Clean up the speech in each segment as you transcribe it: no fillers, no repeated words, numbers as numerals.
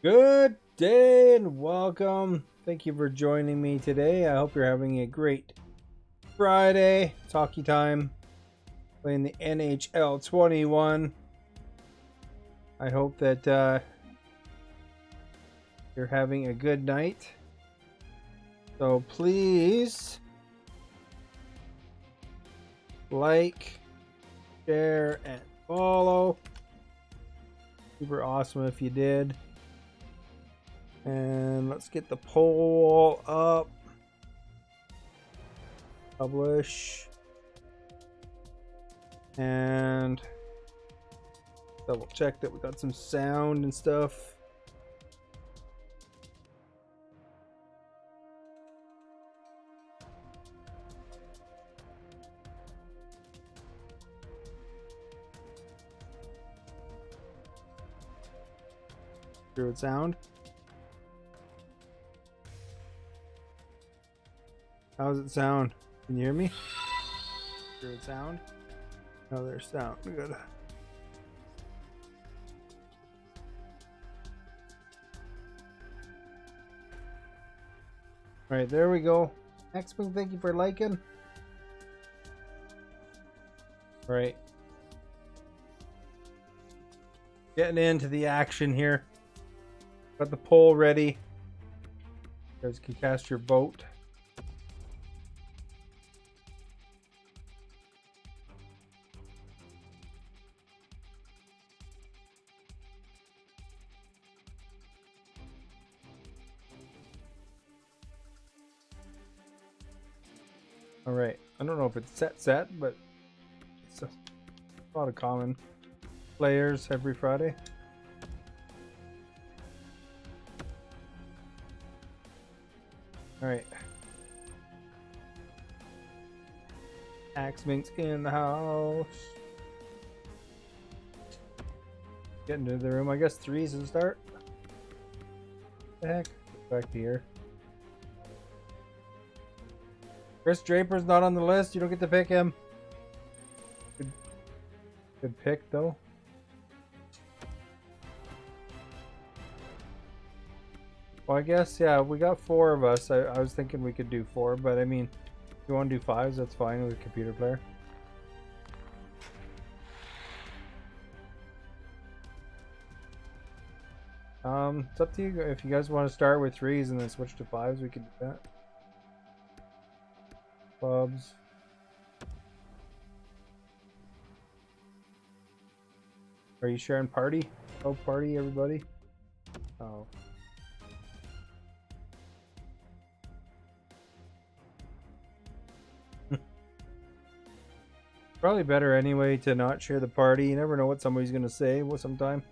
Good day and welcome. Thank you for joining me today. I hope you're having a great Friday. It's hockey time. Playing the NHL 21. I hope that you're having a good night. So please like, share, and follow. Super awesome if you did. And let's get the poll up. Publish. And double check that we got some sound and stuff. Hear it sound. How does it sound? Can you hear me? Hear it sound? No, there's sound. Good. All right, there we go. X-Wing, thank you for liking. All right. Getting into the action here. Got the poll ready. You guys can cast your vote. All right. I don't know if it's set, but it's a lot of common players every Friday. All right. X-Wing's in the house. Get into the room. I guess threes to start. What the heck? Back to here. Chris Draper's not on the list. You don't get to pick him. Good pick, though. Well, I guess, yeah, we got four of us. I was thinking we could do four, but I mean, if you want to do fives, that's fine with a computer player. It's up to you. If you guys want to start with threes and then switch to fives, we could do that. Clubs. Are you sharing party? Oh, party, everybody. Oh. Probably better anyway to not share the party. You never know what somebody's gonna say sometime.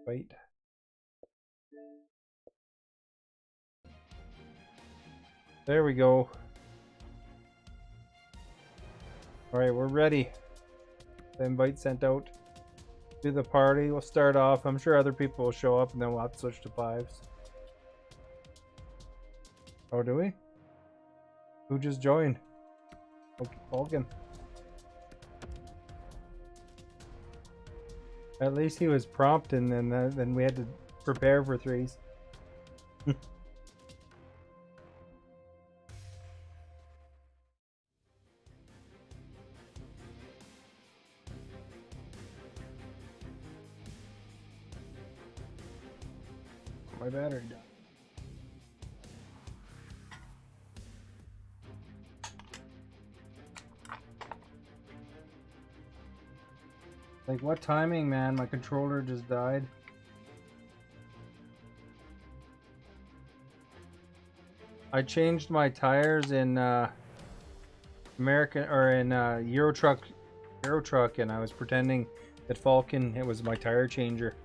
Wait. There we go. Alright, we're ready. The invite sent out to the party. We'll start off. I'm sure other people will show up and then we'll have to switch to fives. Oh, do we? Who just joined? Okay, Vulcan. At least he was prompt, and then we had to prepare for threes. My battery died. Like, what timing, man? My controller just died. I changed my tires in American or in Euro Truck, and I was pretending that Falcon it was my tire changer.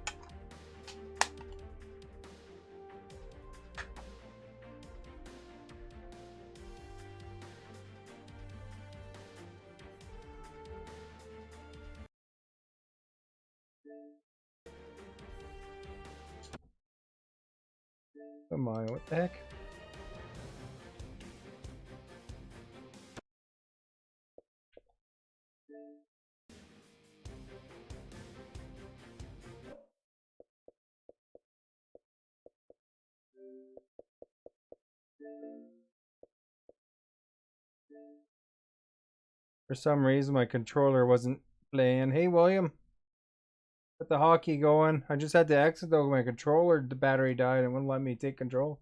Come on, what the heck? For some reason, my controller wasn't playing. Hey, William. Get the hockey going. I just had to exit though. My controller, the battery died and wouldn't let me take control.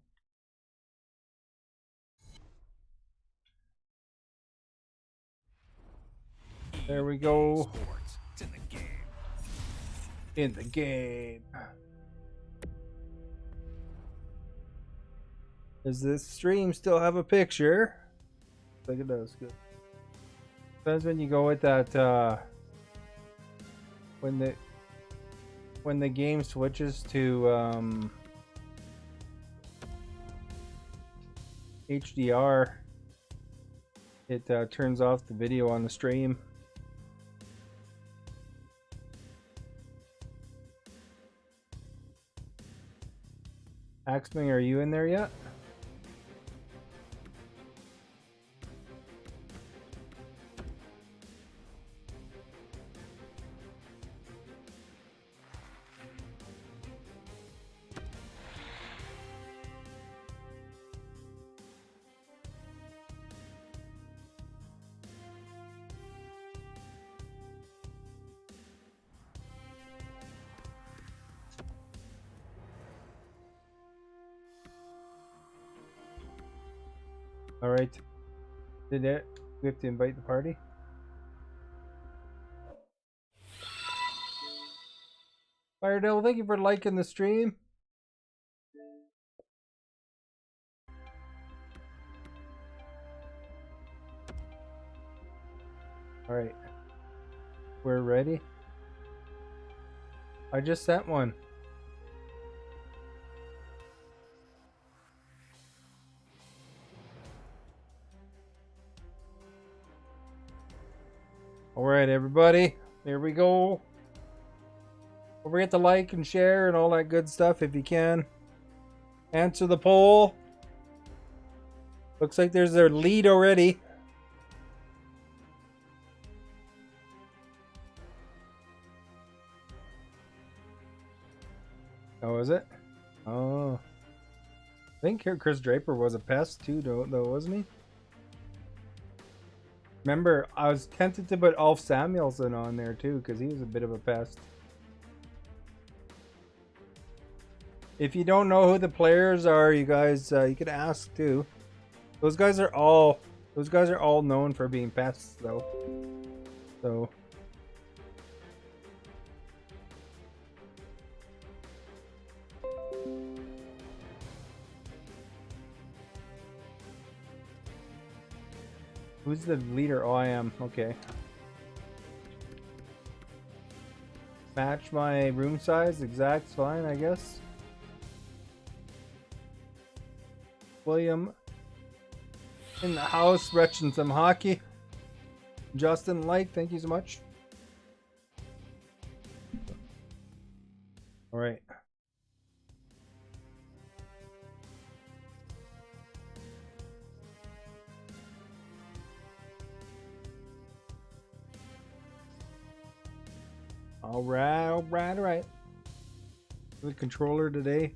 There we go. It's in the game. In the game. Does this stream still have a picture? I think it does. Good. Depends when you go with that. When the game switches to HDR, it turns off the video on the stream. Axming, are you in there yet? All right. We have to invite the party? Fire Devil, thank you for liking the stream. All right. We're ready. I just sent one. All right, everybody. Here we go. Don't forget to like and share and all that good stuff if you can. Answer the poll. Looks like there's a lead already. Oh, is it? Oh. I think Chris Draper was a pest too, though, wasn't he? Remember, I was tempted to put Ulf Samuelsson on there too, because he was a bit of a pest. If you don't know who the players are, you guys, you could ask too. Those guys are all known for being pests, though. So. Who's the leader? Oh, I am. Okay. Match my room size. Exact's fine, I guess. William in the house, retching some hockey. Justin Light, thank you so much. All right. All right. The controller today.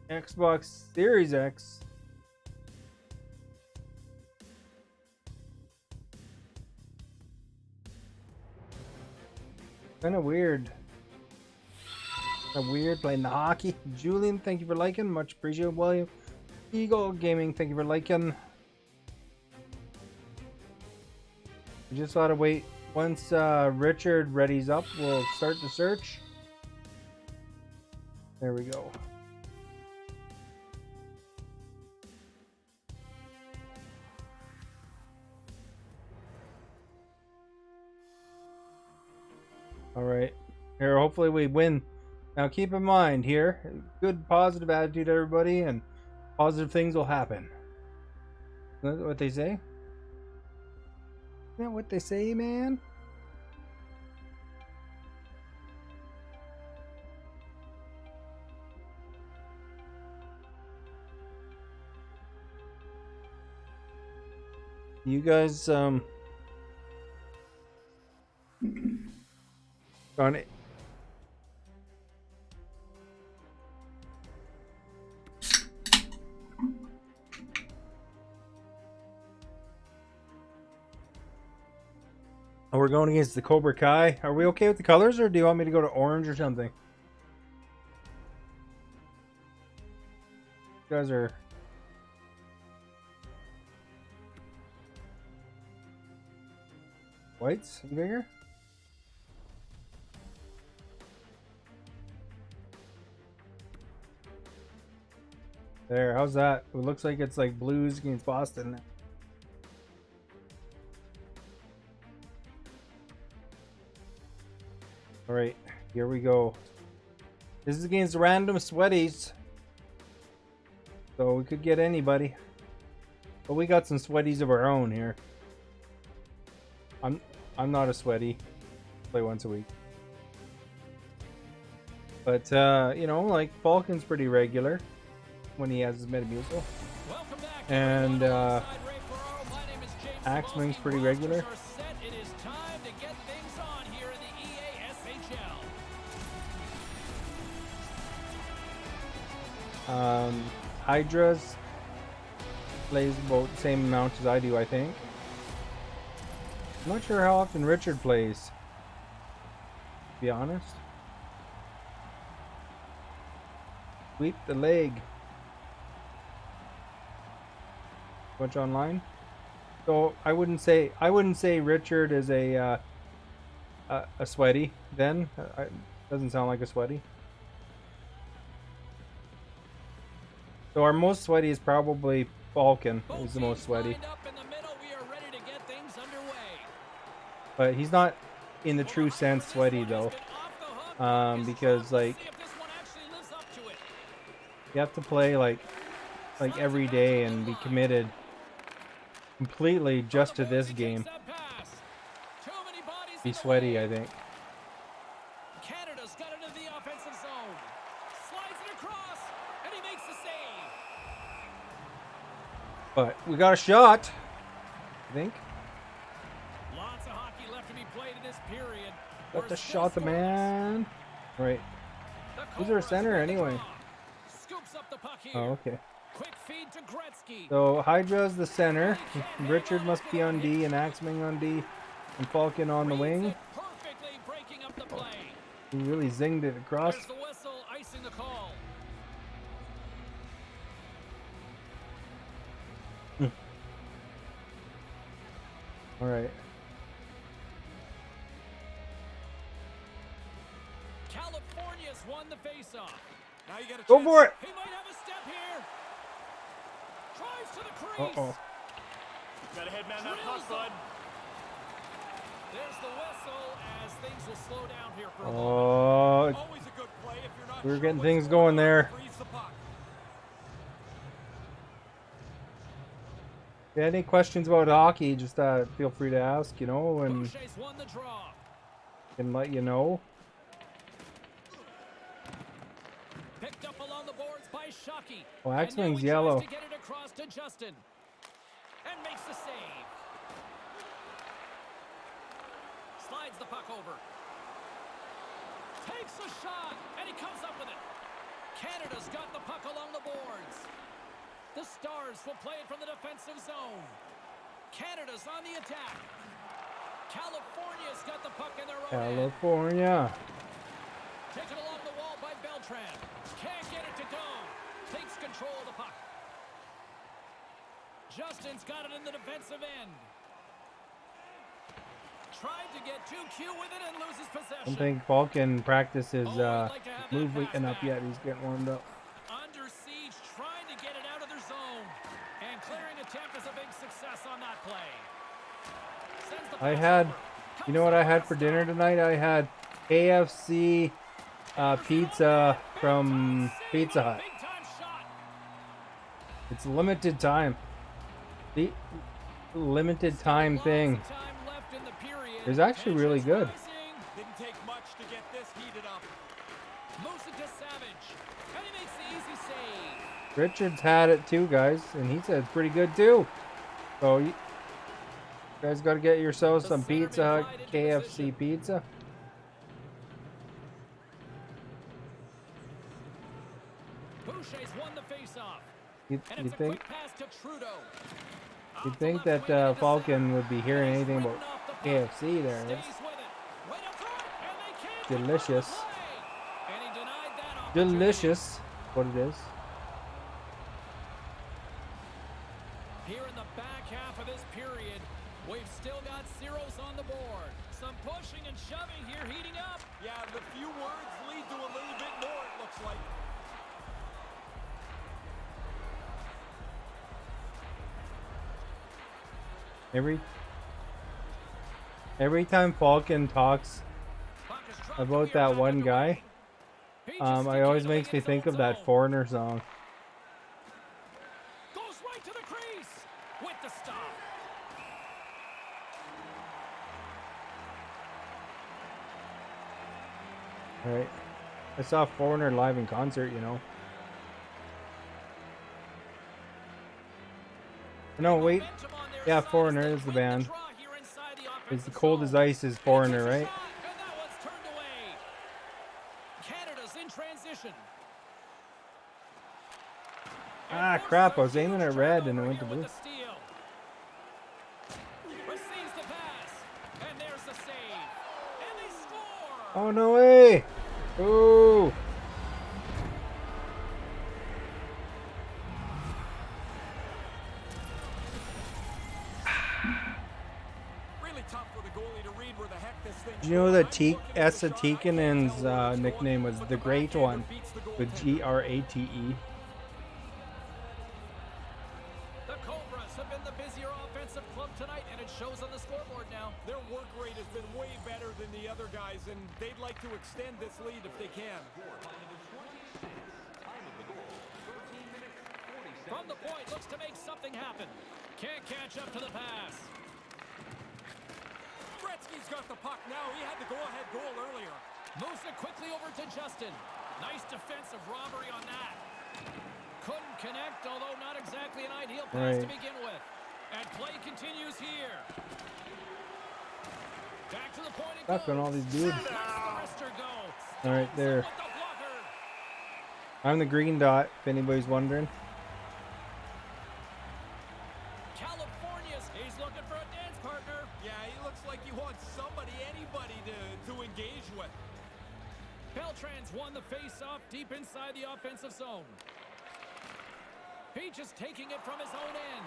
Xbox Series X. Kind of weird. Playing the hockey. Julian, thank you for liking. Much appreciated. William Eagle Gaming, thank you for liking. We just gotta wait. Once Richard readies up, we'll start the search. There we go. All right. Here, hopefully we win. Now keep in mind here, good positive attitude, everybody, and positive things will happen. Is that what they say? Isn't that what they say, man? You guys, on it. Oh, we're going against the Cobra Kai. Are we okay with the colors, or do you want me to go to orange or something? You guys are... Whites bigger? There, how's that? It looks like it's like Blues against Boston. Alright, here we go. This is against random sweaties. So we could get anybody. But we got some sweaties of our own here. I'm not a sweaty. Play once a week. But you know, like Falcon's pretty regular when he has his Metamucil. And Axeming's pretty regular. Hydra's plays about the same amount as I do, I think. I'm not sure how often Richard plays, to be honest. Sweep the leg. Much online. So I wouldn't say Richard is a sweaty. Then doesn't sound like a sweaty. So our most sweaty is probably Falcon. Is the most sweaty. But he's not in the true sense sweaty though, because like you have to play like every day and be committed completely just to this game. Be sweaty, I think. Canada's got it in the offensive zone. Slides it across, and he makes the save. But we got a shot, I think. Lots of hockey left to be played in this period. Got the shot, the man. Right. Who's our center anyway? Scoops up the puck here. Oh, okay. Quick feed to Gretzky. So Hydra's the center. Richard must be on D, and Axeming on D, and Falcon on the wing. Perfectly breaking up the play. He really zinged it across. There's the whistle, icing the call. All right. California's won the faceoff. Now you got a Go chance. for it. He might have a step here. Drives to the crease. Uh-oh. Got a head man that puck, bud. There's the whistle as things will slow down here for a moment. Oh, Always a good play if you're not we're sure getting what's things going going on. there. Freeze the puck. If you had any questions about hockey, just feel free to ask, you know, and Boucher's won the draw. can let you know. Picked up along the boards by Shockey. Oh, And now Axeming's he yellow. tries to get it across to Justin. And makes the save. Slides the puck over. Takes a shot, and he comes up with it. Canada's got the puck along the boards. The Stars will play it from the defensive zone. Canada's on the attack. California's got the puck in their own end. California. Taken along the wall by Beltran. Can't get it to go. Takes control of the puck. Justin's got it in the defensive end. Tried to get too cute with it and loses I possession. don't think Falcon practices Oh, I'd like to have that move pass enough back. yet. He's getting warmed up. Under siege, trying to get it out of their zone. And clearing attempt is a big success on that play. Sends the I pass had, over. you know what I had for dinner tonight? I had KFC pizza from Pizza Hut. Big time shot. It's limited time. The limited time thing. Lots of time left in the period. It's actually really good. Tensions rising. Didn't take much to get this heated up. Moves it to Savage. And he makes the easy save. Richard's had it too, guys, and he said it's pretty good too. So you guys got to get yourselves some Pizza Hut KFC pizza. Boucher's won the faceoff. You And it's a think quick pass to Trudeau. you'd think that Falcon would be hearing anything about off the puck. KFC there it is. Stays with it. Right up front, and they can't Delicious. convert the play. And he denied that opportunity. Delicious. What it is. Here in the back half of this period, we've still got zeros on the board. Some pushing and shoving here, heating up. Yeah, the few words lead to a little bit more, it looks like. Every time Falcon talks Puck is dropped about here that back one in the guy, wing. He just it always stick makes handling me his think own of that zone. Foreigner song. Goes right to the crease with the stop. All right, I saw Foreigner live in concert. You know. No, wait. Momentum on their Yeah, side as Foreigner they is the win band. draw here inside the It's the offensive cold as zone. ice is And he Foreigner, takes a right? shot, and that one's turned away. Canada's in transition. Ah, And crap, I forces was a aiming huge at red and it turnover went to here with blue. the steal. Receives the pass, and there's the save. And they score. Oh, no way! Ooh! Really tough for the goalie to read where the heck this thing's Do you know going. that I'm looking at the Essa shot, I can't Tikanen's tell where it's nickname going, was but the Great backhander One, beats the with goaltender. Grate. The Cobras have been the busier offensive club tonight, and it shows on the scoreboard now. Their work rate has been way better than the other guys, and they'd like to extend this lead if they can. From the point, looks to make something happen. Can't catch up to the pass. Gretzky's got the puck now. He had the go-ahead goal earlier. Moves it quickly over to Justin. Nice defensive robbery on that. Couldn't connect, although not exactly an ideal pass to Right. begin with. And play continues here. Back to the point it Stuck on all goes. these dudes. Lets the wrister go. All right, Stops it there. with the blocker. I'm the green dot, if anybody's wondering. California's, he's looking for a dance partner. Yeah, he looks like he wants somebody, anybody to engage with. Beltran's won the face-off deep inside the offensive zone. Peach is taking it from his own end.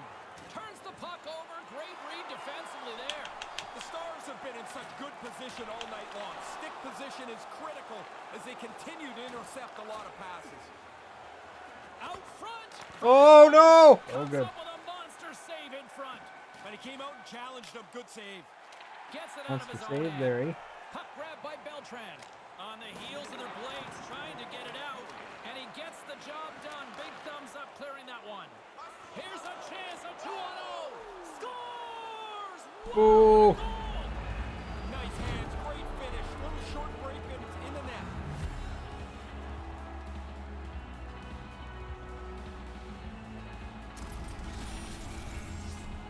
Turns the puck over. Great read defensively there. The Stars have been in such good position all night long. Stick position is critical as they continue to intercept a lot of passes. Out front. Oh, no! Oh, Comes good. up with a monster save in front. And he came out and challenged him. Good save. Gets it That's out of the his own save end. there, eh? Puck grab by Beltran. On the heels of their blades, trying to get it out. And he gets the job done. Big thumbs up clearing that one. Here's a chance, a 2-on-0. Scores! Ooh. Goal! Nice hands. Great finish. Little short break and it's in the net.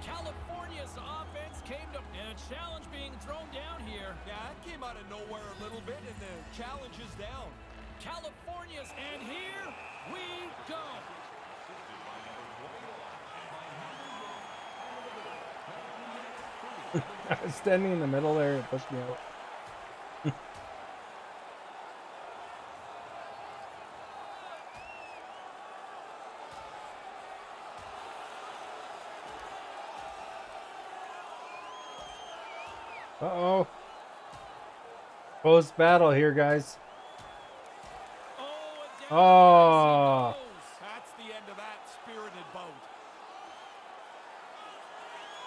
California's offense came to, and a challenge being thrown down here. Yeah, that came out of nowhere a little bit and the challenge is down. California's, and here we go. I was standing in the middle there, it pushed me out. Uh-oh. Close battle here, guys. Oh, and down Oh. the ice he goes. That's the end of that spirited bout.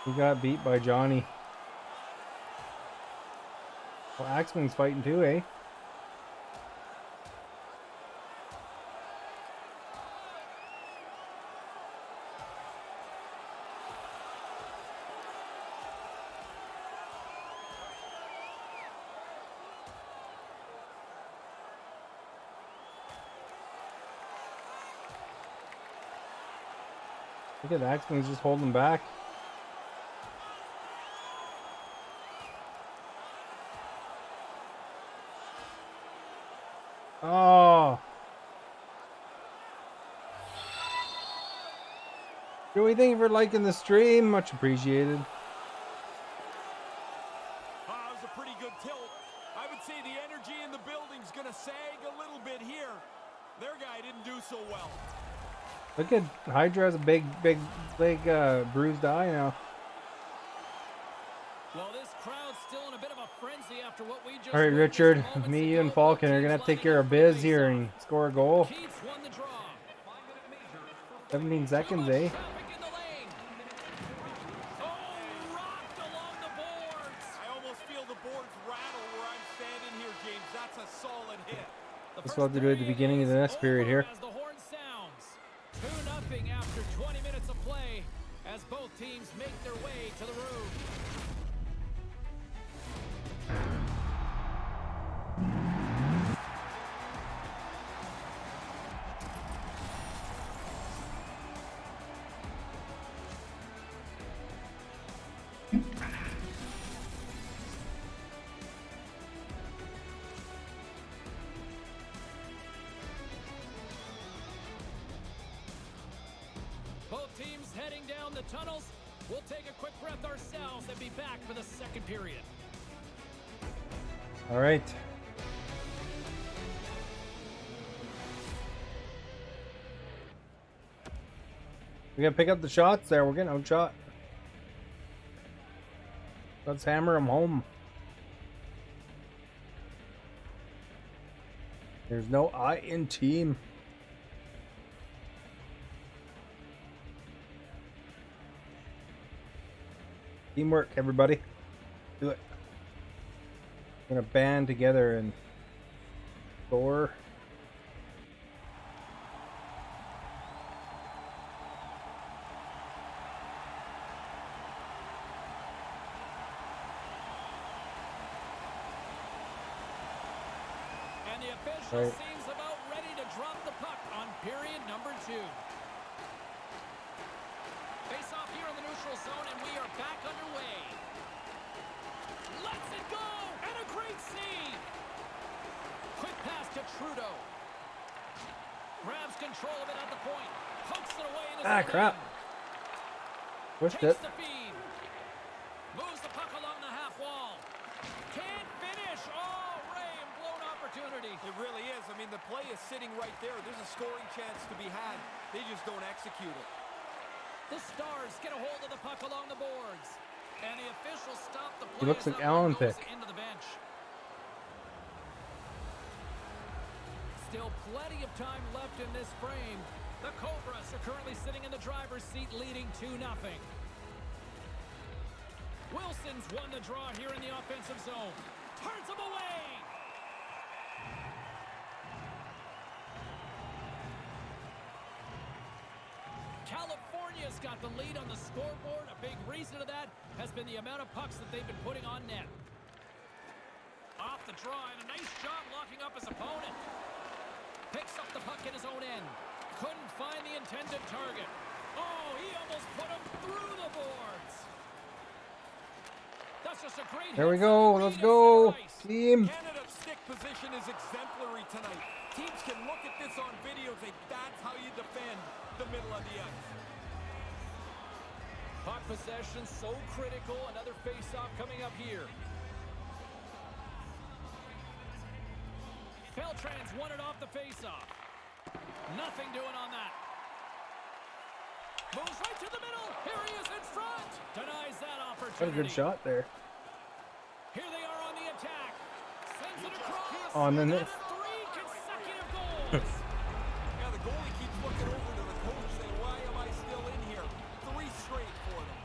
He got beat by Johnny. Well, Axman's fighting too, eh? Look at Axman's just holding back. Oh. Joey, thank you for liking the stream. Much appreciated. Look at Hydra has a big bruised eye now. Well, this crowd's still in a bit of a frenzy after what we just All right, witnessed Richard, moments me, you, ago. and Falcon are gonna have to take care of biz here and score a goal. Keats won the draw. 17 seconds, Too much eh? traffic in the lane. Oh, rocked along the boards. I almost feel the boards rattle where I'm standing here, James. That's a solid hit. That's what we'll have to do at the beginning of the next period here. As the horn sounds. 2-0 after 20 minutes of play as both teams make their way to the room. Both teams heading down the tunnels. We'll take a quick breath ourselves and be back for the second period. All right. We gotta pick up the shots there. We're getting outshot. Let's hammer them home. There's no I in team. Teamwork, everybody. Do it. We're gonna band together and score. And the official seems about ready to drop the puck on period number 2. Face off here in the neutral zone, and we are back underway. Lets it go, and a great save. Quick pass to Trudeau. Grabs control of it at the point. Pokes it away in his own Crap. end. Pushed Takes it. the feed. Moves the puck along the half wall. Can't finish. Oh, Ray, and blown opportunity. It really is. I mean, the play is sitting right there. There's a scoring chance to be had. They just don't execute it. The Stars get a hold of the puck along the boards. And the officials stop the play. He looks as like that one Alan goes Pick. into the bench. Still plenty of time left in this frame. The Cobras are currently sitting in the driver's seat, leading 2-0. Wilson's won the draw here in the offensive zone. Turns him away. California's got the lead on the scoreboard. A big reason of that has been the amount of pucks that they've been putting on net. Off the draw, and a nice job locking up his opponent. Picks up the puck in his own end. Couldn't find the intended target. Oh, he almost put him through the boards. That's just a great There we hit go. from Let's Reed go. at center ice. Team. Canada's stick position is exemplary tonight. Teams can look at this on video and say, that's how you defend the middle of the ice. Puck possession so critical. Another face-off coming up here. Beltran's won it off the face-off. Nothing doing on that. Moves right to the middle. Here he is in front. Denies that opportunity. What a good shot there. Here they are on the attack. Sends it across. Oh, and then That's this. 3 consecutive goals. Yeah, the goalie keeps looking over to the coach saying, why am I still in here? 3 straight for them.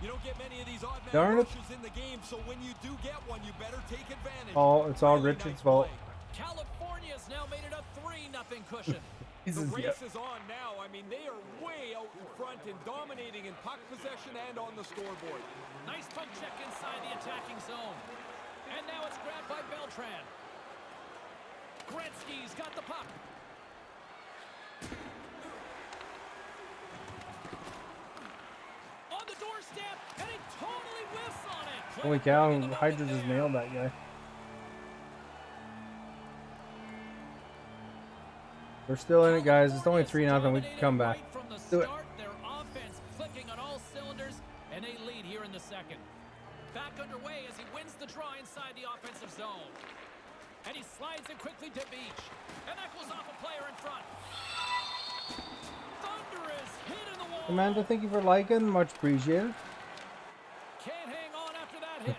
You don't get many of these odd Darn man it. rushes in the game, so when you do get one, you better take advantage. It's all Really Richard's nice fault. play. California's now made it a 3-0 cushion. This The is race yep. is on now. I mean, they are way out in front and dominating in puck possession and on the scoreboard. Nice puck check inside the attacking zone. And now it's grabbed by Beltran. Gretzky's got the puck. On the doorstep, and he totally whiffs on it. Holy cow, Hydra just nailed that guy. We're still in it, guys. It's only 3-0. We can come back. Right from the Do it. start, their offense clicking on all cylinders, and they lead here in the second. Back underway as he wins the draw inside the offensive zone. And he slides it quickly to Beach. And that goes off a player in front. Thunderous hit in the wall. Amanda, thank you for liking. Much appreciated. Can't hang on after that hit.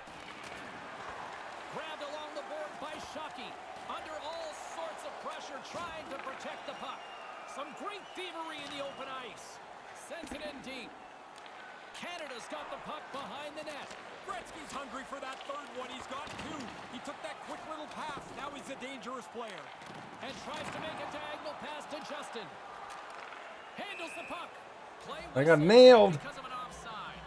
Grabbed along the board by Shockey. Under all sorts of pressure, trying to protect the puck. Some great thievery in the open ice. Sends it in deep. Canada's got the puck behind the net. Gretzky's hungry for that third one. He's got two. He took that quick little pass. Now he's a dangerous player. And tries to make a diagonal pass to Justin. Handles the puck. Play I got whistle nailed. because of an offside.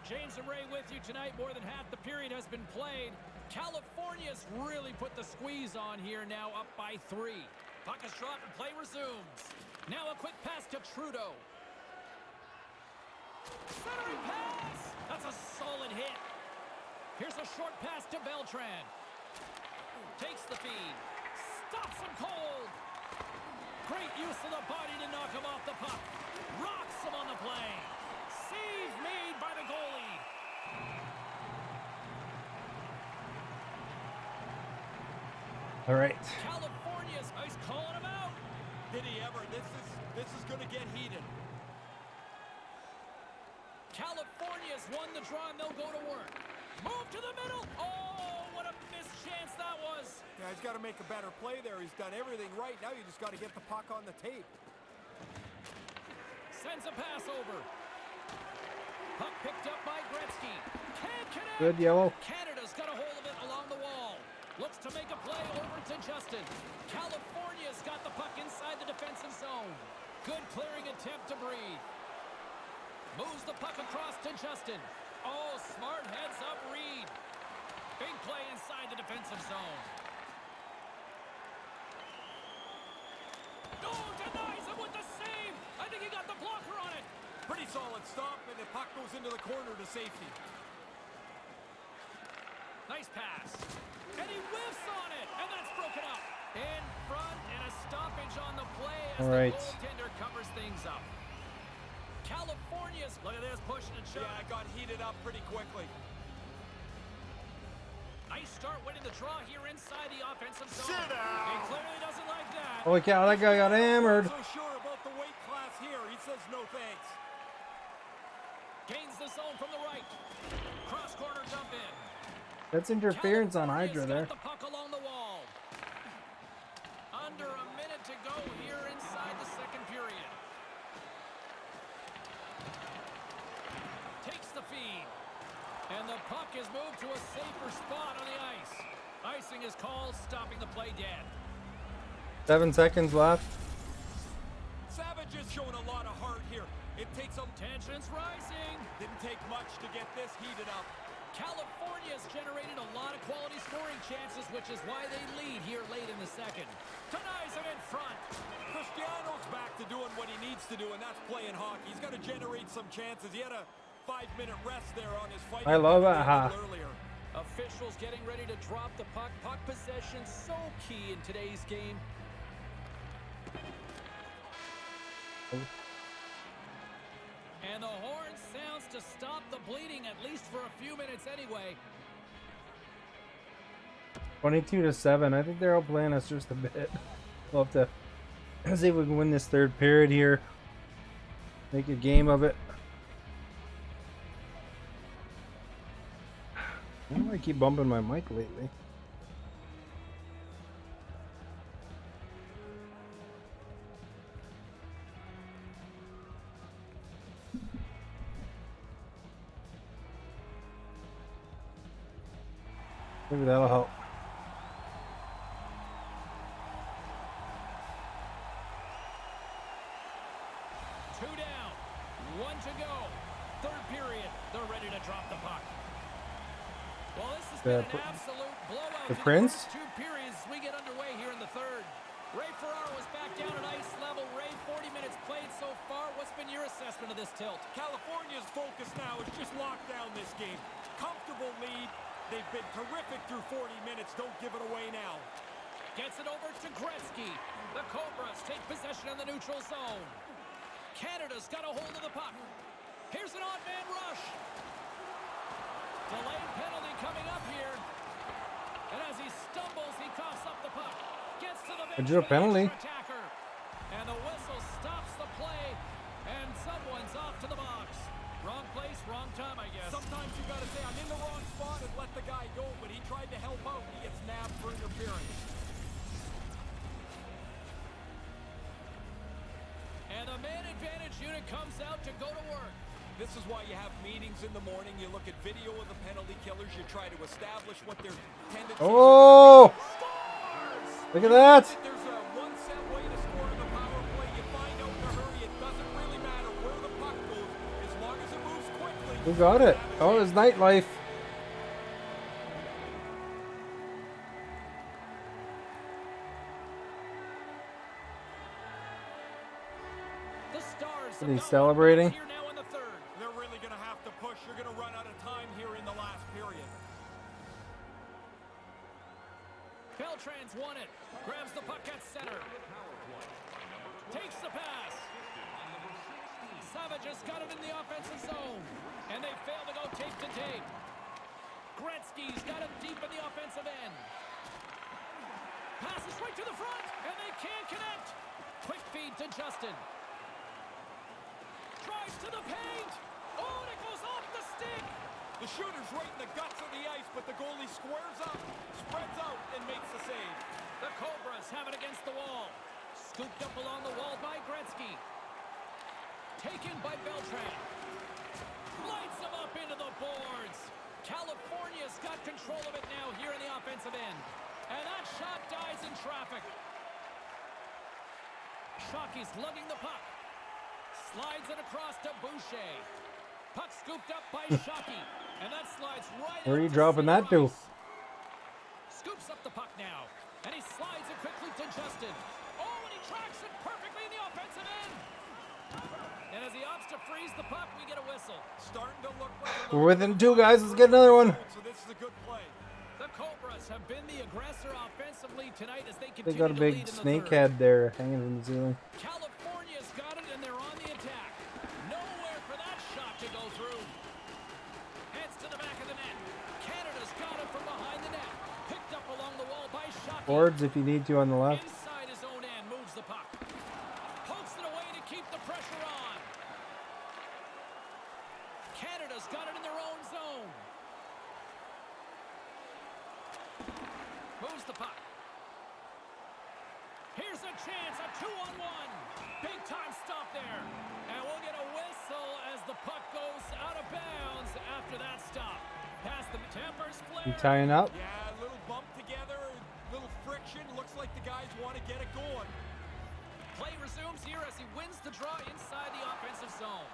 James and Ray with you tonight. More than half the period has been played. California's really put the squeeze on here, now up by 3. Puck is dropped and play resumes. Now a quick pass to Trudeau. Centering pass! That's a solid hit. Here's a short pass to Beltran. Takes the feed. Stops him cold. Great use of the body to knock him off the puck. Rocks him on the play. Save made by the goalie. All right. California's ice calling him out. Did he ever? This is going to get heated. California's won the draw and they'll go to work. Move to the middle. Oh, what a missed chance that was. Yeah, he's got to make a better play there. He's done everything right. Now you just got to get the puck on the tape. Sends a pass over. Puck picked up by Gretzky. Can't connect. Good yellow. Canada's got a hold of it along the wall. Looks to make a play over to Justin. California's got the puck inside the defensive zone. Good clearing attempt to breathe. Moves the puck across to Justin. Oh, smart heads up Reed. Big play inside the defensive zone. Oh, denies him with the save. I think he got the blocker on it. Pretty solid stop, and the puck goes into the corner to safety. Nice pass. And he whiffs on it, and that's broken up. In front, and a stoppage on the play as All the right. goaltender covers things up. California's, look at this, pushing and shoving. Yeah, it got heated up pretty quickly. Nice start winning the draw here inside the offensive zone. He clearly doesn't like that. Holy cow, that guy got hammered. Not so sure about the weight class here. He says no thanks. Gains the zone from the right. Cross corner dump in. That's interference on Hydra California's there. got the puck along the wall. Under a minute to go here inside the second period. Takes the feed. And the puck is moved to a safer spot on the ice. Icing is called, stopping the play dead. 7 seconds left. Savage is showing a lot of heart here. It takes a... Tension's rising. Didn't take much to get this heated up. California's generated a lot of quality scoring chances, which is why they lead here late in the second. Denies it in front. Cristiano's back to doing what he needs to do, and that's playing hockey. He's got to generate some chances. He had a 5-minute rest there on his fight. I love it, huh? Earlier. Officials getting ready to drop the puck. Puck possession so key in today's game. And the horn sounds to stop the bleeding, at least for a few minutes anyway. 22-7. I think they're outplaying us just a bit. We'll have to see if we can win this third period here. Make a game of it. Why do I keep bumping my mic lately? Maybe that'll help. Two down, one to go. Third period, they're ready to drop the puck. Well, this has been an absolute blowout. The Prince? First two periods as we get underway here in the third. Ray Ferraro is back down at ice level. Ray, 40 minutes played so far. What's been your assessment of this tilt? California's focus now is just lock down this game. Comfortable lead. They've been terrific through 40 minutes. Don't give it away now. Gets it over to Gretzky. The Cobras take possession in the neutral zone. Canada's got a hold of the puck. Here's an odd man rush. Delayed penalty coming up here. And as he stumbles, he coughs up the puck. Gets to the bench Is it a for the penalty? extra attacker. And the whistle stops the play. And someone's off to the box. Wrong place, wrong time, I guess. Sometimes you got to say, I'm in the wrong spot and let the guy go, but he tried to help out and he gets nabbed for interference. And the man advantage unit comes out to go to work. This is why you have meetings in the morning. You look at video of the penalty killers. You try to establish what their tendencies Oh! are. Look at that! There's a one-set way to score in the power play. You find out in a hurry. It doesn't really matter where the puck goes as long as it moves quickly. Who got it? Oh, it's nightlife. The Stars Is he have got celebrating? here now in the third. They're really going to have to push. You're going to run out of time here in the last period. Beltran's won it. Grabs the puck at center. Takes the pass. Savage has got it in the offensive zone. And they fail to go tape to tape. Gretzky's got it deep in the offensive end. Passes right to the front. And they can't connect. Quick feed to Justin. Drives to the paint. Oh, and it goes off the stick. The shooter's right in the guts of the ice, but the goalie squares up, spreads out, and makes the save. The Cobras have it against the wall. Scooped up along the wall by Gretzky. Taken by Beltran. Lights him up into the boards. California's got control of it now here in the offensive end. And that shot dies in traffic. Shockey's lugging the puck. Slides it across to Boucher. Puck scooped up by Shockey. And that slides right Where are you out dropping that to? Rice. Scoops up the puck now. And he slides it quickly to Justin. Oh, and he tracks it perfectly in the offensive end. And as he opts to freeze the puck, we get a whistle. Starting to look like a We're within two, guys. Let's get another one. So this is a good play. The Cobras have been the aggressor offensively tonight as they They continue got a to big lead in the snake third. head there hanging from the ceiling. California's got it, and they're on the attack. Nowhere for that shot to go through. Heads to the back of the net. Canada's got it from behind the net. Picked up along the wall by Shockey. Boards if you need to on the left. Inside his own end, moves the puck. Pokes it away to keep the pressure on. Canada's got it in their own zone. Moves the puck. Here's a chance, a 2-on-1. Big time stop there. And we'll get a whistle as the puck goes out of bounds after that stop. Past the Tampa's flare. You tying up? Yeah, a little bump together, a little friction. Looks like the guys want to get it going. Play resumes here as he wins the draw inside the offensive zone.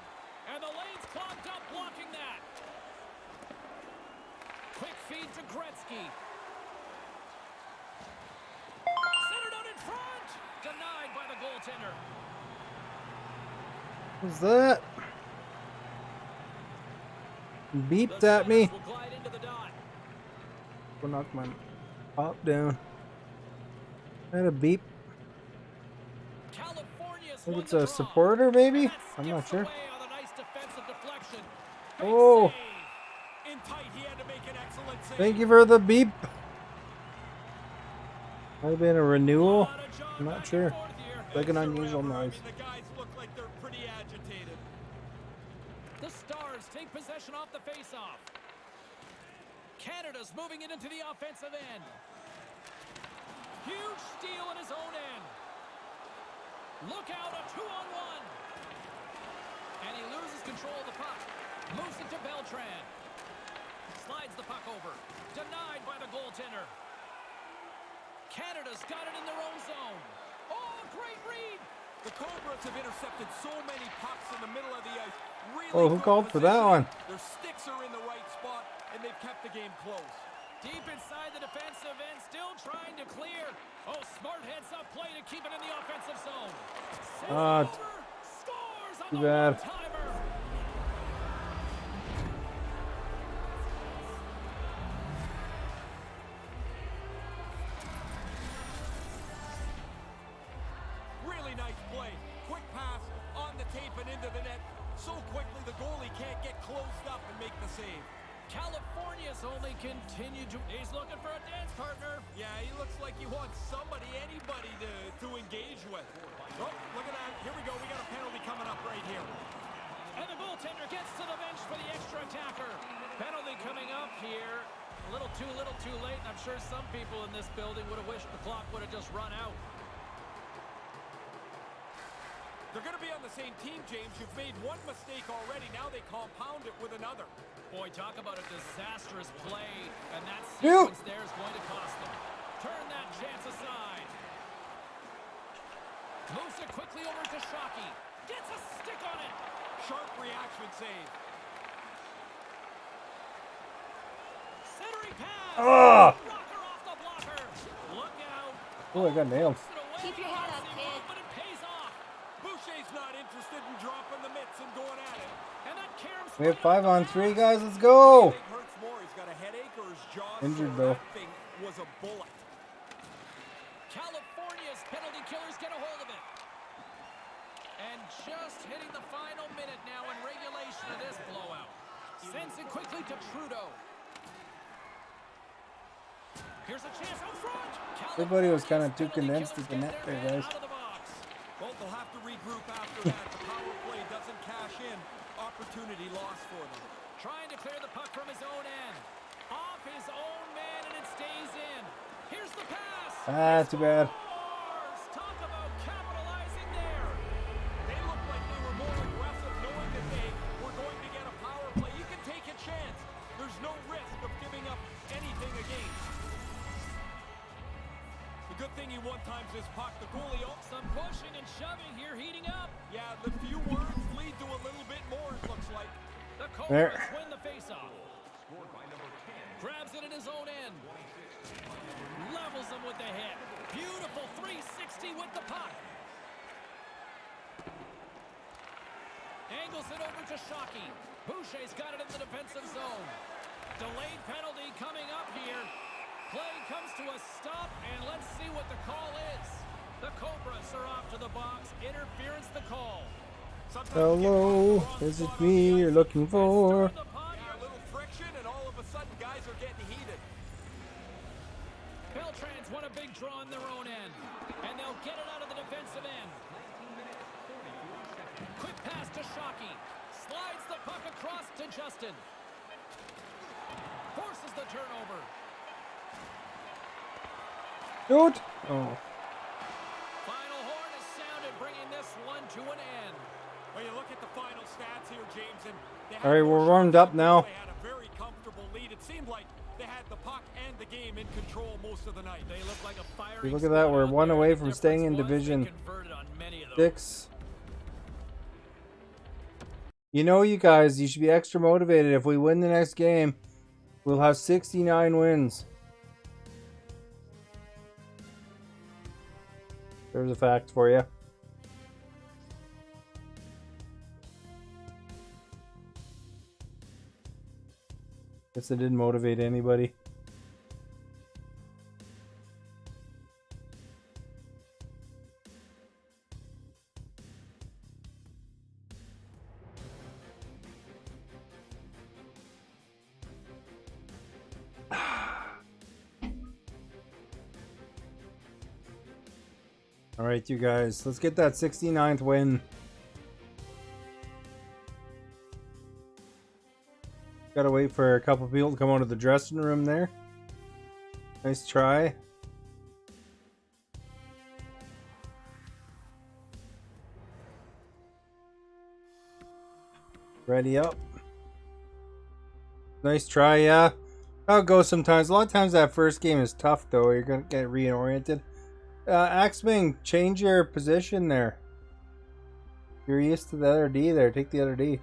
And the lane's clogged up, blocking that. Quick feed to Gretzky. Centered out in front. Denied by the goaltender. What's that? Beeped The at me. Senators will glide into the dot. We'll knock my pop down. I had a beep. California's I think won it's the a draw. supporter, maybe? And that I'm not skips sure. away on a nice defensive deflection. Big Oh. save. In tight, he had to make an excellent save. Thank you for the beep. Might have been a renewal. Lot of jog I'm not back sure. and forth here. Like an Extra unusual effort. I noise. mean, the guys look like they're pretty agitated. The Stars take possession off the faceoff. Canada's moving it into the offensive end. Huge steal in his own end. Look out, a 2-on-1. And he loses control of the puck. Moves it to Beltran. Slides the puck over. Denied by the goaltender. Canada's got it in their own zone. Oh, great read. The Cobras have intercepted so many pucks in the middle of the ice. Really Oh, who good called for that positioning. one? Their sticks are in the right spot, and they've kept the game close. Deep inside the defensive end, still trying to clear. Oh, smart heads-up play to keep it in the offensive zone. Sends it over, scores on too the bad. one-timer. Really nice play. Quick pass on the tape and into the net. So quickly the goalie can't get closed up and make the save. California's only continued to... He's looking for a dance partner. Yeah, he looks like he wants somebody, anybody to engage with. Oh, look at that. Here we go. We got a penalty coming up right here. And the goaltender gets to the bench for the extra attacker. Penalty coming up here. A little too late. And I'm sure some people in this building would have wished the clock would have just run out. They're going to be on the same team, James. You've made one mistake already. Now they compound it with another. Boy, talk about a disastrous play. And that sequence there is going to cost them. Turn that chance aside. Moves it quickly over to Shockey. Gets a stick on it. Sharp reaction save. Centering pass. Ah! Rocker off the blocker. Look out. Oh, I got nailed. Keep your head up, kid. But it pays off. Boucher's not interested in dropping the mitts and going at it. And that Karam's We have 5-on-3, guys. Let's go. It hurts more. He's got a headache or his jaw. Injured, sore. though. That thing was a bullet. California's penalty killers get a hold of it. And just hitting the final minute now in regulation of this blowout. Sends it quickly to Trudeau. Here's a chance out front. Everybody was kind of too California's condensed at the penalty net killers there, get guys. out of the box. Well, they'll have to regroup after that. The power play doesn't cash in. Opportunity lost for them. Trying to clear the puck from his own end. Off his own man, and it stays in. Here's the pass. Ah, too bad. Scores! Talk about capitalizing there. They look like they were more aggressive, knowing that they were going to get a power play. You can take a chance. There's no risk of giving up anything against. The good thing he one-times his puck. The goalie... Some pushing and shoving here, heating up. Yeah, the few words lead to a little bit more, it looks like. The There. Cobras win the faceoff. Grabs it in his own end. Levels him with the hit. Beautiful 360 with the puck. Angles it over to Shockey. Boucher's got it in the defensive zone. Delayed penalty coming up here. Play comes to a stop, and let's see what the call is. The Cobras are off to the box. Interference the call. Sometimes Hello, is it me you're looking for? Stir the pot. a little friction, and all of a sudden, guys are getting heated. Beltran's won a big draw on their own end, and they'll get it out of the defensive end. Quick pass to Shockey. Slides the puck across to Justin. Forces the turnover. Shoot! Oh. Final horn is sounded, bringing this one to an end. Well, you look at the final stats here, James, and they had All right, more we're warmed up shots. now. They had a very comfortable lead. It seemed like they had the puck and the game in control most of the night. They look like a firing Look at that, squad we're out one there. away The from difference staying in was they Division converted on many of those. 6. You know, you guys, you should be extra motivated. If we win the next game, we'll have 69 wins. There's a fact for you. Guess it didn't motivate anybody. All right, you guys, let's get that 69th win. Gotta wait for a couple people to come out of the dressing room there. Nice try. Ready up. Nice try, yeah. That'll go sometimes. A lot of times that first game is tough, though. You're gonna get reoriented. Axman, change your position there. You're used to the other D there. Take the other D.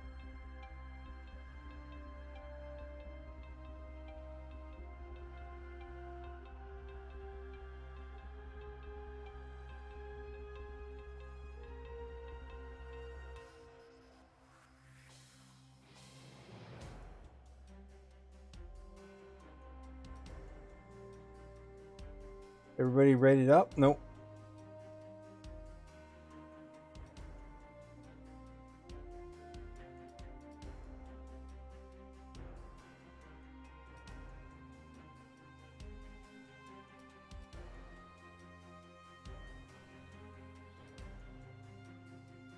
Everybody readied up? Nope.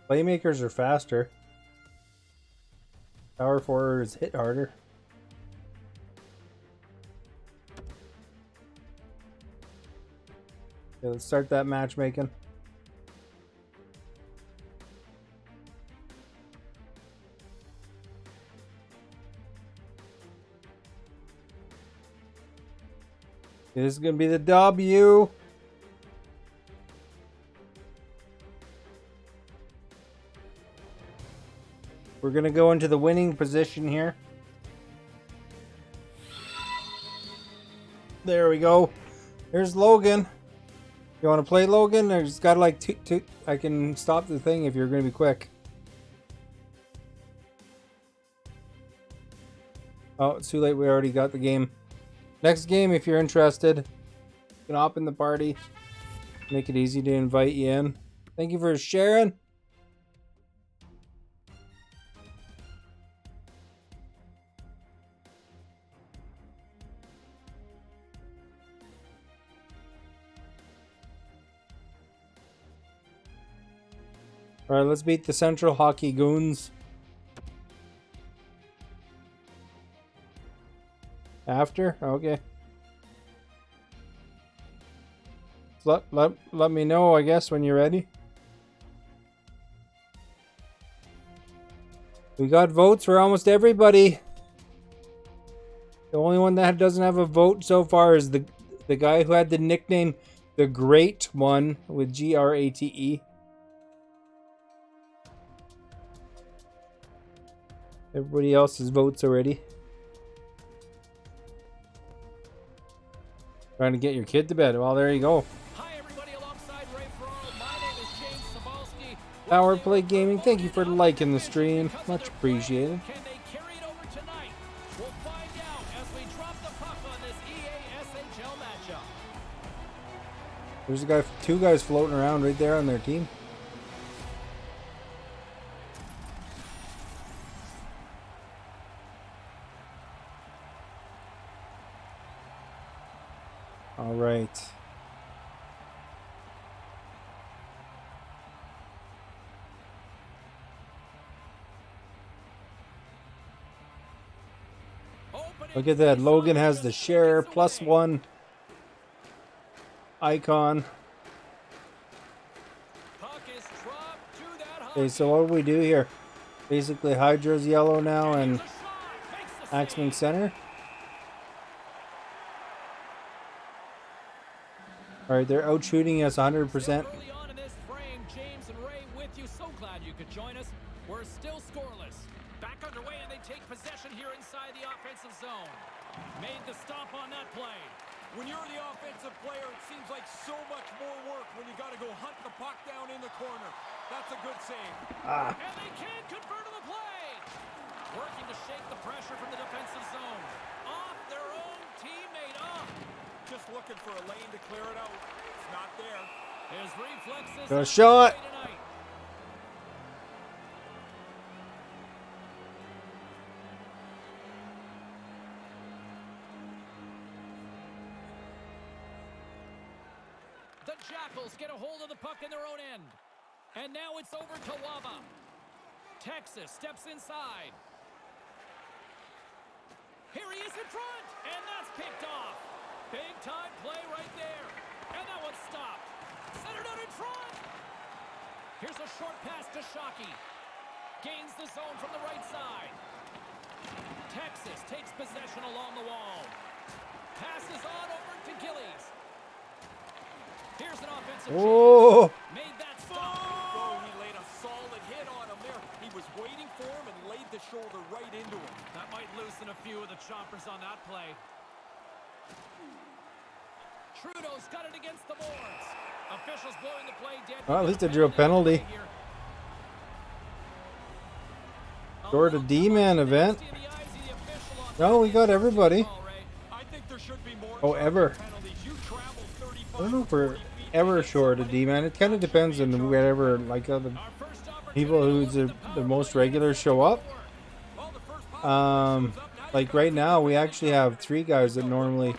Playmakers are faster. Power forwards hit harder. Okay, let's start that matchmaking. This is going to be the W. We're going to go into the winning position here. There we go. There's Logan. You want to play Logan? There's got to like two. I can stop the thing if you're going to be quick. Oh, it's too late. We already got the game. Next game, if you're interested, you can hop in the party. Make it easy to invite you in. Thank you for sharing. All right, let's beat the Central Hockey Goons. After? Okay. Let me know, I guess, when you're ready. We got votes for almost everybody. The only one that doesn't have a vote so far is the guy who had the nickname The Great One with Grate. Everybody else's votes already. Trying to get your kid to bed. Well, there you go. Hi, everybody. Alongside Ray Ferraro, my name is James Cebulski. Power Play Gaming, thank you for liking the stream. Much appreciated. Can they carry it over tonight? We'll find out as we drop the puck on this EA SHL matchup. There's a guy, two guys floating around right there on their team. All right. Look at that. Logan has the share +1 icon. Okay, so what do we do here? Basically, Hydra's yellow now and Axman center. All right, they're out shooting us 100%. Early on in this frame, James and Ray with you. So glad you could join us. We're still scoreless. Back underway, and they take possession here inside the offensive zone. Made the stop on that play. When you're the offensive player, it seems like so much more work when you got to go hunt the puck down in the corner. That's a good save. And they can't convert on the play. Working to shake the pressure from the defensive zone. Off their own teammate. Just looking for a lane to clear it out. It's not there. His reflexes. Got a shot. The Jackals get a hold of the puck in their own end. And now it's over to Waba. Texas steps inside. Here he is in front. And that's picked off. Big time play right there. And that one's stopped. Centered out in front. Here's a short pass to Shockey. Gains the zone from the right side. Texas takes possession along the wall. Passes on over to Gillies. Here's an offensive Oh! Made that stop. Oh, he laid a solid hit on him there. He was waiting for him and laid the shoulder right into him. That might loosen a few of the choppers on that play. Trudeau's got it against the boards. Officials blowing the play dead. Well, at least they drew a penalty. Short a D-man event. No, we got everybody. I think there should be more Oh, ever. penalties. You travel 35 I don't know if we're 40 feet ever to short a D-man. It kind of depends on whatever, like the people who's the most regular show up. Well, the first power shows up. Now Like right now, we actually have 3 guys that normally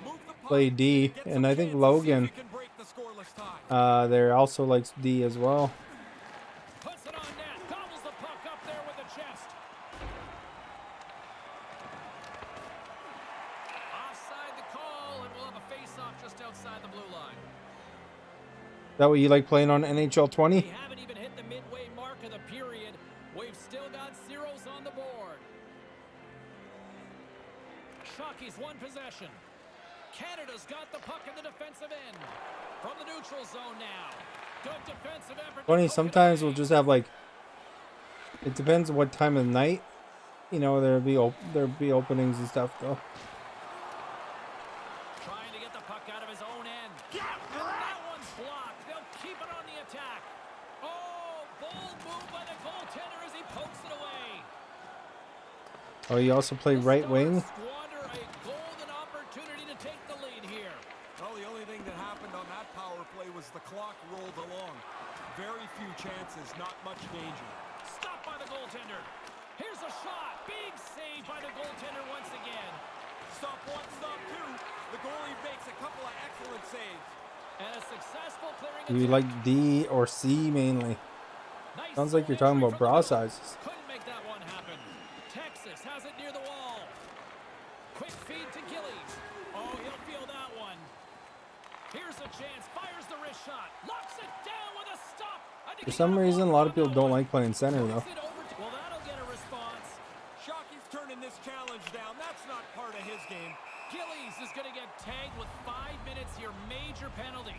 move the puck, play D, get some and I think chances, see if Logan, you can break the scoreless tie. they're also likes D as well. Puts it just outside the blue line. Is that what you like playing on NHL 20? We haven't even hit the midway mark of the period. We've still got zeros on the board. Shockey's one possession. Canada's got the puck in the defensive end. From the neutral zone now. Good defensive effort. Funny, sometimes we'll just have like, it depends what time of the night. You know, there'll be openings and stuff though. Trying to get the puck out of his own end. And that one's blocked. They'll keep it on the attack. Oh, bold move by the goaltender as he pokes it away. Oh, you also play right wing? Squander a golden opportunity to take the lead here. Well, the only thing that happened on that power play was the clock rolled along. Very few chances, not much danger. Stopped by the goaltender. Here's a shot. Big save by the goaltender once again. Stop one, stop two. The goalie makes a couple of excellent saves. And a successful clearing. Do you like D or C mainly? Nice Sounds like you're talking about bra sizes. Couldn't make that one happen. Texas has it near the wall. Quick feed to Gillies. Oh, he'll feel that one. Here's a chance. Fires the wrist shot. Locks it down with a stop. For some reason, a lot of people don't like playing center though. Well, that'll get a response. Shockey's turning this challenge down. That's not part of his game. Gillies is going to get tagged with 5 minutes here. Major penalty.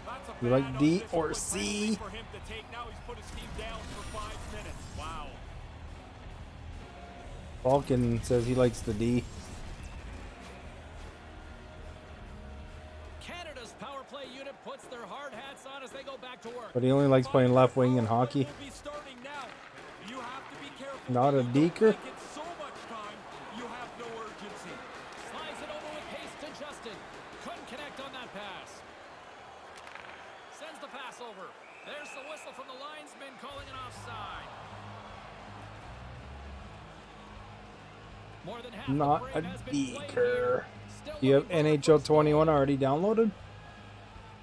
That's a You bad like D omission or with C? for him to take. Now he's put his team down for 5 minutes. Wow. Falcon says he likes the D. Canada's power play unit puts their hard hats on as they go back to work. But he only likes playing left wing in hockey. Will be starting now. You have to be careful. Not a You don't deker. make it so much time, you have no urgency. Slides it over with pace to Justin. Couldn't connect on that pass. Sends the pass over. There's the whistle from the linesman calling an offside. More than half Not the a frame has been played deker. here. Still You have looking for the NHL first goal. 21 already downloaded?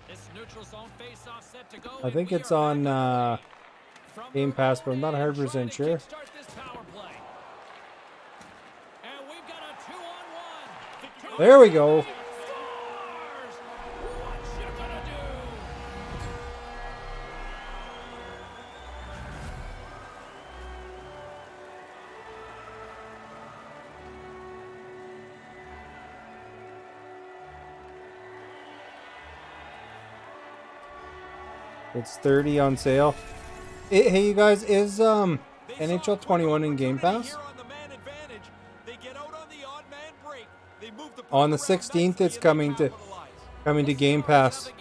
This neutral zone face-off set to go, I and think we it's are on back underway. From Game their Pass, own but I'm not end, 100% trying to sure. kickstart this power play. And we've got a 2-on-1. There we go. Scores! What you gonna do? It's 30 on sale. Hey, you guys, is NHL 21 in Game Pass? On the 16th, it's coming to Game Pass.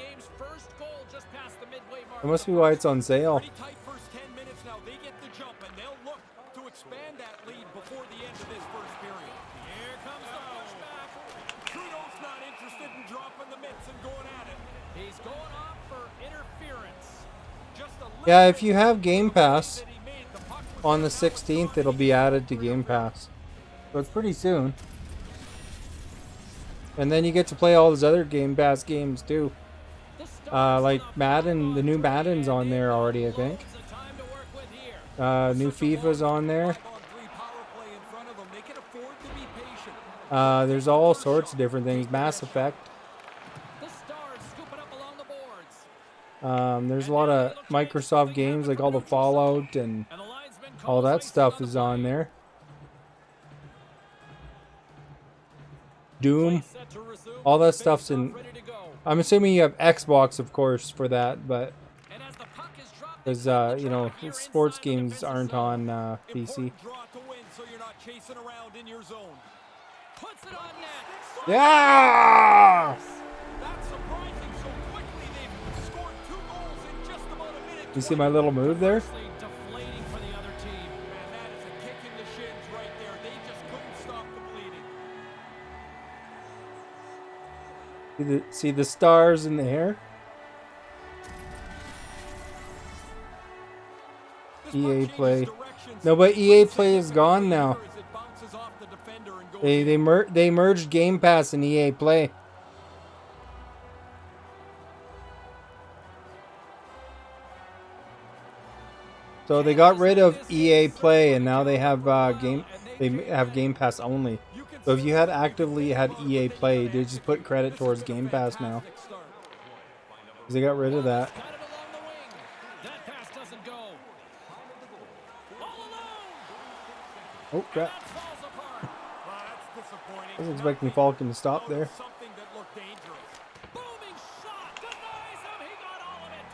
That must be why it's on sale. Pretty tight first 10 minutes now. They get the jump, and they'll look to expand that lead before the end of this first period. Here comes the pushback. Trudeau's not interested in dropping the mitts and going at it. He's going off for interference. Just a little Yeah, if you have Game Pass that he made, the puck was on the 16th, it'll be added to Game Pass. So it's pretty soon. And then you get to play all those other Game Pass games too. Like Madden, the new Madden's on there already, I think. New FIFA's on there. on three power play in front of them. They can afford to be patient. There's all sorts of different things. Mass Effect. The Stars scooping up along the boards. There's a lot of Microsoft games, like all the Fallout and And the linesman all calls that icing stuff the is on play. there. Doom. Set to resume. All that Face stuff's off, in. ready to go. I'm assuming you have Xbox, of course, for that, but And as the puck is dropped, they because flip the you know track here sports inside the games defensive aren't zone. on PC. Important draw to win, so you're not chasing around in your zone. Puts it on net. Yeah! That's surprising. So quickly they've scored 2 goals in just about a minute. You see my little move there? Firstly, deflating for the other team. Man, that is a kick in the shins right there. They just couldn't stop the bleeding. See the stars in the hair? This EA puck changes Play. directions. No, but EA Play is gone now. As it bounces off the defender and goes They in. they merged Game Pass and EA Play. So they got rid of EA Play and now they have Game Pass only. You can So if you had actively had EA Play, they just put credit towards Game Pass now. Because they got rid of that. Got it along the wing. That pass doesn't go. All alone. Oh crap! That falls apart. Well, that's disappointing. I was expecting Falcon to stop there. Something that looked dangerous. Booming shot. Denies him. He got all of it.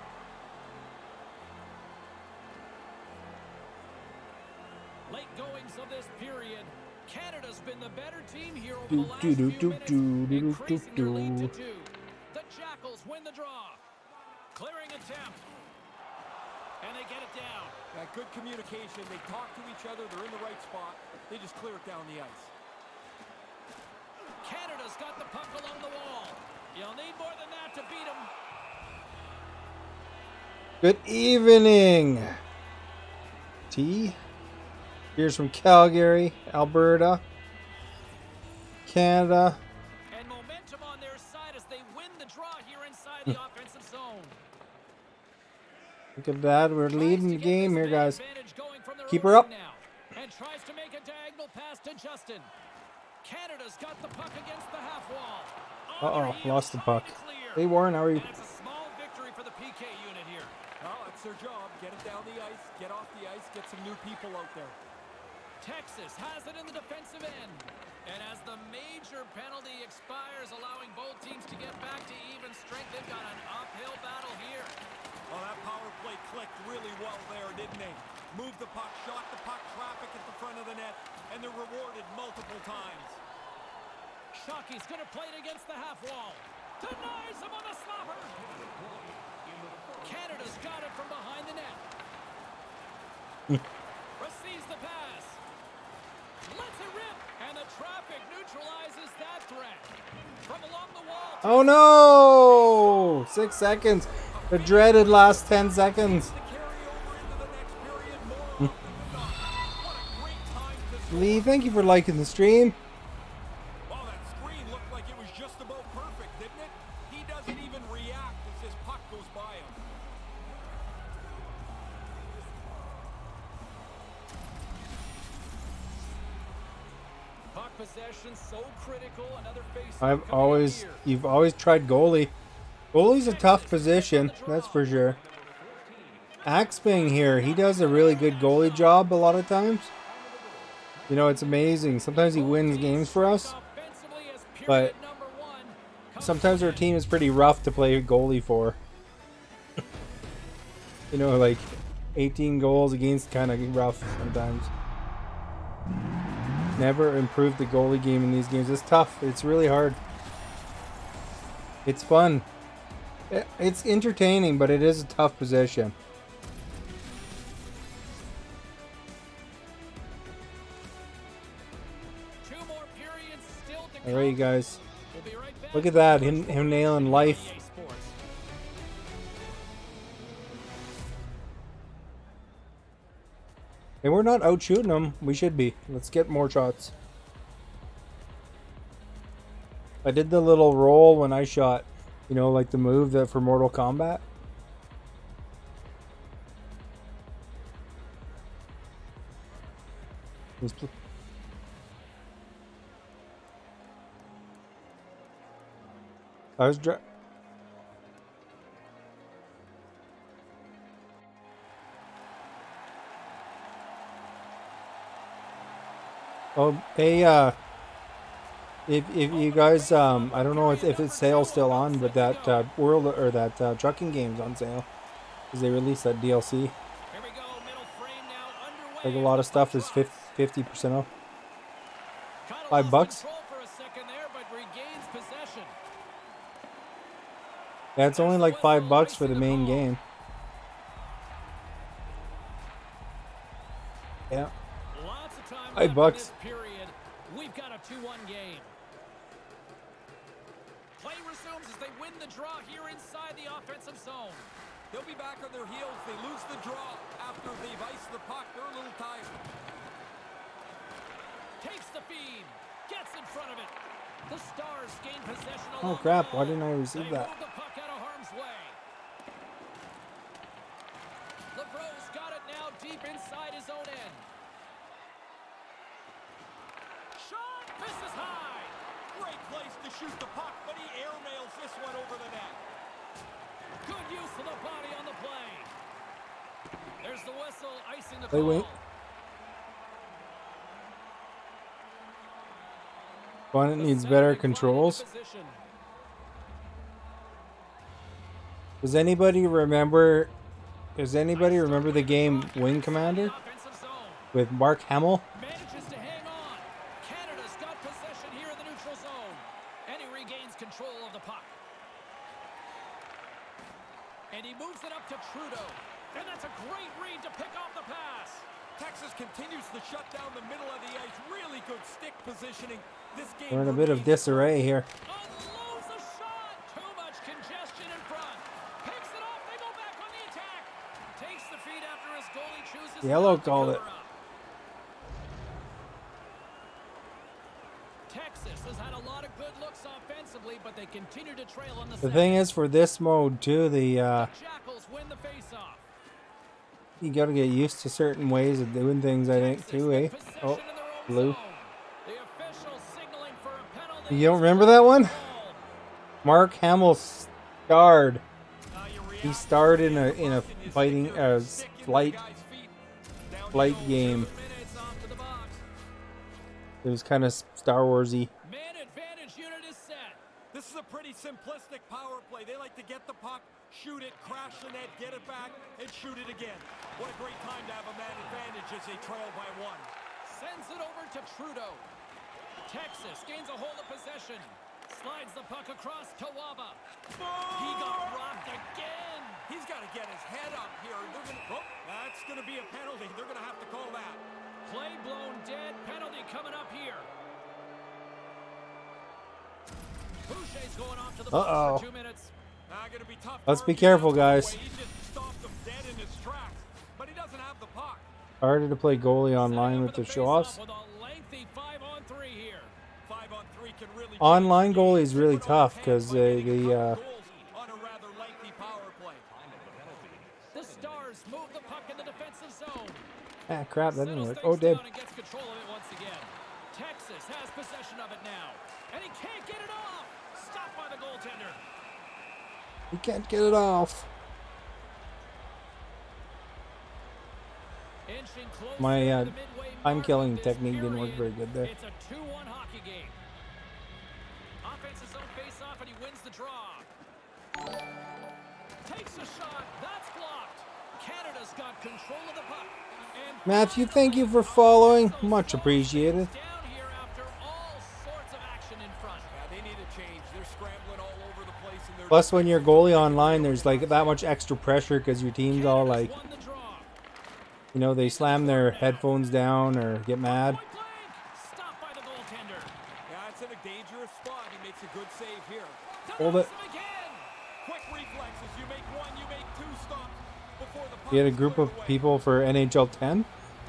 Late goings of this period. Canada's been the better team here over the last few minutes, increasing their lead to 2. The Jackals win the draw. Clearing attempt. And they get it down. Good communication. They talk to each other. They're in the right spot. They just clear it down the ice. Canada's got the puck along the wall. You'll need more than that to beat them. Good evening, T. Here's from Calgary, Alberta, Canada. And momentum on their side as they win the draw here inside the offensive zone. Look at that. We're leading the game here, guys. Keep her up. Now, and tries to make a diagonal pass to Justin. Canada's got the puck against the half wall. Uh-oh, lost the puck. Hey, Warren, how are you? And it's a small victory for the PK unit here. Well, that's their job. Get it down the ice, get off the ice, get some new people out there. Texas has it in the defensive end. And as the major penalty expires, allowing both teams to get back to even strength, they've got an uphill battle here. Well, that power play clicked really well there, didn't they? Moved the puck, shot the puck, traffic at the front of the net, and they're rewarded multiple times. Shockey's going to play it against the half wall. Denies him on the slapper. Canada's got it from behind the net. Receives the pass. Lets it rip. And the traffic neutralizes that threat. From along the wall. Oh no! 6 seconds. The dreaded last 10 seconds. To carry over into the next period, more often than not. What a great time to score. Lee, thank you for liking the stream. Well, that screen looked like it was just about perfect, didn't it? He doesn't even react as this puck goes by him. Puck possession so critical. Another face. You've always tried goalie. Goalie's a tough position, that's for sure. Axping here, he does a really good goalie job a lot of times. You know, it's amazing. Sometimes he wins games for us, but sometimes our team is pretty rough to play goalie for. You know, like 18 goals against, kind of rough sometimes. Never improved the goalie game in these games. It's tough. It's really hard. It's fun. It's entertaining, but it is a tough position. All right, you guys. Look at that. Him nailing life. And we're not out shooting them. We should be. Let's get more shots. I did the little roll when I shot. You know, like the move that for Mortal Kombat. I was Oh, hey, if you guys, I don't know if it's sale still on, but that world or that trucking game's on sale because they released that DLC. Here we go, middle frame now underway. Like a lot of stuff is 50% off. Kinda $5. lost control for a second there, but regains possession. Yeah, it's only like $5 for the main game. Yeah. Lots of time $5. left in this period. We've got a 2-1 game. Play resumes as they win the draw here inside the offensive zone. They'll be back on their heels. They lose the draw after they've iced the puck. They're a little tired. Takes the feed. Gets in front of it. The Stars gain possession. Oh along the crap! wall. Why didn't I receive They that? move the puck out of harm's way. LeBron's got it now deep inside his own end. Shot misses to shoot the puck, but he airmails this one over the net. Good use of the body on the play. There's the whistle, icing the Wait, call. wait. One needs better controls. Does anybody remember the game Wing Commander with Mark Hamill? Manages to hang on. Canada's got possession here in the neutral zone. And he regains control of the puck. And he moves it up to Trudeau. And that's a great read to pick off the pass. Texas continues to shut down the middle of the ice. Really good stick positioning. This game We're in a bit of disarray here. Unloads the shot. Too much congestion in front. Picks it off. They go back on the attack. Takes the feed after his goalie chooses Yellow not to called it. cover up. Texas has had a lot of good looks offensively, but they continue to trail on the The thing is, for this mode too, the Jackals win the face-off. you got to get used to certain ways of doing things. I think too, eh? Oh, blue. The official signaling for a penalty. You don't remember that one? Mark Hamill starred. He starred in a fighting flight game. It was kind of Star Warsy. Man advantage unit is set. This is a pretty simplistic power play. They like to get the puck, shoot it, crash the net, get it back, and shoot it again. What a great time to have a man advantage as they trail by one. Sends it over to Trudeau. Texas gains a hold of possession. Slides the puck across to Waba. He got rocked again. He's got to get his head up here. That's going to be a penalty. They're going to have to call that. Play blown dead. Penalty coming up here. Boucher's going off to the box for 2 minutes. Gonna be tough. Let's be careful, guys. He just stopped him dead in his tracks, but he doesn't have the puck. Harder to play goalie online with the show-offs. With a lengthy 5-on-3 here. 5-on-3 can really Online goalie is really tough because on a rather lengthy power play. The Stars move the puck in the defensive zone. crap, that didn't Settles work. things Oh, did. down and gets control of it once again. Texas has possession of it now, and he can't get it off. Stopped by the goaltender. We can't get it off. Inching closer My to the midway time mark killing of this technique didn't work period. very good there. It's a 2-1 hockey game. Offensive zone face-off, and he wins the draw. Takes a shot. That's blocked. Canada's got control of the puck. And Matthew, thank you for following. Much appreciated. down here after all sorts of action in front. Yeah, they need a change. They're scrambling all over the place. And they're Plus, when you're goalie online, there's like that much extra pressure because your team's all like, Won the draw. you know, they slam their headphones down or get mad. Point blank. Stopped by the goaltender. Yeah, it's in a dangerous spot. He makes a good save here. Hold it. Him again. Quick reflexes. You make one, you make two stops before the puck We had a is group put of away. people for NHL 10.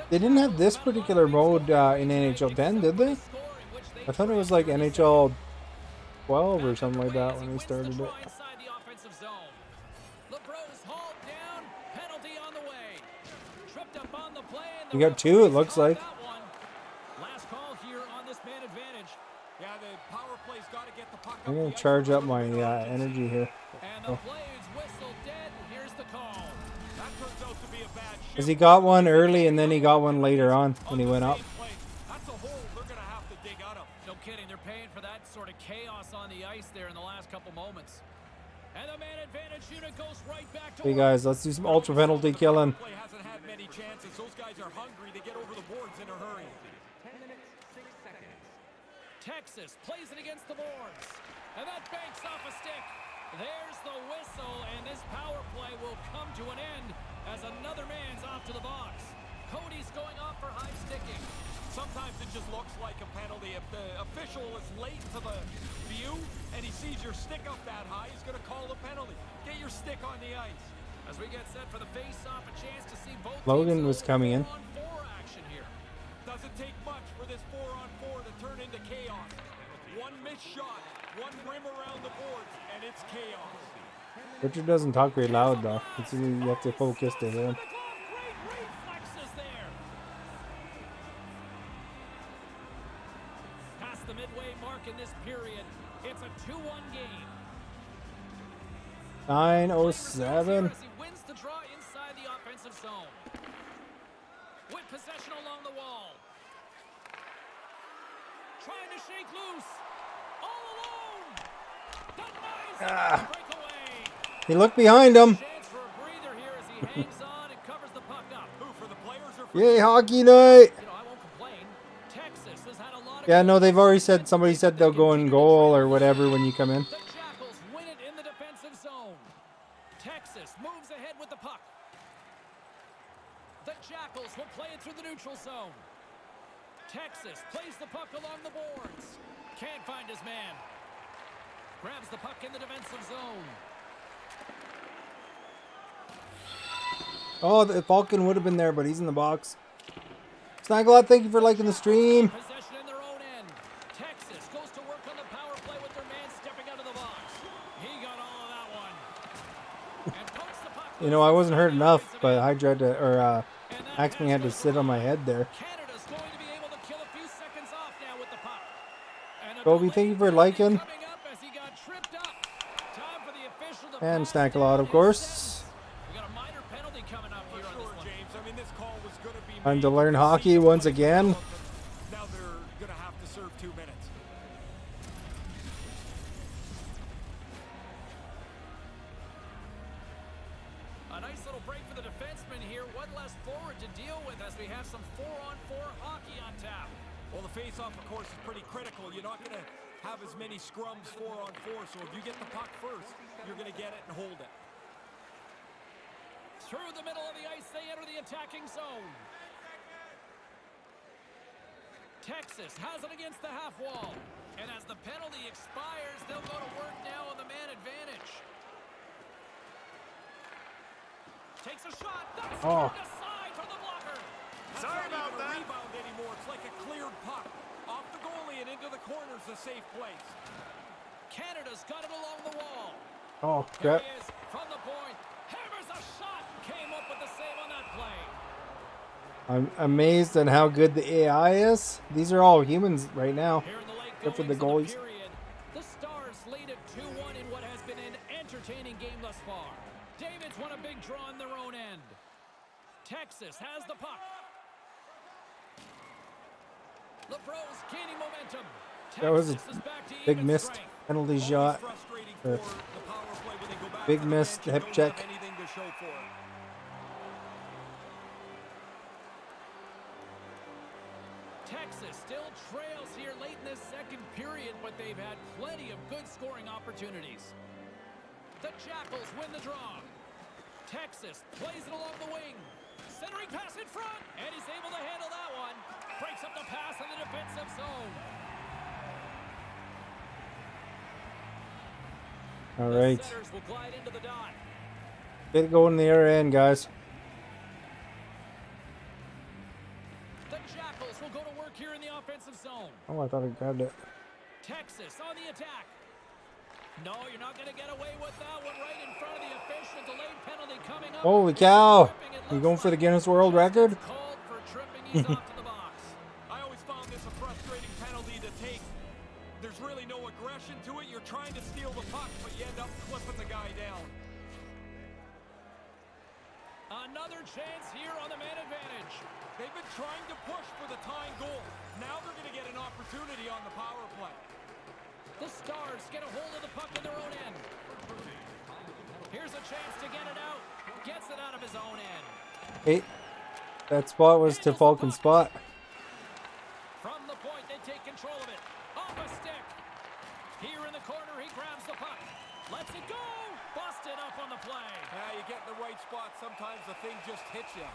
They didn't have this particular mode in NHL 10, did they? I thought it was like NHL 12 or something like that when we started it. Inside the offensive zone. LeBrow's hauled down. Penalty on the way. Tripped up on the play. And the We got two, it looks called like. that one. Last call here on this man advantage. Yeah, the power play's got to get the puck I'm up gonna the ice charge for up my further energy here. And the play is whistled dead. Here's the call. That turns out to be a bad shoot. Cause he got one early and then he got one later on when he went up. That's a hole they're going to have to dig out of. No kidding. They're paying for that sort of chaos on the ice there in the last couple moments. And the man advantage unit goes right back to Hey work. guys, let's do some ultra penalty killing. Play hasn't had many chances. Those guys are hungry to get over the boards in a hurry. 10 minutes, 6 seconds. Texas plays it against the boards. And that banks off a stick. There's the whistle, and this power play will come to an end as another man's off to the box. Cody's going off for high sticking. Sometimes it just looks like a penalty. If the official is late to the view and he sees your stick up that high, he's going to call the penalty. Get your stick on the ice. As we get set for the face-off, a chance to see both Logan teams was go coming in. 4-on-4 action here. Doesn't take much for this 4-on-4 to turn into chaos. One missed shot, one rim around the boards, and it's chaos. Richard doesn't talk very loud though. You have to focus to hear him. Great reflexes there. Past the midway mark in this period, 9:07. As he wins the draw inside the offensive zone. With possession along the wall. Trying to shake loose. All alone. The nice breakaway. He looked behind him. Chance for a breather here as he hangs on and covers the puck up. Who, for the players or for Yay, hockey night. You know, I won't complain. Texas has had a lot of Yeah, no, they've already goals. said, somebody said they'll go in goal or whatever when you come in. The Jackals win it in the defensive zone. Texas moves ahead with the puck. The Jackals will play it through the neutral zone. Texas plays the puck along the boards. Can't find his man. Grabs the puck in the defensive zone. Oh, the Falcon would have been there, but he's in the box. Snagglot, thank you for liking the stream. Possession in their own end. Texas goes to work on the power play with their man stepping out of the box. He got all of that one. And pokes the puck. You know, I wasn't hurt enough, but Hydra Axman had to sit on my head there. Canada's going to be able to kill a few seconds off now with the puck. And a Kobe, thank you for delay liking. coming up as he got tripped up. Time for the official to And pass Snagglot, of down course. We got a minor penalty coming up here on this sure, one. James. I mean, this call was going to be Time to made. learn You can hockey see it once when it's again. developed, and now they're going to have to serve 2 minutes. A nice little break for the defenseman here. One less forward to deal with as we have some 4-on-4 hockey on tap. Well, the face-off, of course, is pretty critical. You're not going to have as many scrums 4-on-4, so if you get the puck first, you're going to get it and hold it. Through the middle of the ice, they enter the attacking zone. Texas has it against the half wall. And as the penalty expires, they'll go to work now on the man advantage. Takes a shot. That's Oh. aside from the blocker. Sorry about that. Rebound anymore. It's like a cleared puck. Off the goalie and into the corner's a safe place. Canada's got it along the wall. Oh, Here crap. he is from the point. Hammers a shot. Came up with the save on that play. I'm amazed at how good the AI is. These are all humans right now. Here in the late Except for the goings goalies. of period, the Stars lead it 2-1 in what has been an entertaining game thus far. David's won a big draw in their own end. Texas has the puck. LeBron's gaining momentum. That was a Texas is back to big even missed strength. penalty Always shot. frustrating Uh, for the power play when they go back big to the missed bench and hip don't check. have anything to show for it. Texas still trails here late in this second period, but they've had plenty of good scoring opportunities. The Jackals win the draw. Texas plays it along the wing. Centering pass in front, and he's able to handle that one. Breaks up the pass in the defensive zone. All The right. Senators will glide into the dot. Get it going in the other end, guys. The Jackals will go to work here in the offensive zone. Oh, I thought I grabbed it. Texas on the attack. No, you're not going to get away with that one right in front of the official. Delayed penalty coming up. Holy cow. Tripping, it You looks going for the like. Guinness World Record? Called for tripping. He's off to the box. I always found this a frustrating penalty to take. There's really no aggression to it. You're trying to steal the puck, but you end up clipping the guy down. Another chance here on the man advantage. They've been trying to push for the tying goal. Now they're going to get an opportunity on the power play. The Stars get a hold of the puck in their own end. Here's a chance to get it out. Gets it out of his own end. Hey, that spot was to Falcon's spot. From the point, they take control of it. Off a stick. Here in the corner, he grabs the puck. Lets it go. Busted up on the play. Yeah, you get in the right spot. Sometimes the thing just hits you.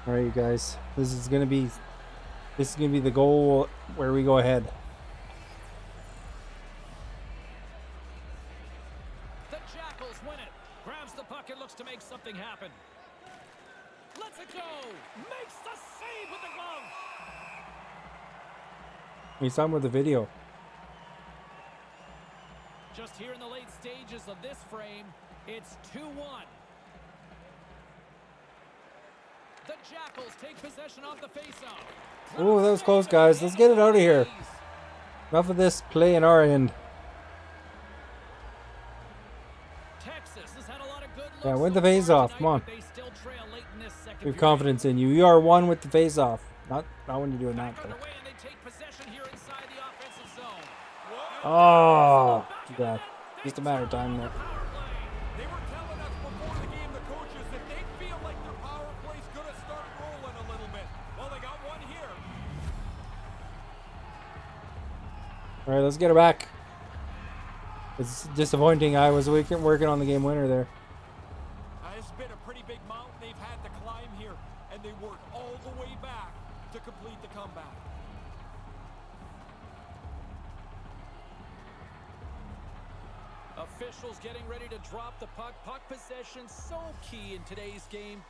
All right, you guys. This is gonna be the goal where we go ahead. The Jackals win it. Grabs the puck and looks to make something happen. Lets it go. Makes the save with the glove. He's done with the video. Just here in the late stages of this frame, it's 2-1. The Jackals take possession off the faceoff. Oh, that was close, guys. Let's get it out of here. Enough of this play in our end. Yeah, look win the so far face-off. tonight, Come on. but they still trail late in this second We have period. confidence in you. You are one with the face-off. Not when you're doing that, Back though. underway, and they take possession here inside the offensive zone. Oh, Back too of the bad. net. They Just a matter of tie time on there. the power play. They were telling us before the game, the coaches, that they feel like their power play's going to start rolling a little bit. Well, they got one here. All right, let's get her back. It's disappointing. I was working on the game winner there. It's been a pretty big mountain they've had to climb here, and they work all the way back to complete the comeback. Officials getting ready to drop the puck. Puck possession so key in today's game.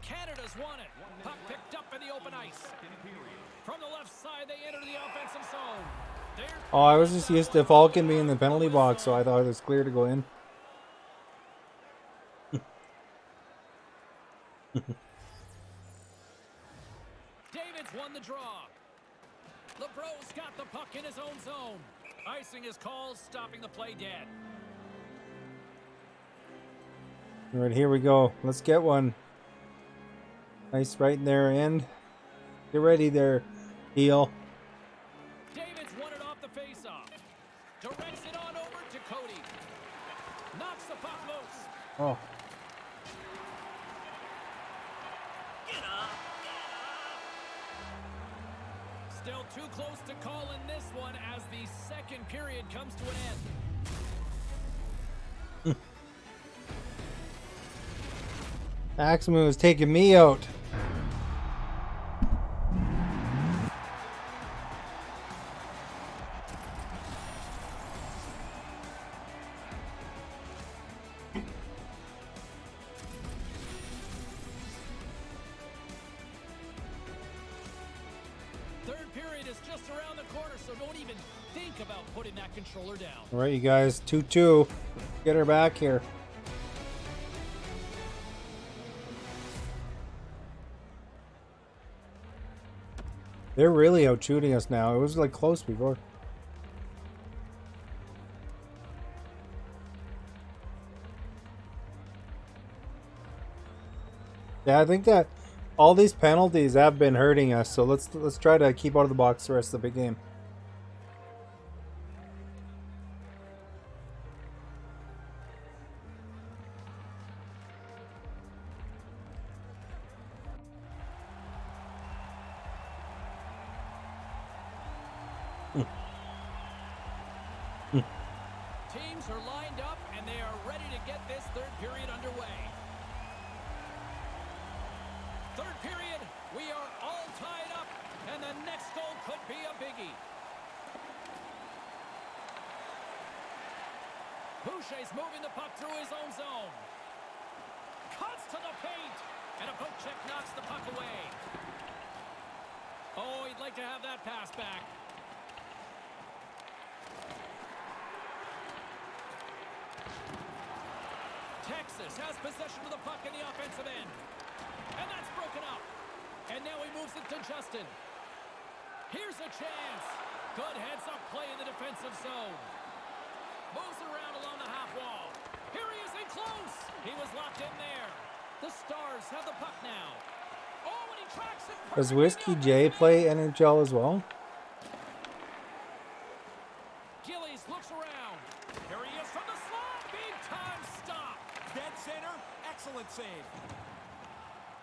Canada's won it. Puck picked up in the open ice. From the left side, they enter the offensive zone. Oh, I was just used to Falcon being in the penalty box, so I thought it was clear to go in. David's won the draw. LeBro's got the puck in his own zone. Icing is called, stopping the play dead. All right, here we go. Let's get one. Nice right in their end. Get ready there, heel. David's won it off the faceoff. Directs it on over to Cody. Knocks the puck loose. Oh. Still too close to call in this one as the second period comes to an end. Axmu is taking me out. Third period is just around the corner, so don't even think about putting that controller down. All right, you guys, 2-2. Get her back here. They're really out shooting us now. It was like close before. Yeah, I think that all these penalties have been hurting us. So let's try to keep out of the box the rest of the big game. Teams are lined up, and they are ready to get this third period underway. Third period, we are all tied up, and the next goal could be a biggie. Boucher's moving the puck through his own zone. Cuts to the paint, and a poke check knocks the puck away. Oh, he'd like to have that pass back. Texas has possession of the puck in the offensive end. And that's broken up. And now he moves it to Justin. Here's a chance. Good heads-up play in the defensive zone. Moves it around along the half wall. Here he is in close. He was locked in there. The Stars have the puck now. Oh, and he tracks it. Does Whiskey J play NHL as well? Gillies looks around. Here he is from the slot. Big time stop. Dead center, excellent save.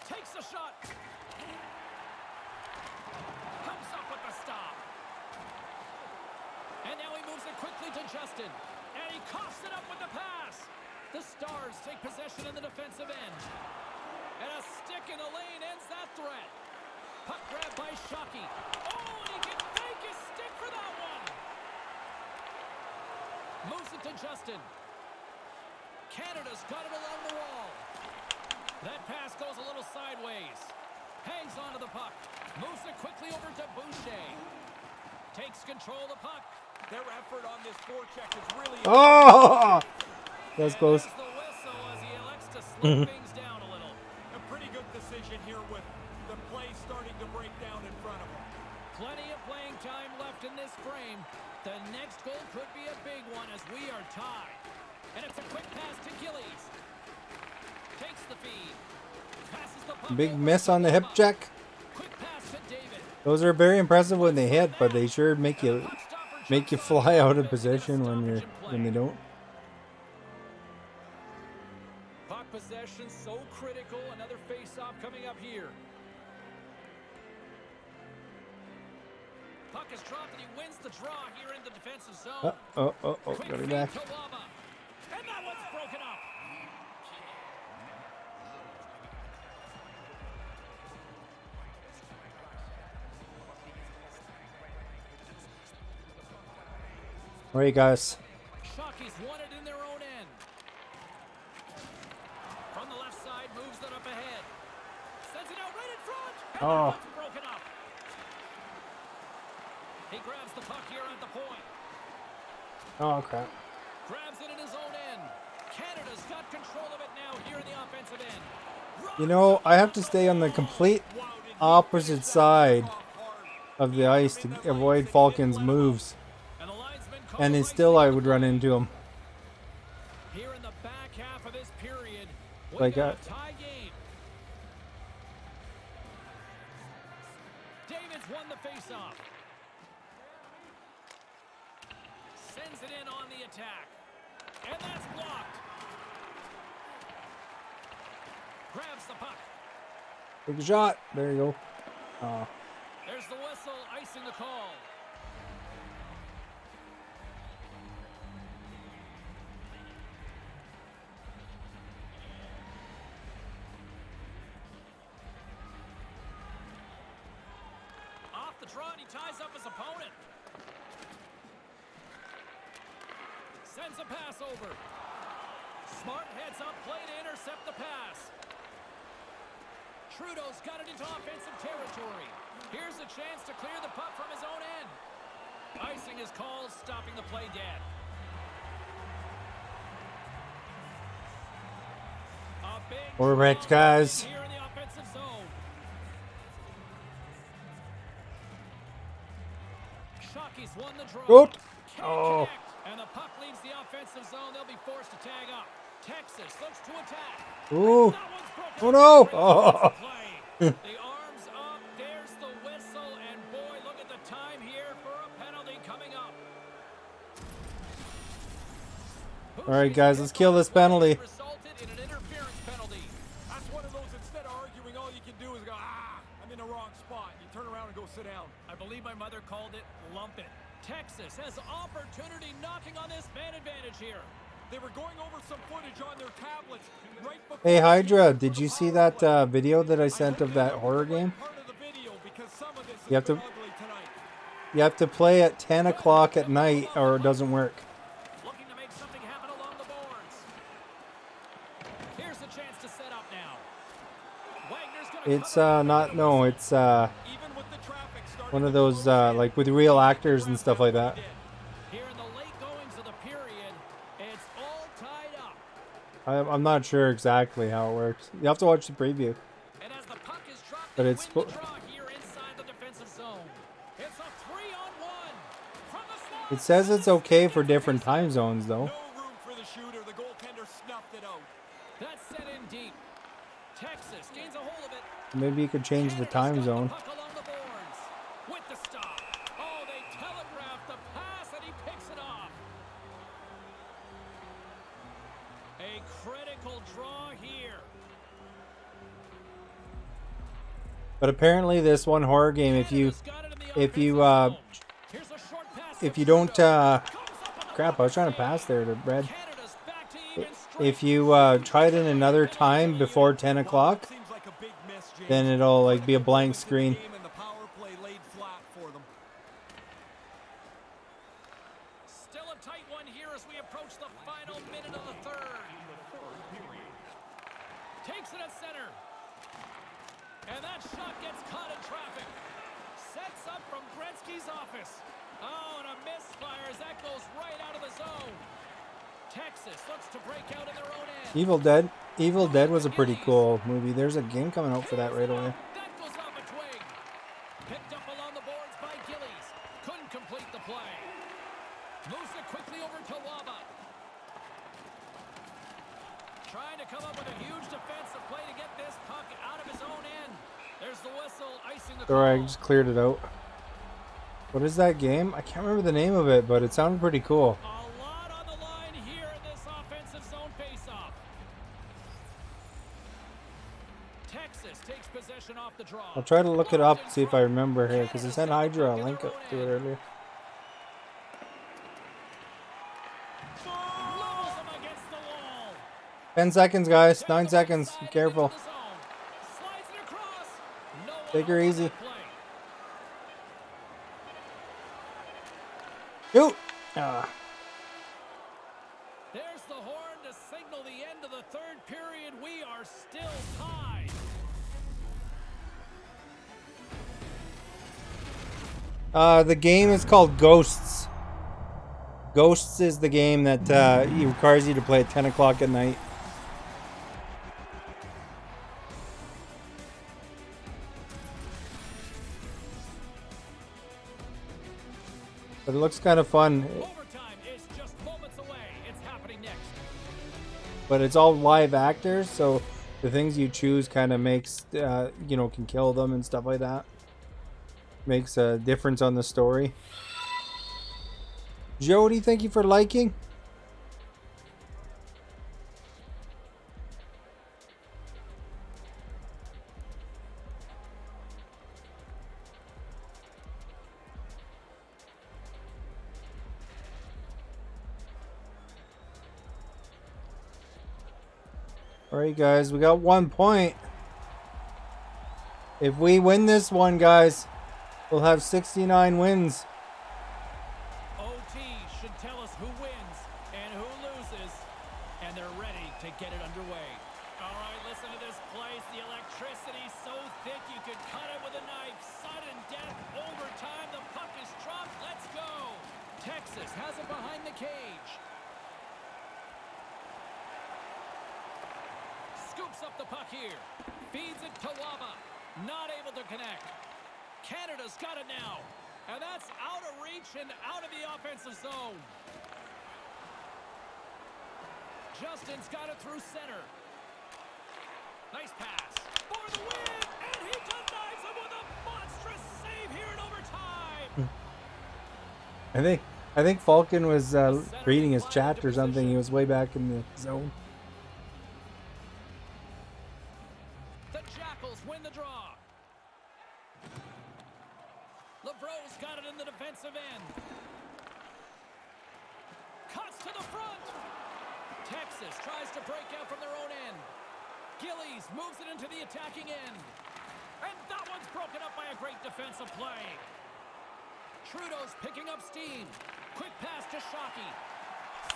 Takes the shot. Comes up with the stop. And now he moves it quickly to Justin. And he coughs it up with the pass. The Stars take possession in the defensive end. And a stick in the lane ends that threat. Puck grab by Shockey. Oh, and he can fake his stick for that one. Moves it to Justin. Canada's got it along the wall. That pass goes a little sideways. Hangs onto the puck. Moves it quickly over to Boucher. Takes control of the puck. Their effort on this forecheck is really... Oh, that's close. There's the whistle as he elects to slow things down a little. A pretty good decision here with the play starting to break down in front of him. Plenty of playing time left in this frame. The next goal could be a big one as we are tied. And it's a quick pass to Gillies. the feed. Passes the puck Big over miss to on the hip Waba. check. Quick pass to David. Those are very impressive when they hit, but they sure make And the you puck stopper checks fly on out of offense to get a position stoppage in when they play. don't. Puck possession so critical. Another face-off coming up here. Puck is dropped and he wins the draw here in the defensive zone. Got it Quick back. feed to Waba. And that one's broken up. All right, guys. Shockies won it in their own end. From the left side, moves it up ahead. Sends it out right in front. And that Oh. one's broken up. He grabs the puck here at the point. Oh, crap. Grabs it in his own end. Canada's got control of it now here in the offensive end. You know, I have to stay on the complete opposite side of the ice to avoid Falcon's moves. And the linesman calls And icing still I on the would run play. into him. Here in the back half of this period, we Like, got a tie game. David's won the faceoff. Sends it in on the attack. And that's blocked. Grabs the puck. Take a shot. There you go. Oh. There's the whistle, icing the call. Off the draw, and he ties up his opponent. Sends a pass over. Smart heads up play to intercept the pass. Trudeau's got it into offensive territory. Here's a chance to clear the puck from his own end. Icing is called, stopping the play dead. A big We're draw wrecked, guys. here in the offensive zone. Shockies won the draw. Good. Can't Oh. connect. And the puck leaves the offensive zone. They'll be forced to tag up. Texas looks to attack. Ooh. That one's broken Oh, up. no. Great Oh. defensive play. The arms up. There's the whistle. And boy, look at the time here for a penalty coming up. All right, guys, let's kill this penalty. Resulted in an interference penalty. That's one of those, instead of arguing, all you can do is go, I'm in the wrong spot. You turn around and go sit down. I believe my mother called it lump it. Texas has opportunity knocking on this man advantage here. They were going over some footage on their tablets right before. Hey, Hydra, did you see that video that I sent of that horror game? Part of the video, because some of this You have has been to- ugly tonight. You have to play at 10 o'clock at night or it doesn't work. Looking to make something happen along the boards. Here's a chance to set up now. Wagner's gonna It's cover it. not, no, it's Even with the traffic starting one of to those close in, like with real actors and stuff like that. Here in the late goings of the period, it's all tied up. I'm not sure exactly how it works. You have to watch the preview. And as the puck is dropped, But they it's win the draw here inside the defensive zone. It's a 3-on-1 from the slot. It says it's okay for different time zones though. No room for the shooter. The goaltender snuffed it out. That's set in deep. Texas gains a hold of it. Maybe you could change the time Canada's got zone. the puck along the boards. With the stop. Oh, they telegraphed the pass and he picks it off. A critical draw here. But apparently this one horror game, if you Canada's got it in the if you offensive zone. Here's a short pass to if you don't Trudeau. Comes up on the crap, I was trying to power pass play. there to Red. Canada's back to even strength. If you try it in another time before 10 o'clock, Seems like a big miss, James. then it'll like be a blank screen. Game and the power play laid flat for them. Still a tight one here as we approach the final minute of the third. Takes it at center. And that shot gets caught in traffic. Sets up from Gretzky's office. Oh, and a misfire as that goes right out of the zone. Texas looks to break out in their own end. Evil Dead. Evil Dead was a pretty cool movie. There's a game coming out for that right away. That goes off a twig. Picked up along the boards by Gillies. Couldn't complete the play. Moves it quickly over to Waba. Trying to come up with a huge defensive play to get this puck out of his own end. There's the whistle, icing the Sorry, I call. just cleared it out. What is that game? I can't remember the name of it, but it sounded pretty cool. A lot on the line here in this offensive zone faceoff. Texas takes possession off the draw. I'll try to look it up, see if I remember here, because I sent Hydra a link to it earlier. Levels him against the wall. 10 seconds, guys. 9 seconds. Be careful. Slides it across. No one Take her on easy. that play. Shoot! Ah. There's the horn to signal the end of the third period. We are still tied. The game is called Ghosts. Ghosts is the game that requires you to play at 10 o'clock at night. But it looks kind of fun. Overtime is just moments away. It's happening next. But it's all live actors, so the things you choose kind of makes, can kill them and stuff like that. Makes a difference on the story. Jody, thank you for liking. Alright guys, we got 1 point. If we win this one, guys, we'll have 69 wins. OT should tell us who wins and who loses, and they're ready to get it underway. All right, listen to this place. The electricity so thick you could cut it with a knife. Sudden death, overtime. The puck is dropped. Let's go. Texas has it behind the cage. Scoops up the puck here. Feeds it to Waba. Not able to connect. Canada's got it now. And that's out of reach and out of the offensive zone. Justin's got it through center. Nice pass. For the win. And he denies him with a monstrous save here in overtime. I think Falcon was reading his chat or something. He was way back in the zone. The Jackals win the draw. LeBron's got it in the defensive end. Cuts to the front. Texas tries to break out from their own end. Gillies moves it into the attacking end. And that one's broken up by a great defensive play. Trudeau's picking up steam. Quick pass to Shockey.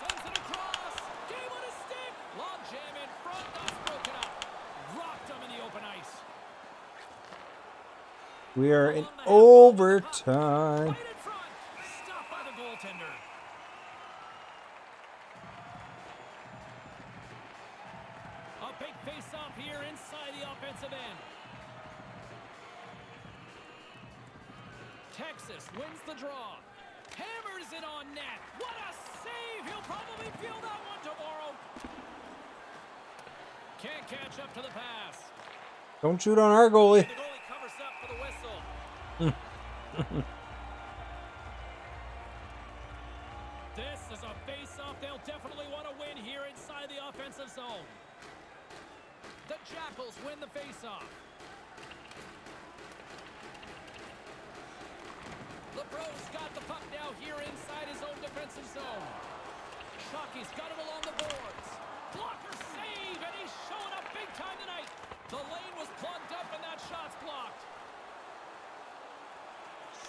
Sends it across. Game on his stick. Log jam in front. That's broken up. Rocked him in the open ice. We are in overtime. Right in front. Stopped by the goaltender. A big face-off here inside the offensive end. Texas wins the draw. Hammers it on net. What a save! He'll probably feel that one tomorrow. Can't catch up to the pass. Don't shoot on our goalie. The goalie covers up for the whistle. This is a face-off they'll definitely want to win here inside the offensive zone. The Jackals win the face-off. LeBron's got the puck now here inside his own defensive zone. Shockey's got it along the boards. Blocker save, and he's showing up big time tonight. The lane was plugged up, and that shot's blocked.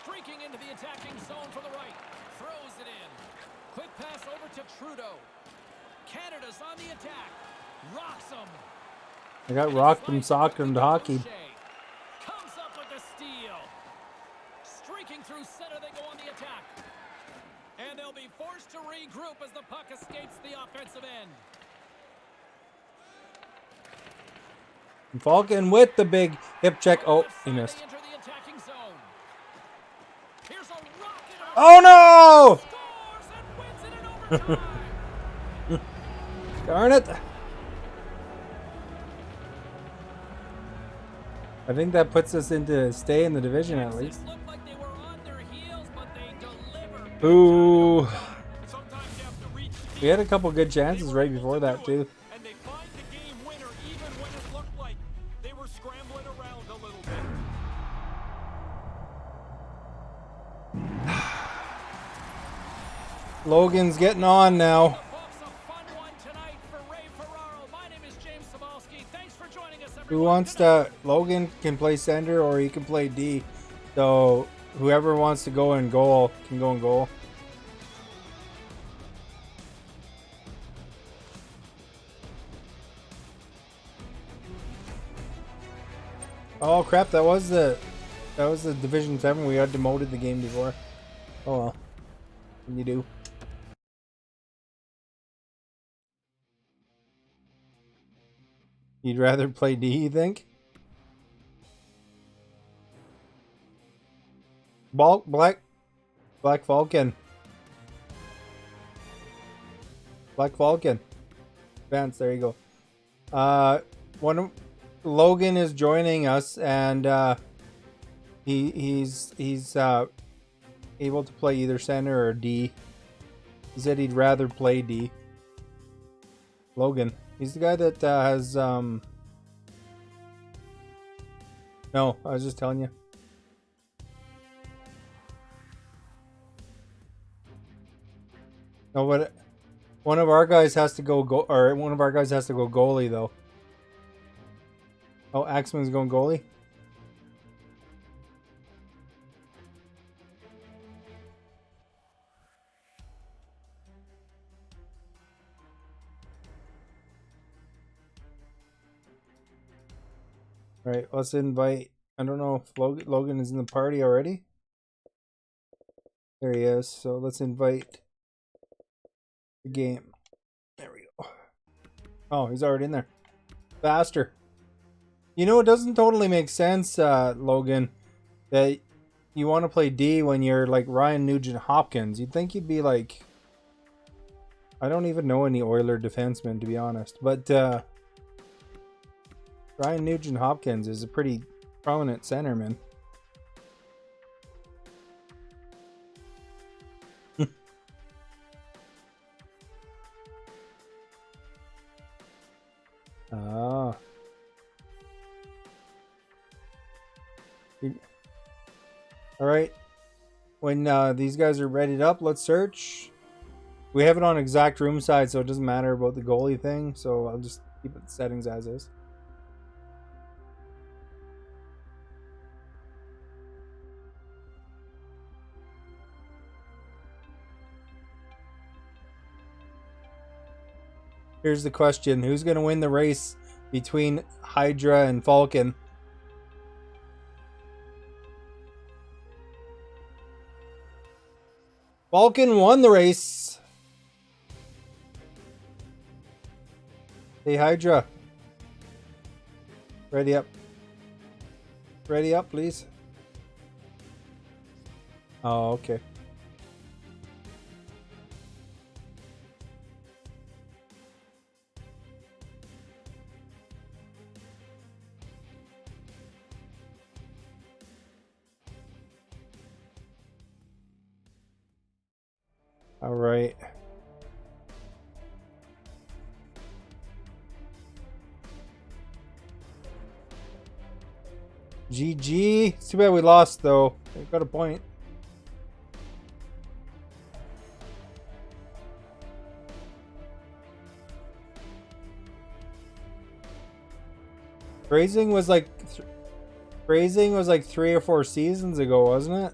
Streaking into the attacking zone from the right. Throws it in. Quick pass over to Trudeau. Canada's on the attack. Rocks him. I got rocked from soccer and hockey. Comes up with the steal. Streaking through center, they go on the attack. And they'll be forced to regroup as the puck escapes the offensive end. Falcon with the big hip check. Oh, he missed. They enter the attacking zone. Here's a rocket. Oh Scores and wins it in overtime. no! Darn it. I think that puts us into stay in the division at Texas least. looked like they were on their heels, but they delivered. Ooh. Sometimes you have to reach We had a deep. couple good They chances were right able before to that do it, too. and they find the game winner even when it looked like they were scrambling around a little bit. Logan's getting on now. The books, a fun one tonight for Ray Ferraro. My name is James Cebulski. Thanks for joining us, everyone. Who wants to? Logan can play center or he can play D. So whoever wants to go in goal can go in goal. Oh crap! That was the Division 7. We had demoted the game before. Oh well. What can you do? You'd rather play D, you think? Black Falcon. Black Falcon. Vance, there you go. Logan is joining us, and he's able to play either center or D. He said he'd rather play D. Logan. He's the guy that has no, I was just telling you. No, but one of our guys has to go one of our guys has to go goalie though. Oh, Axman's going goalie? All right, let's invite. I don't know if Logan is in the party already. There he is. So let's invite the game. There we go. Oh, he's already in there. Faster. You know, it doesn't totally make sense, Logan, that you want to play D when you're like Ryan Nugent-Hopkins. You'd think you'd be like... I don't even know any Oiler defensemen, to be honest. But Ryan Nugent-Hopkins is a pretty prominent centerman. Ah. All right. When these guys are readied up, let's search. We have it on exact room side, so it doesn't matter about the goalie thing. So I'll just keep it settings as is. Here's the question. Who's going to win the race between Hydra and Falcon? Falcon won the race. Hey, Hydra. Ready up. Ready up, please. Oh, okay. All right. GG. It's too bad we lost, though. We got a point. Phrasing was like 3 or 4 seasons ago, wasn't it?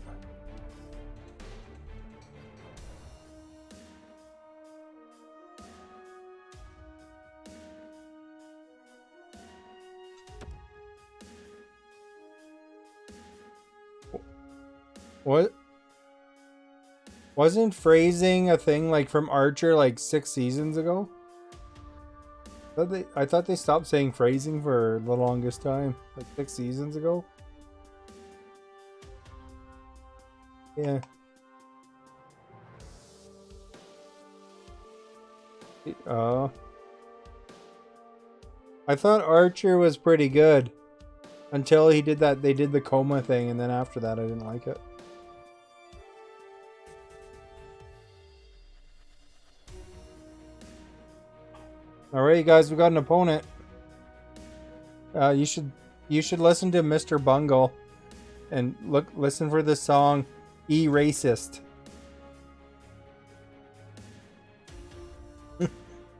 What? Wasn't phrasing a thing like from Archer like 6 seasons ago? I thought they stopped saying phrasing for the longest time, like 6 seasons ago. Yeah. I thought Archer was pretty good. Until he did that, they did the coma thing, and then after that, I didn't like it. All right, you guys, we got an opponent. You should listen to Mr. Bungle, and listen for the song "E Racist."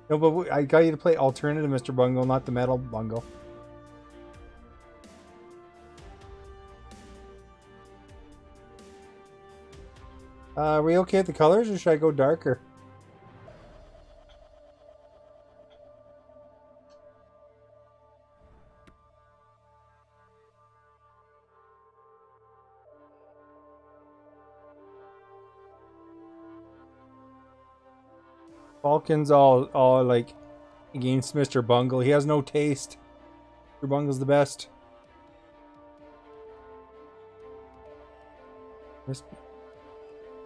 No, but I got you to play alternative Mr. Bungle, not the metal Bungle. Are we okay with the colors, or should I go darker? Falcon's all like against Mr. Bungle. He has no taste. Mr. Bungle's the best.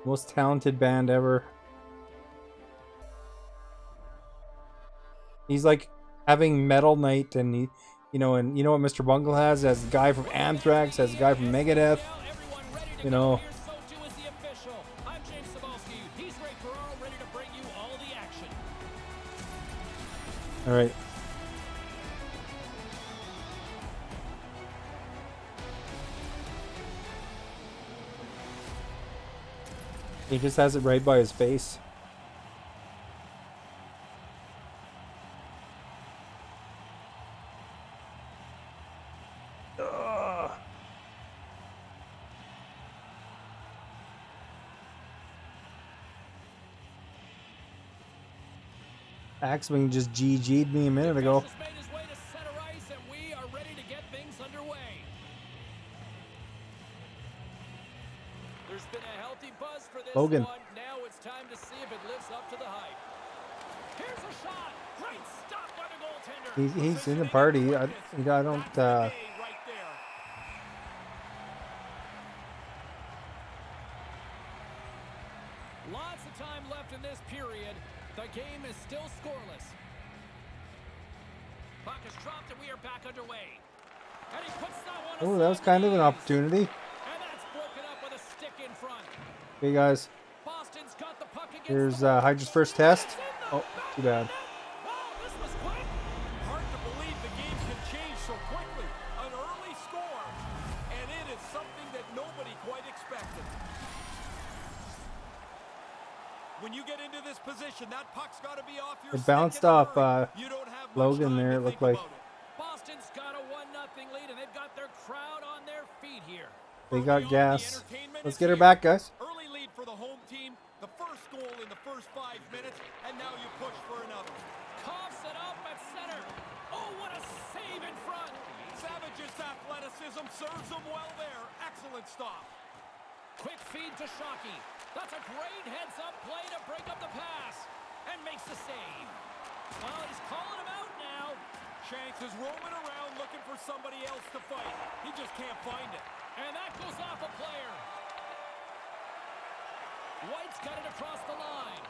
Most talented band ever. He's like having Metal Night, and he, you know what Mr. Bungle has? As a guy from Anthrax, as a guy from Megadeth. You know. All right. He just has it right by his face. Ugh. Axman just GG'd me a minute ago. There's been a healthy buzz for this Logan. one. Now it's time to see if it lives up to the hype. Here's a shot. Great stop by the goaltender. He's in the party. I don't. Right there. Lots of time left in this period. The game is still scoreless. Puck is dropped and we are back underway. And he puts that one. Oh, that was kind of an opportunity. And that's broken up with a stick in front. Okay, guys. Boston's got the puck against Here's the Hydra's first test. Oh, too bad. Wow, this was quick. Hard to believe the game can change so quickly. An early score, and it is something that nobody quite expected. When you get into this position, that puck's got to be off your It stick bounced in a off hurry. You don't have much Logan time there, to it looked think like. about it. Boston's got a 1-0 lead, and they've got their crowd on their feet here. They Early got on, gas. the entertainment Let's is get her here. back, guys. Early lead for the home team. The first goal in the first 5 minutes, and now you push for another. Coughs it up at center. Oh, what a save in front. Savage's athleticism serves him well there. Excellent stop. Quick feed to Shockey. That's a great heads-up play to break up the pass. And makes the save. Well, he's calling him out now. Shanks is roaming around looking for somebody else to fight. He just can't find it. And that goes off a player. White's got it across the line.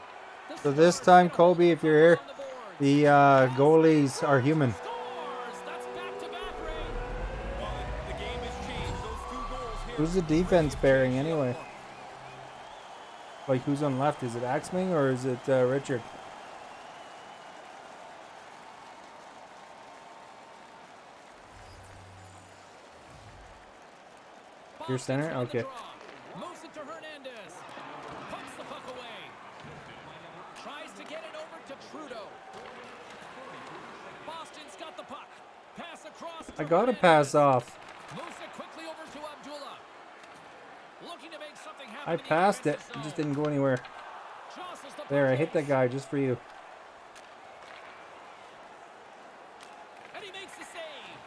The So this Stars time, get a Kobe, hold if you're here, on the boards. the goalies are human. Scores. That's back-to-back, Ray. Well, the game has changed. Those 2 goals here. Who's the defense bearing anyway? Like, who's on left? Is it Axman or is it Richard? Your center? Boston's on the Okay. draw. Moves it to Hernandez. Pumps the puck away. Tries to get it over to Trudeau. Boston's got the puck. Pass across to I gotta Hernandez. pass off. Moves it quickly over to Abdullah. Looking to make something happen I in the passed it. offensive It just zone. didn't go anywhere. Jostles the There, I puck hit that loose. guy just for you. And he makes the save.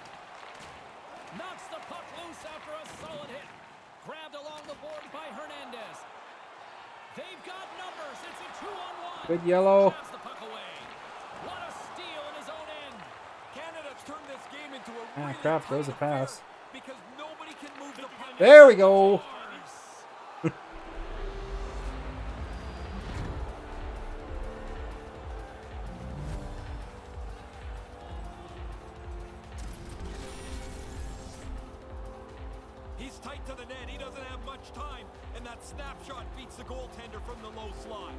Knocks the puck loose after a solid hit. Grabbed along the board by Hernandez. They've got numbers. It's a 2-on-1. Good yellow. Grabs the puck away. What a steal in his own end. Canada's turned this game into a Ah, really crap, that was a tight affair pass. because nobody can move the puck. There we go. right to the net. He doesn't have much time, and that snapshot beats the goaltender from the low slide.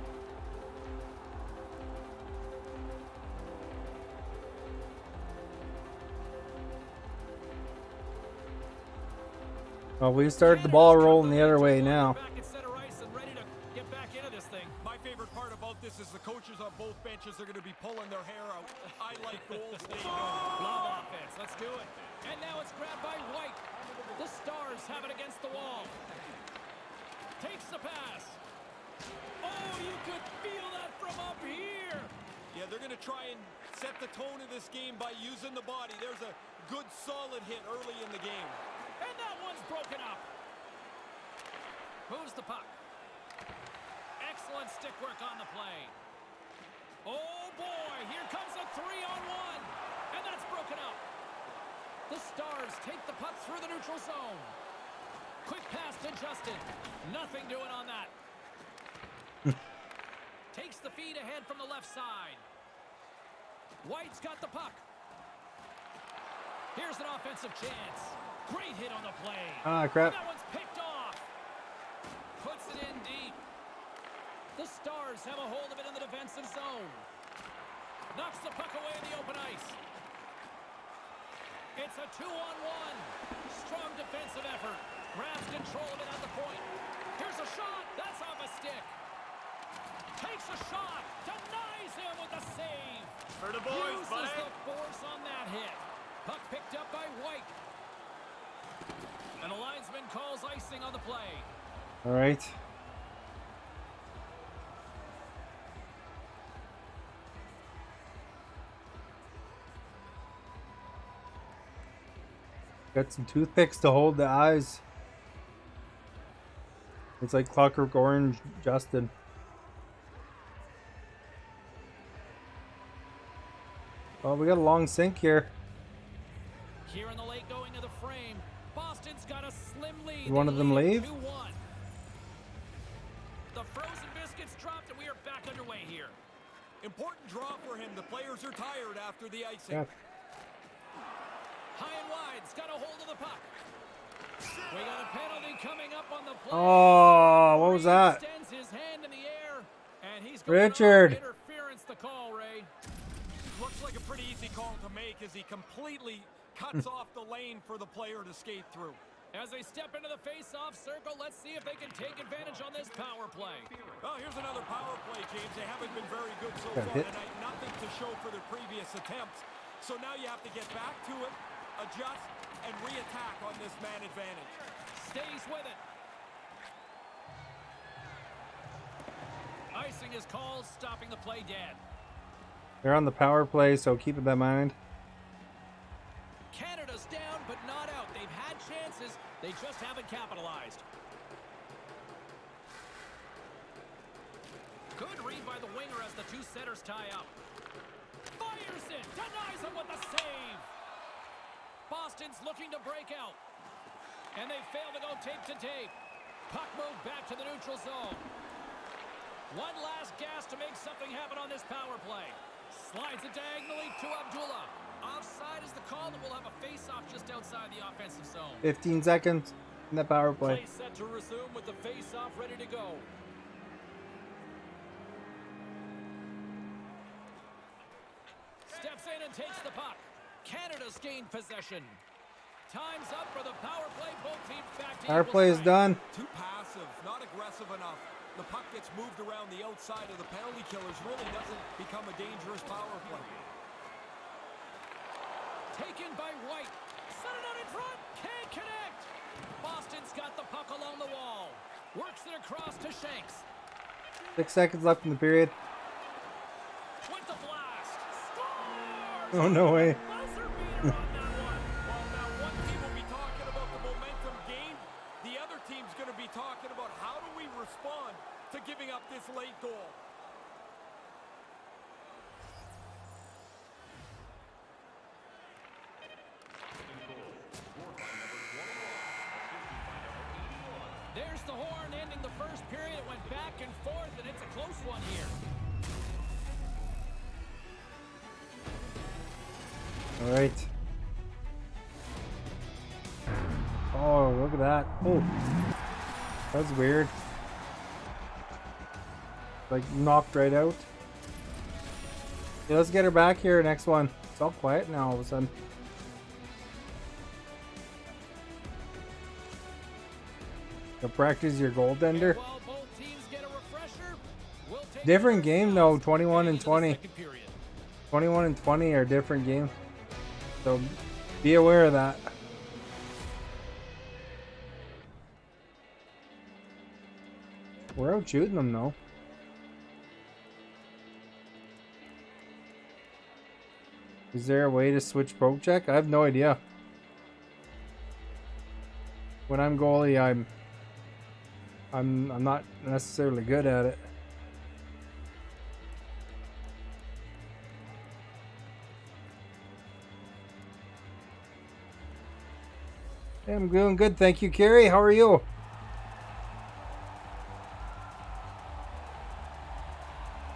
Well, we started the ball rolling the other way now. Back at center ice and ready to get back into this thing. My favorite part about this is the coaches on both benches are going to be pulling their hair out. I like goals staying going. Love offense. Let's do it. And now it's grabbed by White. The Stars have it against the wall. Takes the pass. Oh, you could feel that from up here. Yeah, they're going to try and set the tone of this game by using the body. There's a good solid hit early in the game. And that one's broken up. Moves the puck. Excellent stick work on the play. Oh boy, here comes a 3-on-1. And that's broken up. The Stars take the puck through the neutral zone. Quick pass to Justin. Nothing doing on that. Takes the feed ahead from the left side. White's got the puck. Here's an offensive chance. Great hit on the play. Ah, crap. That one's picked off. Puts it in deep. The Stars have a hold of it in the defensive zone. Knocks the puck away in the open ice. It's a 2-on-1. Strong defensive effort. Grabs control of it at the point. Here's a shot. That's off a stick. Takes a shot. Denies him with a save. For the boys, Uses buddy. the force on that hit. Puck picked up by White. And the linesman calls icing on the play. All right. Got some toothpicks to hold the eyes. It's like Clockwork Orange, Justin. Well, we got a long sink here. Here in the late going to the frame. Boston's got a slim lead. Did one of them They lead leave? 2-1. The frozen biscuits dropped and we are back underway here. Important draw for him. The players are tired after the icing. Yeah. High and wide's got a hold of the puck. We got a penalty coming up on the play. Oh, what was that? Extends his hand in the air, and he's Richard. Interference the call, Ray. Looks like a pretty easy call to make as he completely cuts off the lane for the player to skate through. As they step into the face-off circle, let's see if they can take advantage on this power play. Well, here's another power play, James. They haven't been very good so Got far hit. tonight. Nothing to show for their previous attempts. So now you have to get back to it, adjust, and re-attack on this man advantage. Stays with it. Icing is called, stopping the play dead. They're on the power play, so keep it in mind. Canada's down, but not out. They've had chances. They just haven't capitalized. Good read by the winger as the two setters tie up. Fires it. Denies him with a save. Boston's looking to break out. And they fail to go tape to tape. Puck moved back to the neutral zone. One last gas to make something happen on this power play. Slides it diagonally to Abdullah. Offside is the call, and we'll have a face-off just outside the offensive zone. 15 seconds in the power play. Play set to resume with the face-off ready to go. Steps in and takes the puck. Canada's gained possession. Time's up for the power play. Both teams back to Power equal play is strength. done. Too passive, not aggressive enough. The puck gets moved around the outside of the penalty killers. Really doesn't become a dangerous power play. Taken by White. Set it out in front. Can't connect. Boston's got the puck along the wall. Works it across to Shanks. 6 seconds left in the period. With the blast. Scores! Oh, no way. Buzzer beater on that one. Well, now one team will be talking about the momentum gained. The other team's going to be talking about how do we respond to giving up this late goal. There's the horn ending the first period. It went back and forth, and it's a close one here. All right. Oh, look at that. Oh, that's weird. Like knocked right out. Yeah, let's get her back here. Next one. It's all quiet now all of a sudden. To practice your goaltender. While both teams get a refresher, we'll take Different care game of though. ourselves 21 and heading into the 20. second period. 21 and 20 are different games. So be aware of that. We're out shooting them though. Is there a way to switch poke check? I have no idea. When I'm goalie, I'm not necessarily good at it. Hey, I'm doing good, thank you, Carrie. How are you?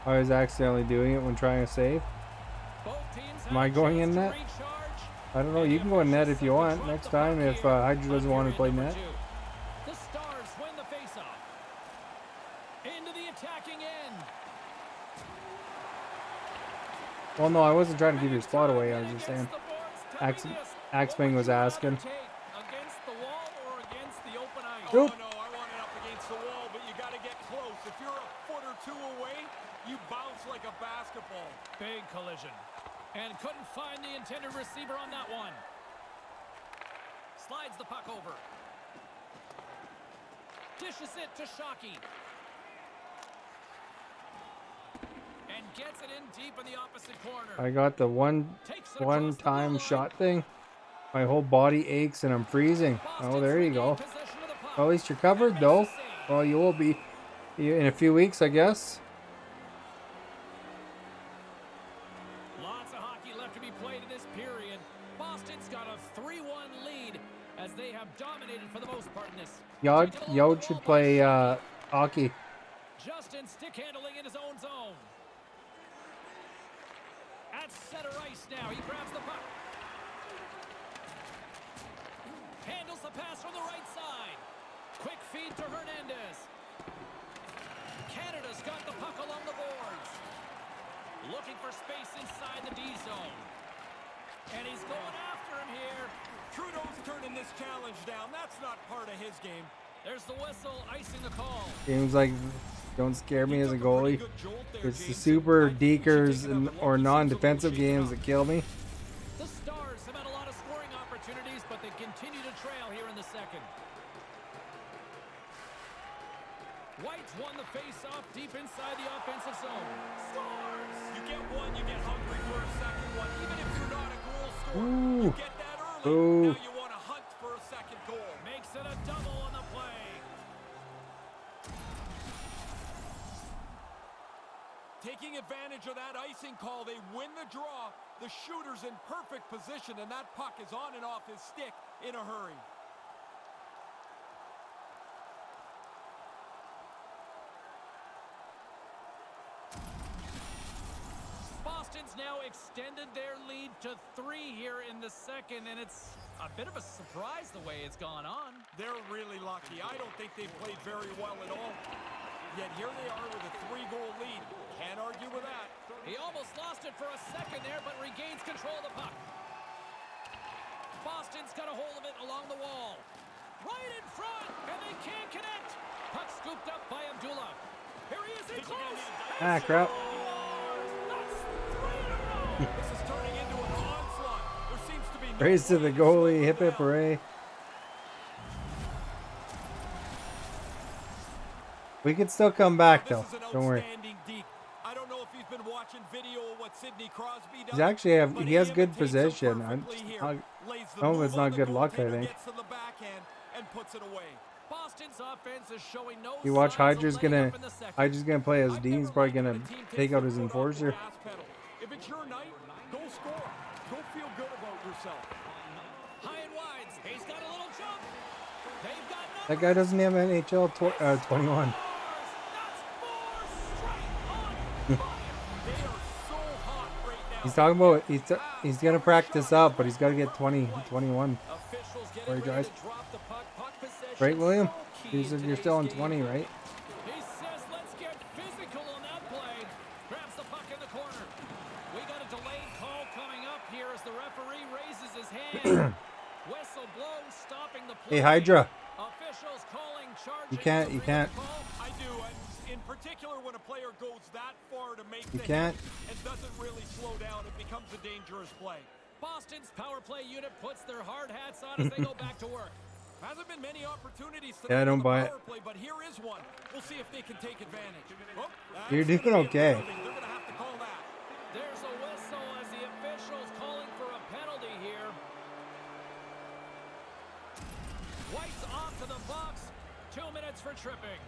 I was accidentally doing it when trying to save. Both teams Am I have a going chance in to net? recharge. I don't know. You can go in net if you want. Next time, if Hydra doesn't want to play net. The Stars win the faceoff. Into the attacking end. Well, no, I wasn't trying to give your spot away. I was just saying. Axbang was asking. Against the wall or against the open ice? Oop. Oh no, I want it up against the wall, but you got to get close. If you're a foot or two away, you bounce like a basketball. Big collision. And couldn't find the intended receiver on that one. Slides the puck over. Dishes it to Shockey. And gets it in deep in the opposite corner. I got the one-time shot thing. My whole body aches and I'm freezing. Oh, there you go. Well, at least you're covered, though. Well, you will be in a few weeks, I guess. Lots of hockey left to be played in this period. Boston's got a 3-1 lead as they have dominated for the most part in this. Yod should play hockey. Justin stick handling in his own zone. At center ice now, he grabs the puck. Handles the pass from the right side. Quick feed to Hernandez. Canada's got the puck along the boards. Looking for space inside the D zone. And he's going after him here. Trudeau's turning this challenge down. That's not part of his game. There's the whistle, icing the call. Games like don't scare me as a goalie. It's the super dekers or non-defensive games that kill me. The Stars have had a lot of scoring opportunities, but they continue to trail here in the second. White's won the face-off deep inside the offensive zone. Scores! You get one, you get hungry for a second one. Even if you're not a goal scorer, Ooh. you get that early. Ooh. Now you want to hunt for a second goal. Makes it a double on the play. Taking advantage of that icing call, they win the draw. The shooter's in perfect position, and that puck is on and off his stick in a hurry. Boston's now extended their lead to 3 here in the second, and it's a bit of a surprise the way it's gone on. They're really lucky. I don't think they've played very well at all. Yet here they are with a 3-goal lead. Can't argue with that. He almost lost it for a second there, but regains control of the puck. Boston's got a hold of it along the wall. Right in front, and they can't connect. Puck scooped up by Abdullah. Here he is in close. Ah, crap. That's 3 in a row. This is turning into an onslaught. There seems to be no Praise to the goalie. Hip hip down. hooray. We can still come back, though. This is an Don't worry. outstanding deke. I don't know if he's been watching video of what Sidney Crosby does. He's actually but he has good imitates him position. perfectly here. Lays the Some of move it's on not the good luck, I goaltender, think. gets to the backhand and puts it away. Boston's offense is showing no You watch signs of Hydra's letting gonna up in the second. play as I've D. He's never probably liked when gonna a team takes take out their his foot off the enforcer. gas pedal. If it's your night, go score. Go feel good about yourself. High and wides. He's got a little jump. They've got numbers. That guy doesn't have NHL 21. That's 4 straight on fire. They are so hot right now. He's talking about he's gonna practice up, but he's got to get 21. Officials Where he getting ready drives. to drop the puck. Puck possession Right, William? So key You in said you're today's still on game. 20, right? He says, let's get physical on that play. Grabs the puck in the corner. We got a delayed call coming up here as the referee raises his hand. Whistle blows, stopping the play. Hey, Hydra. Officials calling charges. You can't. Agree You with can't. the call? I do, and in particular when a player goes that far to make You the can't. hit and doesn't really slow down, it becomes a dangerous play. Boston's power play unit puts their hard hats on as they go back to work. Hasn't been many opportunities Yeah, I tonight don't on the buy it. power play, but here is one. We'll see if they can take advantage. Oh, that's You're doing gonna be a okay. penalty. They're going to have to call that. There's a whistle as the officials calling for a penalty here. White's off to the box. 2 minutes for tripping.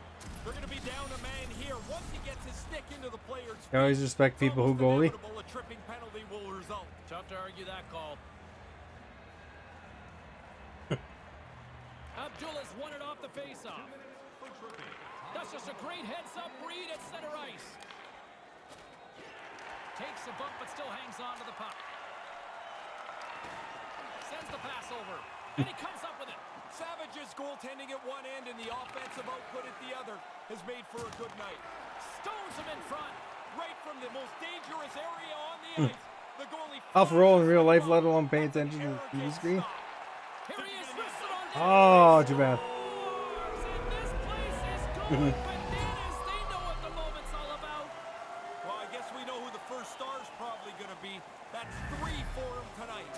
They're going to be down a man here. Once he gets his stick into the player's I always feet, respect it's people who almost goalie. inevitable a tripping penalty will result. Tough to argue that call. Abdullah's won it off the faceoff. That's just a great heads-up read at center ice. Takes a bump but still hangs on to the puck. Sends the pass over. And he comes up with it. Savage's goaltending at one end and the offensive output at the other has made for a good night. Stones him in front. Right from the most dangerous area on the ice, the goalie... Off roll in real life, let alone paying attention to the TV screen. Here he is, wristed on net. Oh, too bad. And this place is going bananas. They know what the moment's all about. Well, I guess we know who the first star's probably going to be. That's 3 for him tonight.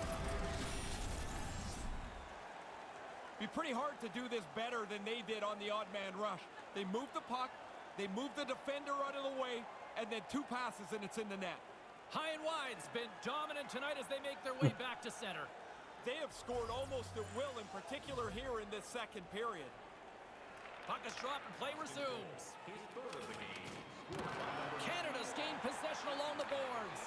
Be pretty hard to do this better than they did on the odd man rush. They moved the puck, they moved the defender out of the way, and then 2 passes and it's in the net. High and wide's been dominant tonight as they make their way back to center. They have scored almost at will, in particular here in this second period. Puck is dropped and play resumes. Canada's gained possession along the boards.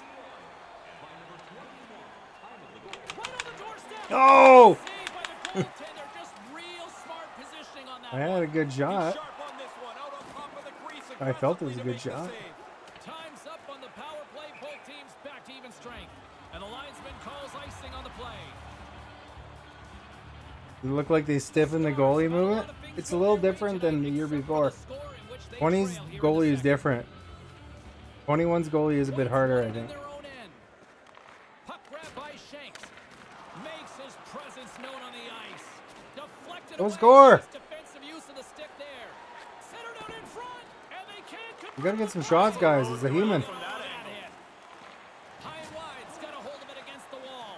Right on the doorstep. Oh! Saved by the goaltender. Just real smart positioning on that I had a good shot. Sharp on this one, out on top of the crease, I felt it was a aggressively good to make shot. the save. Time's up on the power play. Both teams back to even strength. And the linesman calls icing on the play. It looked like they stiffened the goalie movement. It's a little different than the year before. 20's goalie is different. 21's goalie is a bit harder, I think. Puck grab by Shanks. Makes his presence known on the ice. Deflected Go away. score! Nice defensive use of the stick there. Centered out in front, and they can't You gotta get some shots, guys. It's a human. High and wide's got a hold of it against the wall.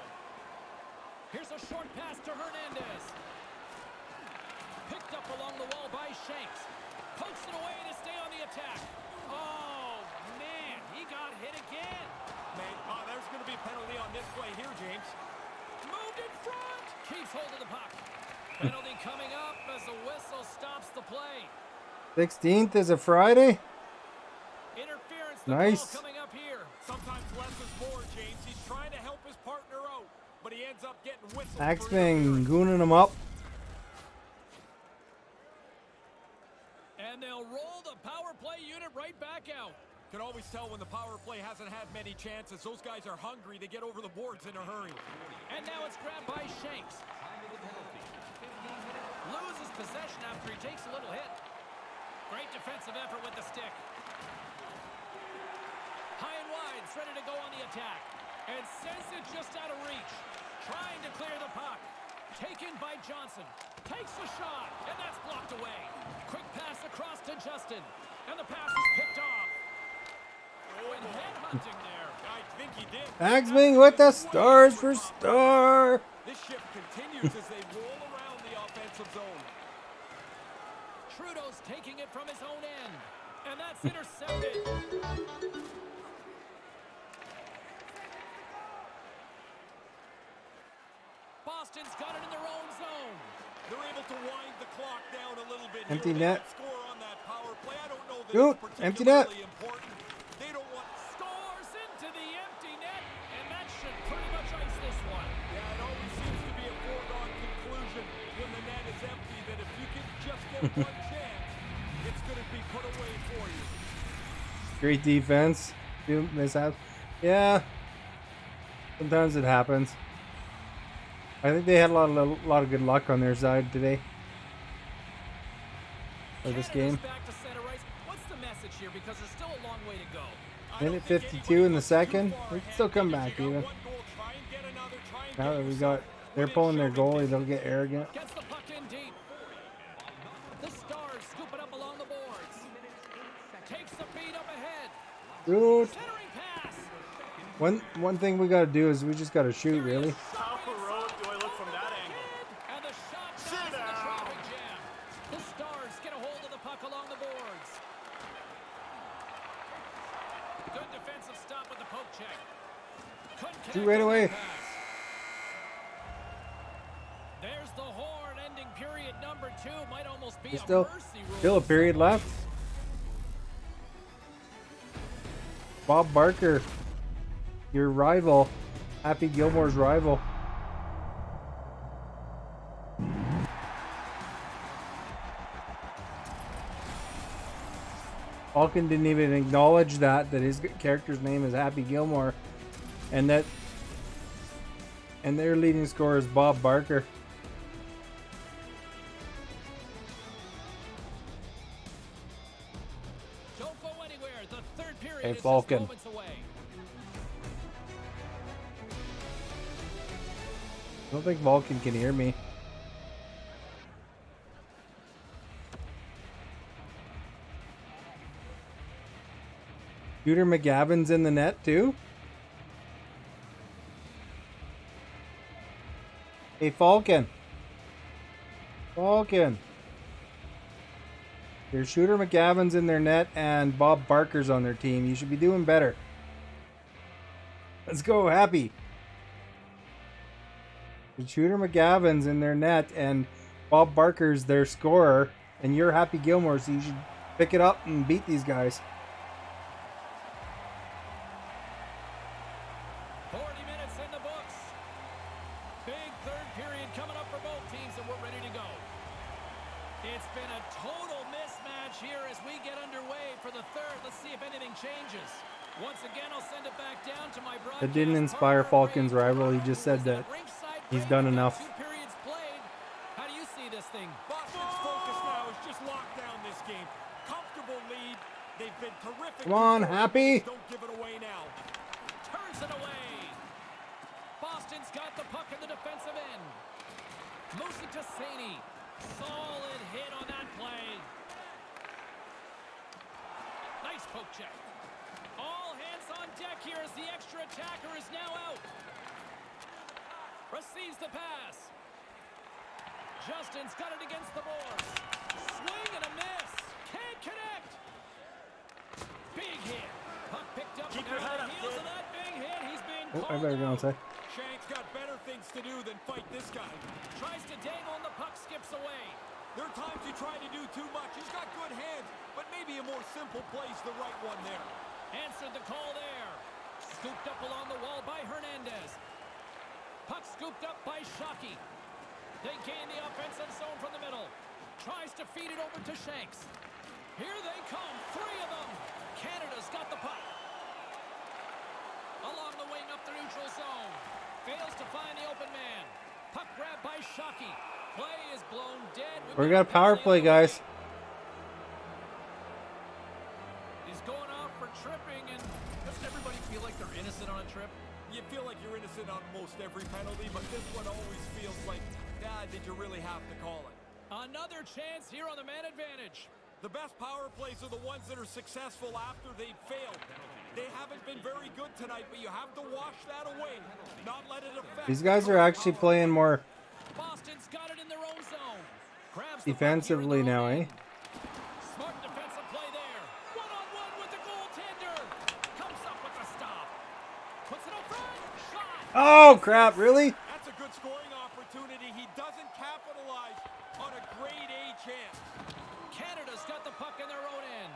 Here's a short pass to Hernandez. Picked up along the wall by Shanks. Pokes it away to stay on the attack. Oh, man, he got hit again. There's going to be a penalty on this play here, James. Moved in front. Keeps hold of the puck. Penalty coming up as the whistle stops the play. 16th is a Friday. Interference. The Nice. call coming up here. Sometimes less is more, James. He's trying to help his partner out, but he ends up getting whistled. Axman gooning him up. And they'll roll the power play unit right back out. Can always tell when the power play hasn't had many chances. Those guys are hungry. They get over the boards in a hurry. And now it's grabbed by Shanks. Loses possession after he takes a little hit. Great defensive effort with the stick. High and wide's ready to go on the attack. And sends it just out of reach. Trying to clear the puck. Taken by Johnson. Takes a shot, and that's blocked away. Quick pass across to Justin. And the pass is picked off. Oh, and headhunting there. I think he did. Axman with the stars for star. This shift continues as they roll around the offensive zone. Trudeau's taking it from his own end. And that's intercepted. Boston's got it in their own zone. They're able to wind the clock down a little bit. Empty here. They net. can score on that power play. I don't know that Shoot, it's empty net. particularly important. They don't want. Scores into the empty net. And that should pretty much ice this one. Yeah, it always seems to be a foregone conclusion when the net is empty that if you can just get one chance, it's going to be put away for you. Great defense. Few mishaps. Yeah. Sometimes it happens. I think they had a lot of good luck on their side today. for this Canada's game. back to center ice. What's the message here? Because there's still a long way to go. Minute 52 in the second. We can still come back even. Now that we got, they're pulling their goalie, they'll get arrogant. Gets the puck in deep. The Stars scoop it up along the boards. Takes the feed up ahead. Dude, Centering pass. one thing we gotta do is we just gotta shoot, really. How heroic do I look from that angle? And the shot goes in the traffic jam. The Stars get a hold of the puck along the boards. Good defensive stop with the poke check. Couldn't Shoot connect right on away. that pass. There's the horn ending period number 2. Might almost be There's a still mercy rule. a period left. Bob Barker, your rival, Happy Gilmore's rival. Falcon didn't even acknowledge that his character's name is Happy Gilmore, and their leading scorer is Bob Barker. Don't go anywhere. The third period Hey, is just Falcon. moments away. I don't think Vulcan can hear me. Shooter McGavin's in the net too. Hey, Falcon. Falcon. Your Shooter McGavin's in their net and Bob Barker's on their team. You should be doing better. Let's go, Happy. Shooter McGavin's in their net and Bob Barker's their scorer, and you're Happy Gilmore, so you should pick it up and beat these guys. 40 minutes in the books. Big third period coming up for both teams, and we're ready to go. It's been a total mismatch here as we get underway for the third. Let's see if anything changes. Once again, I'll send it back down to my broadcast. It didn't inspire Falcon's rival. He just said that he's done enough. 2 periods played. How do you see this thing? Boston's focus now is just lock down this game. Comfortable lead. They've been terrific. Come on, before. Happy. Don't give it away now. Turns it away. Boston's got the puck in the defensive end. Moves it to Saney. Solid hit on that play. Nice poke check. All hands on deck here as the extra attacker is now out. Receives the pass. Justin's got it against the boards. Swing and a miss. Can't connect. Big hit. Puck picked up. Keep Now your head the up, heels kid. of that big hit. He's being Oh, I called better go out. inside. Shank's got better things to do than fight this guy. Tries to dangle and the puck skips away. There are times you try to do too much. He's got good hands, but maybe a more simple play's the right one there. Answered the call there. Scooped up along the wall by Hernandez. Puck scooped up by Shockey. They gain the offensive zone from the middle. Tries to feed it over to Shanks. Here they come, 3 of them. Canada's got the puck. Along the wing up the neutral zone. Fails to find the open man. Puck grabbed by Shockey. Play is blown dead. We got a power play, guys. He's going off for tripping, and doesn't everybody feel like they're innocent on a trip? You feel like you're innocent on most every penalty, but this one always feels like, did you really have to call it? Another chance here on the man advantage. The best power plays are the ones that are successful after they've failed. They haven't been very good tonight, but you have to wash that away, not let it affect. These guys are actually playing more Boston's got it in their own zone. Grabs the puck defensively here in their now, own eh? end. Smart defensive play there. One-on-one with the goaltender. Comes up with the stop. Puts it up front. Shot. Oh, crap, really? That's a good scoring opportunity. He doesn't capitalize on a grade A chance. Canada's got the puck in their own end.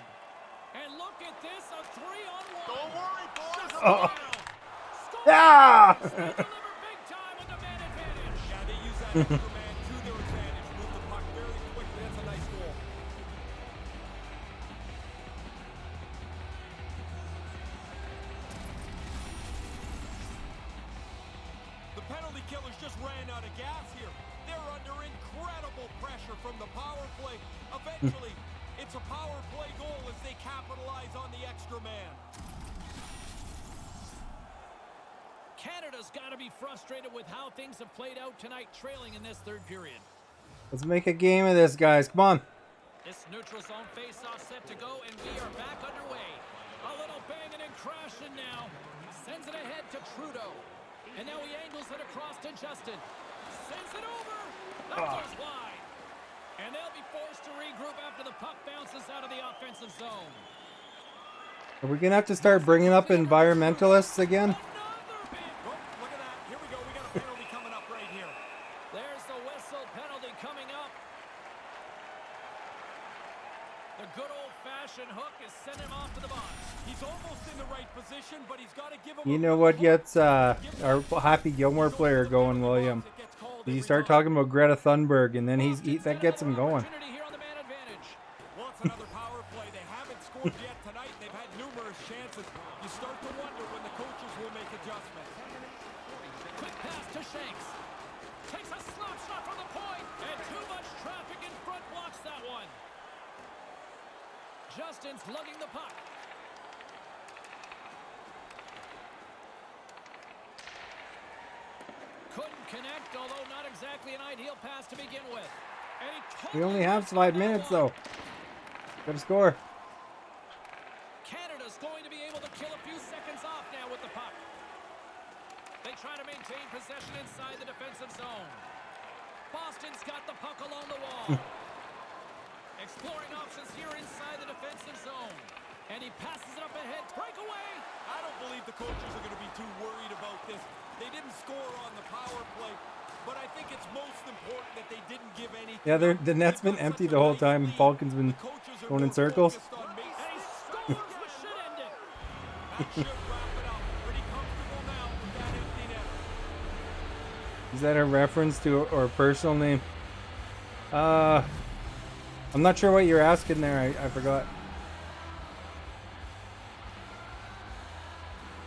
And look at this, a 3-on-1. Don't worry, boys. Oh. Score! Yeah! They deliver big time with the man advantage. Yeah, they use that extra man to their advantage. Move the puck very quickly. That's a nice goal. The penalty killers just ran out of gas here. They're under incredible pressure from the power play. Eventually, It's a power play goal as they capitalize on the extra man. Canada's got to be frustrated with how things have played out tonight, trailing in this third period. Let's make a game of this, guys. Come on. This neutral zone face-off set to go, and we are back underway. A little banging and crashing now. Sends it ahead to Trudeau. And now he angles it across to Justin. Sends it over. That goes wide. And they'll be forced to regroup after the puck bounces out of the offensive zone. Are we gonna have to start bringing up environmentalists again? Another big. Oh, look at that. Here we go. We got a penalty coming up right here. There's the whistle, penalty coming up. The good old-fashioned hook is sent him off to the box. He's almost in the right position, but he's got to give him You know what gets our Happy Gilmore player going, William? You start talking about Greta Thunberg, and then that gets him going. Opportunity here on the man advantage. Well, it's another power play. They haven't scored yet tonight. They've had numerous chances. You start to wonder when the coaches will make adjustments. Quick pass to Shanks. Takes a slap shot from the point, and too much traffic in front blocks that one. Justin's lugging the puck. Couldn't connect, although not exactly an ideal pass to begin with. And he We only have 5 minutes, though. Gotta score. Canada's going to be able to kill a few seconds off now with the puck. They try to maintain possession inside the defensive zone. Boston's got the puck along the wall. Exploring options here inside the defensive zone. And he passes it up ahead. Breakaway! I don't believe the coaches are going to be too worried about this. They didn't score on the power play, but I think it's most important that they didn't give anything. Yeah, the net's been empty the whole time. Falcons been going in circles. And he scores, which should end it. That should wrap it up. Pretty comfortable now with that empty net. Is that a reference to or a personal name? I'm not sure what you're asking there. I forgot.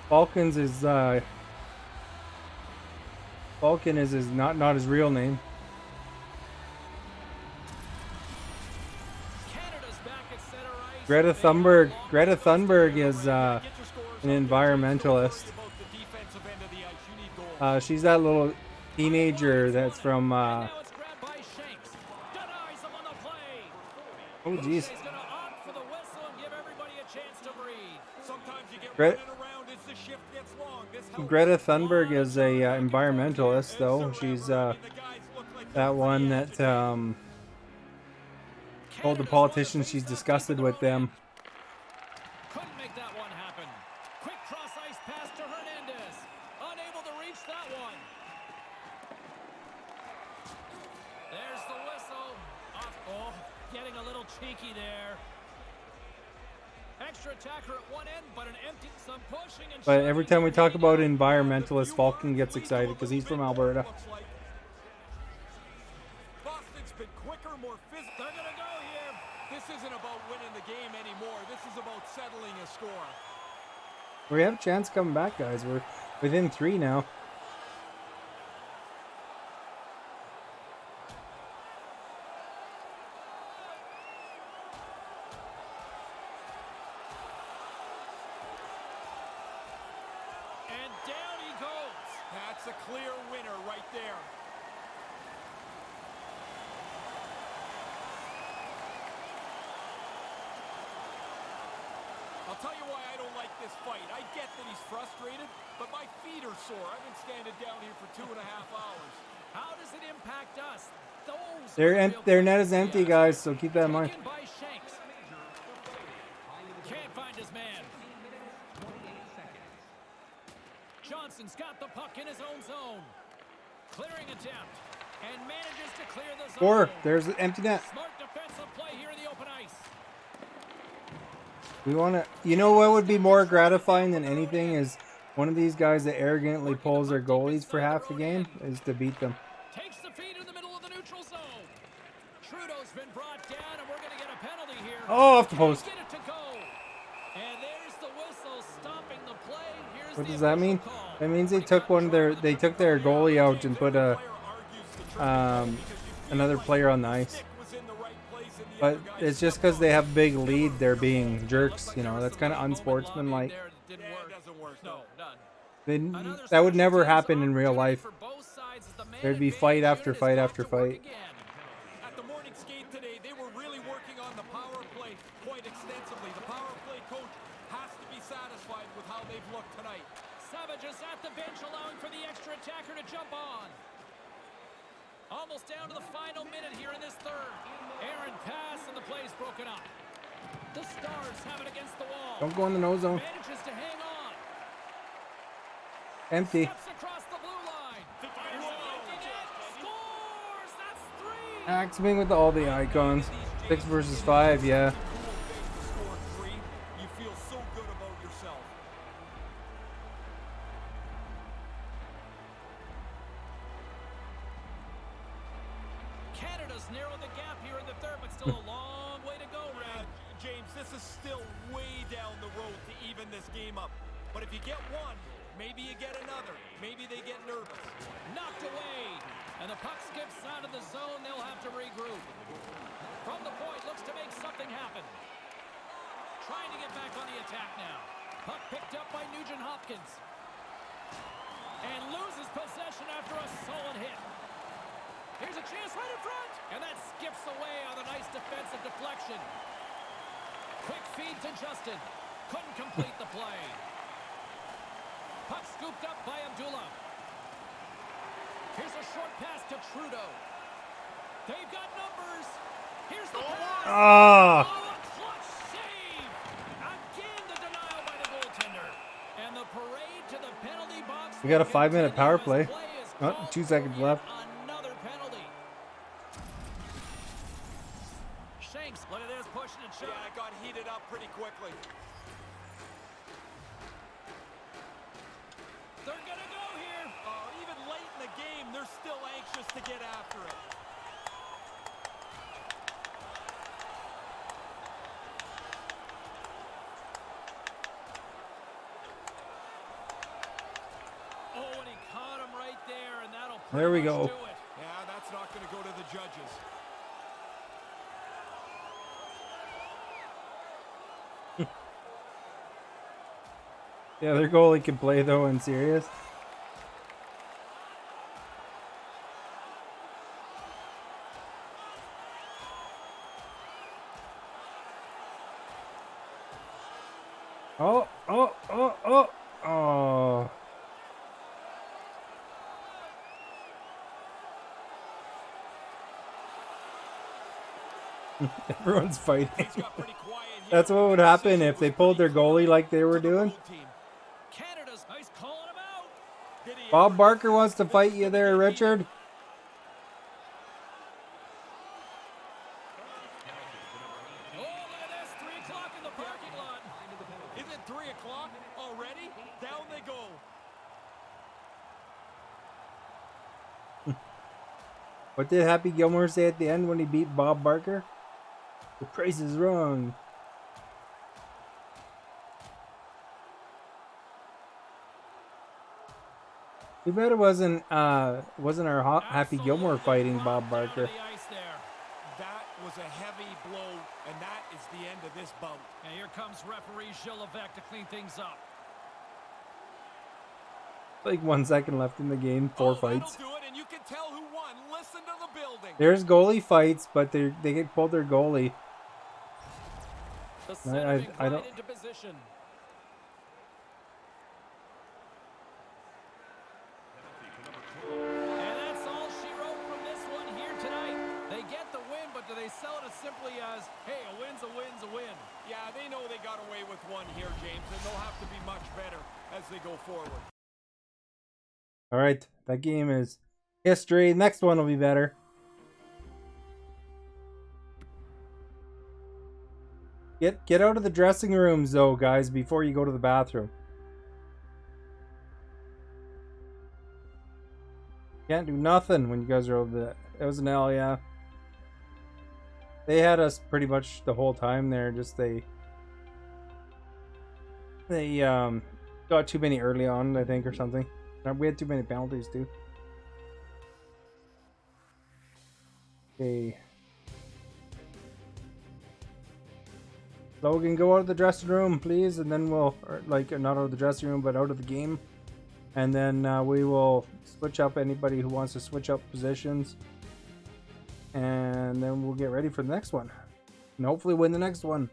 Falcon is not his real name. Canada's back at center ice. Greta Thunberg is an environmentalist. She's that little teenager that's from Now it's grabbed by Shanks. Denies him on the play. oh geez. He's going to opt for the whistle and give everybody a chance to breathe. Sometimes you get Gre- running around as the shift gets long. This helps. Greta Thunberg is a environmentalist, though. She's The guys look like that one that told the politicians she's disgusted with them. Couldn't make that one happen. Quick cross ice pass to Hernandez. Unable to reach that one. There's the whistle. Oh, getting a little cheeky there. Extra attacker at one end, but an empty, some pushing and But every shoving time we here. talk about environmentalists, Falcon gets excited because he's from Alberta. Boston's been quicker, more physical. They're going to go here. This isn't about winning the game anymore. This is about settling a score. We have a chance coming back, guys. We're within 3 now. And down he goes. That's a clear winner right there. I'll tell you why I don't like this fight. I get that he's frustrated, but my feet are sore. I've been standing down here for 2.5 hours. How does it impact us? Those Their net is empty, guys, so keep that in mind. Taken by Shanks. Can't find his man. Johnson's got the puck in his own zone. Clearing attempt. And manages to clear the zone. Or there's the empty net. Smart defensive play here in the open ice. We want to. You know what would be more gratifying than anything is one of these guys that arrogantly pulls their goalies for half the game is to beat them. Takes the feed in the middle of the neutral zone. Trudeau's been brought down, and we're going to get a penalty here. Oh, off the Can't post. get it to go. And there's the whistle stopping the play. Here's What the does that mean? official call. That means they took their goalie out and put another player on the ice. Stick was in the right place in But it's just because they have big lead, they're being jerks. You know, that's kind of unsportsmanlike. There that didn't work. doesn't work. No, none. They, Another that would special never teams happen in real opportunity life. for both sides as the man There'd be fight advantage after unit fight has after got to work fight. again. At the morning skate today, they were really working on the power play quite extensively. The power play coach has to be satisfied with how they've looked tonight. Savage is at the bench, allowing for the extra attacker to jump on. Almost down to the final minute here in this third. Aaron pass and the play's broken up. The Stars have it against the wall. Don't go in the no zone. Manages to hang on. Empty. Steps across the blue line. Fires it empty net. Scores. That's 3. Axing with all the icons. 6 versus 5, yeah. Score 3, you feel so good about yourself. Canada's narrowed the gap here in the third, but still a long way to go, Red. James, this is still way down the road to even this game up. But if you get one, maybe you get another. Maybe they get nervous. Knocked away. And the puck skips out of the zone. They'll have to regroup. From the point, looks to make something happen. Trying to get back on the attack now. Puck picked up by Nugent Hopkins. And loses possession after a solid hit. Here's a chance right in front. And that skips away on a nice defensive deflection. Quick feed to Justin. Couldn't complete the play. Puck scooped up by Abdullah. Here's a short pass to Trudeau. They've got numbers. Here's the pass. Ah! Oh, a clutch save. Again, the denial by the goaltender. And the parade to the penalty box. We got a will 5-minute continue power as play. is Oh, called 2 for seconds yet left. Another penalty. Shanks, look at this, pushing and Yeah, shoving. it got heated up pretty quickly. They're gonna go here. Even late in the game, they're still anxious to get after it. Oh, and he caught him right there, and that'll There we pretty go. much do it. Yeah, that's not going to go to the judges. Yeah, their goalie can play though in serious. Oh, oh, oh, oh, oh. Everyone's fighting. He's got pretty quiet here. That's what would happen if they pulled their goalie like they were doing. Canada's ice calling him out. Did he Bob ever- Barker wants to fight you there, Richard. Oh, look at this, 3 o'clock in the parking lot. Is it 3 o'clock already? Down they go. What did Happy Gilmore say at the end when he beat Bob Barker? The price is wrong. Too bad it wasn't our Happy Gilmore fighting Bob Barker. That was a heavy blow, and that is the end of this bout. And here comes referee Gilles Levesque to clean things up. Like 1 second left in the game, 4 that'll fights. do it, and you can tell who won. Listen to the building. There's goalie fights, but they get pulled their goalie. The center being I don't- glide into position. And that's all she wrote from this one here tonight. They get the win, but do they sell it as simply as, hey, a win's a win's a win? Yeah, they know they got away with one here, James, and they'll have to be much better as they go forward. All right, that game is history. Next one will be better. Get out of the dressing rooms, though, guys, before you go to the bathroom. Can't do nothing when you guys are over there. It was an L, yeah. They had us pretty much the whole time there. Just they got too many early on, I think, or something. We had too many penalties too. Okay. Logan, go out of the dressing room, please, and then we'll, or like, not out of the dressing room, but out of the game. And then we will switch up anybody who wants to switch up positions. And then we'll get ready for the next one. And hopefully win the next one.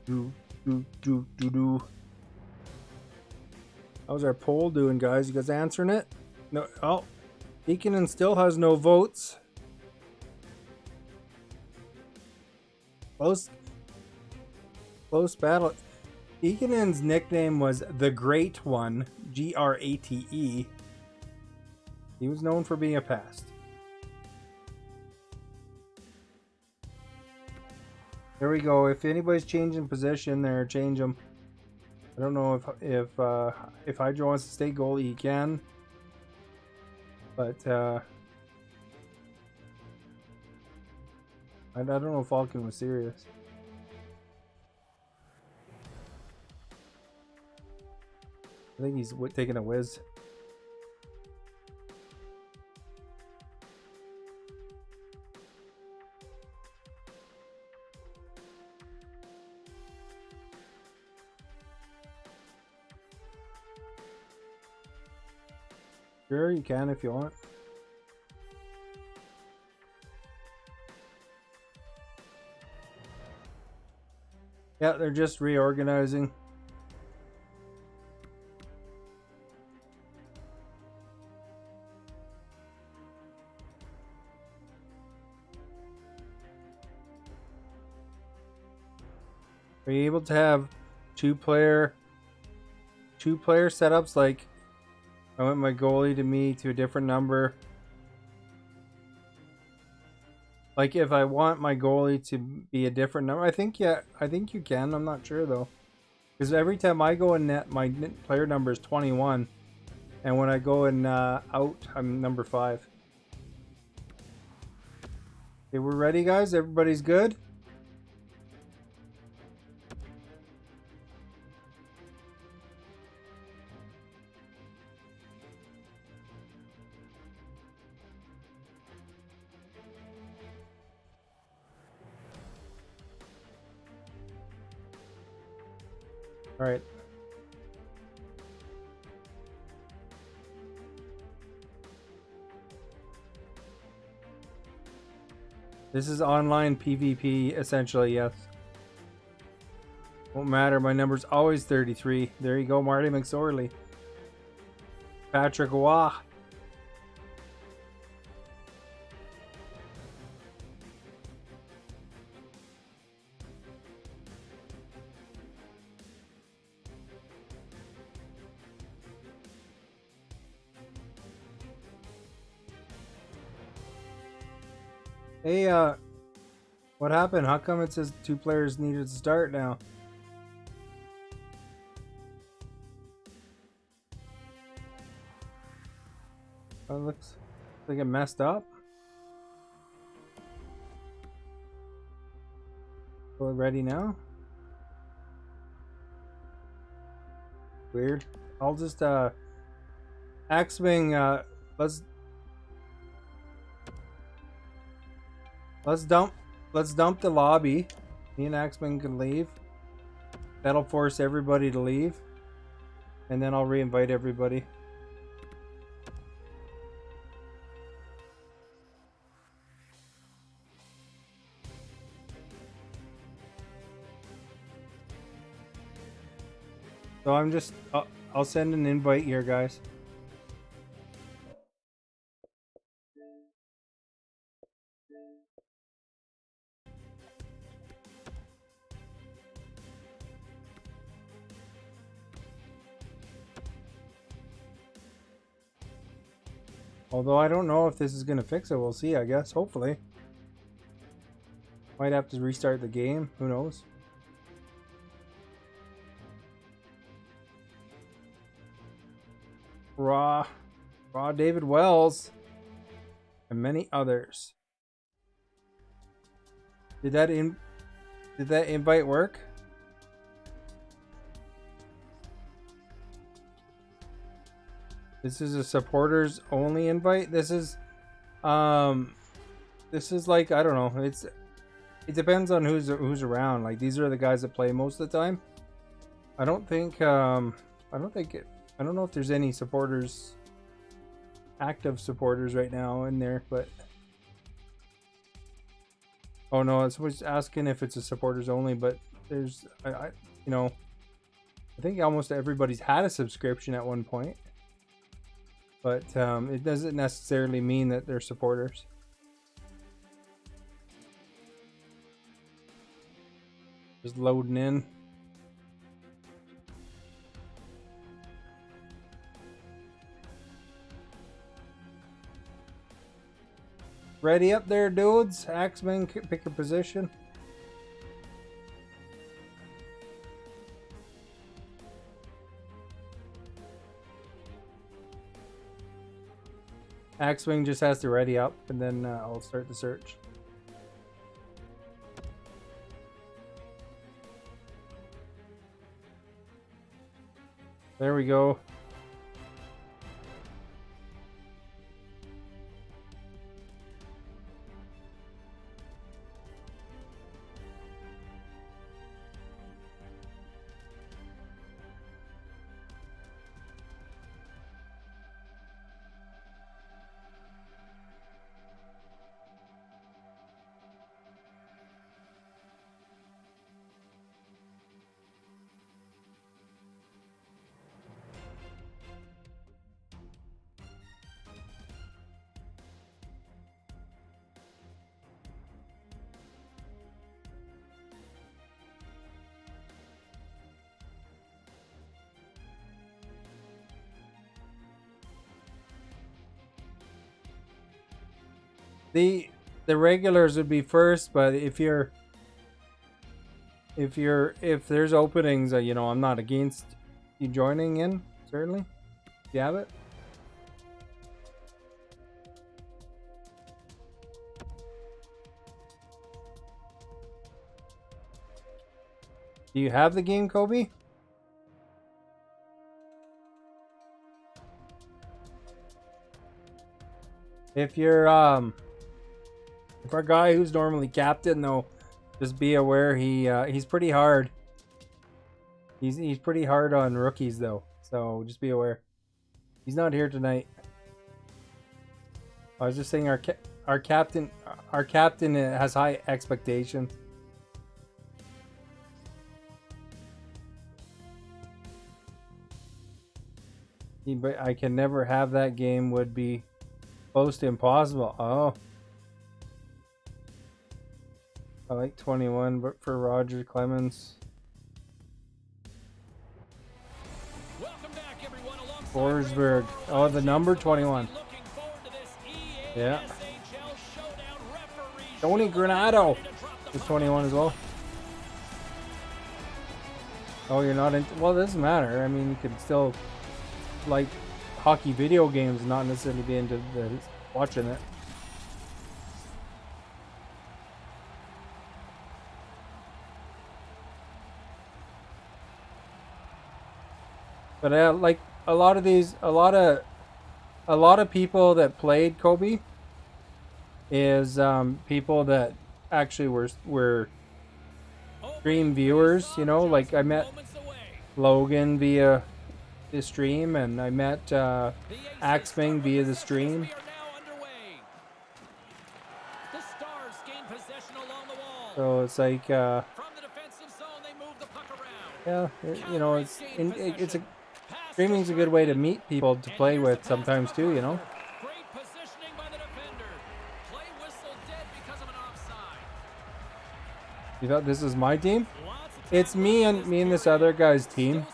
Do. How's our poll doing, guys? You guys answering it? No. Oh, Deaconin still has no votes. Close battle. Deaconin's nickname was the Great One, Grate. He was known for being a pest. There we go. If anybody's changing position there, change them. I don't know if Hydro wants to stay goalie, he can. But I don't know if Falcon was serious. I think he's taking a whiz. Sure, you can if you want. Yeah, they're just reorganizing. Are you able to have two player setups? Like, I want my goalie to me to a different number. Like, if I want my goalie to be a different number, I think you can. I'm not sure though, because every time I go in net, my player number is 21, and when I go in out, I'm number 5. Okay, we're ready, guys. Everybody's good. All right. This is online PvP, essentially, yes. Won't matter, my number's always 33. There you go, Marty McSorley. Patrick Waugh. Hey, what happened? How come it says 2 players needed to start now? Oh, it looks like it messed up. We're ready now? Weird. I'll just, Axwing, let's dump the lobby. Me and Axman can leave. That'll force everybody to leave. And then I'll re-invite everybody. So I'm just, I'll send an invite here, guys. Although I don't know if this is going to fix it. We'll see, I guess. Hopefully. Might have to restart the game. Who knows? Raw David Wells. And many others. Did that invite work? This is a supporters only invite. This is This is like, I don't know. It depends on who's around. Like, these are the guys that play most of the time. I don't know if there's any supporters, active supporters right now in there, but oh no, it's was asking if it's a supporters only, but there's I think almost everybody's had a subscription at one point, but it doesn't necessarily mean that they're supporters. Just loading in. Ready up there, dudes? Axeman, pick your position. Axewing just has to ready up, and then I'll start the search. There we go. The regulars would be first, but if there's openings, I'm not against you joining in, certainly. If you have it. Do you have the game, Kobe? If you're if our guy who's normally captain, though, just be aware he's pretty hard. He's pretty hard on rookies, though, so just be aware. He's not here tonight. I was just saying our captain has high expectations. But I can never have that game would be close to impossible. Oh. I like 21, but for Roger Clemens. Forsberg. Oh, the number 21. Yeah. Tony Granado is 21 as well. Oh, you're not into... Well, it doesn't matter. I mean, you could still like hockey video games and not necessarily be into watching it. But like a lot of people that played Kobe is people that actually were stream viewers. Like I met Logan via the stream, and I met Axeman via the stream. So it's like yeah, it's a streaming's a good way to meet people to play with sometimes too, Great positioning by the defender. Play whistle dead because of an offside. You thought this is my team? It's me and this other guy's team.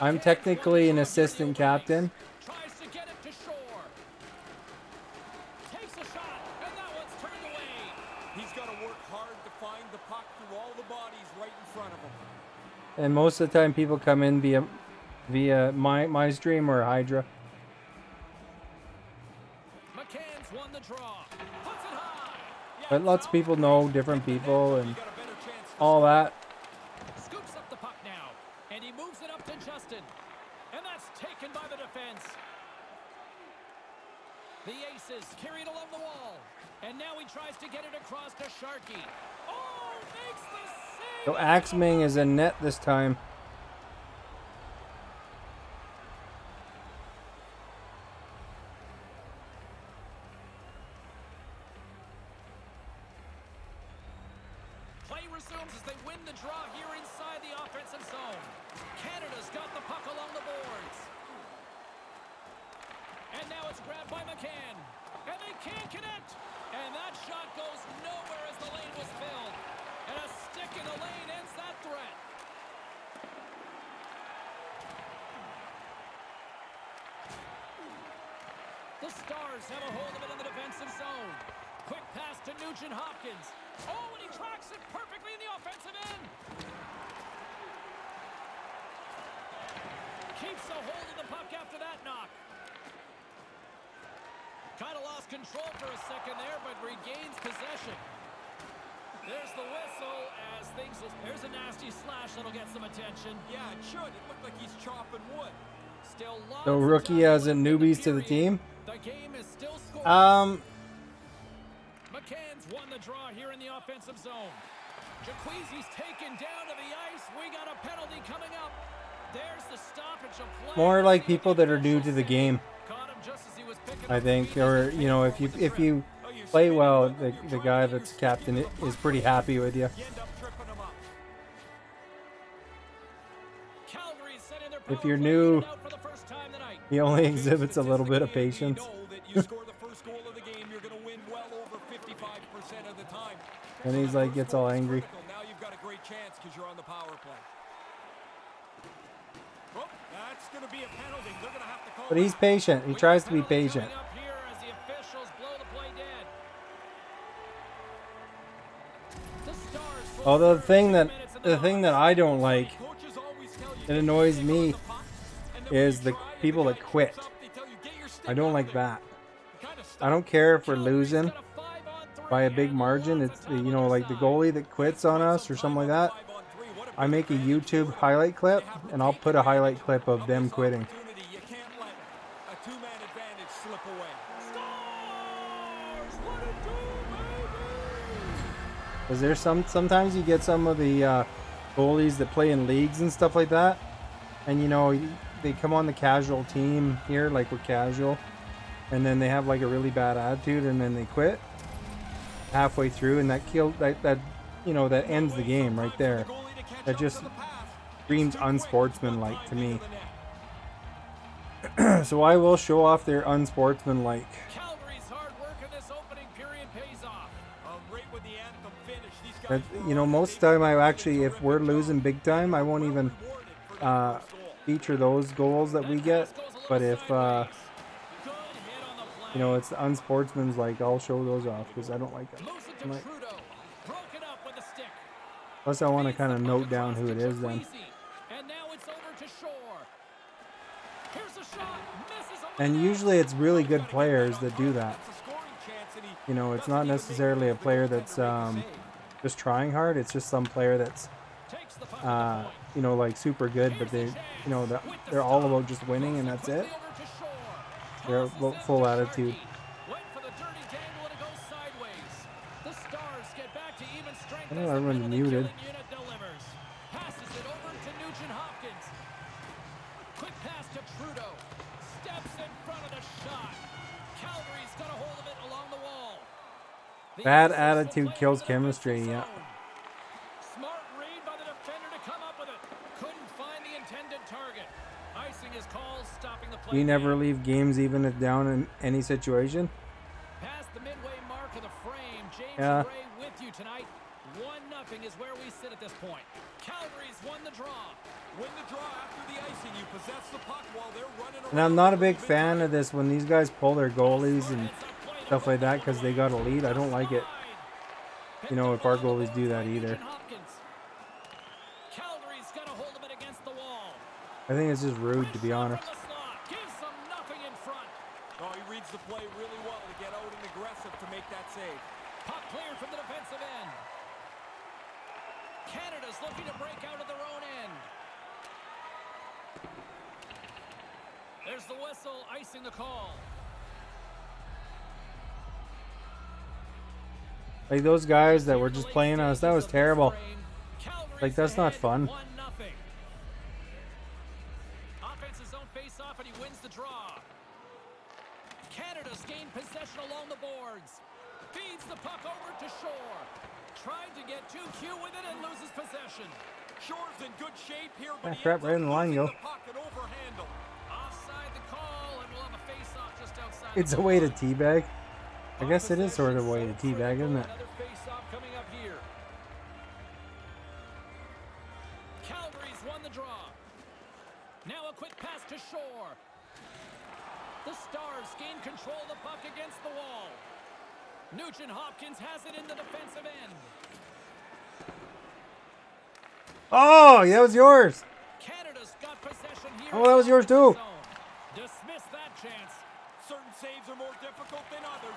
I'm technically an assistant captain. Tries to get it to shore. Takes a shot, and that one's turned away. He's got to work hard to find the puck through all the bodies right in front of him. And most of the time people come in via my stream or Hydra. McCann's won the draw. Puts it high. But lots of people know different people and all that. Scoops up the puck now, and he moves it up to Justin. And that's taken by the defense. The Aces carry it along the wall. And now he tries to get it across to Sharkey. Oh, makes the save! So Axming is in net this time. Play resumes as they win the draw here inside the offensive zone. Canada's got the puck along the boards. And now it's grabbed by McCann. And they can't connect. And that shot goes nowhere as the lane was filled. And a stick in the lane ends that threat. The Stars have a hold of it in the defensive zone. Quick pass to Nugent Hopkins. Oh, and he tracks it perfectly in the offensive end. Keeps a hold of the puck after that knock. Kind of lost control for a second there, but regains possession. There's the whistle as things will... There's a nasty slash that'll get some attention. Yeah, it should. It looked like he's chopping wood. Still lots So of rookie time as in left in the newbies to the period. team. The game is still scored. Um, McCann's won the draw here in the offensive zone. Jacqueezy's taken down to the ice. We got a penalty coming up. There's the stoppage of play. more like people that are new to the game, Caught him just as he was picking I up think, speed or as he you know, made if you play well, the guy that's captain is pretty happy with you. You end up tripping him up. Calgary's setting their If power you're play new, unit out for the first time tonight. he only exhibits a little bit of patience. You know that you score the first goal of the game, you're going to win well over 55% of the time. And he's like, gets all angry. Now you've got a great chance because you're on the power play. Oh, that's going to be a penalty. They're going to have to call But he's patient. He tries to be patient. Coming up here as the officials blow the play dead. The Stars will Although the serve thing 2 that minutes in the the thing that I don't like, Coaches always tell you, it annoys take on me, the puck, and then when is you the try and people the that guy quit. comes up, they tell you, "Get your stick I don't out like there." that. You kinda I don't care if we're Calgary's losing got a 5-on-3 by a big and margin. lots It's of time you on know, their like the side. goalie that quits on us or something like that. I make a YouTube highlight clip and I'll put a highlight clip of them quitting. You can't let a two-man advantage slip away. Stars! What a do, baby! Cause there's sometimes you get some of the goalies that play in leagues and stuff like that, and you know they come on the casual team here, like we're casual, and then they have like a really bad attitude, and then they quit halfway through, and that you know that ends the game right there. That just screams unsportsmanlike to me. So I will show off their unsportsmanlike. Calgary's hard work in this opening period pays off. Right when the anthem finished, these That, guys were you know, on most the time I actually, if we're losing big time, I won't even rewarded for their first goal. feature those goals that we get. Pass goes a little But if sideways. Good hit on the play. you know, it's the unsportsmanlike, I'll show those off because I don't like them. Moves it to Like, Trudeau. Broken up with the stick. plus, I want to Feeds kind the of puck note down across who to it is then. Jacqueezy. And now it's over to Shore. Here's a shot. Misses a And layup. usually it's really good players that do that. That's a scoring chance, and he You know, it's doesn't not even make necessarily a the player goaltender that's make the save. just trying hard. It's just some player that's Takes the puck at the point. you know, like super good, but they, you know, they're all about just winning and that's it. Quickly over to Shore. They're Tosses it full to attitude. Sharkey. Went for the dirty dangle and it goes sideways. The Stars get back to even strength. I know as the everyone's penalty muted. killing unit delivers. Passes it over to Nugent Hopkins. Quick pass to Trudeau. Steps in front of the shot. Calgary's got a hold of it along the wall. The Bad Aces will attitude play kills it in the chemistry, defensive yeah. zone. Smart read by the defender to come up with it. Couldn't find the intended target. Icing is called, stopping the play. We never there. leave games even if down in any situation. Past the midway mark of the frame, James Yeah. Ray with you tonight. 1-0 is where we sit at this point. Calgary's won the draw. Win the draw after the icing. You possess the puck while they're running around. And I'm not a for big the fan of victory. this when these guys pull their goalies and Heads up play to stuff like that because they got a Slide. lead. I don't like it. You know, if our goalies do that either. Calgary's got a hold of it against the wall. I think it's just rude, to be Shot honest. from the slot. Gives them nothing in front. Oh, he reads the play really well to get out and aggressive to make that save. Puck cleared from the defensive end. Canada's looking to break out of their own end. There's the whistle, icing the call. Like those guys that were just playing us, that was terrible. Like, that's not fun. 1-0. Offense's own face-off, and he wins the draw. Canada's gained possession along the boards. Feeds the puck over to Shore. Tried to get too cute with it and loses possession. Shore's in good shape here, but he crap, ends right up in the line, losing yo. the puck and overhandle. Offside the call, and we'll have a face-off just outside. It's the a way to line. teabag. I guess it is sort of a way to teabag, isn't it? Another face-off coming up here. Calgary's won the draw. Now a quick pass to Shore. The Stars gain control of the puck against the wall. Nugent Hopkins has it in the defensive end. Oh, that was yours. Canada's got possession here. Oh, that was yours too. Dismiss that chance. Certain saves are more difficult than others.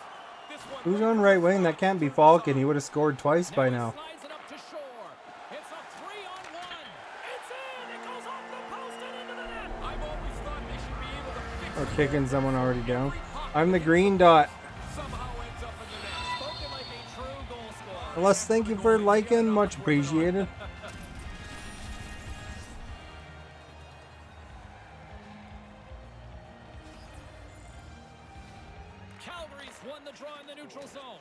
This one Who's on right wing? That can't be Falcon. He would have scored twice by now. Slides it up to Shore. It's a 3-on-1. It's in. It goes off the post and into the net. I've always thought they should be able to fix Or kicking someone already down. I'm the green dot. somehow ends up in the net. Spoken like a true goal scorer. Unless, thank you for liking. Much appreciated. Calgary's won the draw in the neutral zone.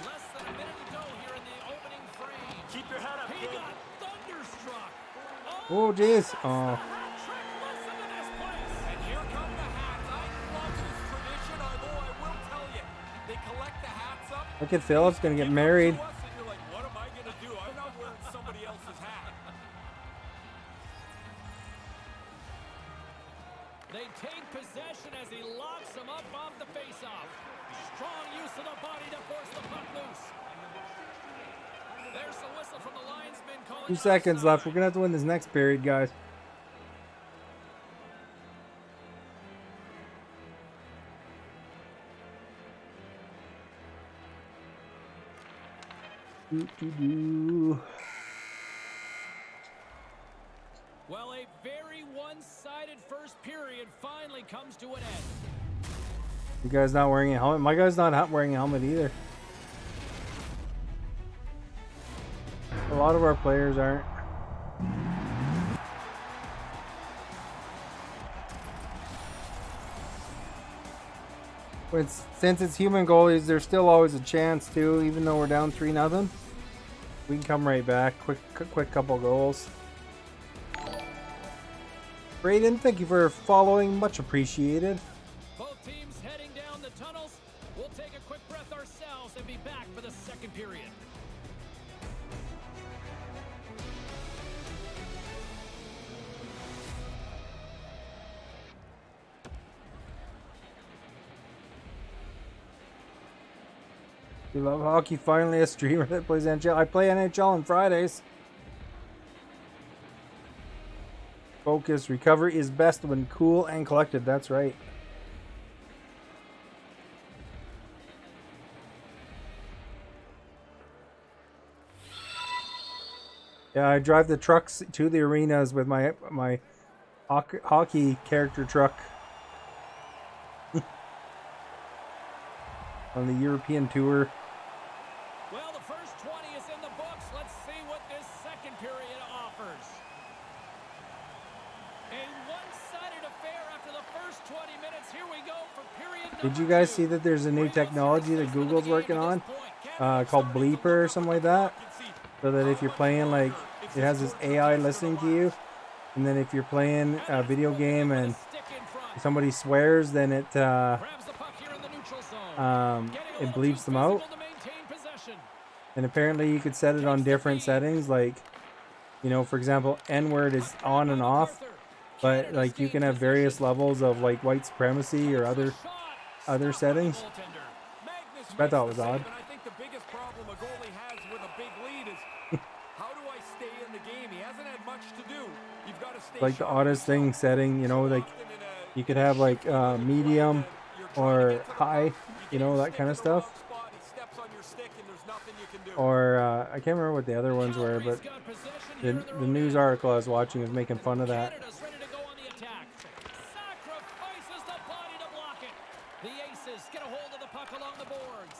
Less than a minute to go here in the opening frame. Keep your head up, He kid. got thunderstruck. Oh, jeez. Oh. Hat trick. Listen to this place. And here come the hats. I love this tradition, although I will tell you, they collect the hats up. Look at Phillips gonna get give them married. to us, and you're like, what am I gonna do? I'm not wearing somebody else's hat. They take possession as he locks him up off the faceoff. Strong use of the body to force the puck loose. There's the whistle from the linesman calling 2 seconds offside. left. We're gonna have to win this next period, guys. Doo-doo-doo. Well, a very one-sided first period finally comes to an end. You guys not wearing a helmet? My guy's not wearing a helmet either. A lot of our players aren't. Since it's human goalies, there's still always a chance too, even though we're down 3-0. We can come right back. Quick couple goals. Brayden, thank you for following. Much appreciated. Both teams heading down the tunnels. We'll take a quick breath ourselves and be back for the second period. You love hockey. Finally, a streamer that plays NHL. I play NHL on Fridays. Focus. Recovery is best when cool and collected. That's right. Yeah, I drive the trucks to the arenas with my hockey character truck on the European tour. Well, the first 20 is in the books. Let's see what this second period offers. A one-sided affair after the first 20 minutes. Here we go for period number Did you guys 2. see that there's a new technology that Google's working on called Bleeper or something like that? So that if you're playing, like, it has this AI listening to you, and then if you're playing a video game and Stick in front. somebody swears, then it Grabs the puck here in the neutral zone. Getting a it little bleeps too them out. physical to maintain possession. And apparently you could set it on different settings, like, you know, for example, N-word is on and off, but like you can have various levels of like white supremacy or other settings. I thought it was odd. And I think the biggest problem a goalie has with a big lead is how do I stay in the game? He hasn't had much to do. You've got to stay Like the sharp oddest yourself. thing setting, you know, like Often in a- you could have like medium or high, you know, that kind of stuff. Spot, he steps on your stick and there's nothing you can do. Or I can't remember what the other ones were, but Calgary's got possession the, here in their the own news end. article I was watching was making fun of that. Canada's ready to go on the attack. Sacrifices the body to block it. The Aces get a hold of the puck along the boards.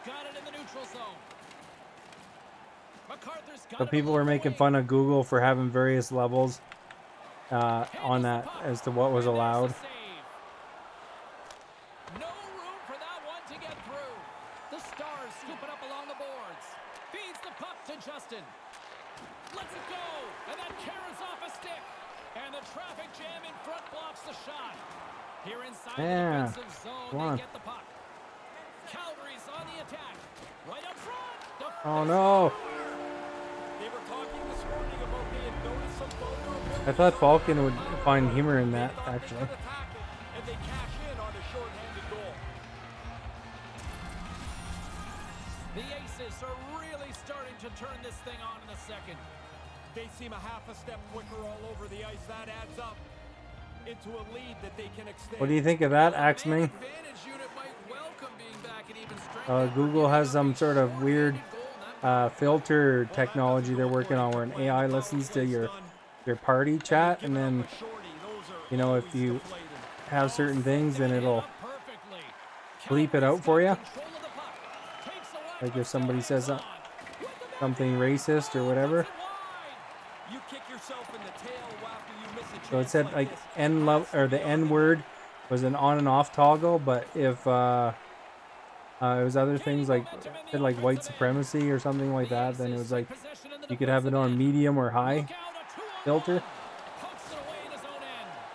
got it in the neutral zone. MacArthur's got So it people along were the making wing. fun of Google for having various levels on Handles the that puck. as to what was And there's allowed. the save. No room for that one to get through. The Stars scoop it up along the boards. Feeds the puck to Justin. Lets it go. And that carries off a stick. And the traffic jam in front blocks the shot. Here inside Yeah. the defensive zone, Come they on. get the puck. Calgary's on the attack. Right up front. Oh no! They were talking this morning about they had noticed some vulnerability. I thought Falcon would find humor in that, They thought actually. they could attack it, and they cash in on a shorthanded goal. The Aces are really starting to turn this thing on in the second. They seem a half a step quicker all over the ice. That adds up into a lead that they can extend. What do you think of that, Man Axman? advantage unit might welcome being back at even strength. Google has some sort of weird filter technology they're working on where an AI listens to your party chat, and then, you know, if you have certain things, then it'll bleep it out for you. Like if somebody says something racist or whatever. You kick yourself in the tail after you miss a chance. So it said like this. N love or the N word was an on and off toggle, but if it was other things like it said like white supremacy or something like that, then it was like you could have it on medium or high filter.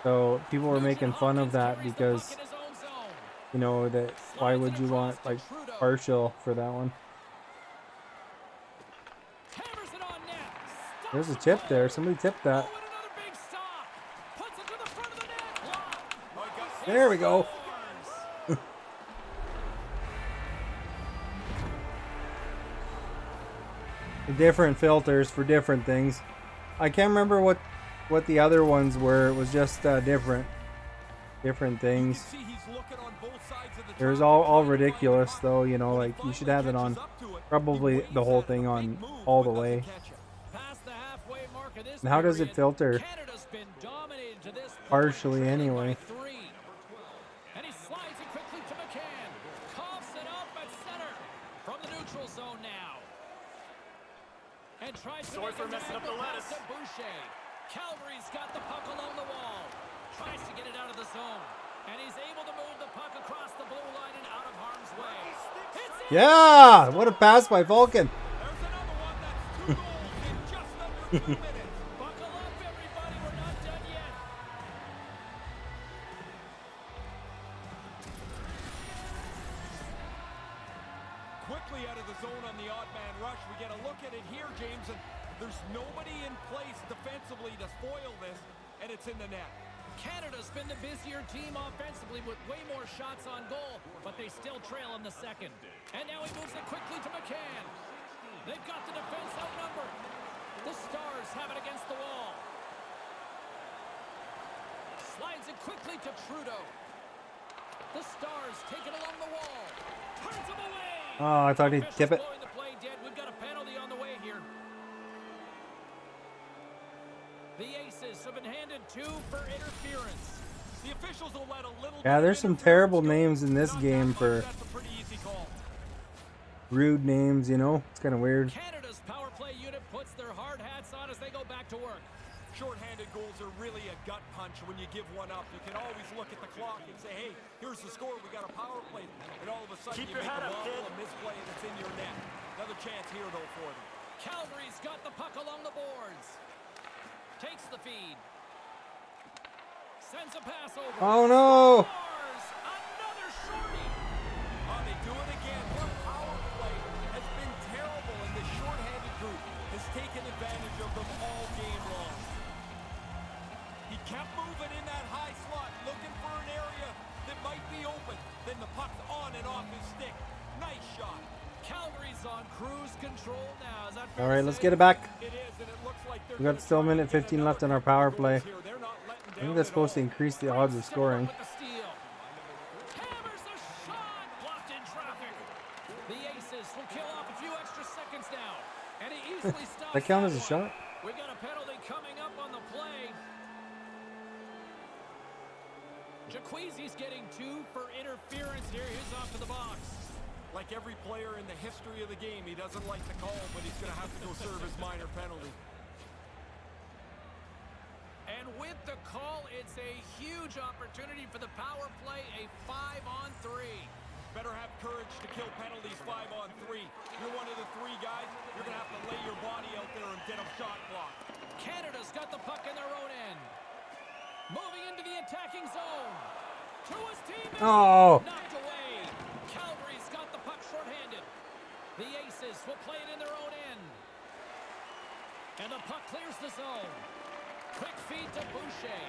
So people were making fun of that because, you know, that why would you want like partial for that one? There's a tip there. Somebody tipped that. There we go. Different filters for different things. I can't remember what the other ones were. It was just different things. It was all ridiculous though, you know, like you should have it on probably the whole thing on all the way. And how does it filter? Partially anyway. And he slides it quickly to McCann. Coughs it up at center from the neutral zone now. And tries to make a messing up the lettuce. Boucher. Calgary's got the puck along the wall. Tries to get it out of the zone. And he's able to move the puck across the blue line and out of harm's way. Yeah! What a pass by Vulcan. There's another one that's 2 goals in just under 2 minutes. Buckle up, everybody. We're not done yet. Quickly out of the zone on the odd man rush. We get a look at it here, James, and there's nobody in place defensively to spoil this, and it's in the net. Canada's been the busier team offensively with way more shots on goal, but they still trail in the second. And now he moves it quickly to McCann. They've got the defense outnumbered. The Stars have it against the wall. Slides it quickly to Trudeau. The Stars take it along the wall. Turns him away. Oh, I thought he'd tip it. Blowing the play dead. We've got a penalty on the way here. The Aces have been handed 2 for interference. The officials will let a little Yeah, bit there's of some interference terrible go. names in this Not game that much, for that's a pretty easy call. rude names, you know? It's kind of weird. Canada's power play unit puts their hard hats on as they go back to work. Short-handed goals are really a gut punch when you give one up. You can always look at the clock and say, hey, here's the score, we got a power play. And all of a sudden you make a bobble, a misplay, and it's in your net. Another chance here, though, for them. Calgary's got the puck along the boards. Takes the feed. Sends a pass over. Oh no! Scores! Another shorty. Oh, they do it again. Their power play has been terrible, and the short-handed group has taken advantage of them all game long. He kept moving in that high slot, looking for an area that might be open. Then the puck's on and off his stick. Nice shot. Calgary's on cruise control now. Is that All right, let's get it back. It is, and it looks like they're We got still a minute 15 left on our power play. here. They're not letting I think down that's at supposed to all. increase the odds of scoring. With the steal. Hammers the shot. Blocked in traffic. The Aces will kill off a few extra seconds now. And he easily stops That count as a one. shot? We've got a penalty coming up on the play. Jaquezi's getting 2 for interference here. He's off to the box. Like every player in the history of the game, he doesn't like the call, but he's going to have to go serve his minor penalty. And with the call, it's a huge opportunity for the power play, a 5-on-3. Better have courage to kill penalties 5-on-3. You're one of the 3 guys, you're going to have to lay your body out there and get a shot blocked. Canada's got the puck in their own end. Moving into the attacking zone. To his teammate. Oh. Knocked away. Calgary's got the puck shorthanded. The Aces will play it in their own end. And the puck clears the zone. Quick feed to Boucher.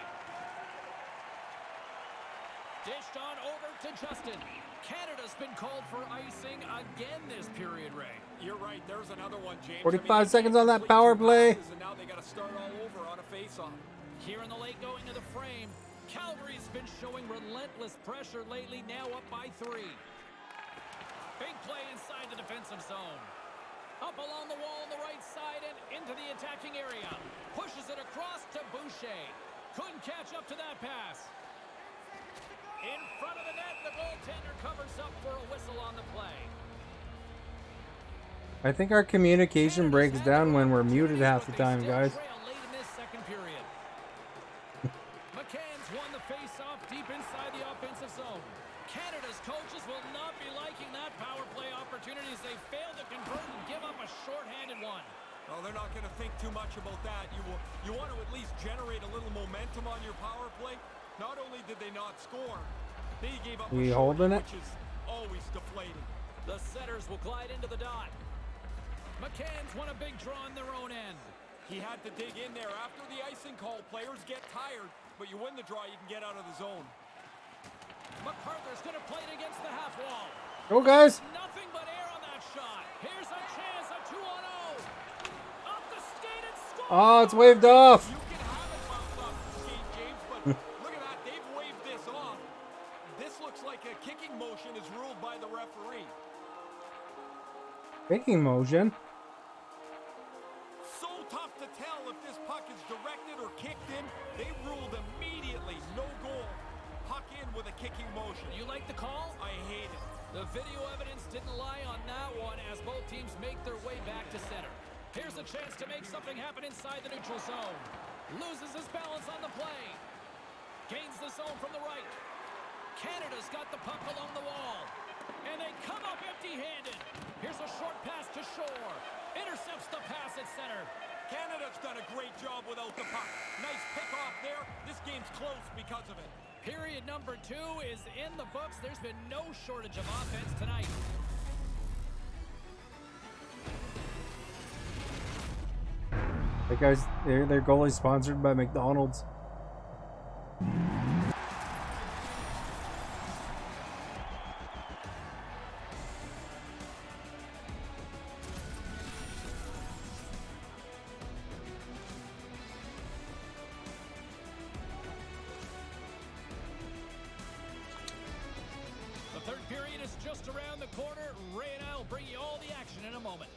Dished on over to Justin. Canada's been called for icing again this period, Ray. You're right. There's another one, James. 45 seconds on that power play. And now they got to start all over on a face-off. Here in the late going to the frame. Calgary's been showing relentless pressure lately, now up by 3. Big play inside the defensive zone. Up along the wall on the right side and into the attacking area. Pushes it across to Boucher. Couldn't catch up to that pass. In front of the net, the goaltender covers up for a whistle on the play. I think our communication breaks down when we're muted half the time, guys. Late in this second period. McCann's won the face-off deep inside the offensive zone. Canada's coaches will not be liking that power play opportunity as they fail to convert and give up a shorthanded one. Well, they're not going to think too much about that. You want to at least generate a little momentum on your power play. Not only did they not score, they gave up a holding it? which is always deflating. The setters will glide into the dot. McCann's won a big draw on their own end. He had to dig in there. After the icing call, players get tired, but you win the draw, you can get out of the zone. MacArthur's going to play it against the half wall. Go, guys. Nothing but air on that shot. Here's a chance, a 2-on-0. Up the skate and score. Oh, it's waved off. You can have it bounced off the skate, James, but look at that. They've waved this off. This looks like a kicking motion is ruled by the referee. Kicking motion. So tough to tell if this puck is directed or kicked in. They ruled immediately. No goal. Puck in with a kicking motion. You like the call? I hate it. The video evidence didn't lie on that one as both teams make their way back to center. Here's a chance to make something happen inside the neutral zone. Loses his balance on the play. Gains the zone from the right. Canada's got the puck along the wall. And they come up empty-handed. Here's a short pass to Shore. Intercepts the pass at center. Canada's done a great job without the puck. Nice pick off there. This game's close because of it. Period number 2 is in the books. There's been no shortage of offense tonight. Hey guys, their goalie is sponsored by McDonald's. The third period is just around the corner. Ray and I will bring you all the action in a moment.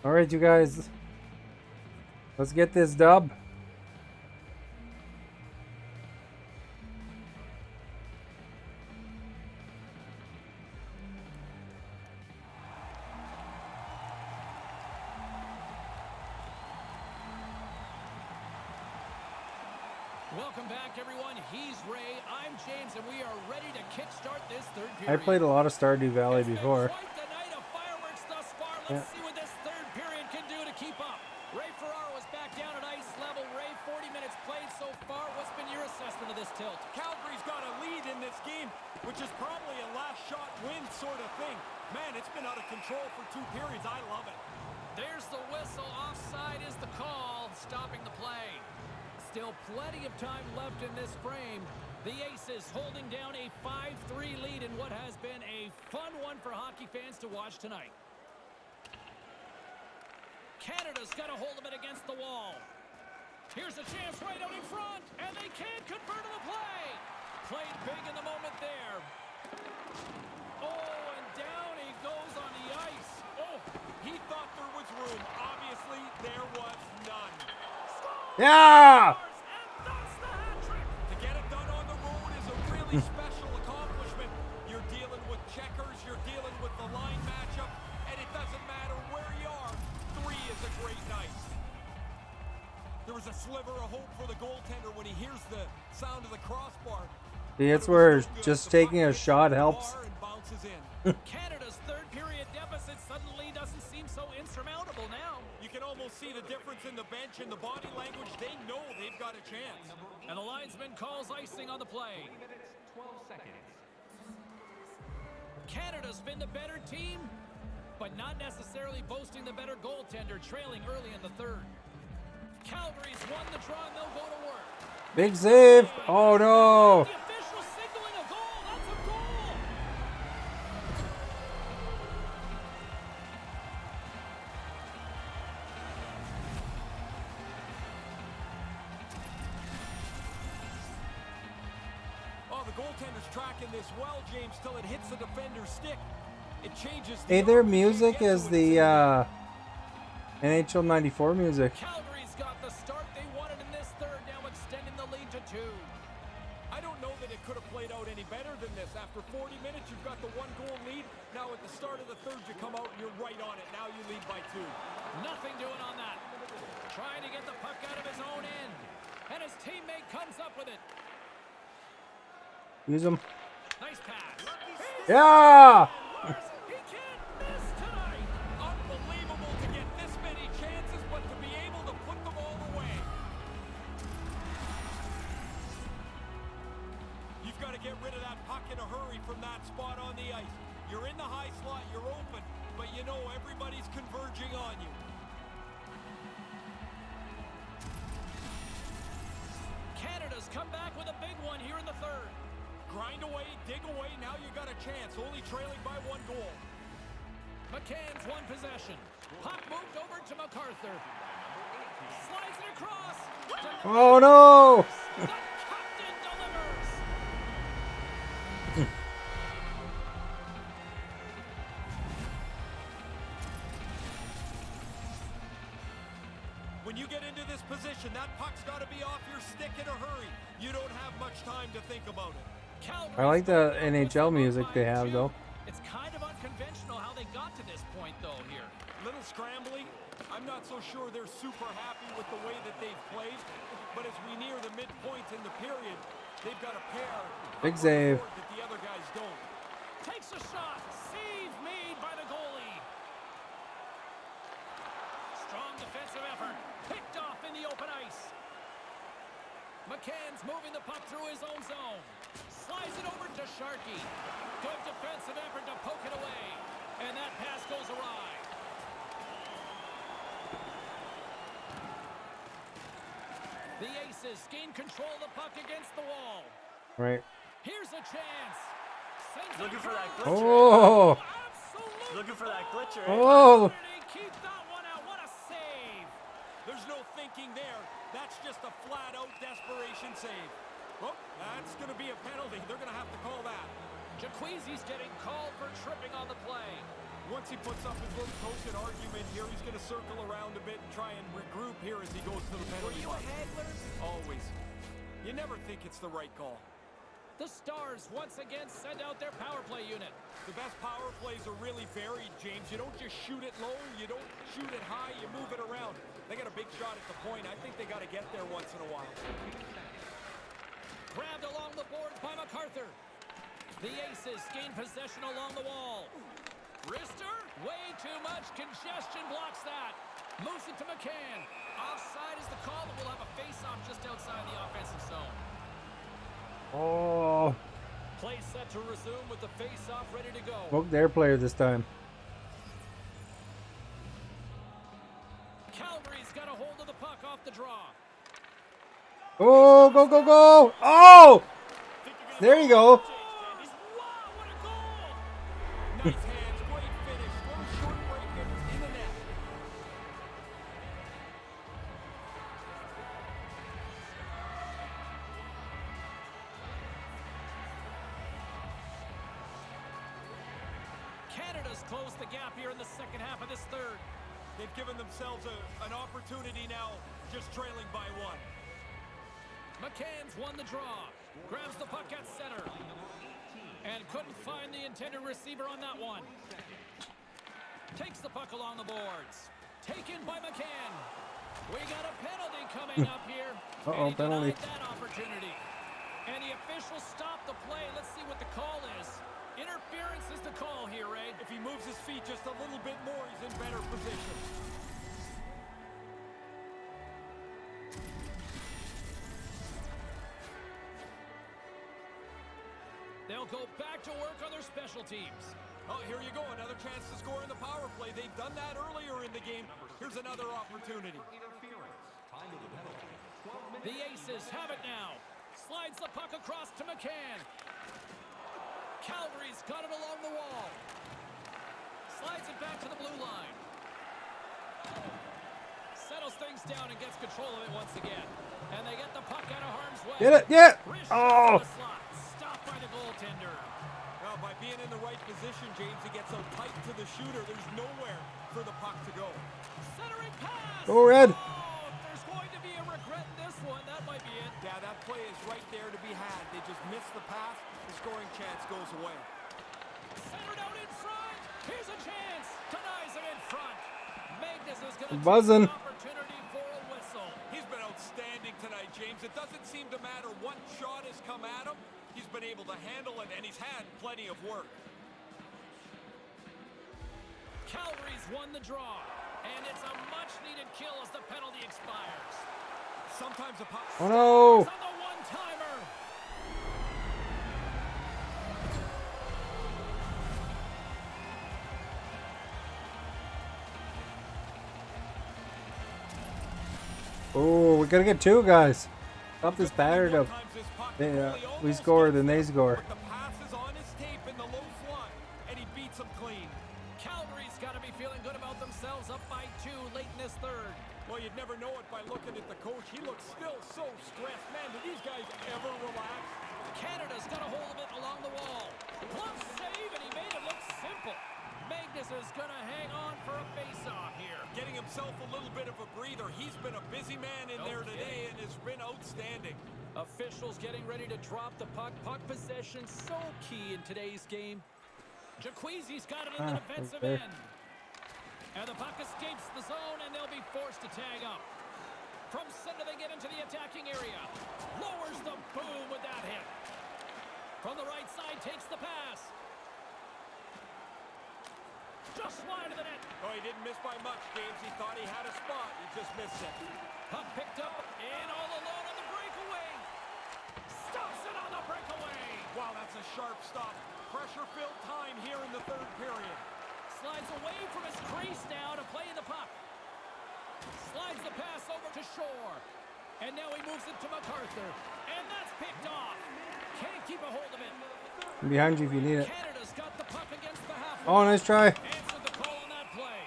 All right, you guys. Let's get this dub. Welcome back, everyone. He's Ray. I'm James, and we are ready to kickstart this third period. I played a lot of Stardew Valley It's been before. quite the night of fireworks thus far. Let's see what this third period can do to keep up. Ray Ferraro is back down at ice level. Ray, 40 minutes played so far. What's been your assessment of this tilt? Calgary's got a lead in this game, which is probably a last shot win sort of thing. Man, it's been out of control for 2 periods. I love it. There's the whistle. Offside is the call, stopping the play. Still plenty of time left in this frame. The Aces holding down a 5-3 lead in what has been a fun one for hockey fans to watch tonight. Canada's got a hold of it against the wall. Here's a chance right out in front, and they can't convert on the play. Played big in the moment there. Oh, and down he goes on the ice. Oh, he thought there was room. Obviously, there was none. Yeah! And that's the hat trick. To get it done on the road is a really special accomplishment. You're dealing with checkers, you're dealing with the line matchup, and it doesn't matter where you are. 3 is a great night. There was a sliver of hope for the goaltender when he hears the sound of the crossbar. See, it's where just taking a shot helps. Canada's third period deficit suddenly doesn't seem so insurmountable now. You can almost see the difference in the bench and the body language. They know they've got a chance. And the linesman calls icing on the play. 3 minutes, 12 seconds. Canada's been the better team, but not necessarily boasting the better goaltender, trailing early in the third. Calgary's won the draw and they'll go to work. Big save. Oh no. The official signaling a goal. That's a goal. Oh, the goaltender's tracking this well, James, till it hits the defender's stick. It changes. Hey, their music is the NHL 94 music. Calgary's got the start they wanted in this third, now extending the lead to 2. I don't know that it could have played out any better than this. After 40 minutes, you've got the 1-goal lead. Now at the start of the third, you come out and you're right on it. Now you lead by 2. Nothing doing on that. Trying to get the puck out of his own end. And his teammate comes up with it. Use them. Nice pass. Yeah. He can't miss tonight. Unbelievable to get this many chances, but to be able to put them all away. You've got to get rid of that puck in a hurry from that spot on the ice. You're in the high slot, you're open, but you know everybody's converging on you. Canada's come back with a big one here in the third. Grind away, dig away, now you got a chance, only trailing by 1 goal. McCann's won possession. Puck moved over to MacArthur. Slides it across. Oh no. The captain delivers. When you get into this position, that puck's got to be off your stick in a hurry. You don't have much time to think about it. I like the NHL music they have though. It's kind of unconventional how they got to this point though here. Little scrambling. I'm not so sure they're super happy with the way that they've played, but as we near the midpoint in the period, they've got a pair Big save. that the other guys don't. Takes a shot. Save made by the goalie. Strong defensive effort. Picked off in the open ice. McCann's moving the puck through his own zone. Slides it over to Sharkey. Good defensive effort to poke it away. And that pass goes awry. The Aces gain control of the puck against the wall. Right. Here's a chance. Sends it Looking for that across. glitcher. Oh. Absolutely. Looking for that glitcher. Oh. Keep that one out. What a save. There's no thinking there. That's just a flat-out desperation save. Well, that's going to be a penalty. They're going to have to call that. Jacquezi's getting called for tripping on the play. Once he puts up his little token argument here, he's going to circle around a bit and try and regroup here as he goes to the penalty box. Always. You never think it's the right call. The Stars once again send out their power play unit. The best power plays are really varied, James. You don't just shoot it low, you don't shoot it high, you move it around. They got a big shot at the point. I think they got to get there once in a while. Grabbed along the boards by MacArthur. The Aces gain possession along the wall. Wrister, way too much congestion, blocks that. Moves it to McCann. Offside is the call, and we'll have a face-off just outside the offensive zone. Oh. Play set to resume with the face-off ready to go. Spoke their player this time. Calgary's got a hold of the puck off the draw. Oh, go, go, go. Oh. There you go. Wow, what a goal! Nice hands, great finish, little short break and it's in the net. Canada's closed the gap here in the second half of this third. They've given themselves an opportunity now, just trailing by one. McCann's won the draw. Grabs the puck at center. And couldn't find the intended receiver on that one. Takes the puck along the boards. Taken by McCann. We got a penalty coming up here. Uh-oh, penalty. That opportunity. And the officials stopped the play. Let's see what the call is. Interference is the call here, Ray. If he moves his feet just a little bit more, he's in better position. They'll go back to work on their special teams. Oh, here you go. Another chance to score in the power play. They've done that earlier in the game. Here's another opportunity. The Aces have it now. Slides the puck across to McCann. Calgary's got it along the wall. Slides it back to the blue line. Settles things down and gets control of it once again. And they get the puck out of harm's way. Get it, yeah. Wrist Oh. shot to the slot. Stopped by the goaltender. Well, by being in the right position, James, he gets so tight to the shooter. There's nowhere for the puck to go. Centering pass. Go Red. Oh, if there's going to be a regret in this one, that might be it. Yeah, that play is right there to be had. They just missed the pass. The scoring chance goes away. Centered out in front. Here's a chance. Denies him in front. Magnus is going to Buzzing. take the opportunity for a whistle. He's been outstanding tonight, James. It doesn't seem to matter what shot has come at him. He's been able to handle it, and he's had plenty of work. Calgary's won the draw, and it's a much-needed kill as the penalty expires. Sometimes a puck. Oh no. On the one-timer. Oh, we gotta get two guys. Stop this pattern of we score, then they score. The pass is on his tape in the low slot, and he beats him clean. Calgary's got to be feeling good about themselves, up by 2 late in this third. Well, you'd never know it by looking at the coach. He looks still so stressed. Man, do these guys ever relax? Canada's got a hold of it along the wall. Glove save, and he made it look simple. Magnus is going to hang on for a face-off here. Getting himself a little bit of a breather. He's been a busy man in there today and has been outstanding. Officials getting ready to drop the puck. Puck possession so key in today's game. Jacquezi's got it in the defensive okay. end. And the puck escapes the zone, and they'll be forced to tag up. From center, they get into the attacking area. Lowers the boom with that hit. From the right side, takes the pass. Just wide of the net. Oh, he didn't miss by much, James. He thought he had a spot. He just missed it. Puck picked up and all alone on the breakaway. Stops it on the breakaway. Wow, that's a sharp stop. Pressure-filled time here in the third period. Slides away from his crease now to play the puck. Slides the pass over to Shore. And now he moves it to MacArthur. And that's picked off. Can't keep a hold of it. I'm behind you if you need it. Canada's got the puck against the half. Oh, nice try. Answered the call on that play.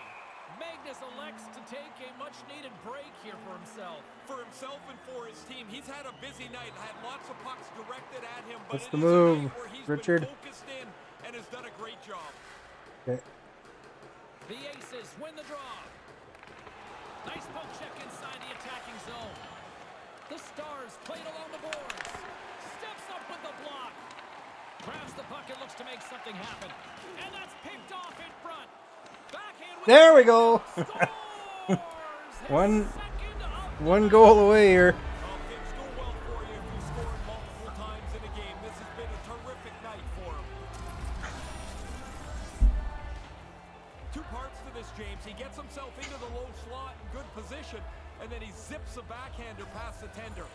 Magnus elects to take a much-needed break here for himself. For himself and for his team, he's had a busy night. Had lots of pucks directed at him. But What's it the is a move, night where he's Richard? been focused in and has done a great job. Okay. The Aces win the draw. Nice poke check inside the attacking zone. The Stars played along the boards. Steps up with the block. Grabs the puck and looks to make something happen. And that's picked off in front. Backhand with There we go. Scores! His One- second of One goal away here. Well, things go well for you if you score multiple times in a game. This has been a terrific night for him. Two parts to this, James. He gets himself into the low slot in good position, and then he zips a backhander past the tender.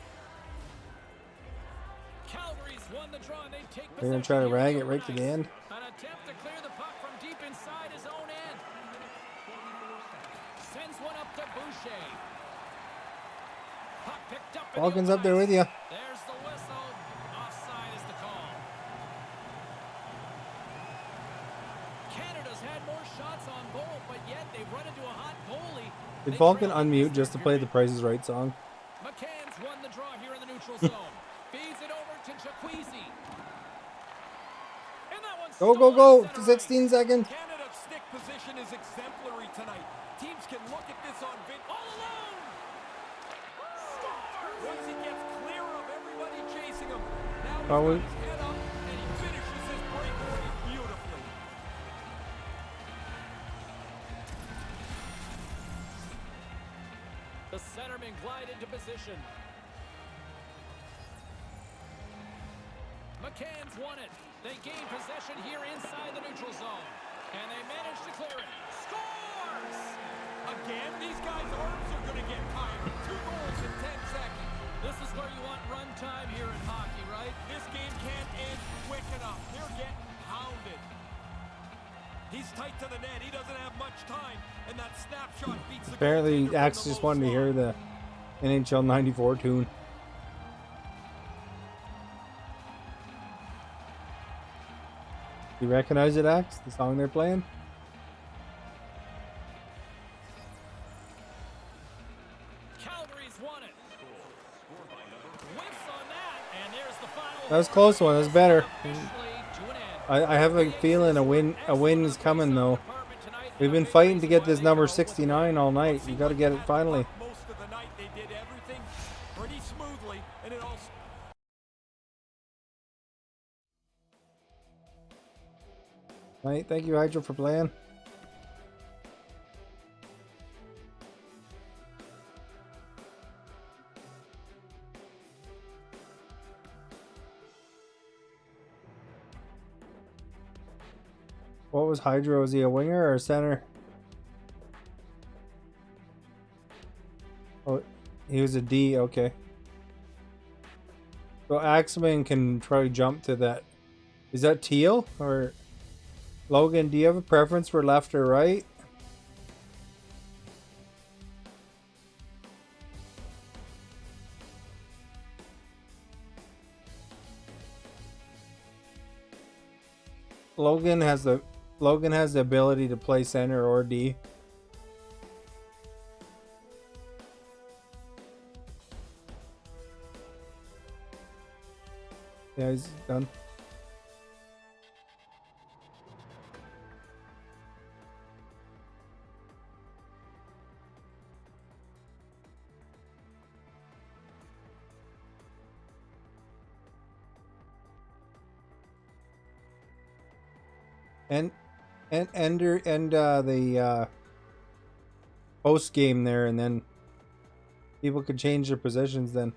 Calgary's won the draw and they take They're gonna try to possession rag here it on right to the ice. end. An attempt to clear the puck from deep inside his own end. Sends one up to Boucher. Puck picked up. in the Falcons open up there ice. with you. There's the whistle. Offside is the call. Canada's had more shots on goal, but yet they've run into a hot goalie. Did They Falcon trail in unmute this just to third play the period. Price is Right song? McCann's won the draw here in the neutral zone. Feeds it over to Jacquezi. And that one's Go, go, stolen go. center ice. 16 seconds. Canada position is exemplary tonight. Teams can look at this on vid. All alone! Scores! Once he gets clear of everybody chasing him, now he's got his head up and he finishes his breakaway beautifully. The centerman glide into position. McCann's won it. They gain possession here inside the neutral zone. And they manage to clear it. Scores! Again, these guys' arms are going to get tired. 2 goals in 10 seconds. This is where you want run time here in hockey, right? This game can't end quick enough. They're getting pounded. He's tight to the net. He doesn't have much time. And that snapshot beats the Apparently, goaltender Axe from the just low wanted to slot. hear the NHL 94 tune. You recognize it, Axe? The song they're playing? Calgary's won it. Whiffs on that, and there's the final. That was a close one. That was better. Officially to an end. I have a feeling a win is coming, though. We've been fighting to get this number 69 all night. You got to get it finally. Most of the night they did everything pretty smoothly, and it all. Right, thank you, Hydro, for playing. What was Hydro? Is he a winger or a center? Oh, he was a D, okay. So Axeman can probably jump to that. Is that Teal? Or Logan, do you have a preference for left or right? Logan has the ability to play center or D. Yeah, he's done. And the post game there, and then people could change their positions then.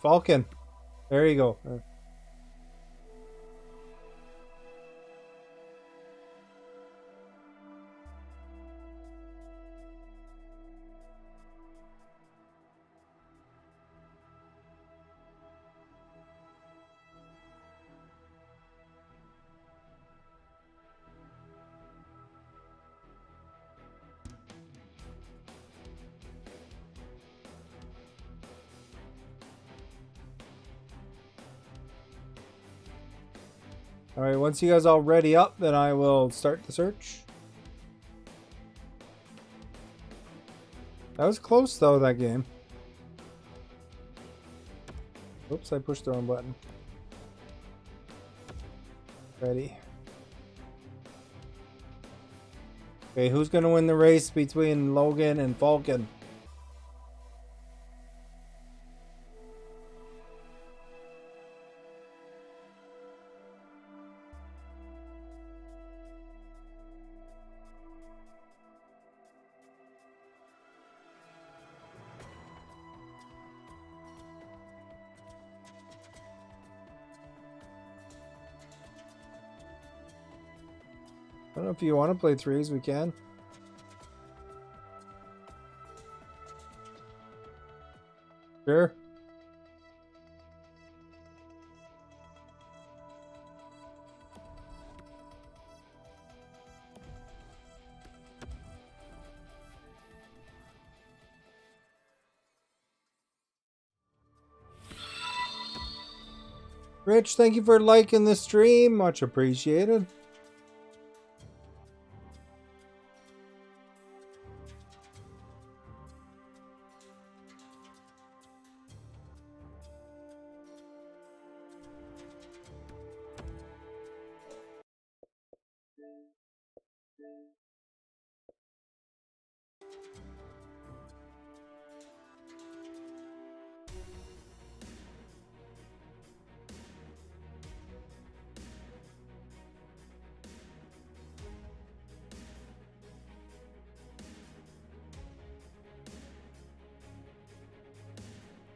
Falcon, there you go. Alright, once you guys all ready up, then I will start the search. That was close though, that game. Oops, I pushed the wrong button. Ready. Okay, who's gonna win the race between Logan and Falcon? I don't know if you want to play threes, we can. Sure. Rich, thank you for liking the stream. Much appreciated.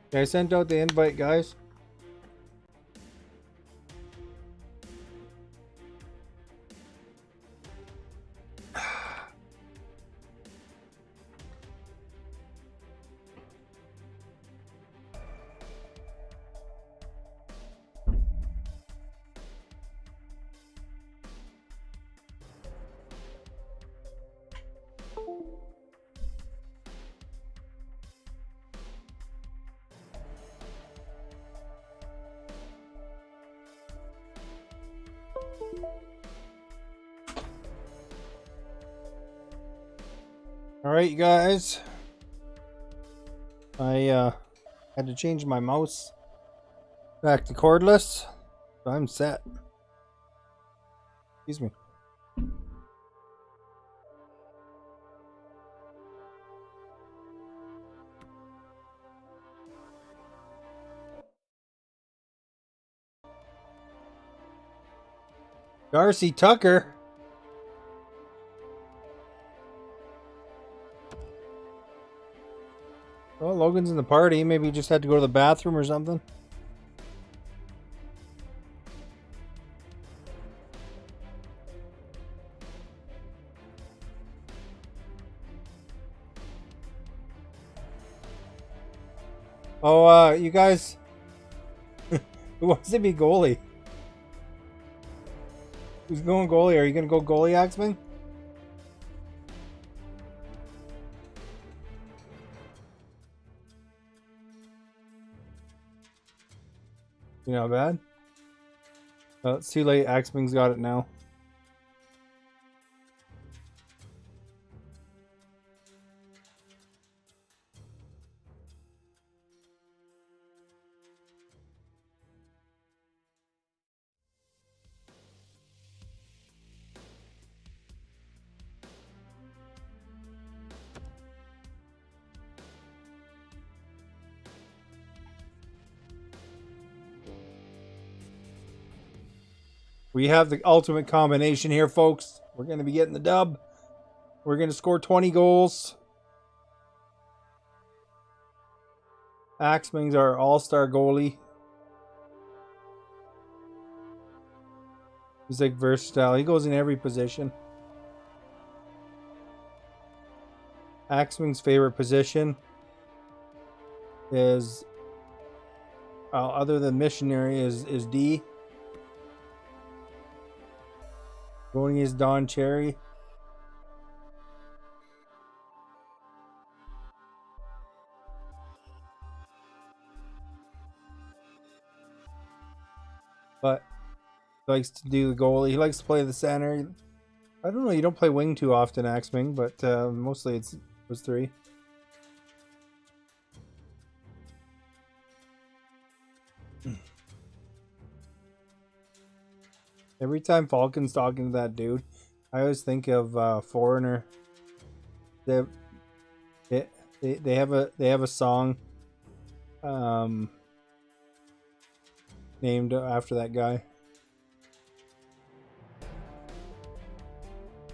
Okay, I sent out the invite, guys. All right, you guys. I had to change my mouse back to cordless, so I'm set. Excuse me. Darcy Tucker. Well, Logan's in the party. Maybe he just had to go to the bathroom or something. Oh, you guys. Who wants to be goalie? Who's going goalie? Are you going to go goalie, Axman? You not bad? It's too late. Axman's got it now. We have the ultimate combination here, folks. We're going to be getting the dub. We're going to score 20 goals. Axman's our all-star goalie. He's like versatile. He goes in every position. Axman's favorite position is, other than missionary, is D. Going is Don Cherry. But he likes to do the goalie. He likes to play the center. I don't know. You don't play wing too often, Axman, but mostly it's those three. Every time Falcon's talking to that dude, I always think of Foreigner. They have a song named after that guy.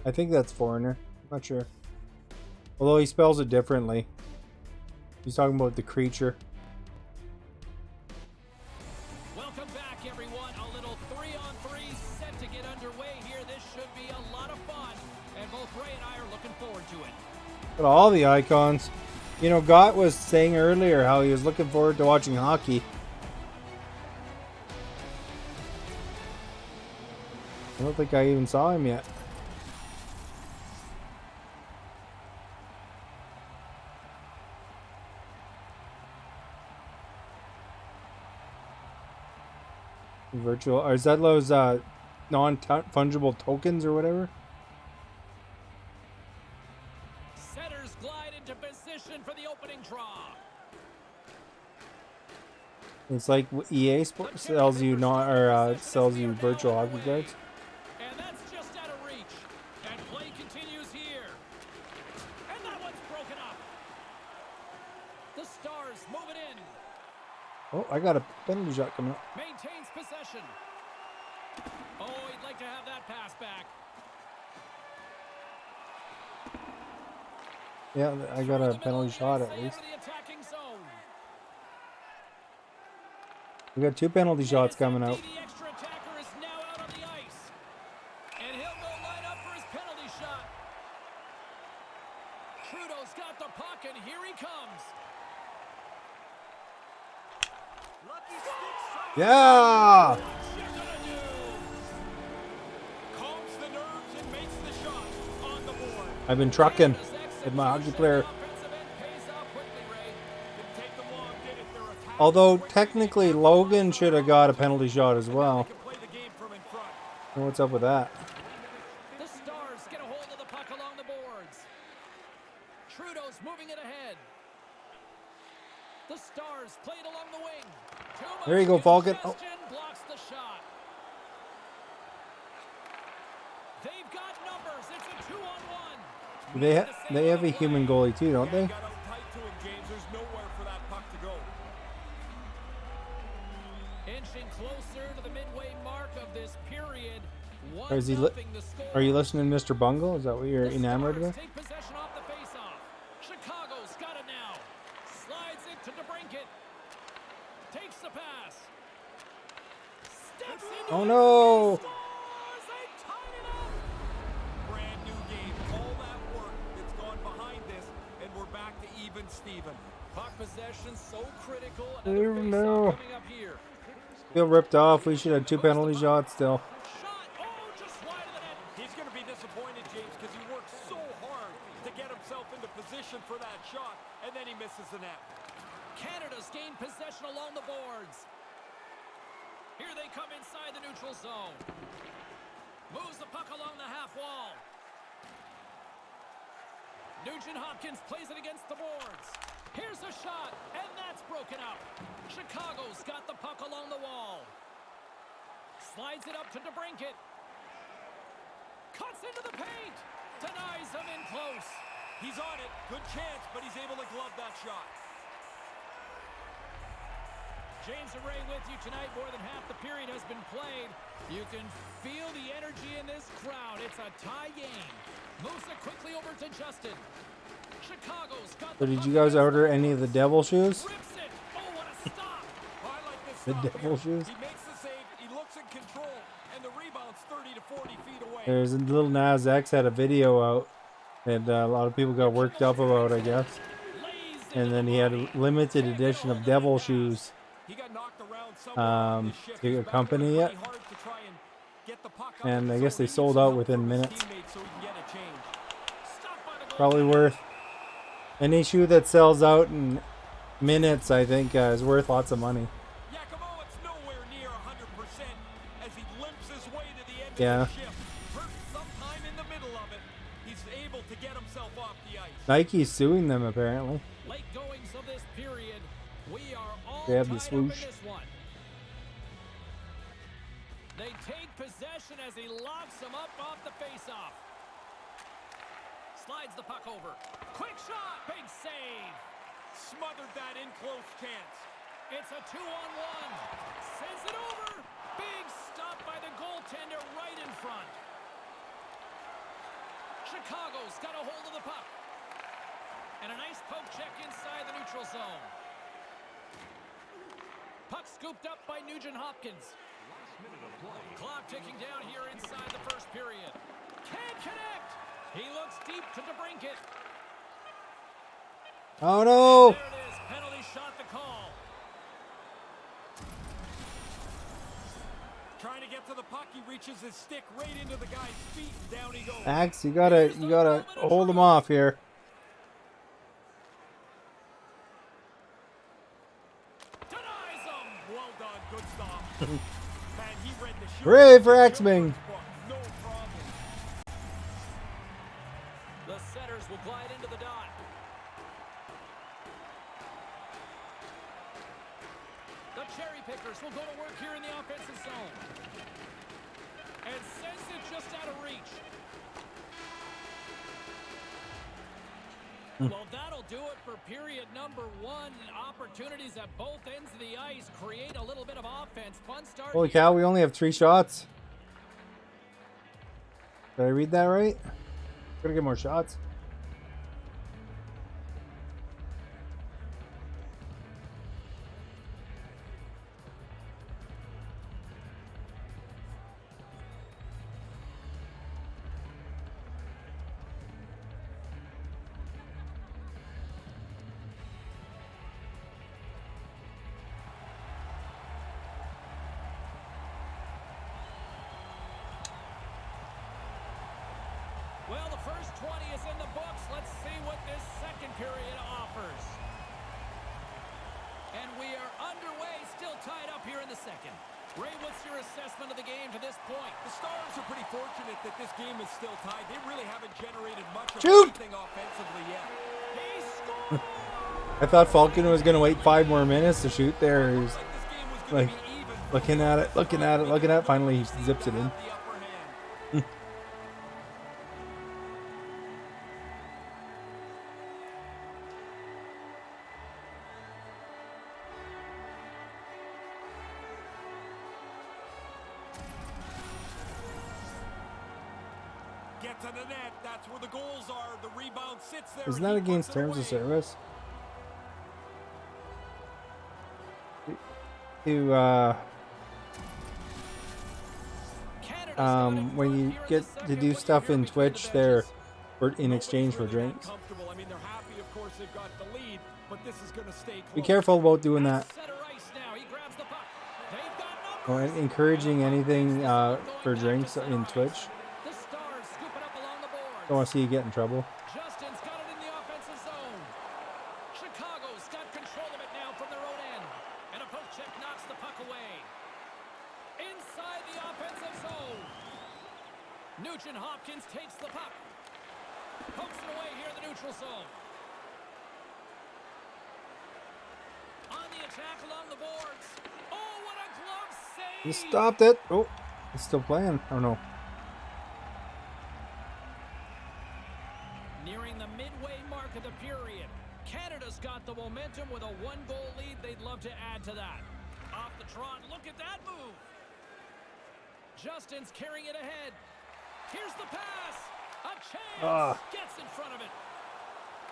I think that's Foreigner. I'm not sure. Although he spells it differently. He's talking about the creature. Welcome back, everyone. A little 3-on-3 set to get underway here. This should be a lot of fun, and both Ray and I are looking forward to it. But all the icons. You know, Gott was saying earlier how he was looking forward to watching hockey. I don't think I even saw him yet. Virtual, or is that those non-fungible tokens or whatever? Setters glide into position for the opening draw. It's like EA Sports sells you sells you virtual hockey cards. And that's just out of reach. Stars move it in. Oh, I got a penalty shot coming up. Maintains possession. Oh, he'd like to have that pass back. Yeah, I got a penalty shot at least. The attacking zone. We got 2 penalty shots coming out. The extra attacker is now out on the ice. And he'll go line up for his penalty shot. Trudeau's got the puck, and here he comes. Lucky stick. Yeah! What's you gonna do? Calms the nerves and makes the shot on the board. I've been trucking with my hockey player. Although technically Logan should have got a penalty shot as well. What's up with that? The Stars get a hold of the puck along the boards. Trudeau's moving it ahead. The Stars play it along the wing. There you go, Falcon. Oh. Blocks the shot. They've got numbers. It's a 2-on-1. They have a human goalie too, don't they? Got out tight to him, James. There's nowhere for that puck to go. Inching closer to the midway mark of this period. Or is he are you listening to Mr. Bungle? Is that what you're enamored with? Take possession off the faceoff. Chicago's got it now. Slides it to DeBrincat. Takes the pass. Steps into Oh it. no! Stars, they tied it up. Brand new game. All that work that's gone behind this, and we're back to even Steven. Puck possession so critical. Oh, Another no. faceoff coming up here. Feel ripped off. We should have 2 penalty shots still. Shot. Oh, just wide of the net. He's going to be disappointed, James, because he worked so hard to get himself into position for that shot, and then he misses the net. Canada's gained possession along the boards. Here they come inside the neutral zone. Moves the puck along the half wall. Nugent Hopkins plays it against the boards. Here's a shot, and that's broken up. Chicago's got the puck along the wall. Slides it up to DeBrincat. Cuts into the paint. Denies him in close. He's on it. Good chance, but he's able to glove that shot. James and Ray with you tonight. More than half the period has been played. You can feel the energy in this crowd. It's a tie game. Moves it quickly over to Justin. Chicago's got So did you guys order any of the devil shoes? Rips it. Oh, what a stop. I like this The stop devil here. shoes? He makes the save. He looks in control, and the rebound's 30 to 40 feet away. There's a little Nas X had a video out and a lot of people got worked up about, I guess. Lays it And then he had a limited edition of devil shoes He got knocked around somewhere in this shift. to He's back accompany working it. pretty hard to try and get the puck up And in I the guess zone. they He needs sold some out help within from his minutes. teammates so he can get a change. Stopped by the Probably goaltender. worth any shoe that sells out in minutes, I think, is worth lots of money. Yakimova's nowhere near 100% as he limps his way to the end Yeah. of the shift. Hurt sometime in the middle of it. He's able to get himself off the ice. Nike's suing them apparently. Late goings of this period. We are all They have the tied up in swoosh. this one. They take possession as he locks him up off the faceoff. Slides the puck over. Quick shot. Big save. Smothered that in close chance. It's a 2-on-1. Sends it over. Big stop by the goaltender right in front. Chicago's got a hold of the puck. And a nice poke check inside the neutral zone. Puck scooped up by Nugent Hopkins. Clock ticking down here inside the first period. Can't connect. He looks deep to DeBrincat. Oh no! There it is. Penalty shot the call. Trying to get to the puck, he reaches his stick right into the guy's feet, and down he goes. Axe, you gotta hold him off here. Denies him. Well done, good stop. Man, he read the shoot. Hooray for X-Wing! No problem. The setters will glide into the dot. The cherry pickers will go to work here in the offensive zone. And sends it just out of reach. Well, that'll that'll do it for period number 1. Opportunities at both ends of the ice create a little bit of offense. Fun start. Holy cow, we only have 3 shots. Did I read that right? Gotta get more shots. Well, the first 20 is in the books. Let's see what this second period offers. And we are underway, still tied up here in the second. Ray, what's your assessment of the game to this point? The Stars are pretty fortunate that this game is still tied. They really haven't generated much of Shoot! anything offensively yet. He scored! I thought Falcon was gonna wait 5 more minutes to shoot there. He's Like this game was going like to be even. looking at it, looking at it, looking at it. Finally, he zips it in. The upper hand. Get to the net. That's where the goals are. The rebound sits there. Isn't and that he against puts it terms of away. service? To Canada's got it when front you here in get the to second. do What stuff you hear in between the Twitch there benches. for in Nobody's exchange for really that drinks. comfortable. I mean, they're happy, of course, they've got the lead, but this is going to stay close. Be careful about doing that. Center ice now. He grabs the puck. They've got Or numbers. encouraging anything for Going back drinks to center in ice. Twitch. The Stars scoop it up along the boards. Don't want to see you get in trouble. Justin's got it in the offensive zone. Chicago's got control of it now from their own end. And a poke check knocks the puck away. Inside the offensive zone. Nugent Hopkins takes the puck. Pokes it away here in the neutral zone. On the attack along the boards. Oh, what a glove save! He stopped it. Oh, he's still playing. Oh no. Nearing the midway mark of the period. Canada's got the momentum with a 1-goal lead. They'd love to add to that. Off the trot, look at that move. Justin's carrying it ahead. Here's the pass. A chance. Gets in front of it.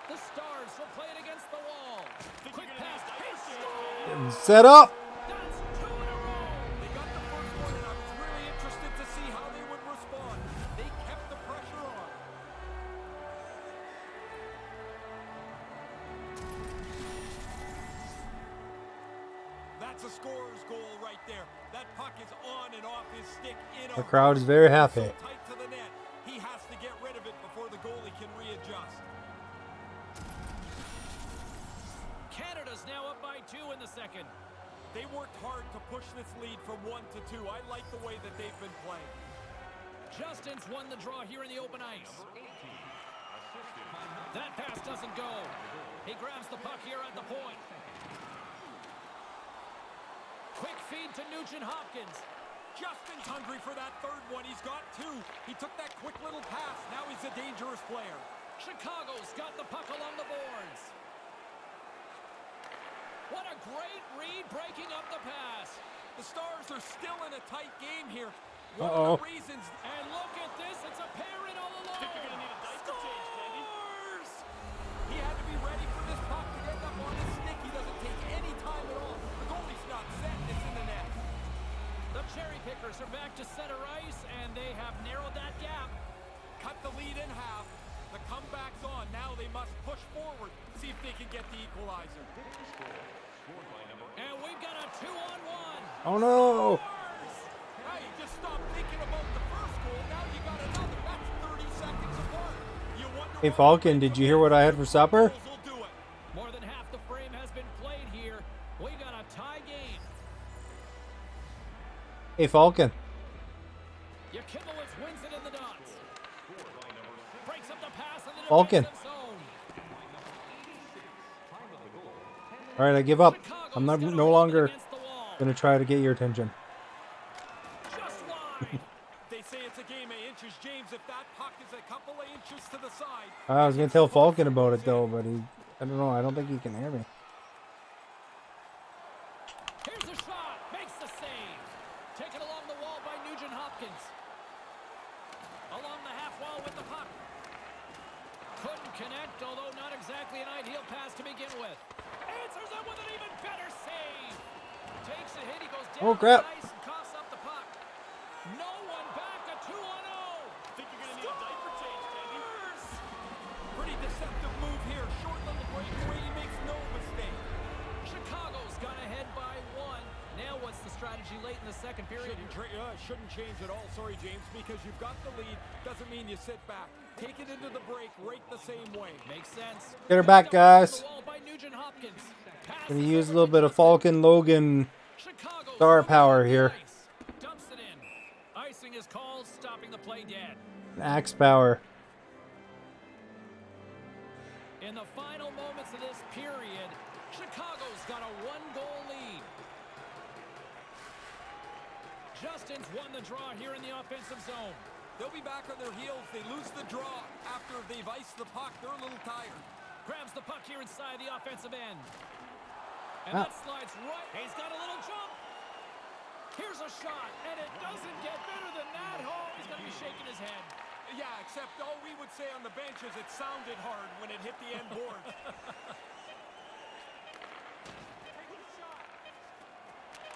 The Stars will play it against the wall. Quick pass. He scores! Set up. That's 2 in a row. They got the first one, and I was really interested to see how they would respond. They kept the pressure on. That's a scorer's goal right there. That puck is on and off his stick in a The crowd is very happy. so tight to the net. He has to get rid of it before the goalie can readjust. Canada's now up by 2 in the second. They worked hard to push this lead from 1 to 2. I like the way that they've been playing. Justin's won the draw here in the open ice. That pass doesn't go. He grabs the puck here at the point. Quick feed to Nugent Hopkins. Justin's hungry for that third one. He's got 2. He took that quick little pass. Now he's a dangerous player. Chicago's got the puck along the boards. What a great read breaking up the pass. The Stars are still in a tight game here. Uh-oh. One of the reasons. And look at this. It's a pair in all alone. Think you're gonna need a diaper change, Candy. Scores! He had to be ready for this puck to get up on his stick. He doesn't take any time at all. The goalie's not set. It's in the net. The Cherry Pickers are back to center ice, and they have narrowed that gap. Cut the lead in half. The comeback's on. Now they must push forward. See if they can get the equalizer. And we've got a 2-on-1. Oh no. Hey, just stop thinking about the first goal. Now you got another. That's 30 seconds apart. You wonder Hey what Falcon, did you hear what I had for supper? goals will do it. More than half the frame has been played here. We got a tie game. Hey Falcon. Yakimowicz wins it in the dots. Breaks up the pass in the Falcon. defensive zone. All right, I give up. Chicago's I'm not gonna no hold it longer against the wall. gonna try to get your attention. Just wide. They say it's a game of inches, James. If that puck is a couple of inches to the side, I was gonna tell Falcon about it though, but I don't know. I don't think he can hear me. Here's a shot. Makes the save. Taken along the wall by Nugent Hopkins. Along the half wall with the puck. Couldn't connect, although not exactly an ideal pass to begin with. Answers it with an even better save. Takes a hit. He goes down Oh, crap. the ice and coughs up the puck. No one back. A 2-on-0. Think you're going to need a diaper change, Candy. Pretty deceptive move here. Short little breakaway. He makes no mistake. Chicago's gone ahead by 1. Now what's the strategy late in the second period? Shouldn't change at all. Sorry, James, because you've got the lead. Doesn't mean you sit back. Take it into the break right the same way. Makes sense. Get her back, guys. Gonna Gonna use a little bit of Falcon Logan star power here. Dumps it in. Icing is called, stopping the play dead. Axe power. In the final moments of this period, Chicago's got a 1-goal lead. Justin's won the draw here in the offensive zone. They'll be back on their heels. They lose the draw after they've iced the puck. They're a little tired. Grabs the puck here inside the offensive end. And that slides right. He's got a little jump. Here's a shot, and it doesn't get better than that. Oh, he's going to be shaking his head. Yeah, except all we would say on the bench is it sounded hard when it hit the end board.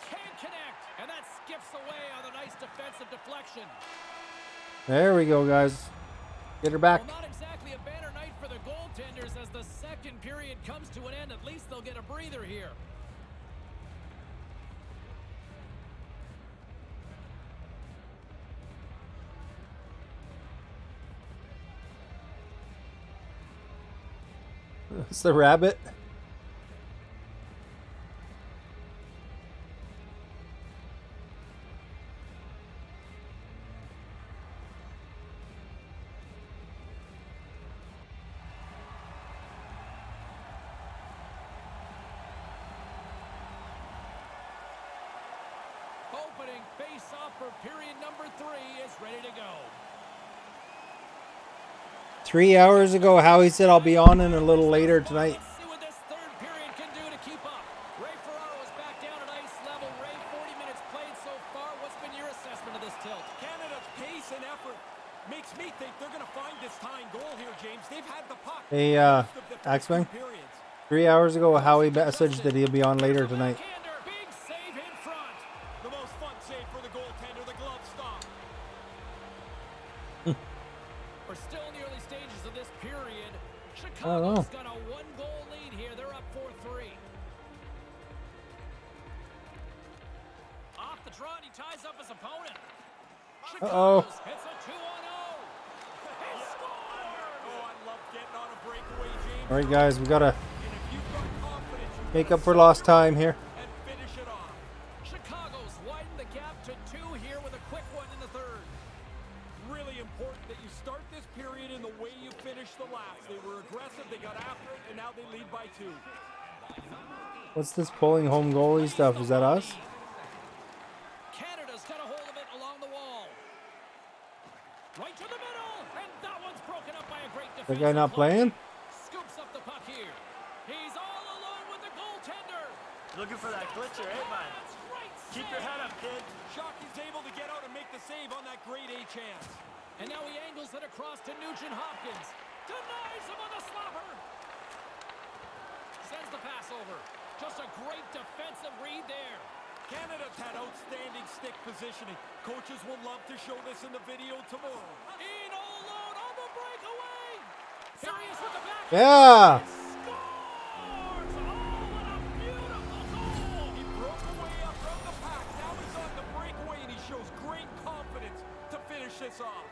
Can't connect, and that skips away on a nice defensive deflection. There we go, guys. Get her back. Well, not exactly a banner night for the goaltenders as the second period comes to an end. At least they'll get a breather here. It's the rabbit. Opening face-off for period number 3 is ready to go. 3 hours ago, Howie said I'll be on in a little later tonight. Let's see what this third period can do to keep up. Ray Ferraro is back down at ice level. Ray, 40 minutes played so far. What's been your assessment of this tilt? Canada's pace and effort makes me think they're going to find this tying goal here, James. They've had the puck. Hey, Axman. 3 hours ago, Howie messaged that he'll be on later tonight. Big save in front. The most fun save for the goaltender, the glove stop. We're still in the early stages of this period. Chicago's got a 1-goal lead here. They're up 4-3. Off the draw, and he ties up his opponent. Uh-oh. It's a 2-on-0. He scored! Oh, I love getting on a breakaway, James. All right, guys, we gotta And if you've got confidence, you make up for lost time here. and finish it off. Chicago's widened the gap to 2 here with a quick one in the third. Really important that you start this period in the way you finish the last. They were aggressive, they got after it, and now they lead by 2. What's this pulling home goalie stuff? Is that us? Canada's got a hold of it along the wall. Right to the middle, and that one's broken up by a great defense. The guy not playing? Scoops up the puck here. He's all alone with the goaltender. Looking for that glitcher, eh, man? That's great Keep your head save. up, kid. Shockey's able to get out and make the save on that grade A chance. And now he angles it across to Nugent Hopkins. Denies him on the slapper. Sends the pass over. Just a great defensive read there. Canada's had outstanding stick positioning. Coaches will love to show this in the video tomorrow. In all alone on the breakaway. Here he is with the back. Yeah. Scores! Oh, what a beautiful goal! He broke away up from the pack. Now he's on the breakaway, and he shows great confidence to finish this off.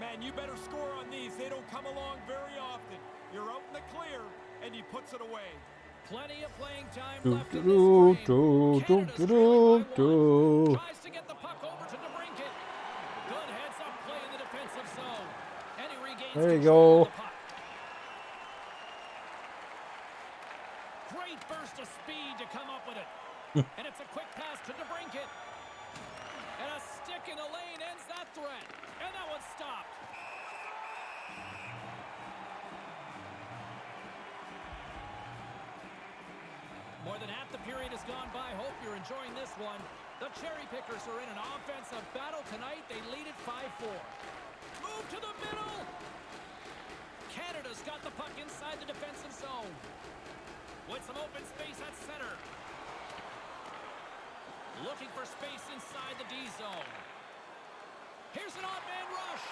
Man, you better score on these. They don't come along very often. You're out in the clear, and he puts it away. Plenty of playing time Do, left in do, this do, frame. do, Canada's do, trailing by do. 1. Tries to get the puck over to DeBrincat. Good heads-up play in the defensive zone. And he regains There you control go. of the puck. Great burst of speed to come up with it. And it's a quick pass to DeBrincat. And a stick in the lane ends that threat. And that one's stopped. period has gone by. Hope you're enjoying this one. The Cherry Pickers are in an offensive battle tonight. They lead it 5-4. Move to the middle. Canada's got the puck inside the defensive zone. With some open space at center. Looking for space inside the D zone. Here's an odd man rush.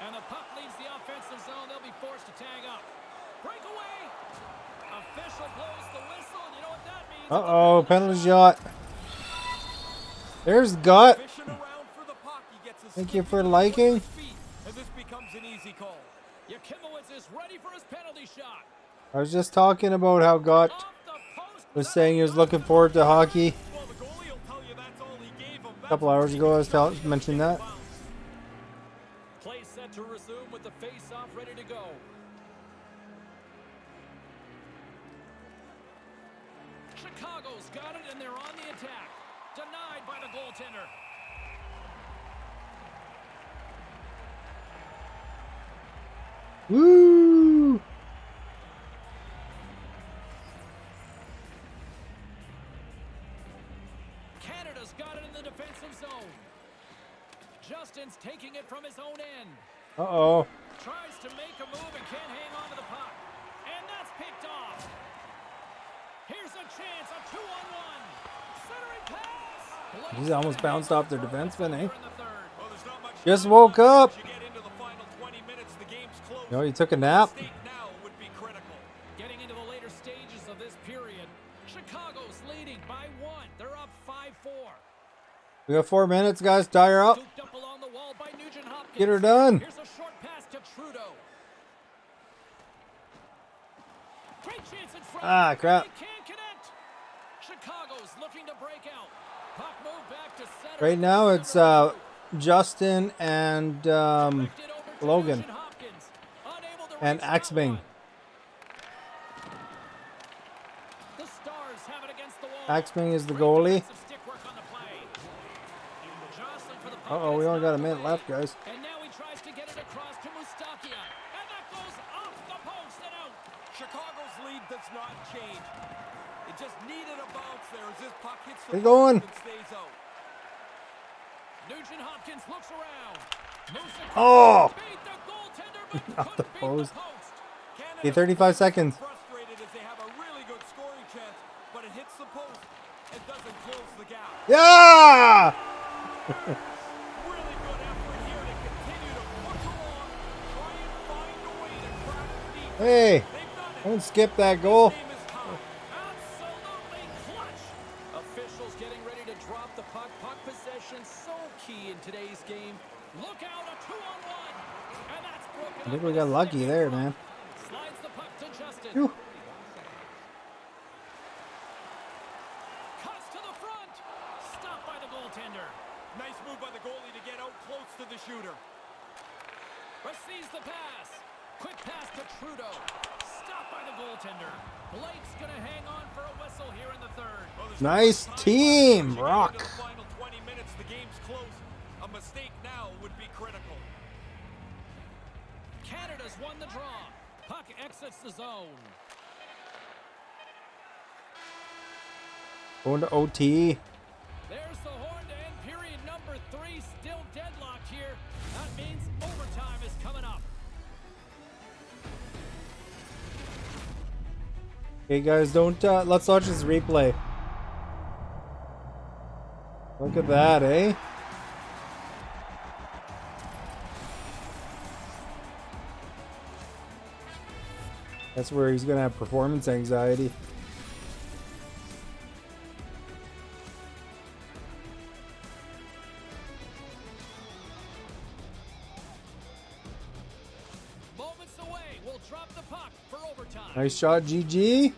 And the puck leaves the offensive zone. They'll be forced to tag up. Breakaway. Official blows the whistle. And you know what that means? Uh-oh, penalty shot. There's Gut. Fishing around for the puck. He gets his Thank you stick for in liking. his feet, and this becomes an easy call. Yakimowicz is ready for his penalty shot. I was just talking about how Gut Off the post. was saying he was looking forward to hockey. Well, the goalie will tell you that's all he gave him. A couple hours ago, I was mentioning that. Play set to resume with the face-off ready to go. Chicago's got it, and they're on the attack. Denied by the goaltender. Woo! Canada's got it in the defensive zone. Justin's taking it from his own end. Uh-oh. Tries to make a move and can't hang on to the puck. And that's picked off. Here's a chance, a 2-on-1. Centering pass. He's almost bounced off their defenseman, eh? In the third. Well, there's not much Just time woke left. up. As you get into the final 20 minutes, the game's close. You know, he took a nap. Mistake now would be critical. Getting into the later stages of this period, Chicago's leading by 1. They're up 5-4. We got 4 minutes, guys. Tie her up. Scooped up along the wall by Nugent Hopkins. Get her done. Here's a short pass to Trudeau. Great chance in front. Ah, crap. They can't connect. Chicago's looking to break out. Puck moved back to center. Right now, it's Justin and Directed over to Logan Nugent Hopkins. Unable to and reach that Axbing. one. The Stars have it against the wall. Axbing is the Great goalie. defensive stick work on the play. Jostling for the puck, Uh-oh, and we it's only got a knocked minute away. left, guys. And now he tries to get it across to Mustakia. And that goes off the post and out. Chicago's lead does not change. It just needed a bounce there as this puck hits the They're going. post and stays out. Nugent Hopkins looks around. Moves across, Oh! beat the goaltender, but Off the couldn't beat post. post. Okay, 35 seconds. Frustrated as they have a really good scoring chance, but it hits the post and doesn't close the gap. Yeah! Really good effort here to continue to push along, try and find a way to crack deep. Hey, They've done it. don't skip that goal. Game is tied. Absolutely clutch. Officials getting ready to drop the puck. Puck possession so key in today's game. Look out, a 2-on-1. And that's broken. I think up we with got a lucky stick. there, man. Slides the puck to Justin. Phew. Cuts to the front. Stopped by the goaltender. Nice move by the goalie to get out close to the shooter. Receives the pass. Quick pass to Trudeau. Stopped by the goaltender. Blake's going to hang on for a whistle here in the third. Well, there's Nice not much time team, left. As you get Rock. into the final 20 minutes, the game's close. A mistake now would be critical. Canada's won the draw. Puck exits the zone. Going to OT. There's the horn to end period number 3. Still deadlocked here. That means overtime is coming up. Okay, guys, don't. Let's watch this replay. Look at that, eh? That's where he's gonna have performance anxiety. Moments away. We'll drop the puck for overtime. Nice shot, GG.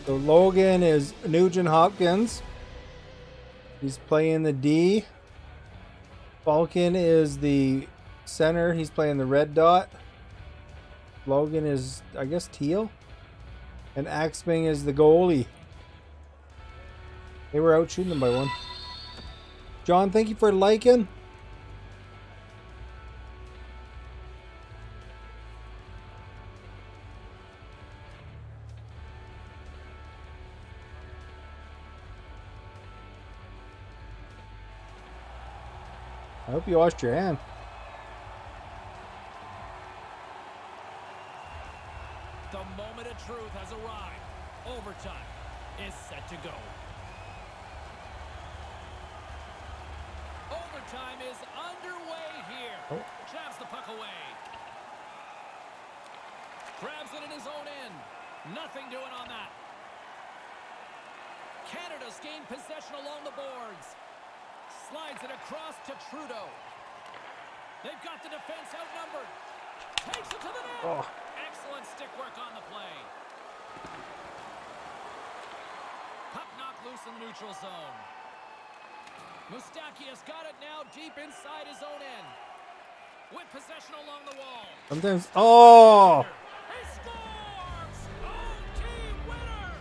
So Logan is Nugent Hopkins. He's playing the D. Falcon is the center. He's playing the red dot. Logan is, I guess, teal. And Axbing is the goalie. They were out shooting them by 1. John, thank you for liking. I hope you washed your hand. The moment of truth has arrived. Overtime is set to go. Overtime is underway here. Oh. Jabs the puck away. Grabs it in his own end. Nothing doing on that. Canada's gained possession along the boards. Slides it across to Trudeau. They've got the defense outnumbered. Takes it to the net. Oh. Excellent stick work on the play. Puck knocked loose in the neutral zone. Mustaki has got it now deep inside his own end. With possession along the wall. Sometimes. Oh! He scores! O-team winner!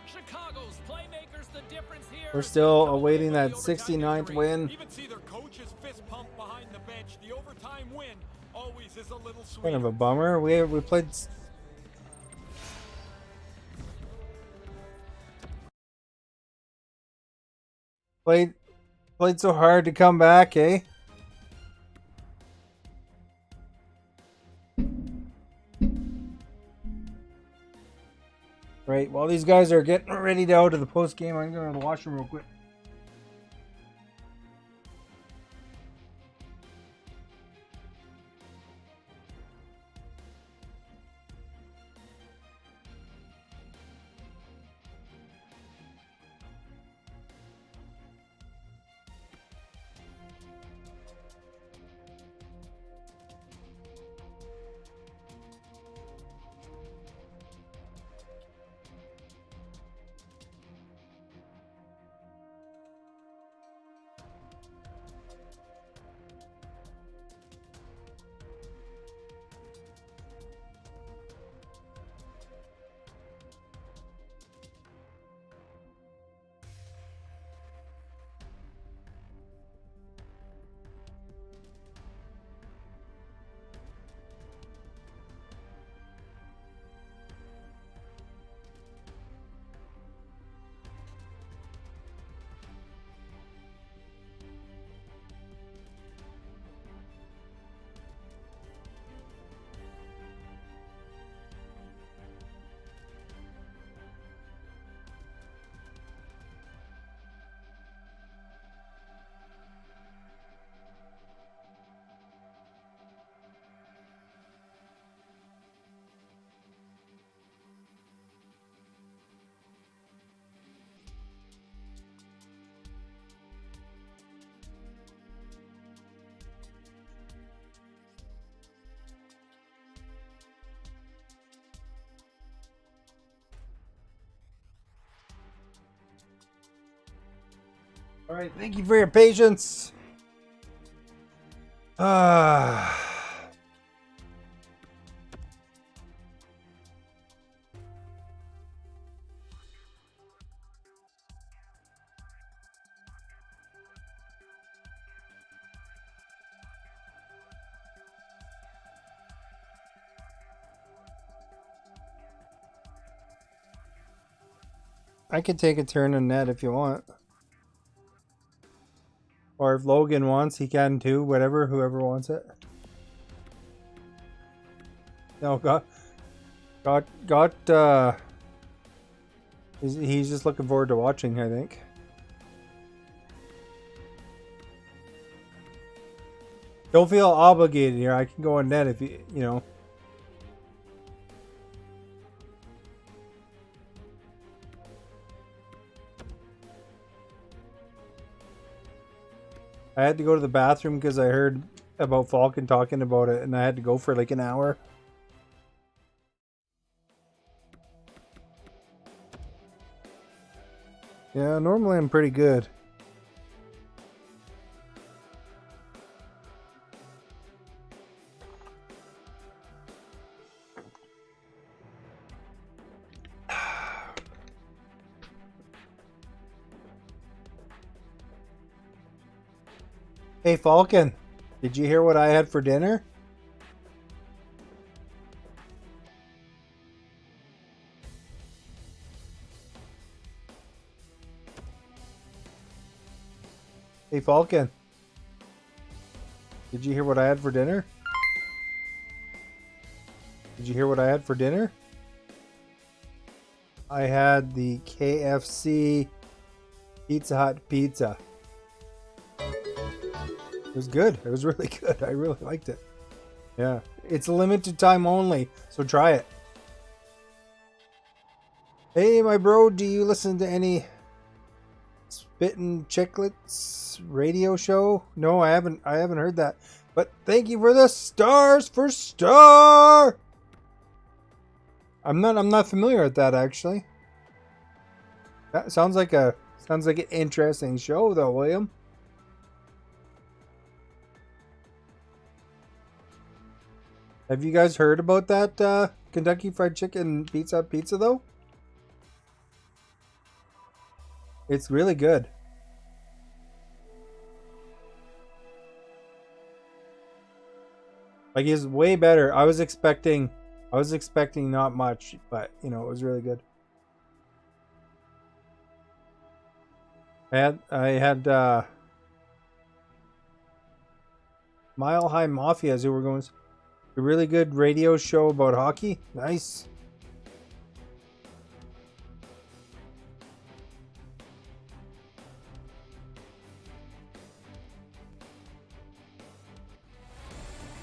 Chicago's playmakers the difference here. We're still awaiting that 69th win. Even see their coach's fist pump behind the bench. The overtime win always is a little sweet. Kind of a bummer. We played. Played so hard to come back, eh? Right, while these guys are getting ready to go to the post game, I'm going to the washroom real quick. All right, thank you for your patience. I could take a turn in net if you want. Or if Logan wants, he can too. Whatever, whoever wants it. No, he's just looking forward to watching, I think. Don't feel obligated here. I can go on net if you know. I had to go to the bathroom because I heard about Falcon talking about it, and I had to go for like an hour. Yeah, normally I'm pretty good. Hey Falcon, did you hear what I had for dinner? Hey, Falcon. Did you hear what I had for dinner? Did you hear what I had for dinner? I had the KFC Pizza Hut pizza. It was good. It was really good. I really liked it. Yeah. It's limited time only, so try it. Hey, my bro, do you listen to any Spittin' Chicklets radio show? No, I haven't heard that. But thank you for the stars for star. I'm not familiar with that actually. That sounds like an interesting show though, William. Have you guys heard about that Kentucky Fried Chicken pizza though? It's really good. Like, it's way better. I was expecting not much, but you know, it was really good. I had Mile High Mafia who were going a really good radio show about hockey. Nice.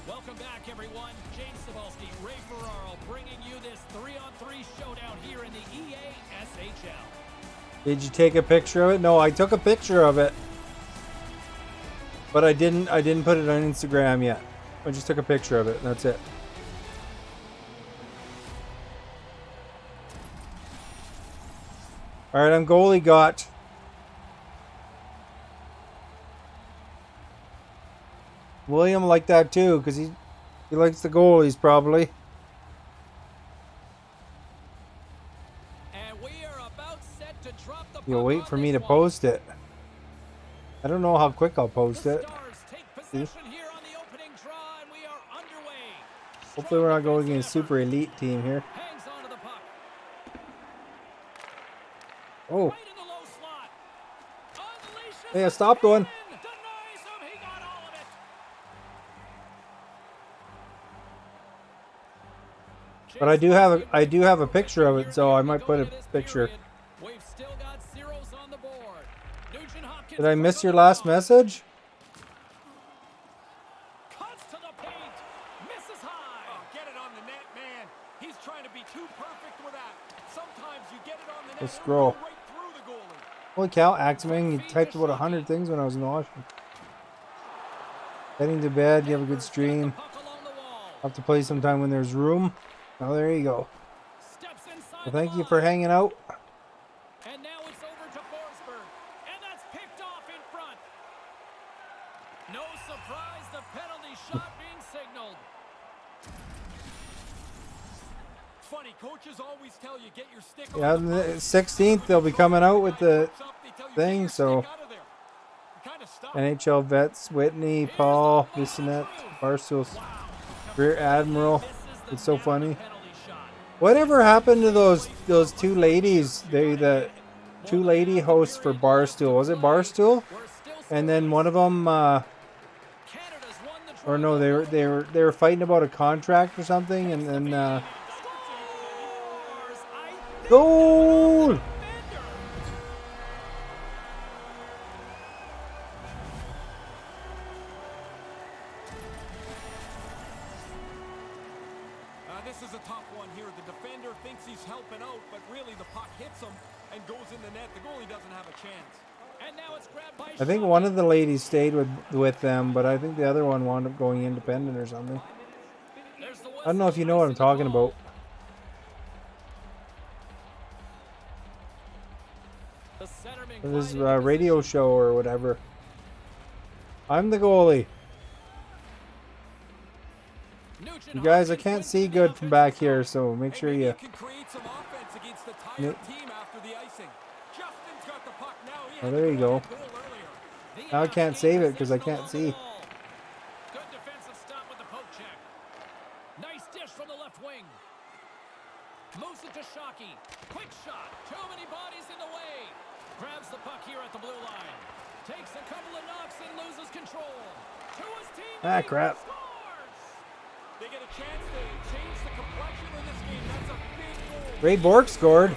Welcome back, everyone. James Cebulski, Ray Ferraro, bringing you this 3-on-3 showdown here in the EASHL. Did you take a picture of it? No, I took a picture of it, but I didn't put it on Instagram yet. I just took a picture of it, and that's it. All right, I'm goalie got. William liked that too, because he likes the goalies probably. And we are about set to drop the You'll puck wait on for me this to one. post it. I don't know how quick I'll post The it. Stars take possession here on the opening draw, and we are underway. Hopefully we're not going Strong against a super elite team here. Hangs onto the puck. Oh, Right in the low slot. Unleashes hey, I the stopped one. cannon. Denies him. He got all of it. But I do have a picture of it, so I might put a picture. We've still got zeros on the board. Nugent Hopkins Did I miss your last message? cuts to the paint. Misses high. Oh, get it on the net, man. He's trying to be too perfect with that. Sometimes you get it on the net. Let's it'll scroll. go right through the goalie. Holy cow, Axman, you typed about 100 things when I was in Washington. Heading to bed, you have a good stream. Puck along the wall. I'll have to play sometime when there's room. Oh, there you go. Steps inside Well, the thank you line. for hanging out. And now it's over to Forsberg. And that's picked off in front. No surprise, the penalty shot being signaled. Funny, coaches always tell you get your stick Yeah, on on the the puck. 16th they'll be coming out with the They tell you, thing, get your so stick out of there. You're kinda stuck. NHL vets, Whitney, Paul, Bissonnette, Barstool's Rear Admiral. It's so funny. Whatever happened to those two ladies? The two lady hosts for Barstool. Was it Barstool? And then one of them, or no, they were fighting about a contract or something, and then goal! This is a tough one here. The defender thinks he's helping out, but really the puck hits him and goes in the net. The goalie doesn't have a chance. And now it's grabbed by I think one of the ladies stayed with them, but I think the other one wound up going independent or something. I don't know if you know what I'm talking about. This radio show or whatever. I'm the goalie. You guys, I can't see good from back here, so make sure you. can create some offense against the tired team after the icing. Justin's got the puck now. He Oh, had there you the go. goal earlier. Now I can't save it because I can't see. Good defensive stop with the poke check. Nice dish from the left wing. Moves it to Shockey. Quick shot. Too many bodies in the way. Grabs the puck here at the blue line. Takes a couple of knocks and loses control. To his teammate. Ah, crap. Scores! They get a chance to change the complexion of this game. That's a big goal. Ray Bork scored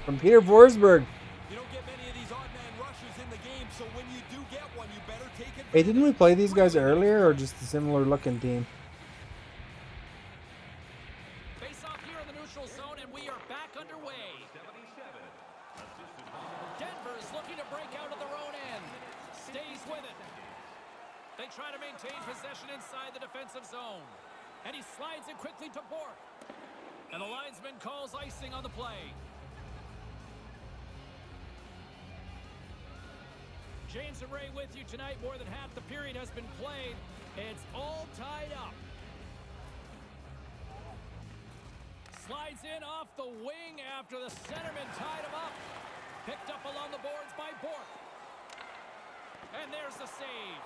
from Peter Forsberg. You don't get many of these odd man rushes in the game, so when you do get one, you better take it. Hey, didn't we play these guys earlier or just a similar looking team? Face off here in the neutral zone, and we are back underway. Denver's looking to break out of their own end. Stays with it. They try to maintain possession inside the defensive zone. And he slides it quickly to Bork. And the linesman calls icing on the play. James and Ray with you tonight. More than half the period has been played. It's all tied up. Slides in off the wing after the centerman tied him up. Picked up along the boards by Bork. And there's the save.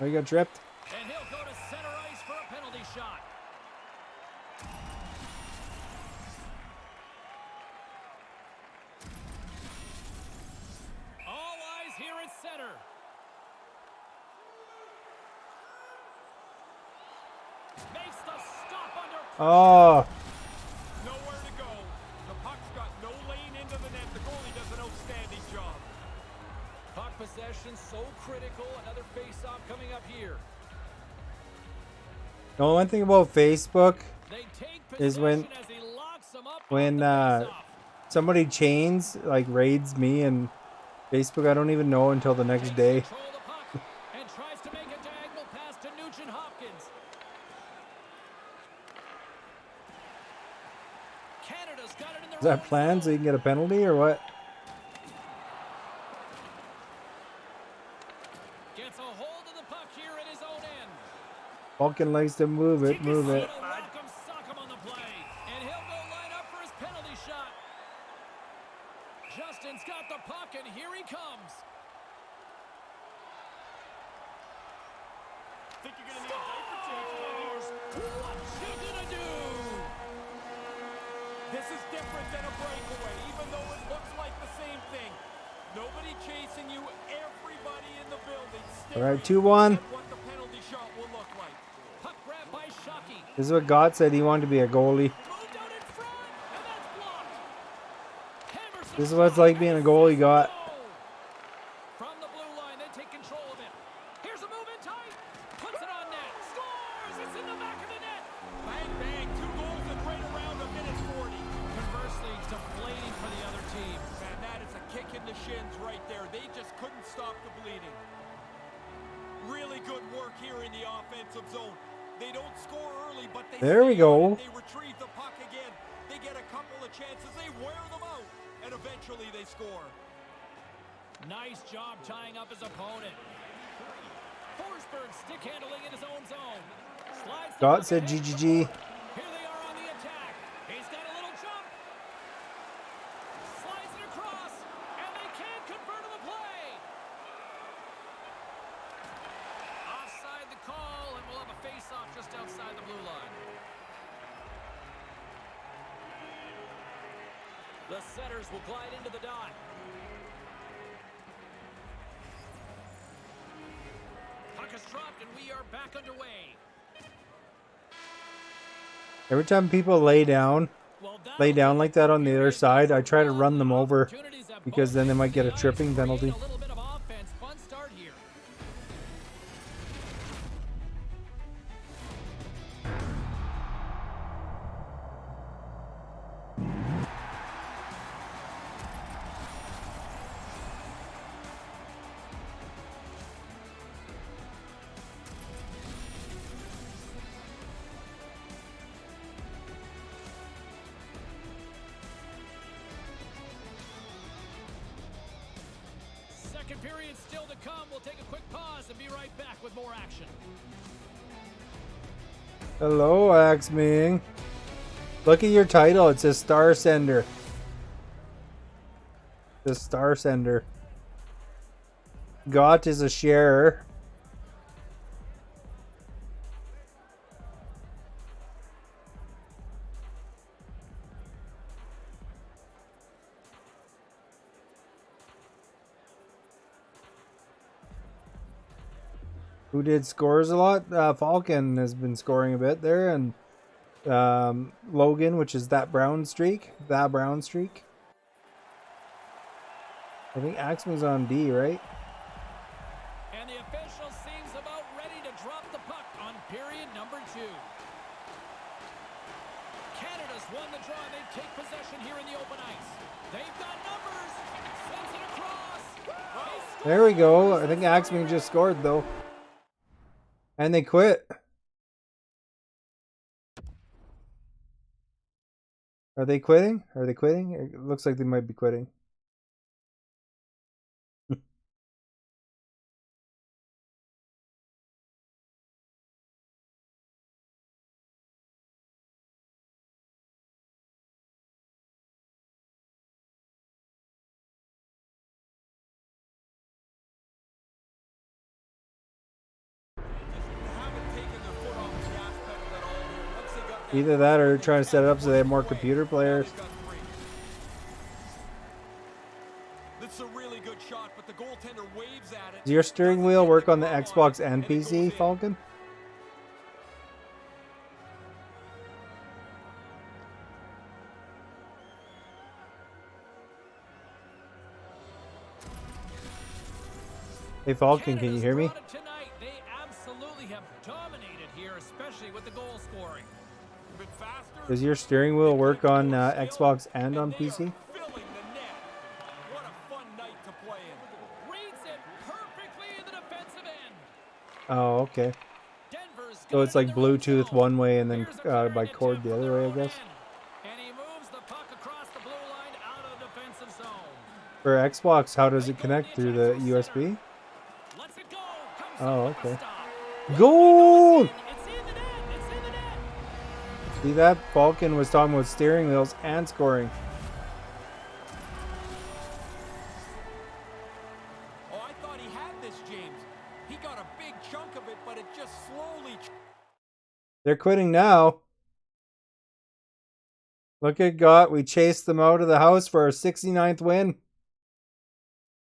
Oh, you got tripped? And he'll go to center ice for a penalty shot. All eyes here at center. Makes the stop under. Oh, Nowhere to go. The puck's got no lane into the net. The goalie does an outstanding job. Puck possession so critical. Another face-off coming up here. the one thing about Facebook They take is possession as he locks them up when on the face-off. somebody chains, like raids me and Facebook, I don't even know until the next day. Control the puck and tries to make a diagonal pass to Nugent Hopkins. Canada's got it in their Is that own planned so zone. you can get a penalty or what? Gets a hold of the puck here at his own end. Falcon likes to move it, move it. Little rock'em sock'em on the play, and he'll go line up for his penalty shot. Justin's got the puck, and here he comes. Think you're gonna need a diaper change, Canadians. What you gonna do? This is different than a breakaway, even though it looks like the same thing. Nobody chasing you, everybody in the building. All right, staring 2-1. at what the penalty shot will look like. Puck grab by Shockey. This is what God said he wanted to be a goalie. Moved out in front, and that's blocked. Hammers it This is what it's like being a goalie, God. From the blue line, they take control of it. Here's a move in tight. Puts it on net. Scores! It's in the back of the net. Bang, bang, 2 goals in right around a minute 40. Conversely, deflating for the other team. Man, that is a kick in the shins right there. They just couldn't stop the bleeding. Really good work here in the offensive zone. They don't score early, but they There we stay go. on it. They retrieve the puck again. They get a couple of chances. They wear them out, and eventually they score. Nice job tying up his opponent. Forsberg stick handling in his own zone. Slides the God puck said ahead. GGG. Here they are on the attack. He's got a little jump. Slides it across, and they can't convert on the play. Offside the call, and we'll have a face-off just outside the blue line. The setters will glide into the dot. Puck is dropped, and we are back underway. Every time people lay down like that on the other side, I try to run them over because then they might get a tripping penalty. A little bit of offense. Fun start here. Second period still to come. We'll take a quick pause and be right back with more action. Hello, Axming. Look at your title. It says Star Sender. The Star Sender. Gott is a sharer. Who did scores a lot? Falcon has been scoring a bit there, and Logan, which is that brown streak. I think Axman's on D, right? And the official seems about ready to drop the puck on period number 2. Canada's won the draw. They take possession here in the open ice. They've got numbers. Sends it across. There we go. I think Axman just scored, though. And they quit. Are they quitting? It looks like they might be quitting. Either that or trying to set it up so they have more computer players. That's a really good shot, but the goaltender waves at it. Does your steering wheel work on the Xbox and PC, Falcon? Hey Falcon, can you hear me? Tonight, they absolutely have dominated here, especially with the goal scoring. Does your steering wheel work on Xbox and on PC? Filling the net. What a fun night to play in. Reads it perfectly in the defensive end. Oh, okay. Denver's So it's like got it in the Bluetooth zone. one way and then Here's a turn by into cord the other way, I their own guess. end. And he moves the puck across the blue line out of the defensive zone. For Xbox, how does it connect through the USB? Lets it go. Comes Oh, up with okay. a stop. Goal! It's in the net. It's in the net. See that? Falcon was talking about steering wheels and scoring. Oh, I thought he had this, James. He got a big chunk of it, but it just slowly. They're quitting now. Look at God. We chased them out of the house for our 69th win.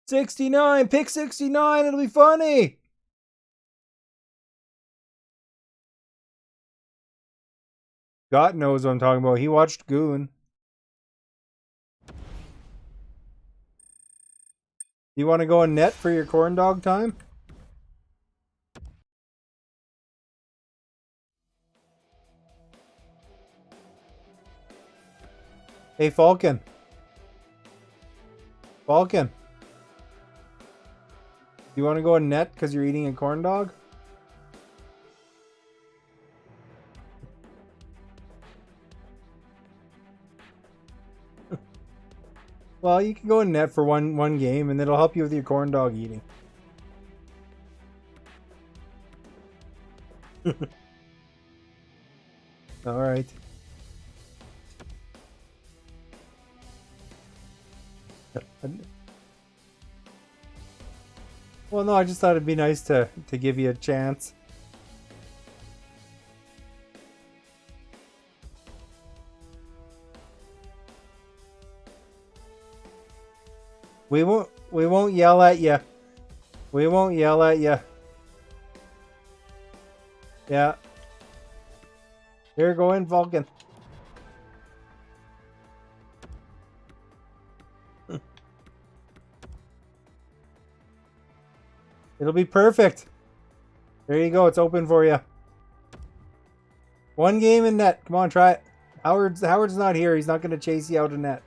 69! Pick 69! It'll be funny! God knows what I'm talking about. He watched Goon. You want to go in net for your corn dog time? Hey, Falcon. Falcon. You want to go in net because you're eating a corn dog? Well, you can go in net for one game, and it'll help you with your corn dog eating. All right. Well, no, I just thought it'd be nice to give you a chance. We won't yell at you. We won't yell at you. Yeah. Here, go in, Vulcan. It'll be perfect. There you go. It's open for you. One game in net. Come on, try it. Howard's not here. He's not going to chase you out of net.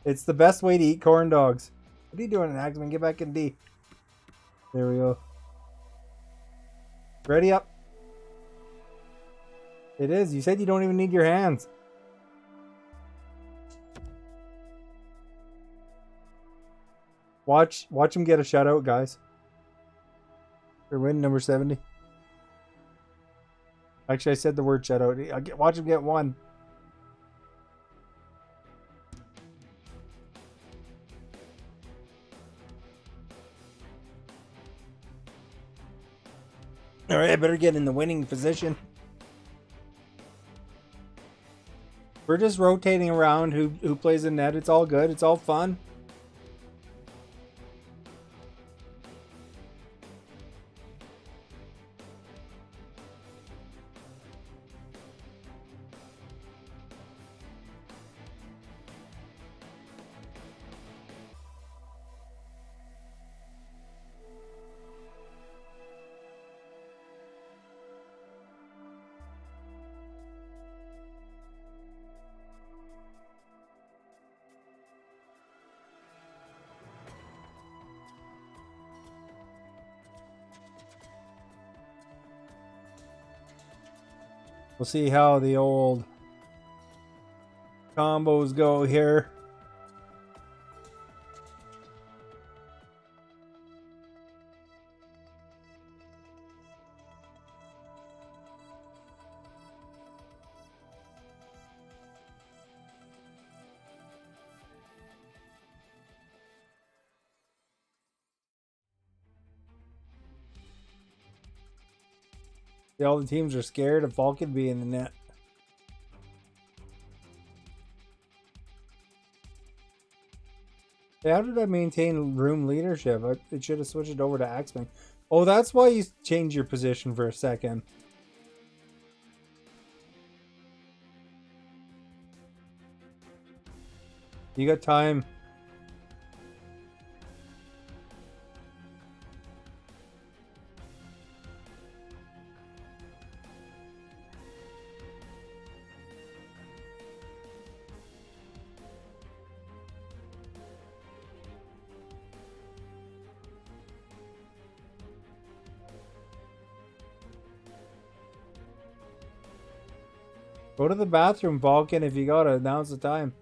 It's the best way to eat corn dogs. What are you doing, Axman? Get back in D. There we go. Ready up. It is. You said you don't even need your hands. Watch him get a shutout, guys. They're winning number 70. Actually, I said the word shutout. Watch him get one. All right, I better get in the winning position. We're just rotating around who plays in net. It's all good. It's all fun. We'll see how the old combos go here. See, all the teams are scared of Falcon being in the net. Hey, how did I maintain room leadership? It should have switched it over to Axman. Oh, that's why you changed your position for a second. You got time. Go to the bathroom, Vulcan, if you gotta. Now's the time.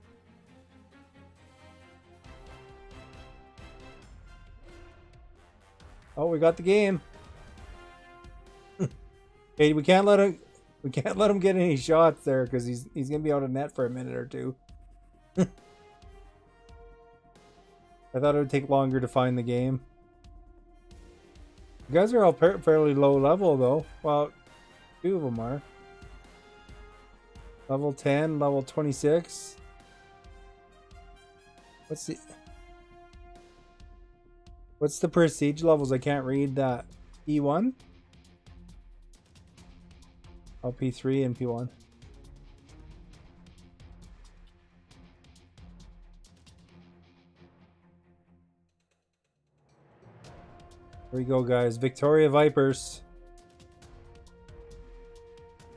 Oh, we got the game. Hey, we can't let him get any shots there because he's gonna be out of net for a minute or two. I thought it would take longer to find the game. You guys are all fairly low level though. Well, two of them are. Level 10, level 26. What's the prestige levels? I can't read that. E1? Oh, P3 and P1. Here we go, guys. Victoria Vipers.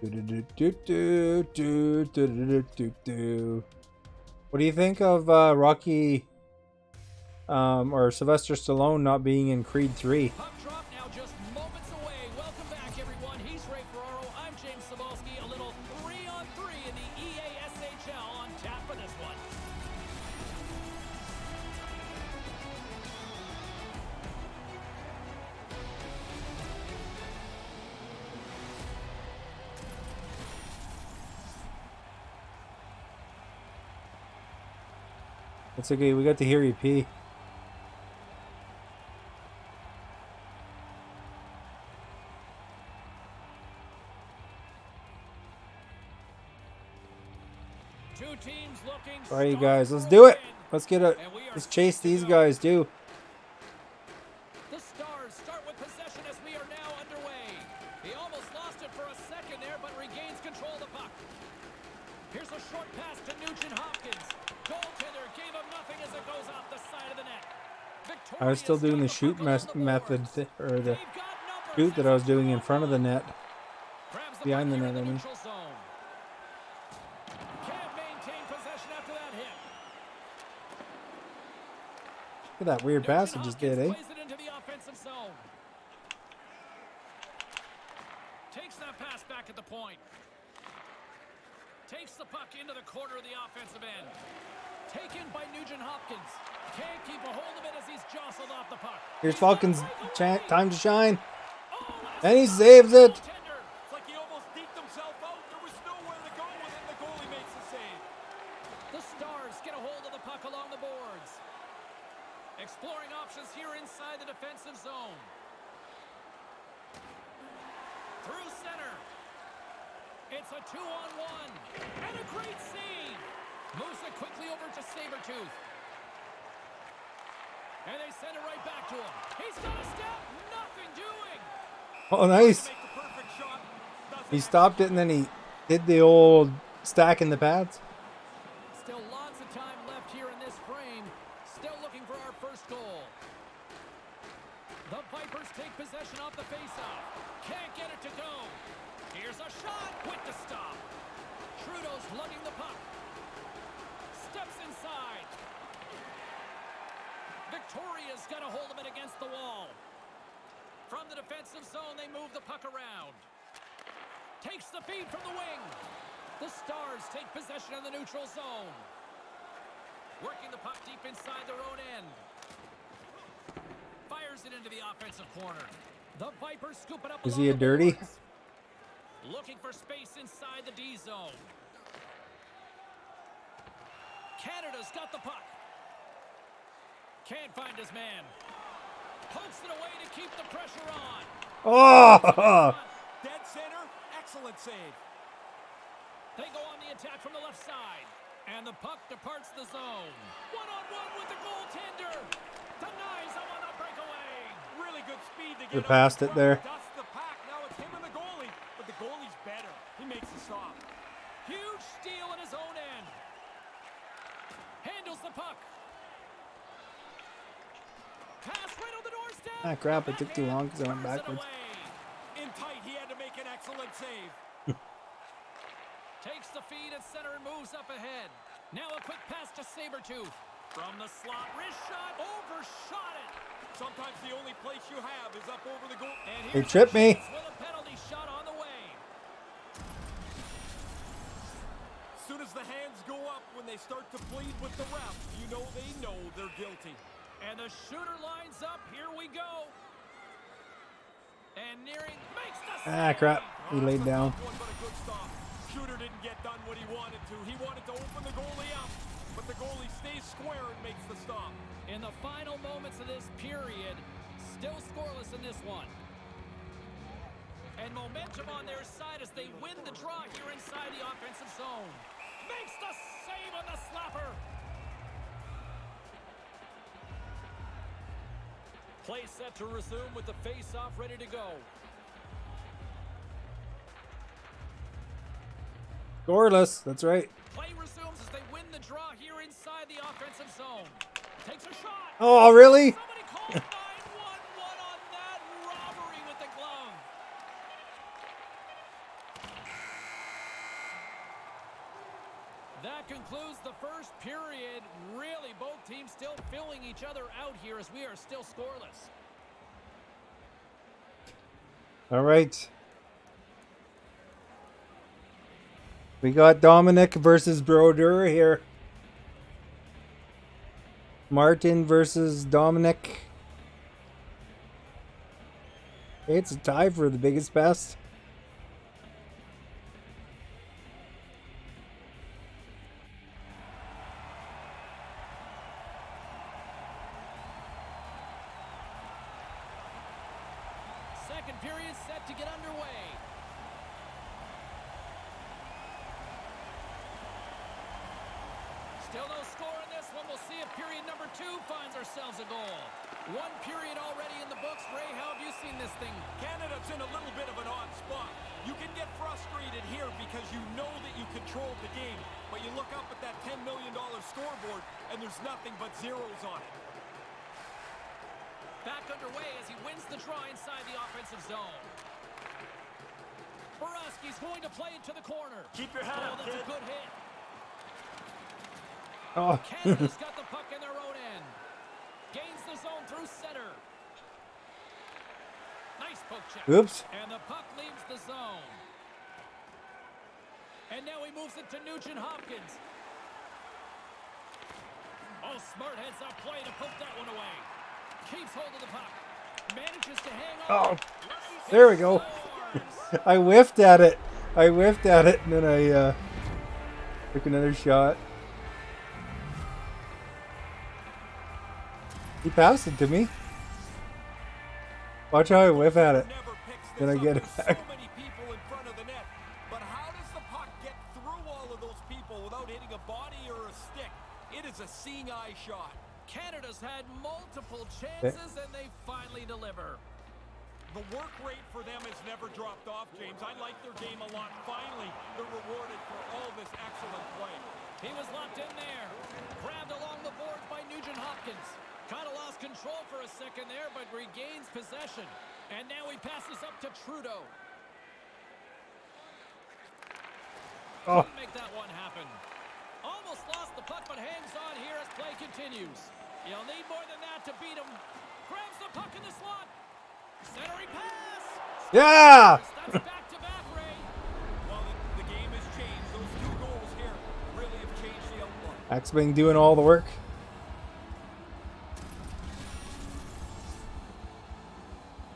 What do you think of Rocky or Sylvester Stallone not being in Creed 3? Puck drop now just moments away. Welcome back, everyone. He's Ray Ferraro. I'm James Cebulski. A little 3-on-3 in the EASHL on tap for this one. It's okay, we got to hear you pee. Two teams looking. All right, you guys, let's do it. Let's chase these guys too. The Stars start with possession as we are now underway. He almost lost it for a second there, but regains control of the puck. Here's a short pass to Nugent Hopkins. Goaltender gave him nothing as it goes off the side of the net. I was still doing the shoot method, or the shoot that I was doing in front of the net. Behind the net, I mean. Can't maintain possession after that hit. Look at that weird pass it just did, eh? Plays it into the offensive zone. Takes that pass back at the point. Takes the puck into the corner of the offensive end. Taken by Nugent Hopkins. Can't keep a hold of it as he's jostled off the puck. Here's Falcons' time to shine. And he saves it. It's like he almost deked himself out. There was nowhere to go with it. The goalie makes the save. The Stars get a hold of the puck along the boards. Exploring options here inside the defensive zone. Through center. It It's a 2-on-1. And a great save. Moves it quickly over to Sabretooth. And they send it right back to him. He's got a step. Nothing doing. Oh, nice. Make the perfect shot. Doesn't He stopped it and then he did the old stack in the pads. Still lots of time left here in this frame. Still looking for our first goal. The Vipers take possession off the faceoff. Can't get it to go. Here's a shot with the stop. Trudeau's lugging the puck. Steps inside. Victoria's got a hold of it against the wall. From the defensive zone, they move the puck around. Takes the feed from the wing. The Stars take possession in the neutral zone. Working the puck deep inside their own end. Fires it into the offensive corner. The Vipers scoop it up. Is along he a the dirty? boards. Looking for space inside the D zone. Canada's got the puck. Can't find his man. Pokes it away to keep the pressure on. Oh! dead center. Excellent save. They go on the attack from the left side. And the puck departs the zone. One-on-one with the goaltender. Denies him on the breakaway. Really good speed to They get passed up it there. Dust the pack. Now it's him and the goalie. But the goalie's better. He makes the stop. Huge steal in his own end. Handles the puck. Pass right on the doorstep. Ah, crap, it took too long because I went Fires it backwards. In tight, he had to make an excellent save. Takes the feed at center and moves up ahead. Now a quick pass to Sabretooth. From the slot, wrist shot, overshot it. Sometimes the only place you have is up over the goal. And They here's tripped the me. Chiefs with a penalty shot on the way. As soon as the hands go up when they start to plead with the ref, you know they're guilty. And the shooter lines up. Here we go. And nearing makes the Ah, save. crap. He That's laid a down. tough one, but a good stop. Shooter didn't get done what he wanted to. He wanted to open the goalie up, but the goalie stays square and makes the stop. In the final moments of this period, still scoreless in this one. And momentum on their side as they win the draw here inside the offensive zone. Makes the save on the slapper. Play set to resume with the face-off ready to go. Scoreless. That's right. Play resumes as they win the draw here inside the offensive zone. Takes a shot. Oh, really? Somebody call 911 on that robbery with the glove. That concludes the first period. Really, both teams still filling each other out here as we are still scoreless. All right. We got Dominic versus Brodeur here. Martin versus Dominic. Hey, it's a tie for the biggest best. Second period set to get underway. Still no score in this one. We'll see if period number 2 finds ourselves a goal. One period already in the books. Ray, how have you seen this thing? Canada's in a little bit of an odd spot. You can get frustrated here because you know that you control the game, but you look up at that $10 million scoreboard and there's nothing but zeros on it. Back underway as he wins the draw inside the offensive zone. Boroski's going to play it to the corner. Keep your head Oh, up, that's kid. a good hit. Oh, Canada's got the puck in their own end. Gains the zone through center. Nice poke check. oops. And the puck leaves the zone. And now he moves it to Nugent Hopkins. Oh, smart heads up play to poke that one away. Keeps hold of the puck. Manages to hang on. Oh, there we go. Scores. I whiffed at it. And then I took another shot. He passed it to me. Watch how I whiff at it. Never picks this Then I up get it with back. So many people in front of the net. But how does the is a seeing eye shot. Canada's had multiple chances, and they finally deliver. The work rate for them has never dropped off, James. I like their game a lot. Finally, they're rewarded for all this excellent play. He was locked in there. Grabbed along the boards by Nugent Hopkins. Kind of lost control for a second there, but regains possession. And now he passes up to Trudeau. Oh, Couldn't make that one happen. Almost lost the puck, but hangs on here as play continues. You'll need more than that to beat him. Grabs the puck in the slot. Centering pass. yeah! That's back-to-back, Ray. Well, the game has changed. Those 2 goals here really have changed the outlook. X-Wing doing all the work.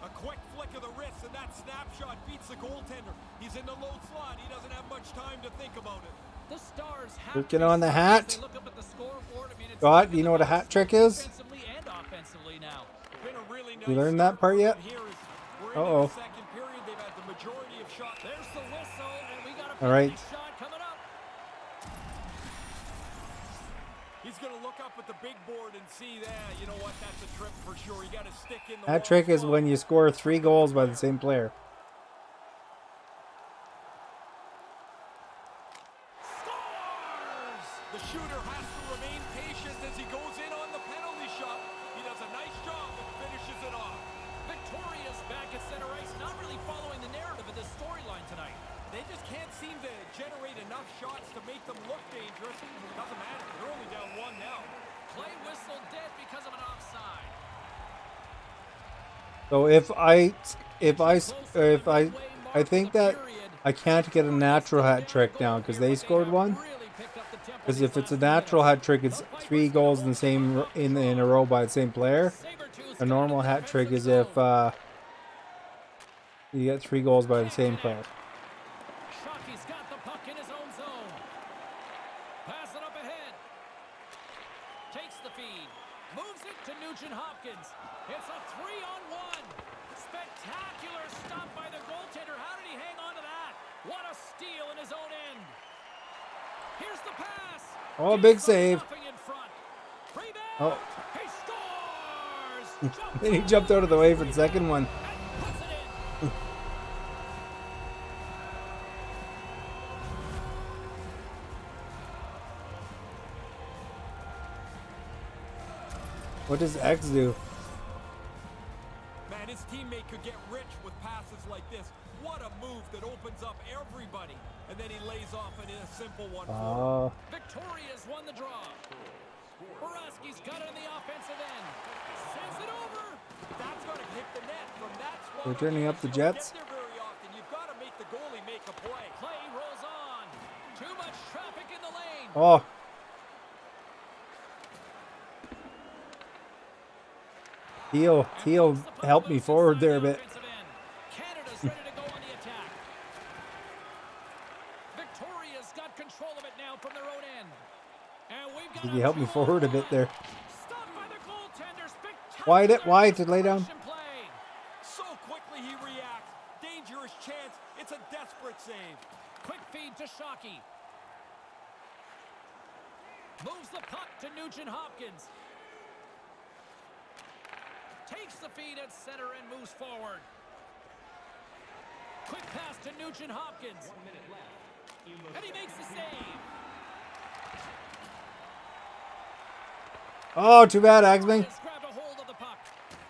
A quick flick of the wrist, and that snapshot beats the goaltender. He's in the low slot. He doesn't have much time to think about it. The Stars have Looking to on the be hat. they look up at the scoreboard. I mean, it's Scott, even you know what a the hat best trick is? Defensively and offensively now. Been a really nice You learned that start part for yet? them here as we're Uh-oh. into the second period. They've had the majority of shots. There's the whistle, and we got a All right. penalty shot coming up. He's going to look up at the big board and see that. You know what? That's a trip for sure. You got to stick in the Hat wrong trick is spot. when you score 3 goals by the same player. Scores! The shooter has to remain patient as he goes in on the penalty shot. He does a nice job and finishes it off. Victoria's back at center ice, not really following the narrative of this storyline tonight. They just can't seem to generate enough shots to make them look dangerous. Doesn't matter. They're only down 1 now. Play whistle dead because of an offside. So I think that I can't get a natural hat trick now because they scored one. Because if it's a natural hat trick, it's 3 goals in the same in a row by the same player. A normal hat trick is if you get 3 goals by the same player. Shockey's got the puck in his own zone. Pass it up ahead. Takes the feed. Moves it to Nugent Hopkins. It's a 3-on-1. Spectacular stop by the goaltender. How did he hang on to that? What a steal in his own end. Here's the pass. Oh, big save. Nothing in front. Rebound. Oh. He scores. Then he jumped out of the way for the second one. And puts it in. What does X do? Man, his teammate could get rich with passes like this. What a move that opens up everybody. And then he lays off in a simple one. Oh, Victoria's won the draw. Boraski's got it in the offensive end. Sends it over. That's going to hit the net from that spot. they're turning up the You don't Jets. get there very often. You've got to make the goalie make a play. Play rolls on. Too much traffic in the lane. Oh, Teal helped me forward there a bit. Canada's ready to go on the attack. Victoria's got control of it now from their own end. And we've got Did you help me forward a bit there? Stopped by the goaltender. Why to lay down? Play. So quickly he reacts. Dangerous chance. It's a desperate save. Quick feed to Shockey. Moves the puck to Nugent Hopkins. Takes the feed at center and moves forward. Quick pass to Nugent Hopkins. 1 minute left. And he makes the save. Oh, too bad, Axman. Just grabbed a hold of the puck.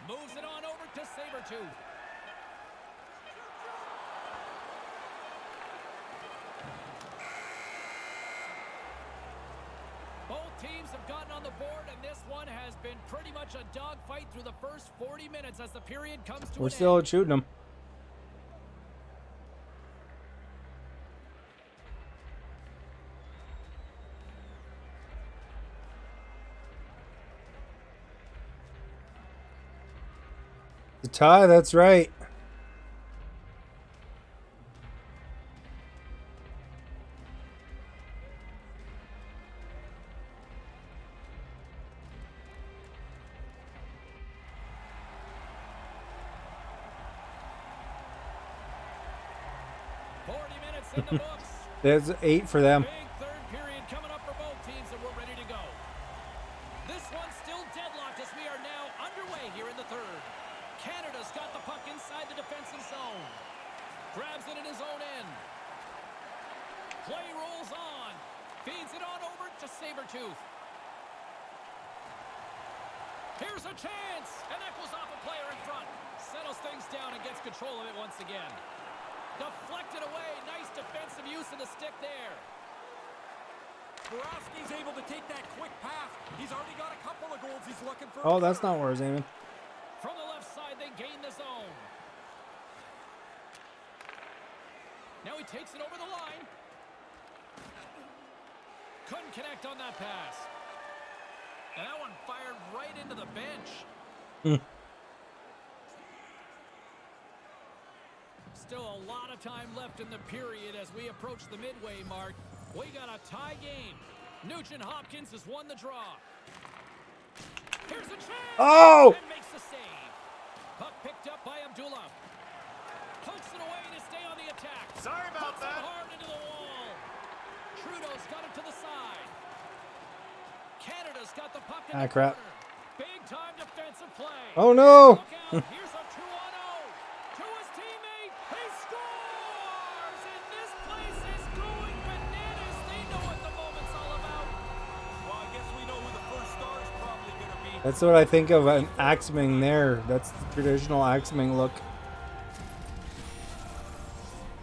Moves it on over to Sabretooth. Both teams have gotten on the board, and this one has been pretty much a dogfight through the first 40 minutes as the period comes to We're an still end. shooting them. The tie, that's right. In the books. There's 8 for them. Big third period coming up for both teams, and we're ready to go. defensive zone. Grabs it in his own end. Play rolls on. Feeds it on over to Sabretooth. Here's a chance. And that goes off a player in front. Settles things down and gets control of it once again. Deflected away. Nice defensive use of the stick there. Boroski's able to take that quick pass. He's already got a couple of goals he's looking for. Oh, that's not where I was aiming. From the left side, they gain the zone. Now he takes it over the line. Couldn't connect on that pass. And that one fired right into the bench. Still a lot of time left in the period as we approach the midway mark. We got a tie game. Nugent Hopkins has won the draw. Here's a chance. Oh! And makes the save. Puck picked up by Abdullah. Pokes it away to stay on the attack. Sorry about Puts it that. hard into the wall. Trudeau's got it to the side. Canada's got the puck in the crap. corner. Big time defensive play. Oh no! Look out. Here's a 2-on-0 to his teammate. He scores! And this place is going bananas. They know what the moment's all about. Well, I guess we know who the first star is probably going to be. That's what I think of an Axming there. That's the traditional Axming look.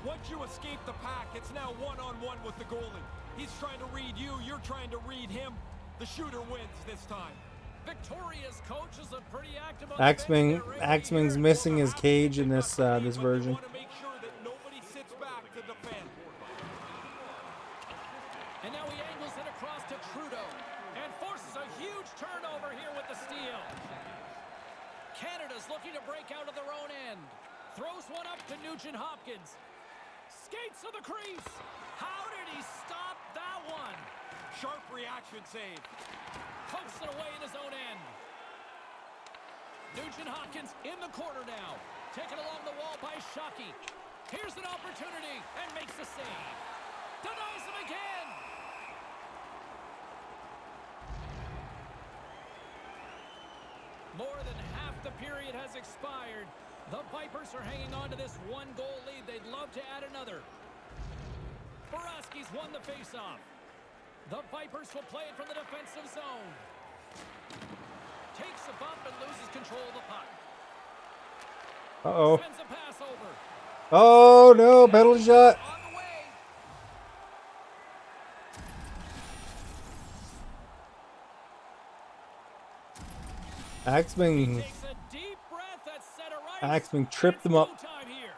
Once you escape the pack, it's now one-on-one with the goalie. He's trying to read you. You're trying to read him. The shooter wins this time. Victoria's coach is a pretty active on Axming's missing his cage in this this version. Want to make sure that nobody sits back to defend. And now he angles it across to Trudeau and forces a huge turnover here with the steal. Canada's looking to break out of their own end. Throws one up to Nugent Hopkins. Skates to the crease. How did he stop that one? Sharp reaction save. Pokes it away in his own end. Nugent Hopkins in the corner now. Taken along the wall by Shockey. Here's an opportunity and makes the save. Denies him again. More than half the period has expired. The Vipers are hanging on to this one-goal lead. They'd love to add another. Boroski's won the faceoff. The Vipers will play it from the defensive zone. Takes a bump and loses control of the puck. Uh-oh. Sends a pass over. Oh no, penalty shot. On the way. Axming, Takes a deep breath at center ice. Axming tripped them up. It's go time here.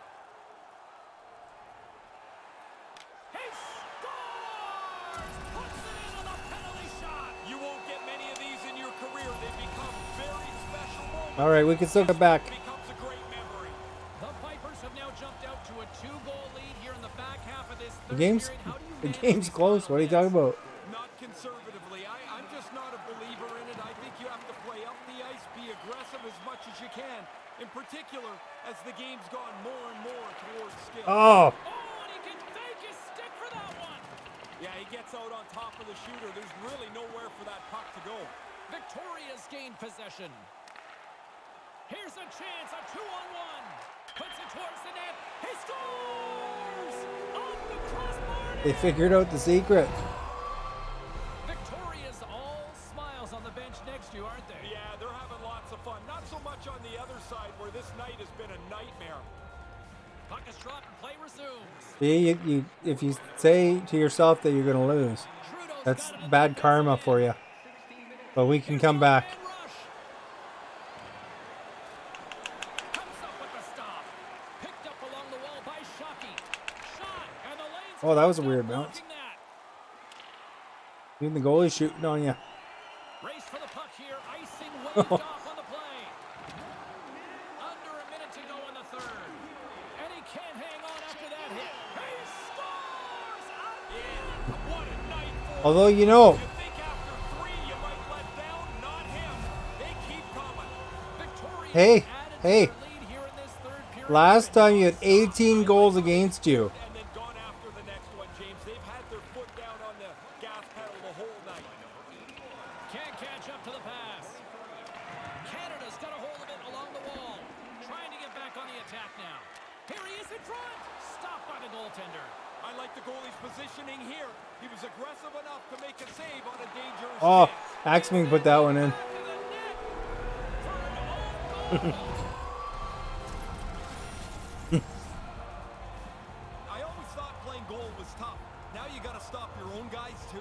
He scores! Puts it in on a penalty shot. You won't get many of these in your career. They become very special moments. All right, we can still get back. Becomes a great memory. The Vipers have now jumped out to a 2-goal lead here in the back half of this The third game's period. How do you the manage game's these close. final What are you talking minutes? about? Not conservatively. I'm just not a believer in it. I think you have to play up the ice, be aggressive as much as you can. In particular, as the game's gone more and more towards skill. Oh, Oh, and he can fake his stick for that one. Yeah, he gets out on top of the shooter. There's really nowhere for that puck to go. Victoria's gained possession. Here's a chance, a 2-on-1. Puts it towards the net. He scores! Off the crossbar. they figured out the secret. Victoria's all smiles on the bench next to you, aren't they? Yeah, they're having lots of fun. Not so much on the other side where this night has been a nightmare. Puck is dropped and play resumes. See, if you say to yourself that you're going to lose, Trudeau's that's got it in the bad defensive karma end. for you. But we can come back. Man rush. Comes up with the stop. Picked up along the wall by Shockey. Shot, and the lane's Oh, that was a clogged weird up, bounce. blocking that. Even the goalie's shooting on you. Race for the puck here. Icing waved off on the play. Under a minute to go in the third. And he can't hang on after that hit. He scores! Yeah, what a night for Although, you know, You think after 3 you might let down? Not him. They keep coming. Victoria Hey, added to hey. their lead here in this third period. last time you had 18 goals against you. And then gone after the next one, James. They've had their foot down on the gas pedal the whole night. Can't catch up to the pass. Canada's got a hold of it along the wall. Trying to get back on the attack now. Here he is in front. Stopped by the goaltender. I like the goalie's positioning here. He was aggressive enough to make a save on a dangerous Oh, chance. Axman put that one in. Back of the net for an own goal. I always thought playing goal was tough. Now you got to stop your own guys too.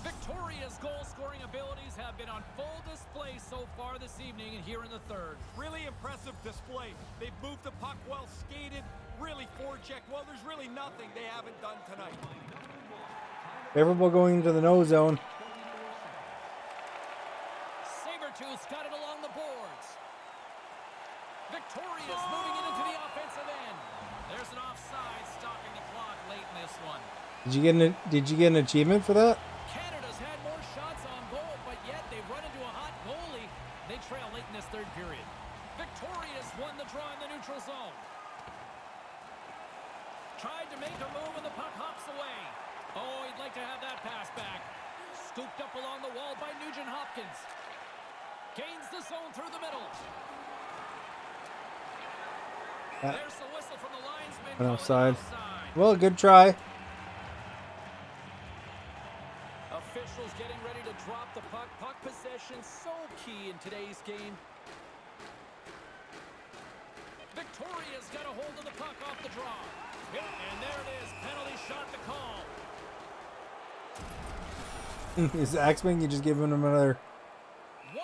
Victoria's goal-scoring abilities have been on full display so far this evening and here in the third. Really impressive display. They've moved the puck well, skated, really forechecked. Well, there's really nothing they haven't done tonight. Favorable going into the no zone. Sabretooth's got it along the boards. Victoria's moving it into the offensive end. There's an offside stopping the clock late in this one. Did you get an achievement for that? Canada's had more shots on goal, but yet they've run into a hot goalie. They trail late in this third period. Victoria's won the draw in the neutral zone. Tried to make a move and the puck hops away. Oh, he'd like to have that pass back. Scooped up along the wall by Nugent Hopkins. Gains the zone through the middle. There's the whistle from the linesman. An calling offside. offside. Well, good try. Officials getting ready to drop the puck. Puck possession so key in today's game. Victoria's got a hold of the puck off the draw. Yep, and there it is. Penalty shot to call. Is Axman, you just giving him another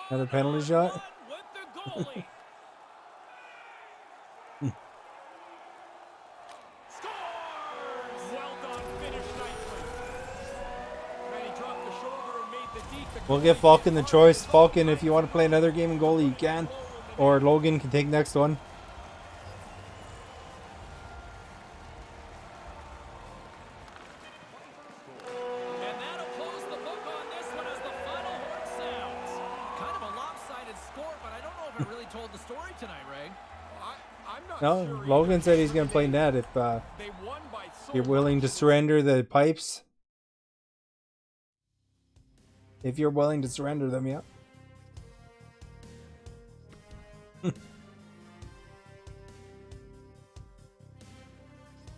penalty shot? One with the goalie. Scores! Well done. Finished nicely. Man, he dropped the shoulder and made the deep. We'll give Falcon the choice. Falcon, if you want to play another game in goalie, you can. Or Logan can take next one. And that'll close the book on this one as the final horn sounds. Kind of a lopsided score, but I don't know if it really told the story tonight, Ray. I'm not No, sure Logan either. said he's going to play net if They won by so you're willing to much. surrender the pipes. If you're willing to surrender them, yeah.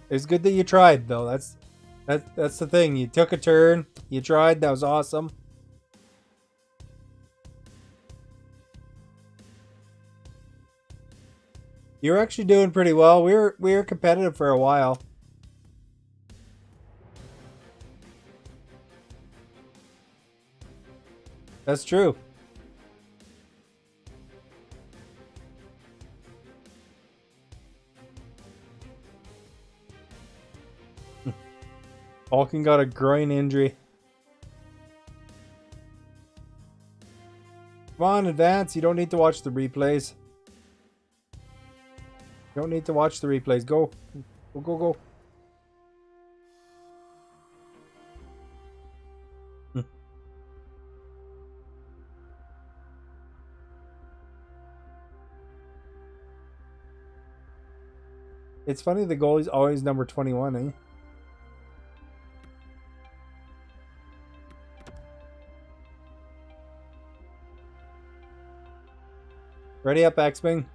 It's good that you tried, though. That's the thing. You took a turn. You tried. That was awesome. You're actually doing pretty well. We were competitive for a while. That's true. Falcon got a groin injury. Come on, advance. You don't need to watch the replays. You don't need to watch the replays. Go. Go, go, go. It's funny the goalie's always number 21, eh? Ready up, X-Wing.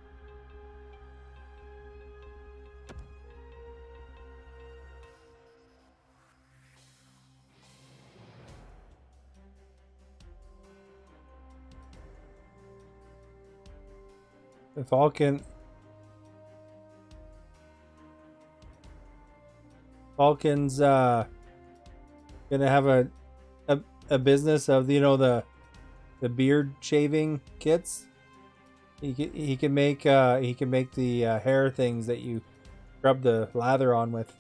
The Falcon's gonna have a business of, you know, the beard shaving kits. He can make the hair things that you rub the lather on with,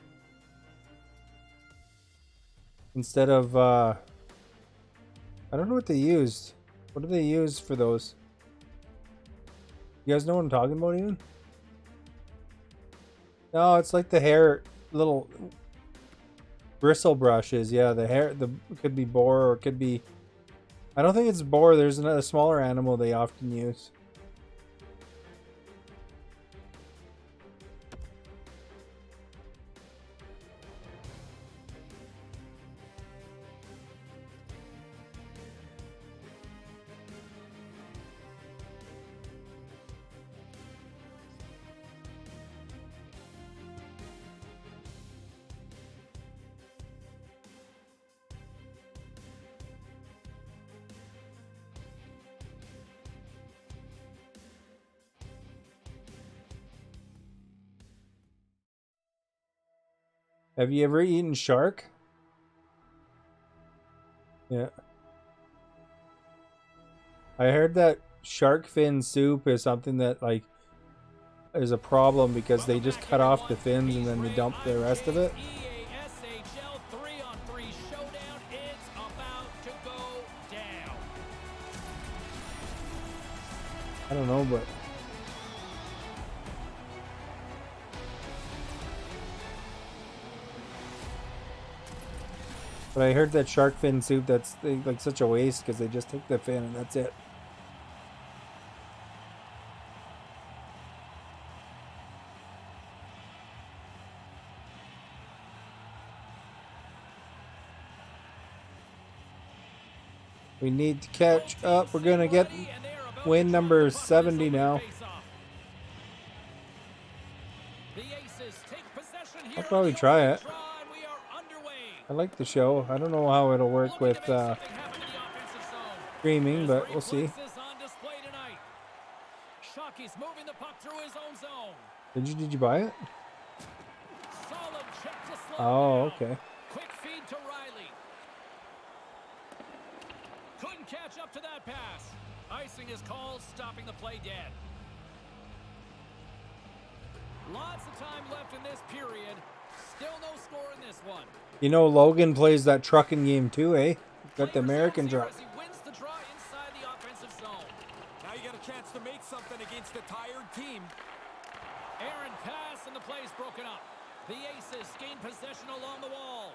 instead of I don't know what they used. What do they use for those? You guys know what I'm talking about even? No, it's like the hair little bristle brushes. Yeah, the hair, it could be boar or it could be, I don't think it's boar. There's another smaller animal they often use. Have you ever eaten shark? Yeah. I heard that shark fin soup is something that like is a problem because they just cut off the fins and then they dump the rest of it. EASHL 3-on-3 showdown. It's about to go down. I don't know, but I heard that shark fin soup that's like such a waste because they just take the fin and that's it. We need to catch up. We're gonna get win number 70 now. I'll probably try it. I like the show. I don't know how it'll work with streaming, but we'll see. Shockey's moving the puck through his own zone. Did you buy it? Solid check to slow Oh, down. okay. Quick feed to Riley. Couldn't catch up to that pass. Icing is called, stopping the play dead. Lots of time left in this period. Still no score in this one. You know Logan plays that trucking game too, eh? Got the American truck. He wins the draw inside the offensive zone. Now you got a chance to make something against a tired team. Aaron pass and the play's broken up. The Aces gain possession along the wall.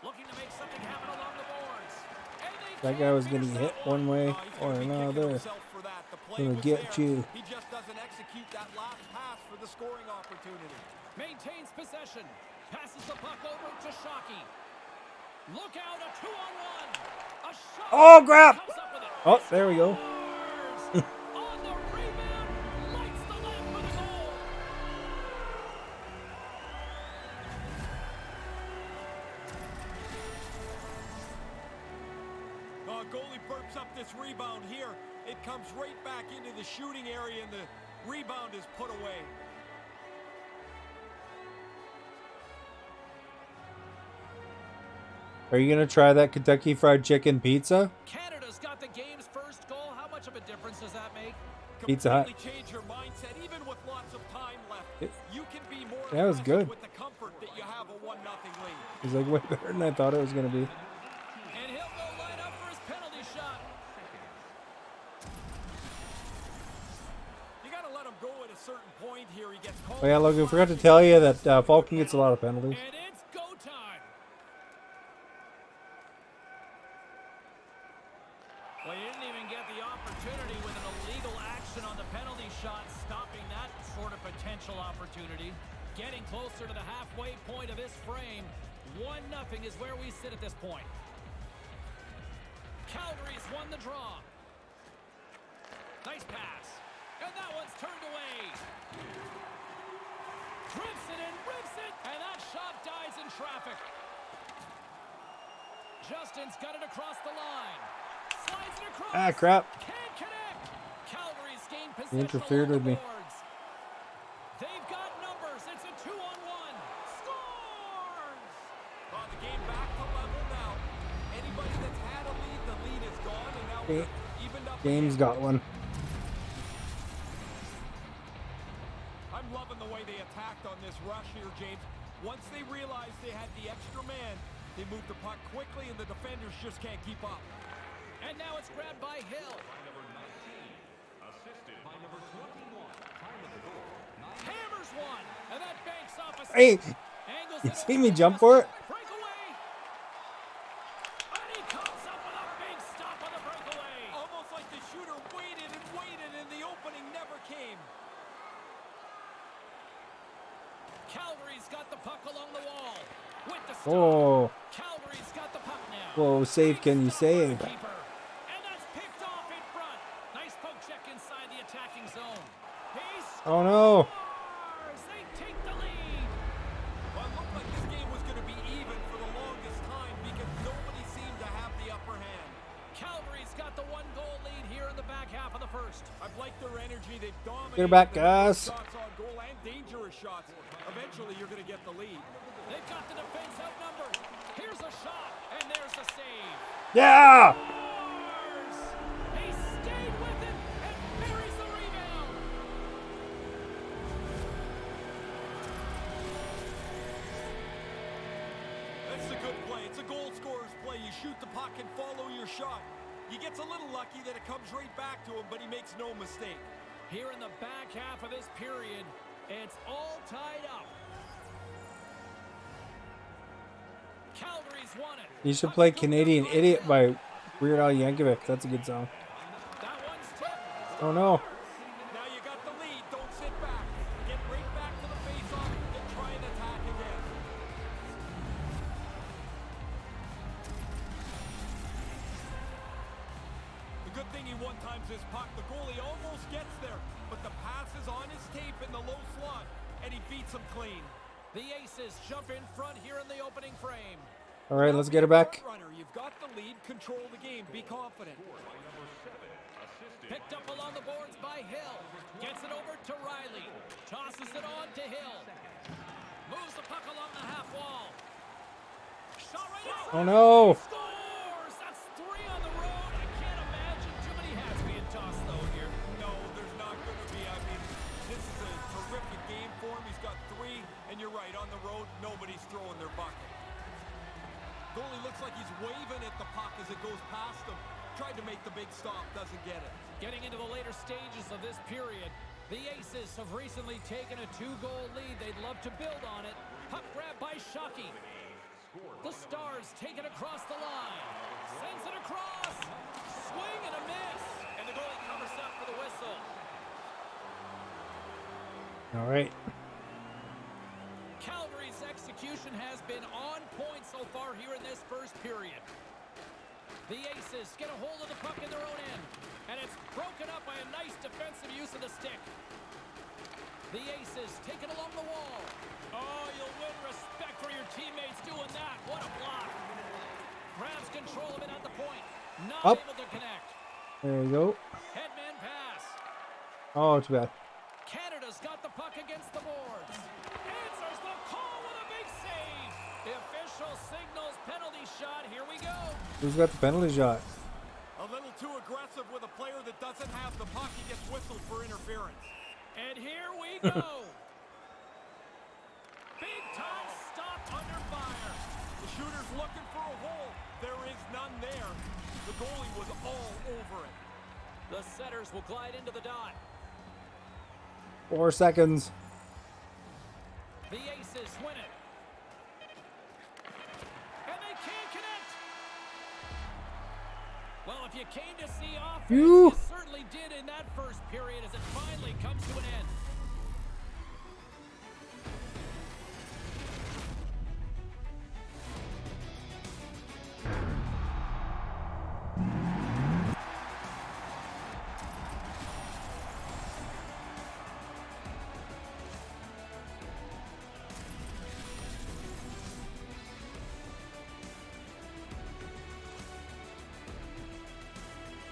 Looking to make something happen along the boards. And they That guy was getting hit one way He's or gonna be kicking another. himself for that. The play Gonna was get there. you. He just doesn't execute that last pass for the scoring opportunity. maintains possession. Passes the puck over to Shockey. Look out, a 2-on-1. A shot. Oh, crap! Comes up with it. Oh, there we go. Scores. On the rebound, lights the lamp for the goal. Goalie burps up this rebound here. It comes right back into the shooting area, and the rebound is put away. Are you gonna try that Kentucky Fried Chicken pizza? Canada's got the game's first goal. How much of a difference does that make? Pizza Hut. Completely change your mindset, even with lots of time left. You can be more That was aggressive good. with the comfort that you have a 1-0 lead. It's like way better than I thought it was gonna be. And he'll go line up for his penalty shot. You got to let him go at a certain point here. He gets called. Oh yeah, Logan, forgot to tell you that Falcon gets a lot of penalties. And it's go time. Well, he didn't even get the opportunity with an illegal action on the penalty shot, stopping that sort of potential opportunity. Getting closer to the halfway point of this frame. 1-0 is where we sit at this point. Calgary's won the draw. Nice pass. And that one's turned away. Drifts it and rips it. And that shot dies in traffic. Justin's got it across the line. Slides it across. Ah, crap. Can't connect. Calgary's gained possession. He interfered along with the me. boards. They've got numbers. It's a 2-on-1. Scores! The game back to level now. Anybody that's had a lead, the lead is gone, and now Okay. we're evened up. Game's got one. I'm loving the way they attacked on this rush here, James. Once they realized they had the extra man, they moved the puck quickly, and the defenders just can't keep up. And now it's grabbed by Hill. Hammers one. And that banks off a Hey, Angles you it see over me to jump Justin. for it? Breakaway. And he comes up with a big stop on the breakaway. Almost like the shooter waited, and the opening never came. Calgary's got the puck along the wall. With the stop. Oh, Calgary's got the puck now. whoa, save can you save? Keeper. And that's picked off in front. Nice poke check inside the attacking zone. He Oh no. scores. They take the lead. Well, it looked like this game was going to be even for the longest time because nobody seemed to have the upper hand. Calgary's got the 1-goal lead here in the back half of the first. I've liked their energy. They've dominated. Get her back, the number of guys. shots on goal and dangerous shots. Eventually, you're going to get the lead. They've got the Yeah! He stayed with it and buries the rebound. That's a good play. It's a goal scorer's play. You shoot the puck and follow your shot. He gets a little lucky that it comes right back to him, but he makes no mistake. Here in the back half of this period, it's all tied up. Calgary's won it. You should play Canadian Idiot by Weird Al Yankovic. That's a good song. That one's tipped. Oh no. Now you got the lead. Don't sit back. Get right back to the face-off and try and attack again. The good thing he one-times his puck. The goalie almost gets there, but the pass is on his tape in the low slot, and he beats him clean. The Aces jump in front here in the opening frame. All right, let's get her back. Runner, you've got the lead. Control the game. Be confident. Picked up along the boards by Hill. Gets it over to Riley. Tosses it on to Hill. Moves the puck along the half wall. Shot right out. Oh no. Scores! That's 3 on the road. I can't imagine too many hats being tossed though here. No, there's not going to be. I mean, this is a terrific game for him. He's got 3, and you're right, on the road, nobody's throwing their bucket. Goalie looks like he's waving at the puck as it goes past him. Tried to make the big stop, doesn't get it. Getting into the later stages of this period, the Aces have recently taken a 2-goal lead. They'd love to build on it. Puck grab by Shockey. The Stars take it across the line. Sends it across. Swing and a miss. And the goalie covers up for the whistle. All right. Calgary's execution has been on point so far here in this first period. The Aces get a hold of the puck in their own end, and it's broken up by a nice defensive use of the stick. The Aces take it along the wall. Oh, you'll win respect for your teammates doing that. What a block. Grabs control of it at the point. Not Up. able to connect. There you go. Headman pass. Oh, too bad. Canada's got the puck against the boards. Answers the call with a big save. The official signals penalty shot. Here we go. Who's got the penalty shot? A little too aggressive with a player that doesn't have the puck. He gets whistled for interference. And here we go. Big time stop under fire. The shooter's looking for a hole. There is none there. The goalie was all over it. The setters will glide into the dot. 4 seconds. The Aces win it. And they can't connect. Well, if you came to see offense, Phew. you certainly did in that first period as it finally comes to an end.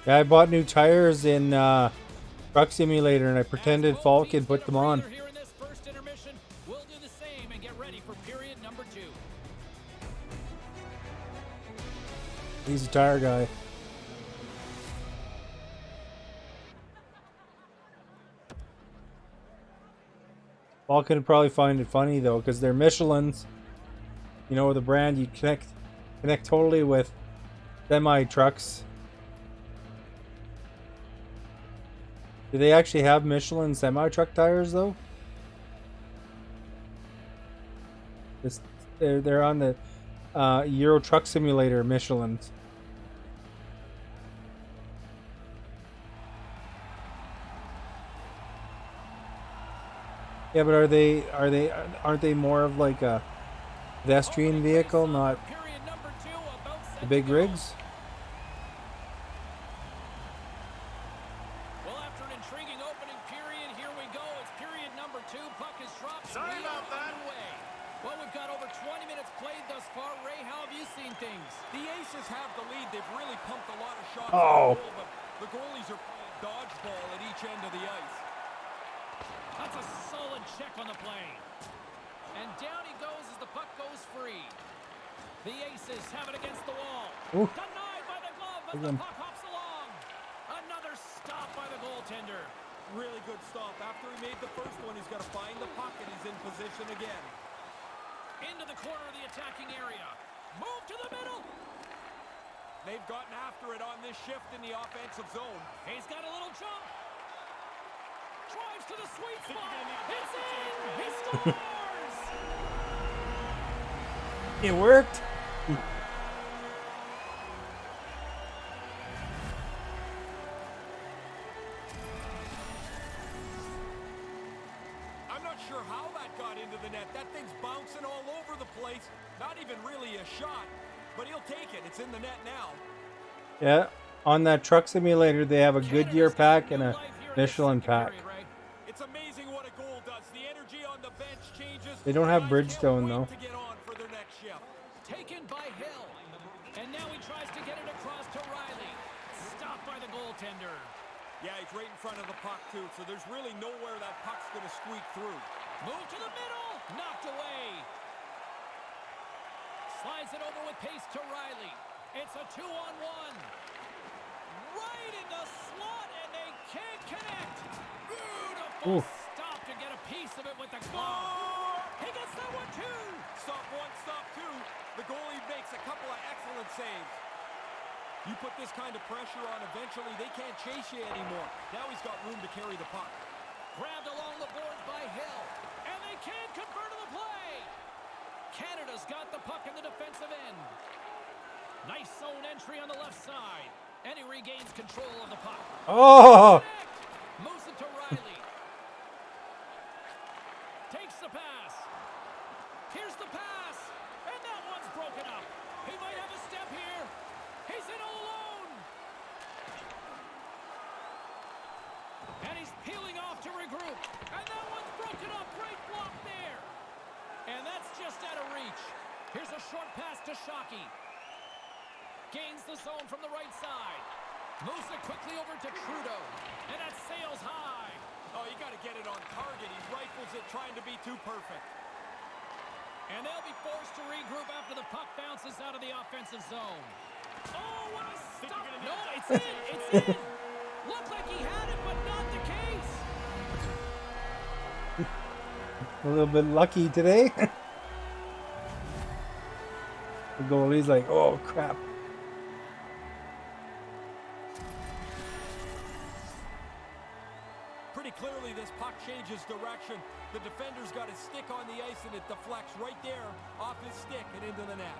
Yeah, I bought new tires in Truck Simulator, and I pretended Falk and put them on. Here in this first intermission, we'll do the same and get ready for period number 2. He's a tire guy. Falk would probably find it funny though, because they're Michelin's. You know, the brand you connect totally with semi trucks. Do they actually have Michelin semi-truck tires though? They're on the Euro Truck Simulator Michelin's. Yeah, but aren't they more of like a pedestrian vehicle, not Period number 2 about set the big to go. rigs? Well, after an intriguing opening period, here we go. It's period number 2. Puck is dropped. Sorry We about are that. underway. Well, we've got over 20 minutes played thus far. Ray, how have you seen things? The Aces have the lead. They've really pumped a lot of shots Oh. on the goal, but the goalies are playing dodgeball at each end of the ice. That's a solid check on the play. And down he goes as the puck goes free. The Aces have it against the wall. Ooh. Denied by as Big the one. puck hops along. Another stop by the goaltender. Really good stop. After he made the first one, he's got to find the puck, and he's in position again. Into the corner of the attacking area. Move to the middle. They've gotten after it on this shift in the offensive zone. He's got a little jump. Drives to the sweet spot. It's in. He scores. It worked. I'm not sure how that got into the net. That thing's bouncing all over the place. Not even really a shot, but he'll take it. It's in the net now. Yeah. On that truck simulator, they have a Goodyear pack and a Michelin pack. It's amazing what a goal does. The energy on the bench changes. They don't have Guys can't Bridgestone, wait though. to get on for their next shift. Taken by Hill. And now he tries to get it across to Riley. Stopped by the goaltender. Yeah, he's right in front of the puck, too, so there's really nowhere that puck's going to squeak through. Move to the middle. Knocked away. Slides it over with pace to Riley. It's a 2-on-1. Right in the slot, and they can't connect. Beautiful stop to get a piece of it with the glove. He gets that one, too. Stop one, stop two. The goalie makes a couple of excellent saves. You put this kind of pressure on, eventually they can't chase you anymore. Now he's got room to carry the puck. Grabbed along the boards by Hill, and they can't convert to the play. Canada's got the puck in the defensive end. Nice zone entry on the left side, and he regains control of the puck. Oh! Moves it to Riley. Takes the pass. Here's the pass, and that one's broken up. He might have a step here. He's in all alone. And he's peeling off to regroup. And that one's broken up. Great block there. And that's just out of reach. Here's a short pass to Shockey. Gains the zone from the right side. Moves it quickly over to Trudeau. And that sails high. Oh, you got to get it on target. He rifles it trying to be too perfect. And they'll be forced to regroup after the puck bounces out of the offensive zone. Oh, what a stop. No, it's in. It's in. Looked like he had it, but not the case. A little bit lucky today. The goalie's like, oh crap. Pretty clearly this puck changes direction. The defender's got his stick on the ice and it deflects right there off his stick and into the net.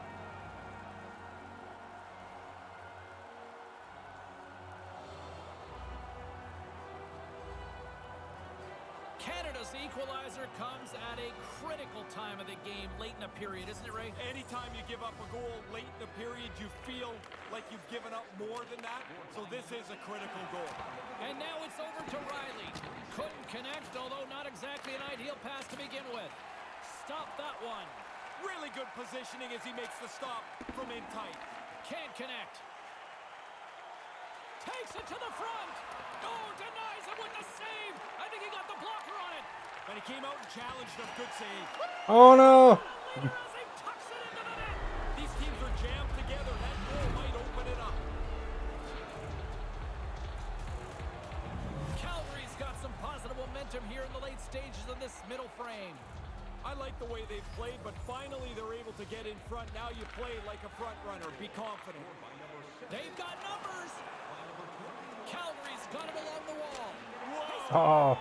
Canada's equalizer comes at a critical time of the game, late in the period, isn't it, Ray? Anytime you give up a goal late in the period, you feel like you've given up more than that. So this is a critical goal. And now it's over to Riley. Couldn't connect, although not exactly an ideal pass to begin with. Stop that one. Really good positioning as he makes the stop from in tight. Can't connect. Takes it to the front. Oh, denies him with the save. I think he got the blocker on it. And he came out and challenged him. Good save. Oh no! Later as he tucks it into the net. These teams are jammed together. That goal might open it up. Calgary's got some positive momentum here in the late stages of this middle frame. I like the way they've played, but finally they're able to get in front. Now you play like a front runner. Be confident. They've got numbers. Calgary's got him along the wall. Oh.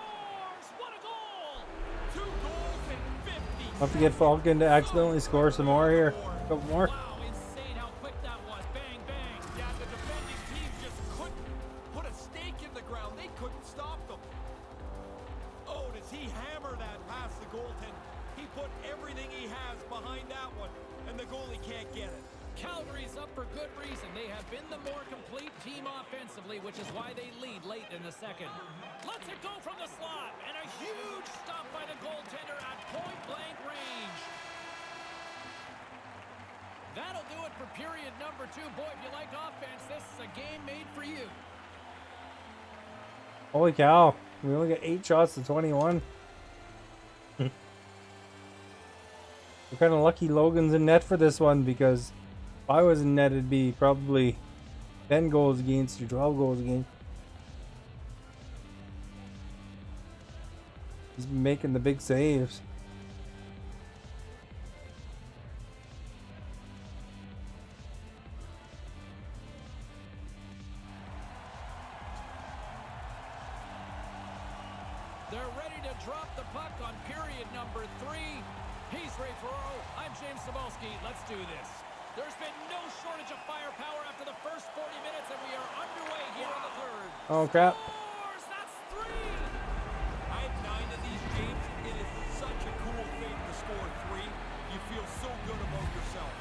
What a goal! 2 goals in 50. I'll have to get Falcon to accidentally score some more here. A couple more. Wow, insane how quick that was. Bang, bang. Yeah, the defending team just couldn't put a stake in the ground. They couldn't stop them. Oh, does he hammer that past the goaltender? He put everything he has behind that one, and the goalie can't get it. Calgary's up for good reason. They have been the more complete team offensively, which is why they lead late in the second. Lets it go from the slot, and a huge stop by the goaltender at point-blank range. That'll do it for period number 2. Boy, if you like offense, this is a game made for you. Holy cow. We only got 8 shots to 21. We're kind of lucky Logan's in net for this one, because if I was in net, it'd be probably 10 goals against or 12 goals against. He's been making the big saves. They're ready to drop the puck on period number 3. He's Ray Ferraro. I'm James Cebulski. Let's do this. There's been no shortage of firepower after the first 40 minutes, and we are underway here in the third. Oh, crap. Scores! That's 3! I have 9 of these, James. It is such a cool thing to score 3. You feel so good about yourself.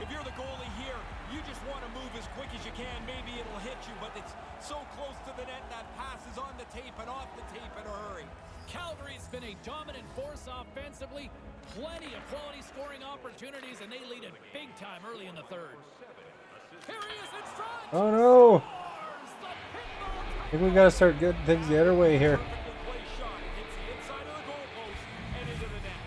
If you're the goalie here, you just want to move as quick as you can. Maybe it'll hit you, but it's so close to the net, that pass is on the tape and off the tape in a hurry. Calgary's been a dominant force offensively. Plenty of quality scoring opportunities, and they lead it big time early in the third. Here he is in front! Oh no! Scores the pinball I think we gotta start getting things the other way here. Perfectly placed shot. It hits the inside of the goalpost and into the net.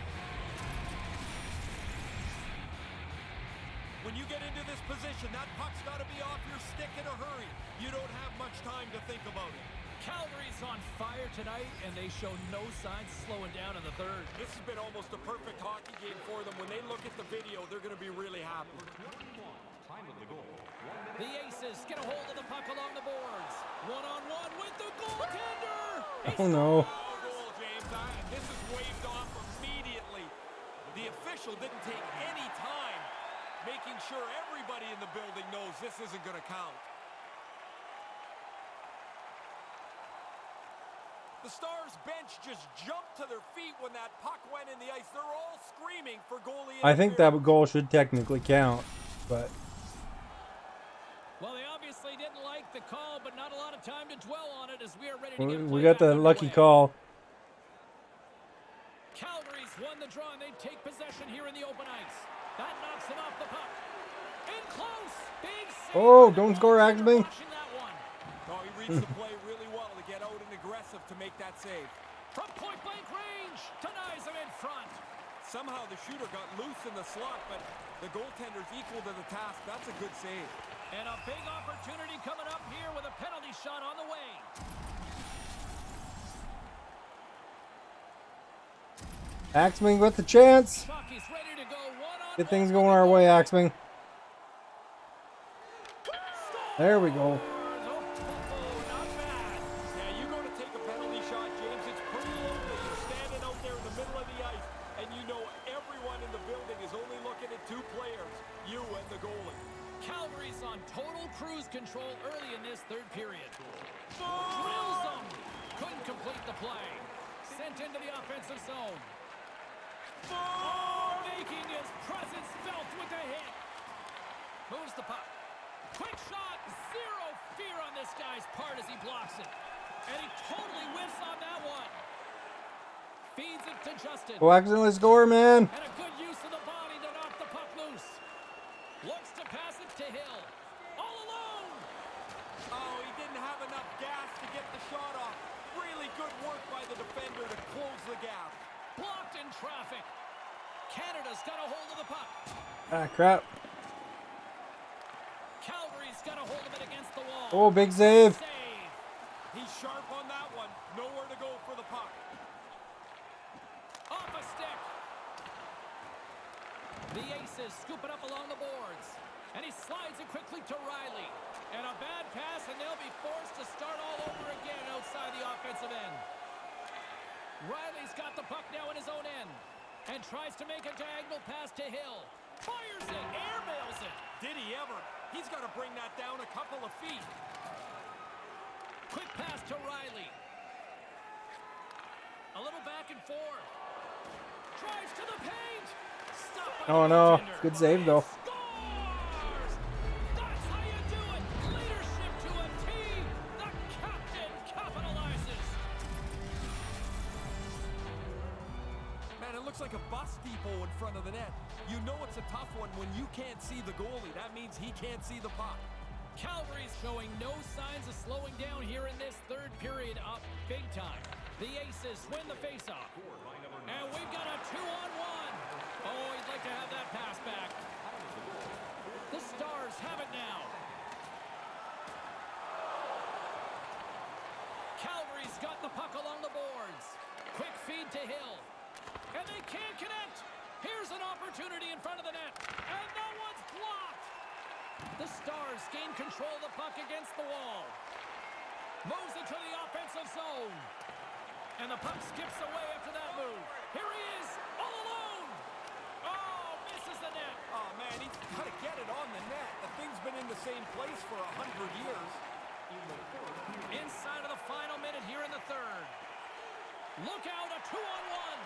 When you get into this position, that puck's got to be off your stick in a hurry. You don't have much time to think about it. Calgary's on fire tonight, and they show no signs of slowing down in the third. This has been almost a perfect hockey game for them. When they look at the video, they're going to be really happy. The Aces get a hold of the puck along the boards. One-on-one with the goaltender. Oh no. Oh, goal, James. This is waved off immediately. The official didn't take any time, making sure everybody in the building knows this isn't going to count. The Stars bench just jumped to their feet when that puck went in the ice. They're all screaming for goalie I think that interference. goal should technically count, but Well, they obviously didn't like the call, but not a lot of time to dwell on it as we are ready to get we play got the back lucky underway. call. Calgary's won the draw, and they take possession here in the open ice. That knocks him off the puck. In close. Big save. Oh, by the don't score, goaltender Axby. watching that one. Oh, he reads the play really well to get out and aggressive to make that save. From point-blank range. Denies him in front. Somehow the shooter got loose in the slot, but the goaltender's equal to the task. That's a good save. And a big opportunity coming up here with a penalty shot on the way. Axman with the chance. Puck is ready to go one-on-one. Get things going our way, Axman. There we go. Oh, not bad. Yeah, you go to take a penalty shot, James. It's pretty lonely. You're standing out there in the middle of the ice, and you know everyone in the building is only looking at 2 players, you and the goalie. Calgary's on total cruise control early in this third period. Drills them. Couldn't complete the play. Sent into the offensive zone. Oh, making his presence felt with the hit. Moves the puck. Quick shot. Zero fear on this guy's part as he blocks it. And he totally whiffs on that one. Feeds it to Justin. Go accidentally score, man. And a good use of the body to knock the puck loose. Looks to pass it to Hill. All alone. Oh, he didn't have enough gas to get the shot off. Really good work by the defender to close the gap. Blocked in traffic. Canada's got a hold of the puck. Ah, crap. Calgary's got a hold of it against the wall. Oh, big save. Save. He's sharp on that one. Nowhere to go for the puck. Off a stick. The Aces scoop it up along the boards. And he slides it quickly to Riley. And a bad pass, and they'll be forced to start all over again outside the offensive end. Riley's got the puck now in his own end. And tries to make a diagonal pass to Hill. Fires it, airmails it. Did he ever? He's got to bring that down a couple of feet. Quick pass to Riley. A little back and forth. Drives to the paint. Stopped by Oh the no. goaltender. Good save though. Scores! That's how you do it. Leadership to a team. The captain capitalizes. Man, it looks like a bus depot in front of the net. You know it's a tough one when you can't see the goalie. That means he can't see the puck. Calgary's showing no signs of slowing down here in this third period, up big time. The Aces win the faceoff. And we've got a 2-on-1. Oh, he'd like to have that pass back. Hill. And they can't connect. Here's an opportunity in front of the net. And no one's blocked. The Stars gain control of the puck against the wall. Moves into the offensive zone. And the puck skips away after that move. Here he is, all alone. Oh, misses the net. Oh, man, he's got to get it on the net. The thing's been in the same place for 100 years. Inside of the final minute here in the third. Look out, a 2-on-1.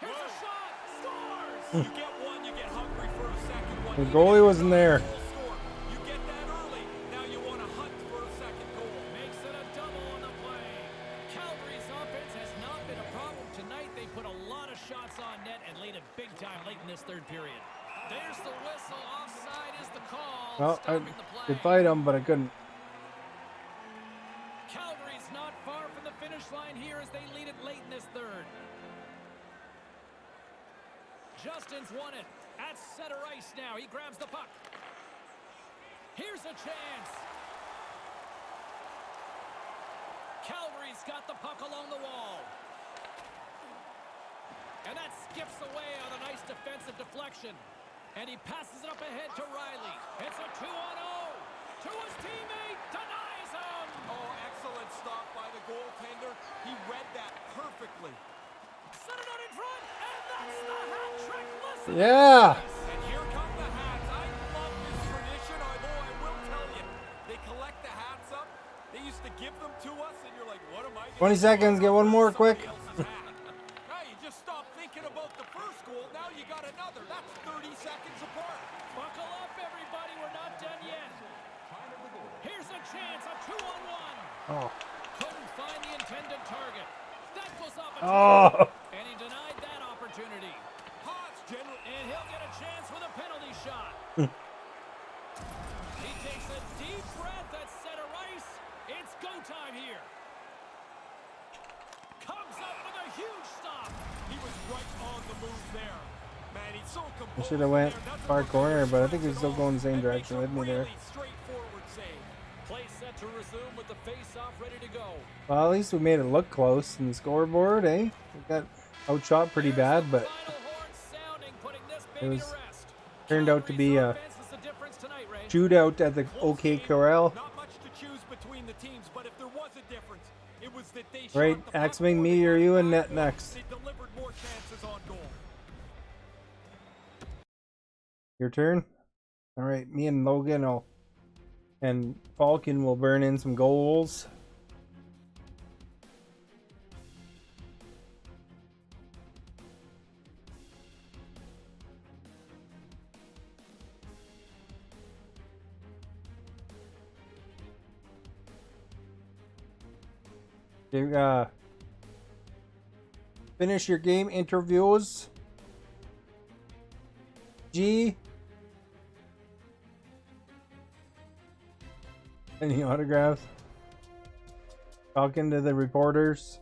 Here's a shot. Scores! You get one, you get hungry for a second one. The goalie wasn't there. You get that early. Now you want to hunt for a second goal. Makes it a double on the play. Calgary's offense has not been a problem tonight. They put a lot of shots on net and laid it big time late in this third period. There's the whistle. Offside is the call. Well, I Stopping the play. could fight him, but I couldn't. Calgary's not far from the finish line here as they lead it late in this third. Justin's won it at center ice now. He grabs the puck. Here's a chance. Calgary's got the puck along the wall. And that skips away on a nice defensive deflection. And he passes it up ahead to Riley. It's a 2-on-0 to his teammate. Denies him. Oh, excellent stop by the goaltender. He read that perfectly. Set it out in front. And that's the hat trick. Listen. Yeah. And here come the hats. I love this tradition, although I will tell you, they collect the hats up. They used to give them to us, and you're like, what am I 20 seconds, get one more quick. Now you just stop thinking about the first goal. Now you got another. That's 30 seconds apart. Buckle up, everybody. We're not done yet. Here's a chance. A 2-on-1. Oh. Couldn't find the intended target. That goes off a Oh. and he denied that opportunity. Haas, general. And he'll get a chance with a penalty shot. He takes a deep breath at center ice. It's go time here. Comes up with a huge stop. He was right on the move there. Man, he's so I composed. should have went there. Doesn't far look corner, like but I he think he's still at going the same all. And direction makes with a me there. really straightforward save. Play set to resume with the face-off ready to go. Well, at least we made it look close in the scoreboard, eh? We got outshot pretty bad, but Final horn sounding, putting this it baby was to rest. turned out to be a Calgary's offense is the difference tonight, Ray. shootout at the OK Corral. Not much to choose between the teams, but if there was a difference, it was that they Right, shot the puck Axman, more me than or you in that. net next. They delivered more chances on goal. Your turn? Alright, me and Logan and Falcon will burn in some goals. You, finish your game interviews. G. Any autographs? Talking to the reporters.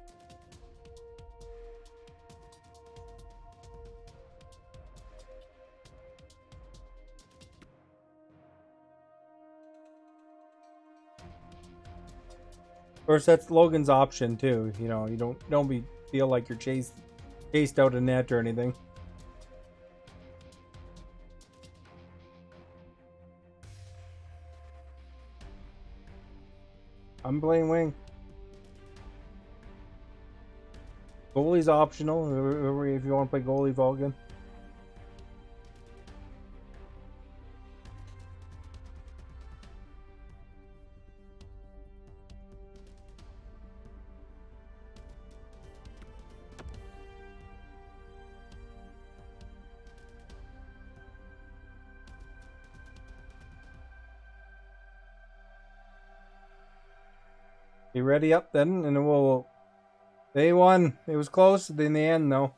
Of course, that's Logan's option too. You know, you don't feel like you're chased out a net or anything. I'm playing wing. Goalie's optional if you want to play goalie, Vulcan. You ready up then? And we'll... They won. It was close in the end, though.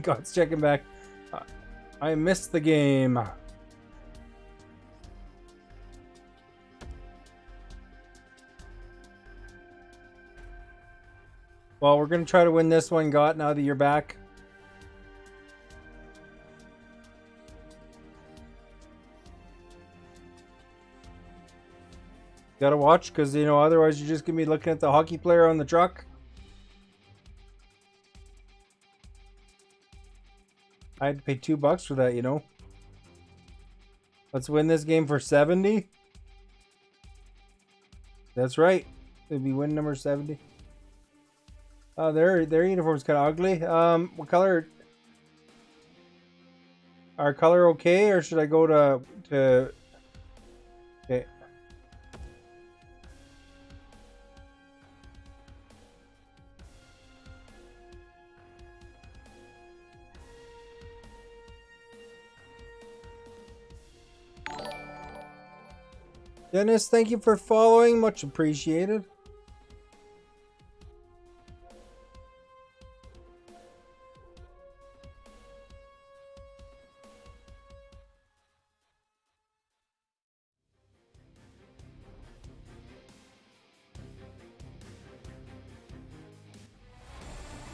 God's checking back. I missed the game. Well, we're going to try to win this one, God, now that you're back. Gotta watch because, you know, otherwise you're just gonna be looking at the hockey player on the truck. I had to pay $2 for that, you know. Let's win this game for 70. That's right. It'd be win number 70. Oh, their uniform's kind of ugly. What color? Our color okay, or should I go to? Okay. Dennis, thank you for following. Much appreciated.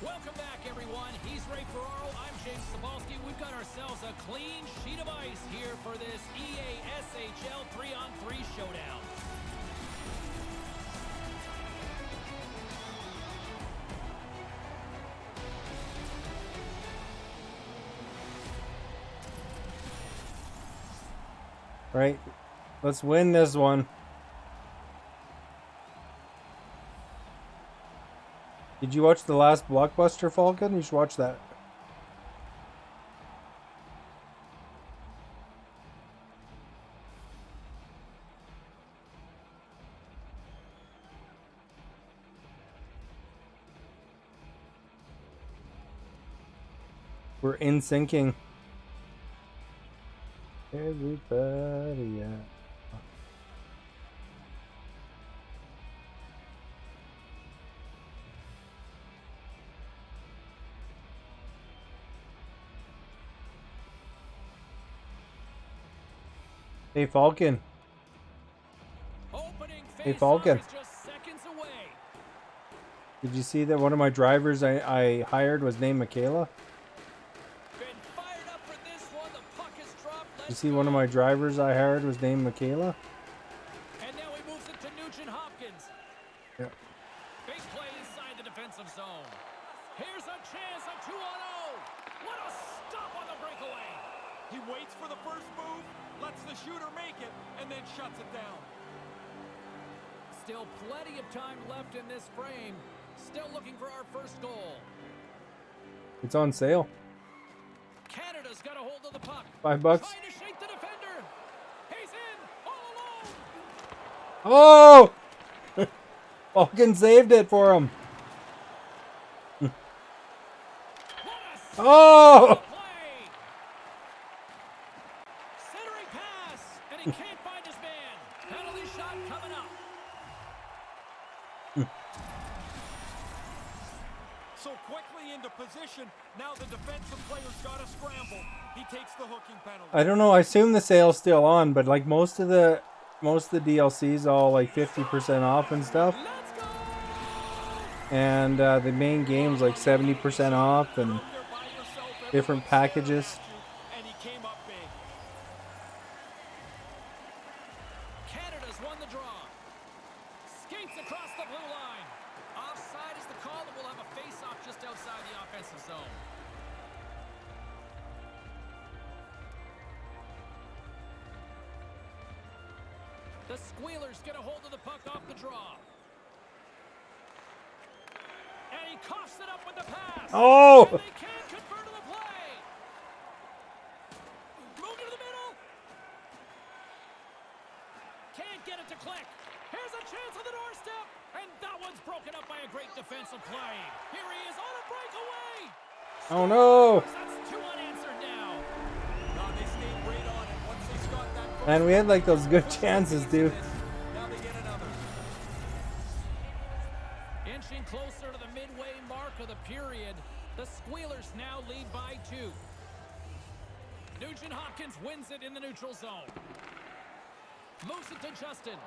Welcome back, everyone. He's Ray Ferraro. I'm James Cebulski. We've got ourselves a clean sheet of ice here for this EA SHL 3-on-3 showdown. Right. Let's win this one. Did you watch the last Blockbuster, Falcon? You should watch that. We're in syncing. Everybody, yeah. Hey, Falcon. Hey, Falcon. Just seconds away. Did you see that one of my drivers I hired was named Michaela? Been fired up for this one. The puck is dropped. You see one of my drivers I hired was named Michaela? And now he moves it to Nugent Hopkins. Yeah. Big play inside the defensive zone. Here's a chance, a 2-on-0. What a stop on the breakaway. He waits for the first move, lets the shooter make it, and then shuts it down. Still plenty of time left in this frame. Still looking for our first goal. It's on sale. Canada's got a hold of the puck. $5. Trying to shake the defender. He's in all alone. Oh! Falcon saved it for him. What a Oh! play. Centering pass, and he can't find his man. Penalty shot coming up. So quickly into position, now the defensive player's got to scramble. He takes the hooking penalty. I don't know. I assume the sale's still on, but like most of the DLCs all like 50% off and stuff. Let's go. And the main game's like 70% off and Out there by yourself, different everyone's staring packages. at you, and he came up big. Canada's won the draw. Skates across the blue line. Offside is the call, and we'll have a face-off just outside the offensive zone. The Squealers get a hold of the puck off the draw. And he coughs it up with the pass. Oh! And they can't convert to the play. Move to the middle. Can't get it to click. Here's a chance on the doorstep. And that one's broken up by a great defensive play. Here he is on a breakaway. Oh no! That's two unanswered now. No, they stayed right on it. Once they got that first Man, we had like those good chances, dude. now they get another. Inching closer to the midway mark of the period, the Squealers now lead by 2. Nugent Hopkins wins it in the neutral zone. Moves it to Justin.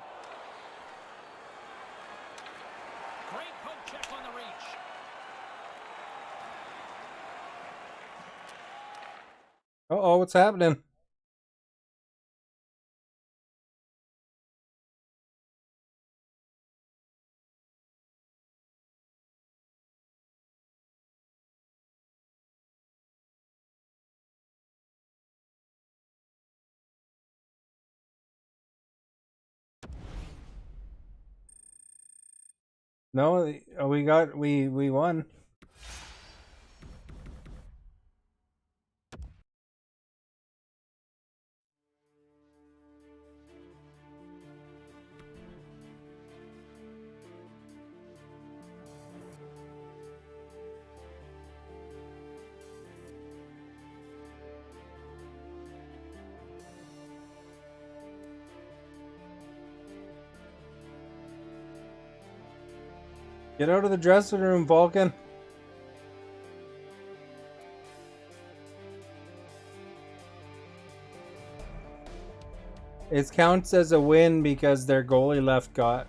Great poke check on the reach. Uh-oh, what's happening? No, we won. Get out of the dressing room, Vulcan. It counts as a win because their goalie left got.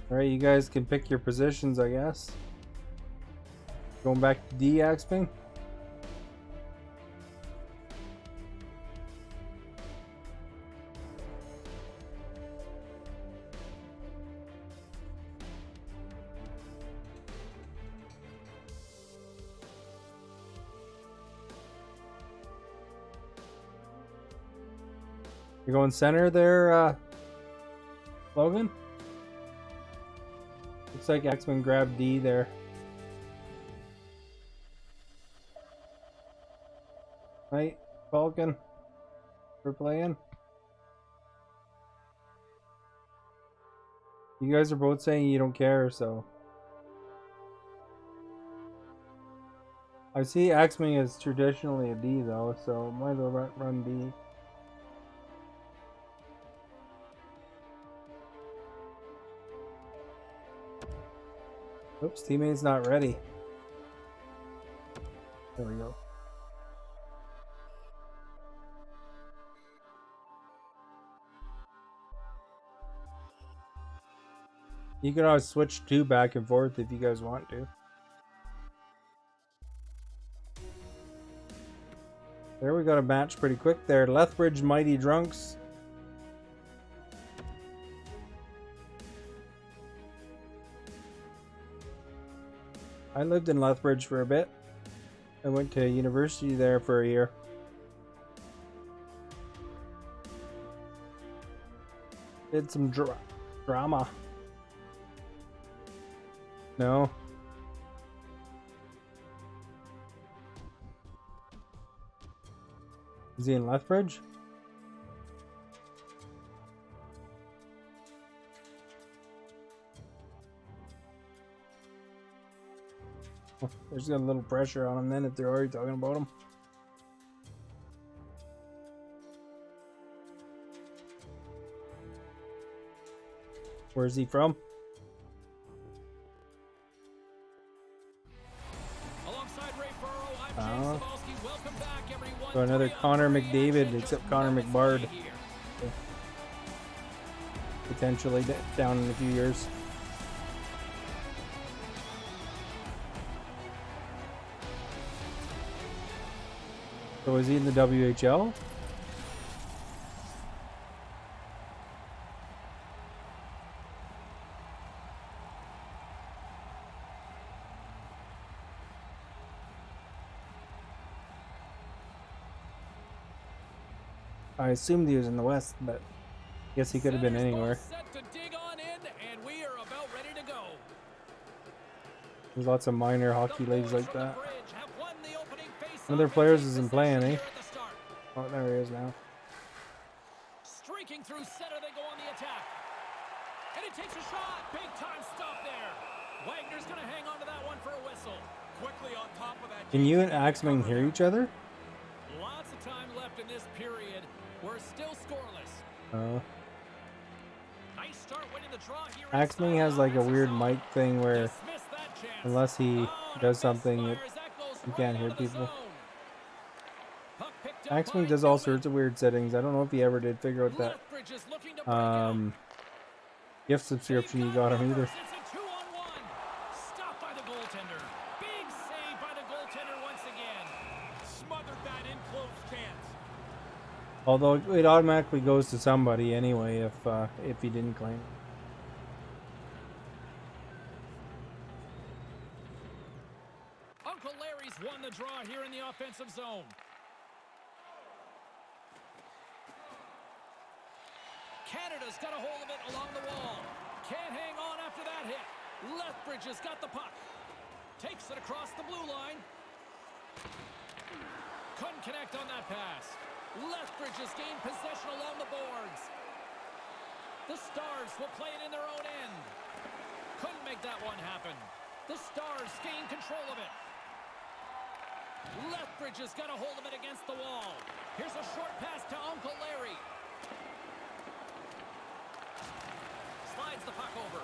Alright, you guys can pick your positions, I guess. Going back to D, Axman. You're going center there, Logan? Looks like Axman grabbed D there. Right, Vulcan? We're playing. You guys are both saying you don't care, so. I see Axman is traditionally a D though, so might as well run D. Oops, teammate's not ready. There we go. You can always switch two back and forth if you guys want to. There, we got a match pretty quick there. Lethbridge Mighty Drunks. I lived in Lethbridge for a bit. I went to university there for a year. Did some drama. No. Is he in Lethbridge? There's got a little pressure on him then if they're already talking about him. Where's he from? Alongside Ray Burrow, I'm James Cebulski. Welcome back, everyone. So another Connor McDavid, except Connor McBard. Potentially down in a few years. So is he in the WHL? I assumed he was in the West, but I guess he could have been anywhere. Set to dig on in, and we are about ready to go. There's lots of minor hockey leagues like that. One of their players isn't playing, eh? Oh, there he is now. Streaking through center, they go on the attack. And he takes a shot. Big time stop there. Wagner's going to hang on to that one for a whistle. Quickly on top of that. Can you and Axman hear each other? Lots of time left in this period. We're still scoreless. Nice start winning the draw here. Axman has like a weird mic thing where unless he does something, you can't hear people. Axman does all sorts of weird settings. I don't know if he ever did figure out that gift subscription you got him either. Stopped by the goaltender. Big save by the goaltender once again. Smothered that in close chance. Although it automatically goes to somebody anyway if he didn't claim it. Uncle Larry's won the draw here in the offensive zone. Canada's got a hold of it along the wall. Can't hang on after that hit. Lethbridge has got the puck. Takes it across the blue line. Couldn't connect on that pass. Lethbridge has gained possession along the boards. The Stars will play it in their own end. Couldn't make that one happen. The Stars gain control of it. Lethbridge has got a hold of it against the wall. Here's a short pass to Uncle Larry. Slides the puck over.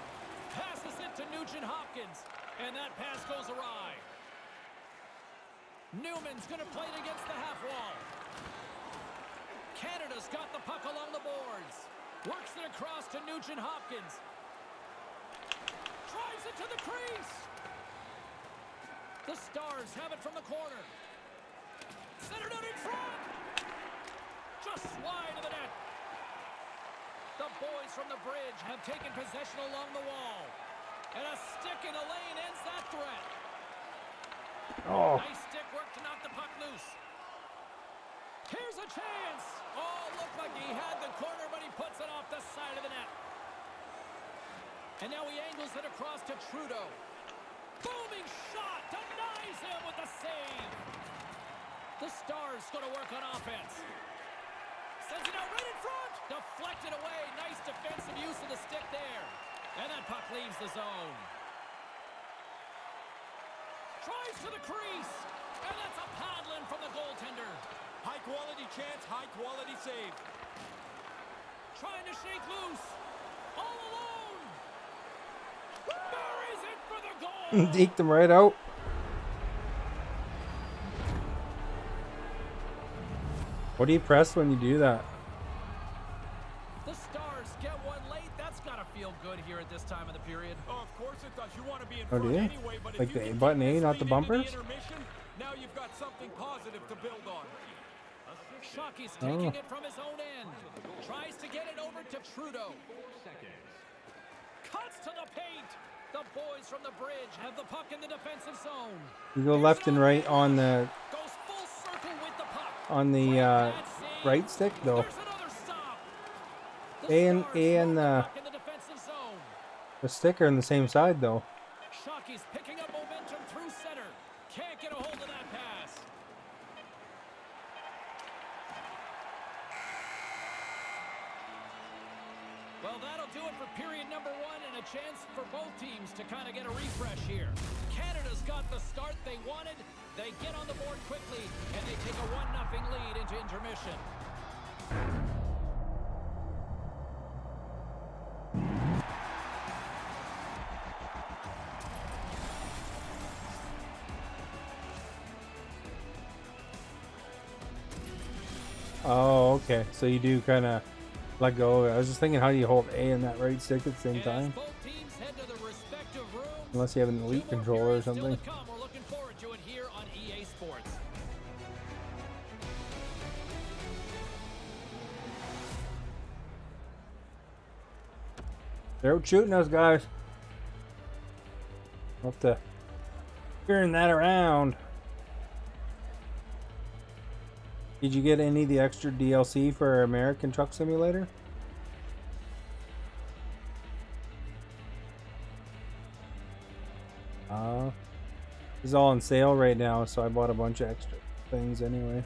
Passes it to Nugent Hopkins. And that pass goes awry. Newman's going to play it against the half wall. Canada's got the puck along the boards. Works it across to Nugent Hopkins. Drives it to the crease. The Stars have it from the corner. Centered out in front. Just wide of the net. The boys from the bridge have taken possession along the wall. And a stick in the lane ends that threat. Oh. Nice stick work to knock the puck loose. Here's a chance. Oh, looked like he had the corner, but he puts it off the side of the net. And now he angles it across to Trudeau. Booming shot. Denies him with the save. The Stars going to work on offense. Sends it out right in front. Deflected away. Nice defensive use of the stick there. And that puck leaves the zone. Tries to the crease. And that's a paddling from the goaltender. High quality chance, high quality save. Trying to shake loose. All alone. Buries it for the goal. Deked him right out. What do you press when you do that? The Stars get one late. That's got to feel good here at this time of the period. Oh, of course it does. You want to be in Oh, front do you? anyway, but Like if you the can button take A, this not the lead into bumpers? intermission, now you've got something positive to build on. Shockey's taking it from his own end. Tries to get it over to Trudeau. Cuts to the paint. The boys from the bridge have the puck in the defensive zone. You go left and right on the Goes full circle with the puck. right stick though. There's another stop. A and Stars hold the the puck in the defensive zone. stick are on the same side though. Shockey's picking up momentum through center. Can't get a hold of that pass. Well, that'll do it for period number one, and a chance for both teams to kind of get a refresh here. Canada's got the start they wanted. They get on the board quickly, and they take a 1-0 lead into intermission. Oh, okay. So you do kind of let go. I was just thinking, how do you hold A and that right stick at the same And as time? both teams head to their respective rooms, Unless you have an elite two more controller or periods still to something. come. We're looking forward to it here on EA Sports. They're out shooting us, guys. We'll have to turn that around. Did you get any of the extra DLC for American Truck Simulator? It's all on sale right now, so I bought a bunch of extra things anyway.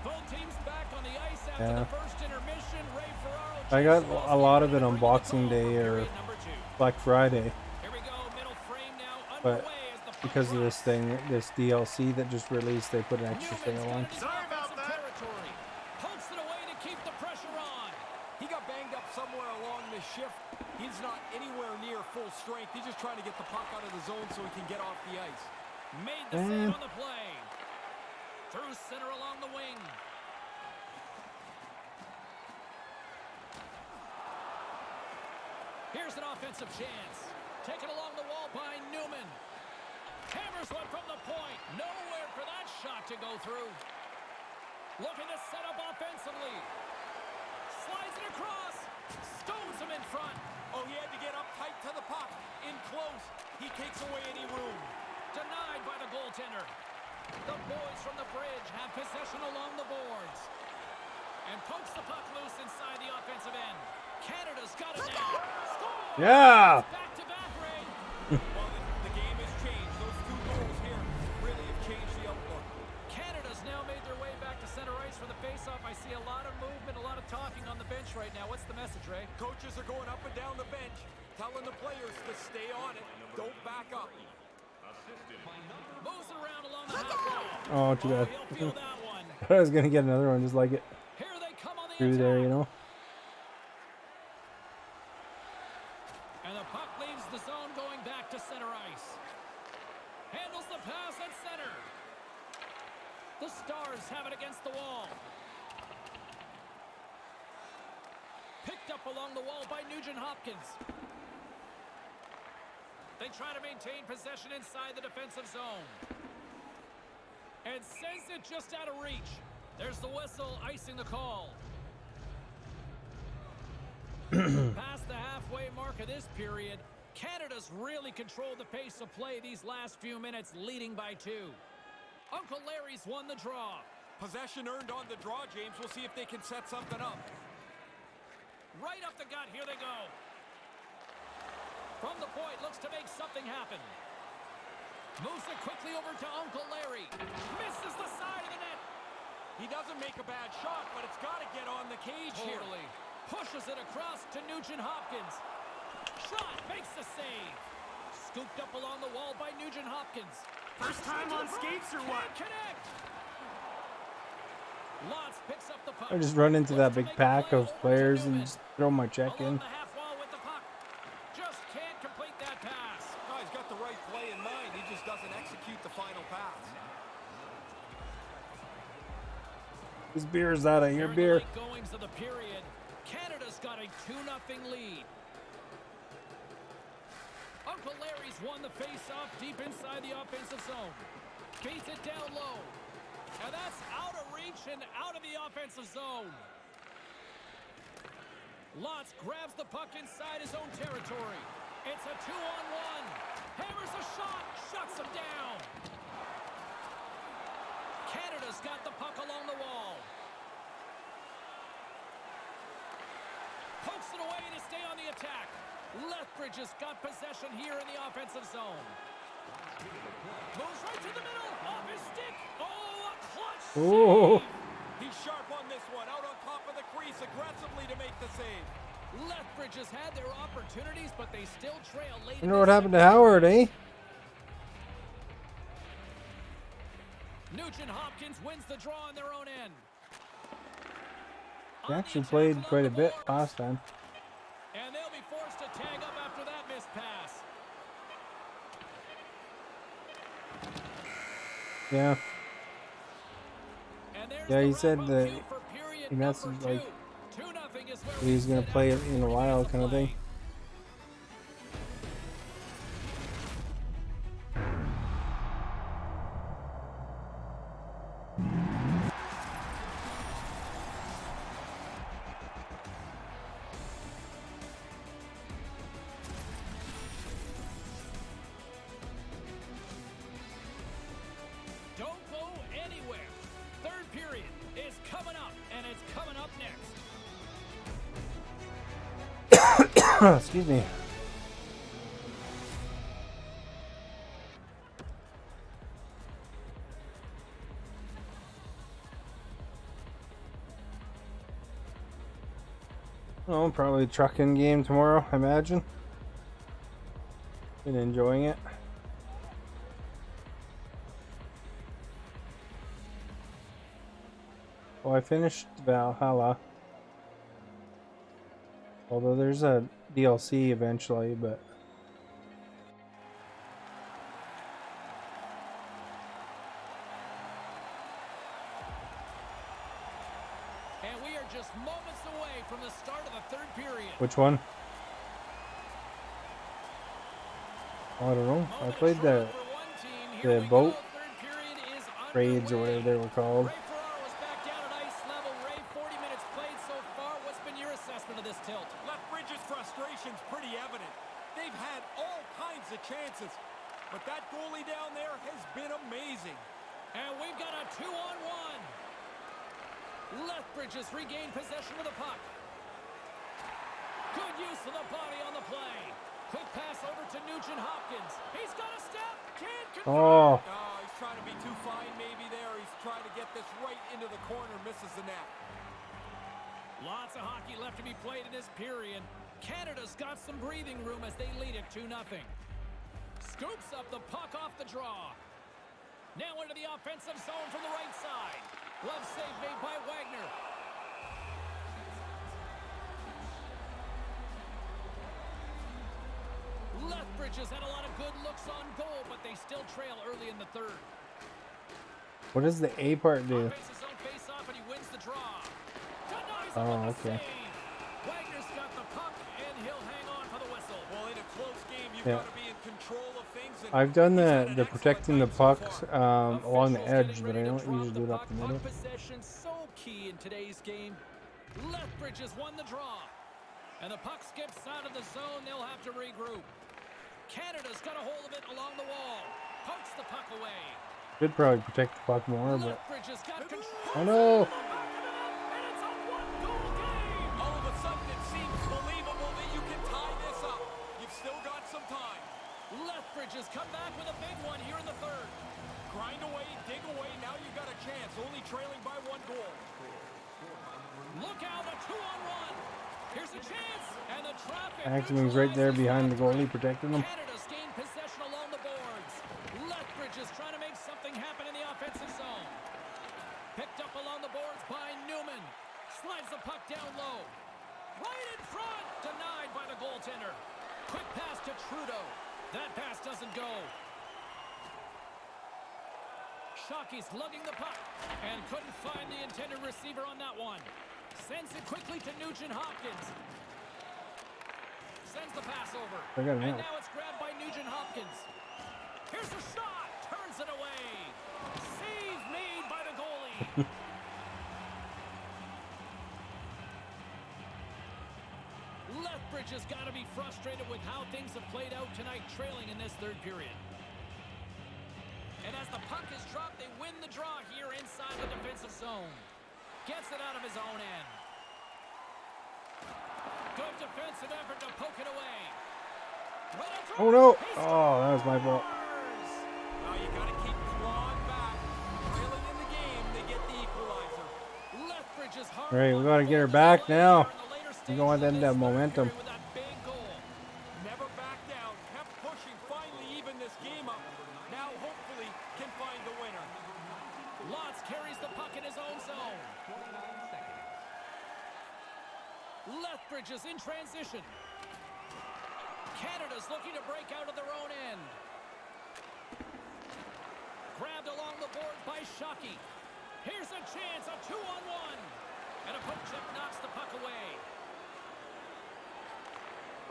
Both teams back on the ice after Yeah. the first intermission. Ray Ferraro I got checks a lot of Ross it on Taylor bringing Boxing the goal Day for or period number two. Black Friday, Here we go, middle frame now but underway as the puck because of this drops. thing, this DLC that just released, they put an extra thing Newman's got on. it in Sorry about offensive that. territory. Pokes it away to keep the pressure on. He got banged up somewhere along this shift. He's not anywhere near full strength. He's just trying to get the puck out of the zone so he can get off the ice. Made the save on the play. Through center along the wing. Here's an offensive chance. Taken along the wall by Newman. Hammers one from the point. Nowhere for that shot to go through. Looking to set up offensively. Slides it across. Stones him in front. Oh, he had to get up tight to the puck. goes. He takes away any room. Denied by the goaltender. The boys from the bridge have possession along the boards. And pokes the puck loose inside the offensive end. Canada's got it now. Score! Yeah! Back to back, Ray. Well, the game has changed. Those 2 goals here really have changed the outlook. Canada's now made their way back to center ice for the faceoff. I see a lot of movement, a lot of talking on the bench right now. What's the message, Ray? Coaches are going up and down the bench, telling the players to stay on it. Don't back up. Moves it around along the half wall. Oh, too bad. He'll feel that one. I was gonna get another one just like it Here they come on the through attack. there, you know. And the puck leaves the zone going back to center ice. Handles the pass at center. The Stars have it against the wall. Picked up along the wall by Nugent Hopkins. They try to maintain possession inside the defensive zone. And sends it just out of reach. There's the whistle, icing the call. Past the halfway mark of this period, Canada's really controlled the pace of play these last few minutes, leading by 2. Uncle Larry's won the draw. Possession earned on the draw, James. We'll see if they can set something up. Right up the gut, here they go. From the point, looks to make something happen. Moves it quickly over to Uncle Larry. Misses the side of the net. He doesn't make a bad shot, but it's got to get on the cage here. Totally. Pushes it across to Nugent Hopkins. Shot, makes the save. Scooped up along the wall by Nugent Hopkins. First time on skates or what? Can't connect. Lots picks up the puck. I just run into that big pack of players and just throw my check Along in. the half wall with the puck. Just can't complete that pass. Oh, he's got the right play in mind. He just doesn't execute the final pass. This beer's out of your During beer. the late goings of the period, Canada's got a 2-0 lead. Uncle Larry's won the face-off deep inside the offensive zone. Beats it down low. And that's out of reach and out of the offensive zone. Lotz grabs the puck inside his own territory. It's a 2-on-1. Hammers a shot, shuts him down. Canada's got the puck along the wall. Pokes it away to stay on the attack. Lethbridge has got possession here in the offensive zone. Moves right to the middle, off his stick. Oh, a clutch Oh. save. He's sharp on this one, out on top of the crease aggressively to make the save. Lethbridge has had their opportunities, but they still trail late. You know what happened to Howard, eh? Nugent Hopkins wins the draw on their own end. He On the actually attack played along quite a the bit boards. last time. And they'll be forced to tag up after that missed pass. Yeah. And there's Yeah, the he said wrap-up that cue for period he number messaged, 2. like, 2-0 is where he's we gonna sit play after it in a 3 while minutes kind of play. thing. Don't go anywhere. Third period is coming up, and it's coming up next. Excuse me. Oh, probably trucking game tomorrow, I imagine. Been enjoying it. Well, I finished Valhalla. Although there's a DLC eventually, but And we are just moments away from the start of the third period. which one? Oh, I don't know. I Moment played of the triumph for one team. Here the we boat go. Third period is raids or underway. whatever they were called. Ray Ferraro is back down at ice level. Ray, 40 minutes played so far. What's been your assessment of this tilt? Lethbridge's frustration's pretty evident. They've had all kinds of chances, but that goalie down there has been amazing. And we've got a 2-on-1. Lethbridge has regained possession of the puck. Good use of the body on the play. Quick pass over to Nugent Hopkins. He's got a step. Can't convert. Oh, he's trying to be too fine maybe there. He's trying to get this right into the corner. Misses the net. Lots of hockey left to be played in this period. Canada's got some breathing room as they lead it 2-0. Scoops up the puck off the draw. Now into the offensive zone from the right side. Glove save made by Wagner. Lethbridge has had a lot of good looks on goal, but they still trail early in the third. What does the A part do? Faces his own face off and he wins the draw. Denies him Oh, with the okay. save. Wagner's got the puck and he'll hang on for the whistle. Well, in a close game, you've Yeah. got to be in control of things. And I've done he's had the an protecting the excellent pucks night so far. along the Officials edge, getting but I ready to don't drop usually do it up the puck. middle. Puck possession so key in today's game. Lethbridge has won the draw. And the puck skips out of the zone. They'll have to regroup. Canada's got a hold of it along the wall. Pokes the puck away. Should probably protect the puck more, but Lethbridge has got control. oh no! And it's a one-goal game. All of a sudden, it seems believable that you can tie this up. You've still got some time. Lethbridge has come back with a big one here in the third. Grind away, dig away. Now you've got a chance. Only trailing by 1 goal. Look out, a 2-on-1. Here's a chance, and the traffic. Axman's right there behind the goalie protecting him. Canada's gained possession along the boards. Lethbridge is trying to make something happen in the offensive zone. Picked up along the boards by Newman. Slides the puck down low. Right in front, denied by the goaltender. Quick pass to Trudeau. That pass doesn't go. Shockey's lugging the puck and couldn't find the intended receiver on that one. Sends it quickly to Nugent Hopkins. Sends the pass over. I got it And now. now it's grabbed by Nugent Hopkins. Here's a shot. Turns it away. Save made by the goalie. Lethbridge has got to be frustrated with how things have played out tonight, trailing in this third period. And as the puck is dropped, they win the draw here inside the defensive zone. Gets it out of his own end. Good defensive effort to poke it away. Oh no! Oh, that was my fault. Now you got to keep clawing back. Trailing in the game, they get the equalizer. Lethbridge is hard. All right, we gotta get her back now. We don't want them to have momentum. With that big goal. Never back down. Kept pushing. Finally even this game up. Now hopefully can find the winner. Lotz carries the puck in his own zone. 29 seconds. Lethbridge is in transition. Canada's looking to break out of their own end. Grabbed along the boards by Shockey. Here's a chance, a 2-on-1. And a poke check knocks the puck away.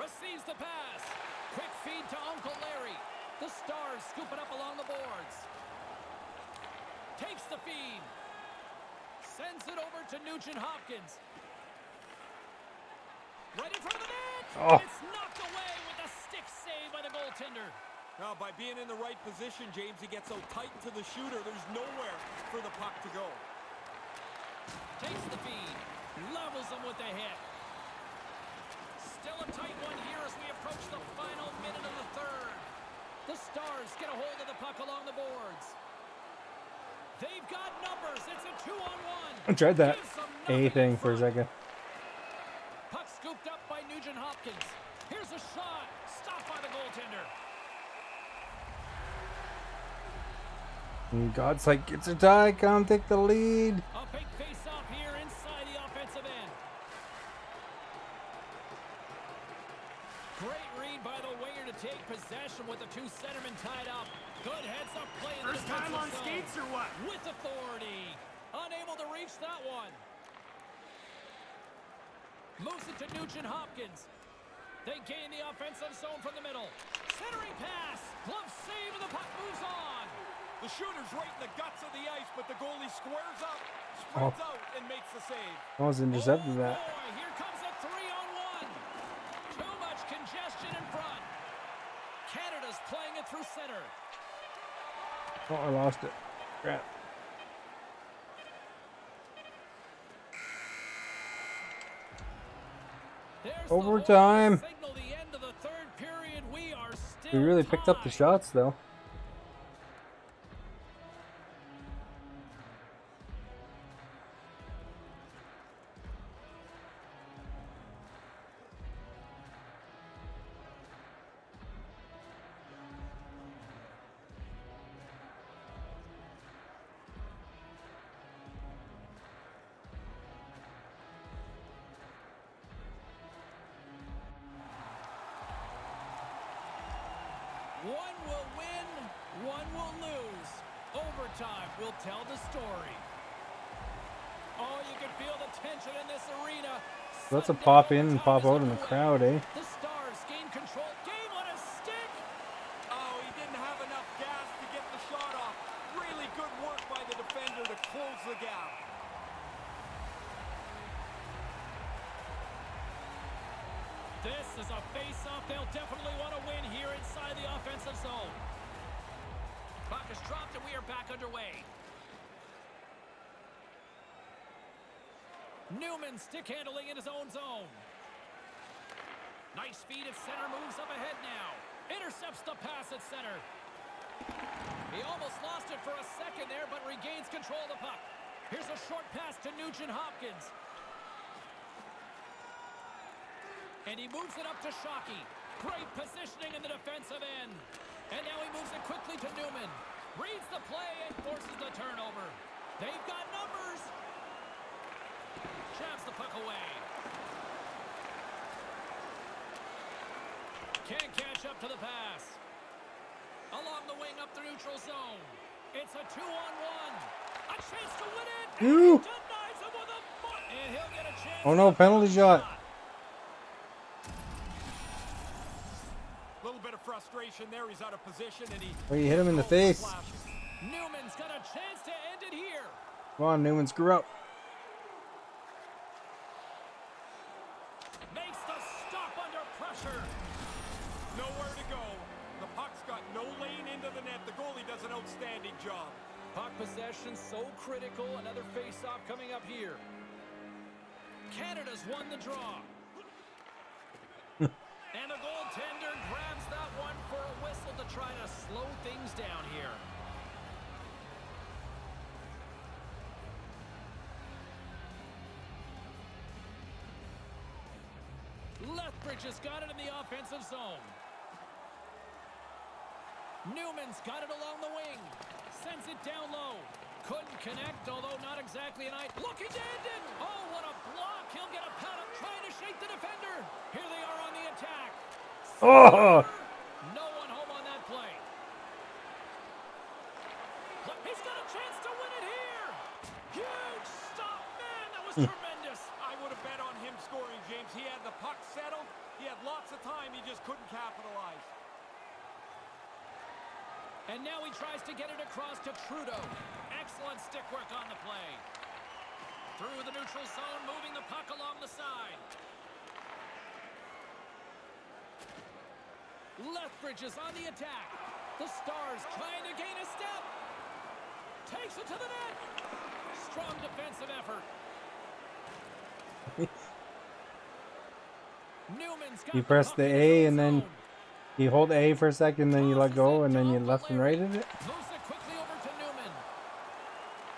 Receives the pass. Quick feed to Uncle Larry. The Stars scoop it up along the boards. Takes the feed. Sends it over to Nugent Hopkins. Right in front of the net. Oh. It's knocked away with a stick save by the goaltender. Now by being in the right position, James, he gets so tight to the shooter, there's nowhere for the puck to go. Takes the feed. Levels him with the hit. Still a tight one here as we approach the final minute of the third. The Stars get a hold of the puck along the boards. They've got numbers. It's a 2-on-1. I tried that Gives them A nothing thing in for a front. second. Puck scooped up by Nugent Hopkins. Here's a shot. Stopped by the goaltender. And God's like, it's a tie. Come take the lead. A big face-off here inside the offensive end. Great read by the winger to take possession with the two centermen tied up. Good heads-up play in the First time on defensive zone. skates or what? With authority. Unable to reach that one. Moves it to Nugent Hopkins. They gain the offensive zone from the middle. Centering pass. Glove save and the puck moves on. The shooter's right in the guts of the ice, but the goalie squares up, spreads out, and makes the save. Almost intercepted that. Boy, here comes a 3-on-1. Too much congestion in front. Canada's playing it through center. Oh, I lost it. Crap. There's Overtime. the signal, the end of the third period. We are We still really picked up the tied. shots, though. One will win, one will lose. Overtime will tell the story. Oh, you can feel the tension in this arena. Let's Sudden pop in and overtime pop is out in the underway. crowd, eh? The Stars gain control. Game on a stick. Oh, he didn't have enough gas to get the shot off. Really good work by the defender to close the gap. This is a face-off they'll definitely want to win here inside the offensive zone. Puck is dropped and we are back underway. Newman stick handling in his own zone. Nice feed at center, moves up ahead now. Intercepts the pass at center. He almost lost it for a second there, but regains control of the puck. Here's a short pass to Nugent Hopkins. And he moves it up to Shockey. Great positioning in the defensive end. And now he moves it quickly to Newman. Reads the play and forces the turnover. They've got numbers. Jabs the puck away. Can't catch up to the pass. Along the wing up the neutral zone. It's a 2-on-1. A chance to win it. Ooh. And he denies him with a foot. And he'll get a chance. Oh no, penalty shot. A little bit of frustration there. He's out of position and he... Oh, you hit him in the face. Newman's got a chance to end it here. Come on, Newman, screw up. Makes the stop under pressure. Nowhere to go. The puck's got no lane into the net. The goalie does an outstanding job. Puck possession so critical. Another face-off coming up here. Canada's won the draw. And the goaltender grabs that one for a whistle to try to slow things down here. Lethbridge has got it in the offensive zone. Newman's got it along the wing. Sends it down low. Couldn't connect, although not exactly an eye. Looking to end it. Oh, what a block. He'll get a pat up trying to shake the defender. Here they are on the attack. Oh! No one home on that play. He's got a chance to win it here. Huge stop. Man, that was tremendous. I would have bet on him scoring, James. He had the puck settled. He had lots of time. He just couldn't capitalize. And now he tries to get it across to Trudeau. Excellent stick work on the play. Through the neutral zone, moving the puck along the side. Lethbridge is on the attack. The Stars trying to gain a step. Takes it to the net. Strong defensive effort. Newman's got You press the puck in his A own and then zone. you hold A for a second, then you let go, and then you left and right at it. Moves it quickly over to Newman.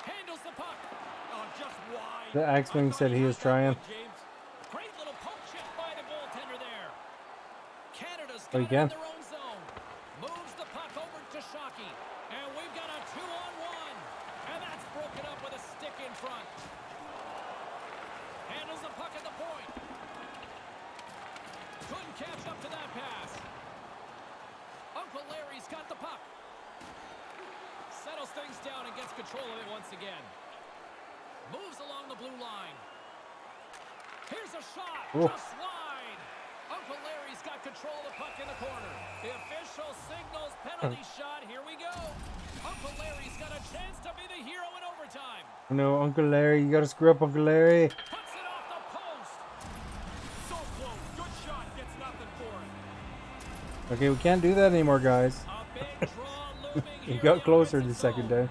Handles the puck. Oh, just wide. The Axman said he was trying. James. Great little poke check by the goaltender there. Canada's Oh, got you it can? in their own zone. Moves the puck over to Shockey. And we've got a 2-on-1. And that's broken up with a stick in front. Handles the puck at the point. Couldn't catch up to that pass. Uncle Larry's got the puck. Settles things down and gets control of it once again. Moves along the blue line. Here's a shot. Oh. Just wide. Uncle Larry's got control of the puck in the corner. The official signals penalty shot. Here we go. Uncle Larry's got a chance to be the hero in overtime. No, Uncle Larry, you gotta screw up, Uncle Larry. Puts it off the post. So close. Good shot. Gets nothing for it. Okay, we can't do that anymore, guys. A big draw looming He here got in the closer the offensive second zone. time.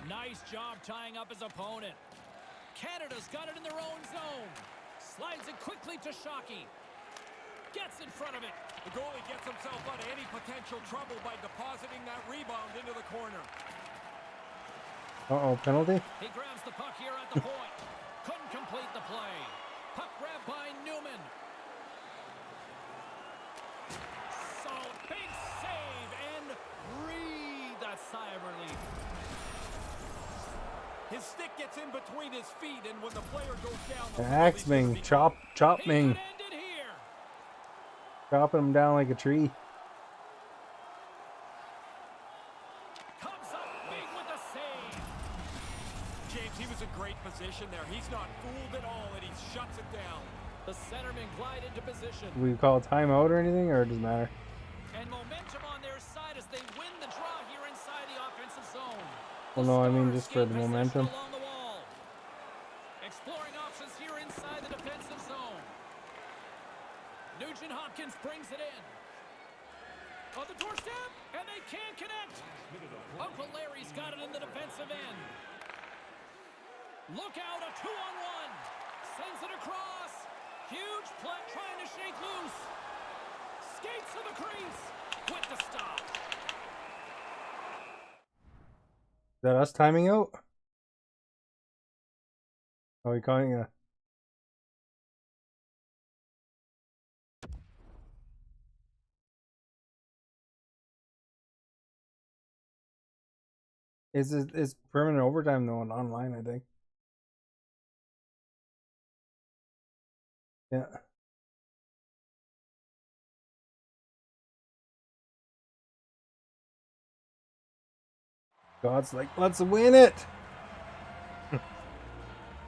Nice job tying up his opponent. Canada's got it in their own zone. Slides it quickly to Shockey. Gets in front of it. The goalie gets himself out of any potential trouble by depositing that rebound into the corner. Uh-oh, penalty? He grabs the puck here at the point. Couldn't complete the play. Puck grabbed by Newman. So big save and breathe that sigh of relief. His stick gets in between his feet, and when the player goes down, the Axming, chop He Ming. could end it here. Chopping him down like a tree. Comes up big with the save. James, he was in great position there. He's not fooled at all, and he shuts it down. The centerman glide into position. Do we call a timeout or anything, or it doesn't matter? And momentum on their side as they win the draw here inside the offensive zone. Well, no, I mean just for the momentum. Along the wall. Exploring options here inside the defensive zone. Nugent Hopkins brings it in. On the doorstep, and they can't connect. Uncle Larry's got it in the defensive end. Look out, a 2-on-1. Sends it across. Huge play, trying to shake loose. Skates to the crease with the stop. Is that us timing out? Are we calling a... It's permanent overtime though and online, I think. Yeah. God's like, let's win it.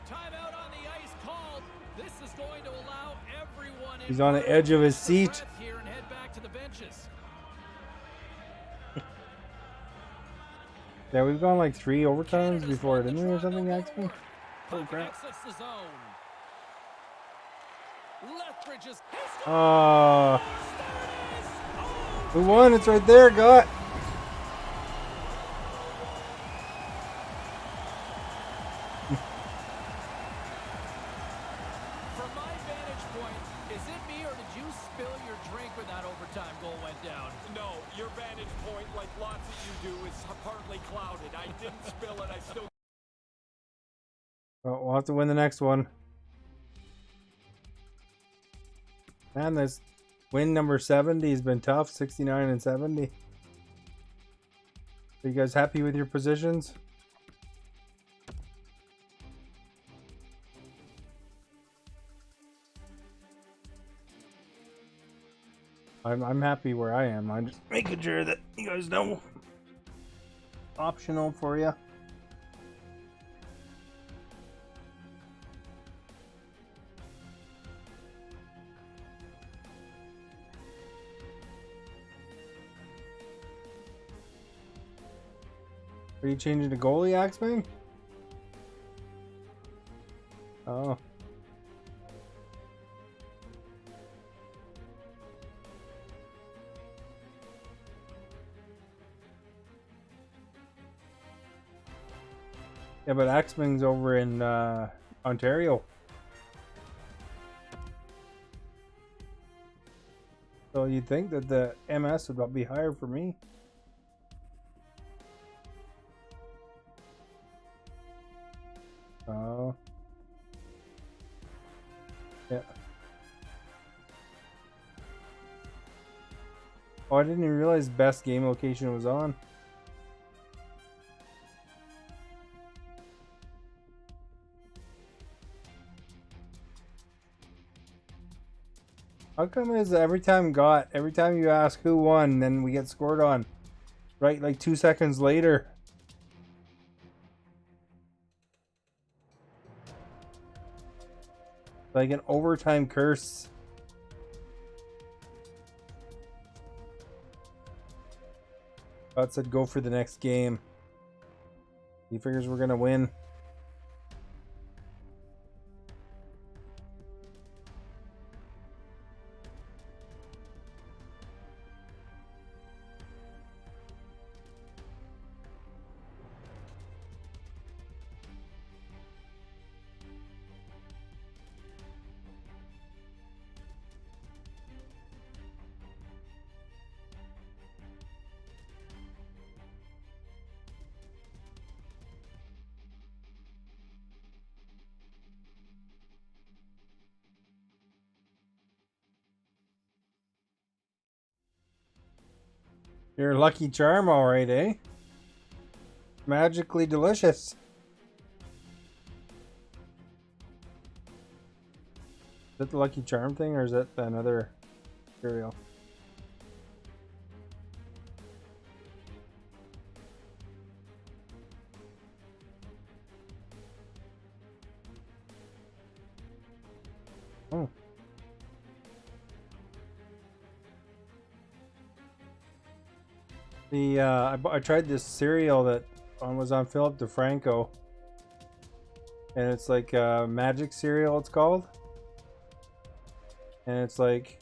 Timeout on the ice called. This is going to allow everyone. He's on the edge of his seat. Here and head back to the benches. Yeah, we've gone like 3 overtimes before, didn't we, or something, Axman? Oh crap. Exits the zone. Lethbridge is. Oh. We won, it's right there, got. From my vantage point, is it me or did you spill your drink when that overtime goal went down? No, your vantage point, like lots of you do, is partly clouded. I didn't spill it. I still. Well, we'll have to win the next one. Man, this win number 70 has been tough. 69 and 70. Are you guys happy with your positions? I'm happy where I am. I'm just making sure that you guys know. Optional for you. Are you changing to goalie, Axman? Oh. Yeah, but Axman's over in Ontario. So you'd think that the MS would be higher for me. Oh. Yeah. Oh, I didn't even realize best game location was on. How come is every time you ask who won, then we get scored on? Right, like 2 seconds later. Like an overtime curse. God said go for the next game. He figures we're gonna win. You're a Lucky Charm, all right, eh? Magically delicious. Is that the Lucky Charm thing, or is that another cereal? Oh. I tried this cereal that was on Philip DeFranco, and it's like magic cereal. It's called, and it's like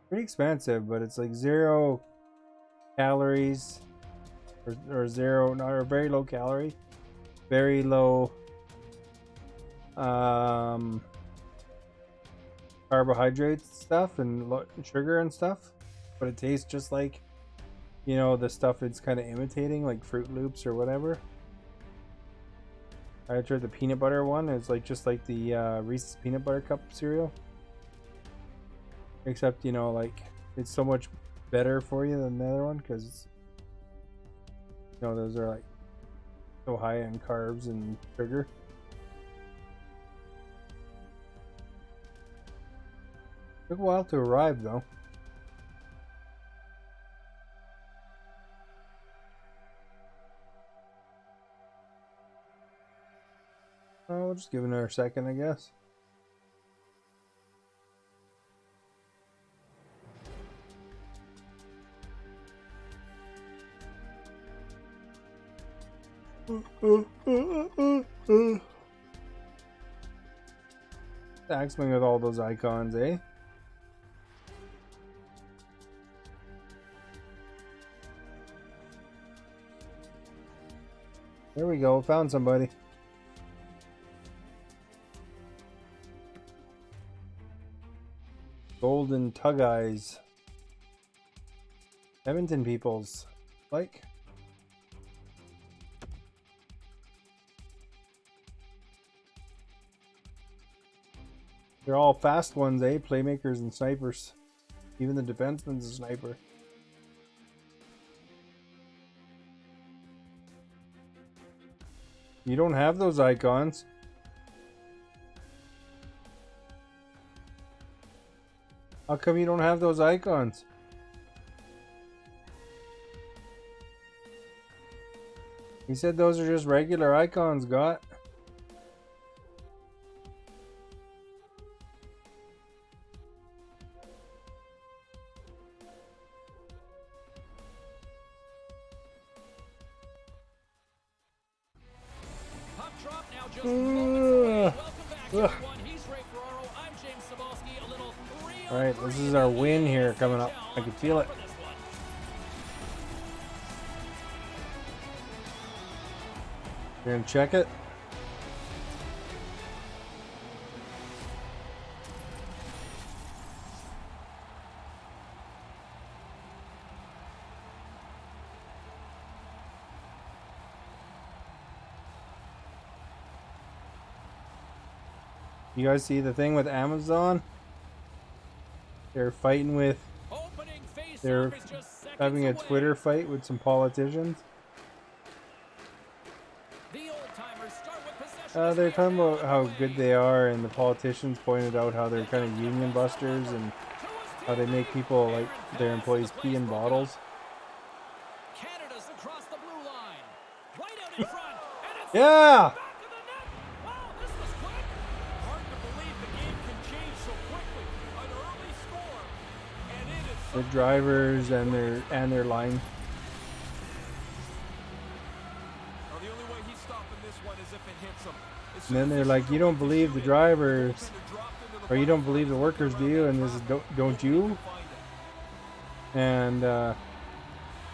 pretty expensive, but it's like 0 calories, or zero, not or very low calorie, very low carbohydrates stuff and sugar and stuff, but it tastes just like, you know, the stuff it's kind of imitating, like Fruit Loops or whatever. I tried the peanut butter one. It's like just like the Reese's peanut butter cup cereal, except, you know, like it's so much better for you than the other one, because, you know, those are like so high in carbs and sugar. Took a while to arrive though. Oh, we'll just give it another second, I guess. Thanks me with all those icons, eh? There we go, found somebody. Golden Tug Eyes. Edmonton peoples. Like. They're all fast ones, eh? Playmakers and snipers. Even the defenseman's a sniper. You don't have those icons. How come you don't have those icons? He said those are just regular icons, got. Puck drop now just moments away. Welcome back, everyone. He's Ray Ferraro. I'm James Cebulski. A little 3-on-3 Alright, this is our win here coming up. I can feel it. for this one. You're gonna check it? You guys see the thing with Amazon? They're fighting with, Opening face they're off is just seconds having a away. Twitter fight with some politicians. The old-timers start with possession. They're talking about how good they are, and the politicians pointed out how they're kind of union busters and how they make people, like, their employees pee in bottles. Canada's across the blue line. Right out in front. And it's Yeah! back of the net. Wow, this was quick. Hard to believe the game can change so quickly. An early score, and it is The drivers and their line. Now, the only way he's stopping this one is if it hits him. As And soon then as they're the like, shooter you don't went to believe shoot the it, drivers, goaltender dropped into the or you don't box. believe the workers, do you? And this is, don't you? Find it. And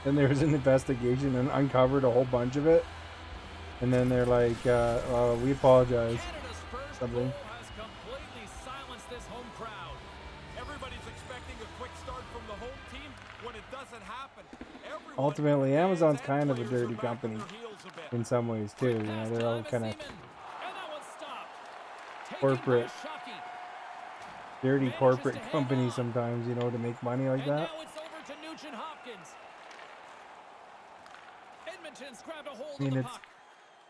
then there was an investigation and uncovered a whole bunch of it. And then they're like, we apologize. Canada's first Something. goal has completely silenced this home crowd. Everybody's expecting a quick start from the home team. When it doesn't happen, everyone, Ultimately, fans Amazon's and kind of a players dirty are back on company their heels a bit. in some ways too. You know, Pass they're to all Lima kind of Seaman. And that one's stopped. Taken corporate, by Shockey. dirty Manages corporate to hang companies on. sometimes, you know, to make money like And that. now it's over to Nugent Hopkins. grabbed a hold I mean, of the it's puck.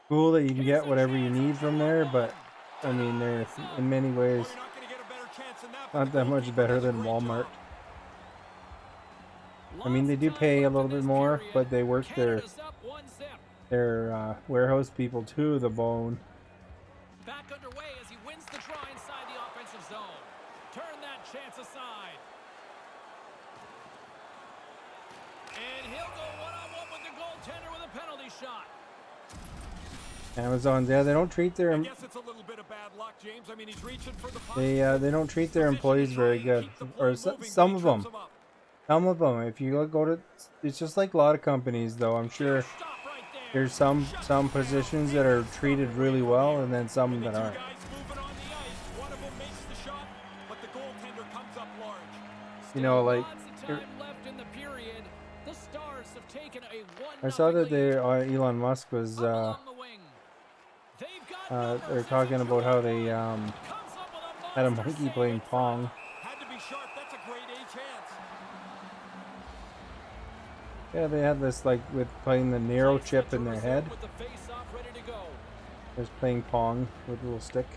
cool that you can Here's get a whatever you chance, a need from there, 2-on-1. but I mean, they're in many Well, ways you're not going to get a better chance than that, but not the that much goalkeeper better does a than great Walmart. job. I mean, they Lots do of time pay a left little in bit this more, period. but they work Canada's up 1-0. their warehouse people to the bone. Back underway as he wins the draw inside the offensive zone. Turn that chance aside. And he'll go one-on-one with the goaltender with a penalty shot. Amazons, yeah, they don't treat I their guess it's a little bit of bad luck, James. I mean, he's reaching for the puck. they don't treat their employees very good, or some of them. Some of them, if you go to, it's just like a lot of companies, though. I'm sure Stop right there. there's some positions that are treated really well, and then some that aren't. Guys moving on the ice. One of them makes the shot, but the goaltender comes up large. You know, like Lots of time left in the period. The Stars have taken a 1-0 I saw that lead. Elon Musk was Up along the wing. They've got they're numbers. talking It's a about how they 2-on-1. Comes up with had a monster monkey save playing in front. Pong. Had to be sharp. That's a grade A chance. Yeah, they had this like with playing the narrow chip in their head. With the face-off ready to go. There's playing Pong with a little stick.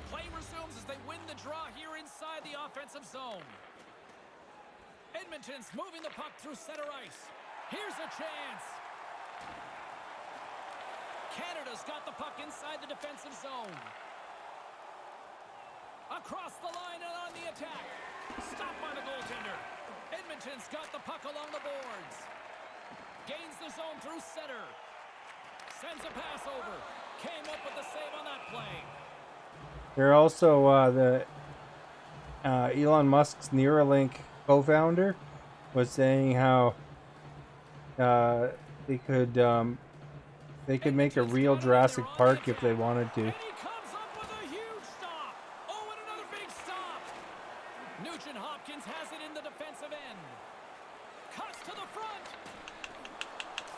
Play resumes as they win the draw here inside the offensive zone. Edmonton's moving the puck through center ice. Here's a chance. Canada's got the puck inside the defensive zone. Across the line and on the attack. Stopped by the goaltender. Edmonton's got the puck along the boards. Gains the zone through center. Sends a pass over. Came up with the save on that play. They're also the Elon Musk's Neuralink co-founder was saying how they could make a real Jurassic Park if they wanted to. And he comes up with a huge stop. Oh, and another big stop. Nugent Hopkins has it in the defensive end. Cuts to the front.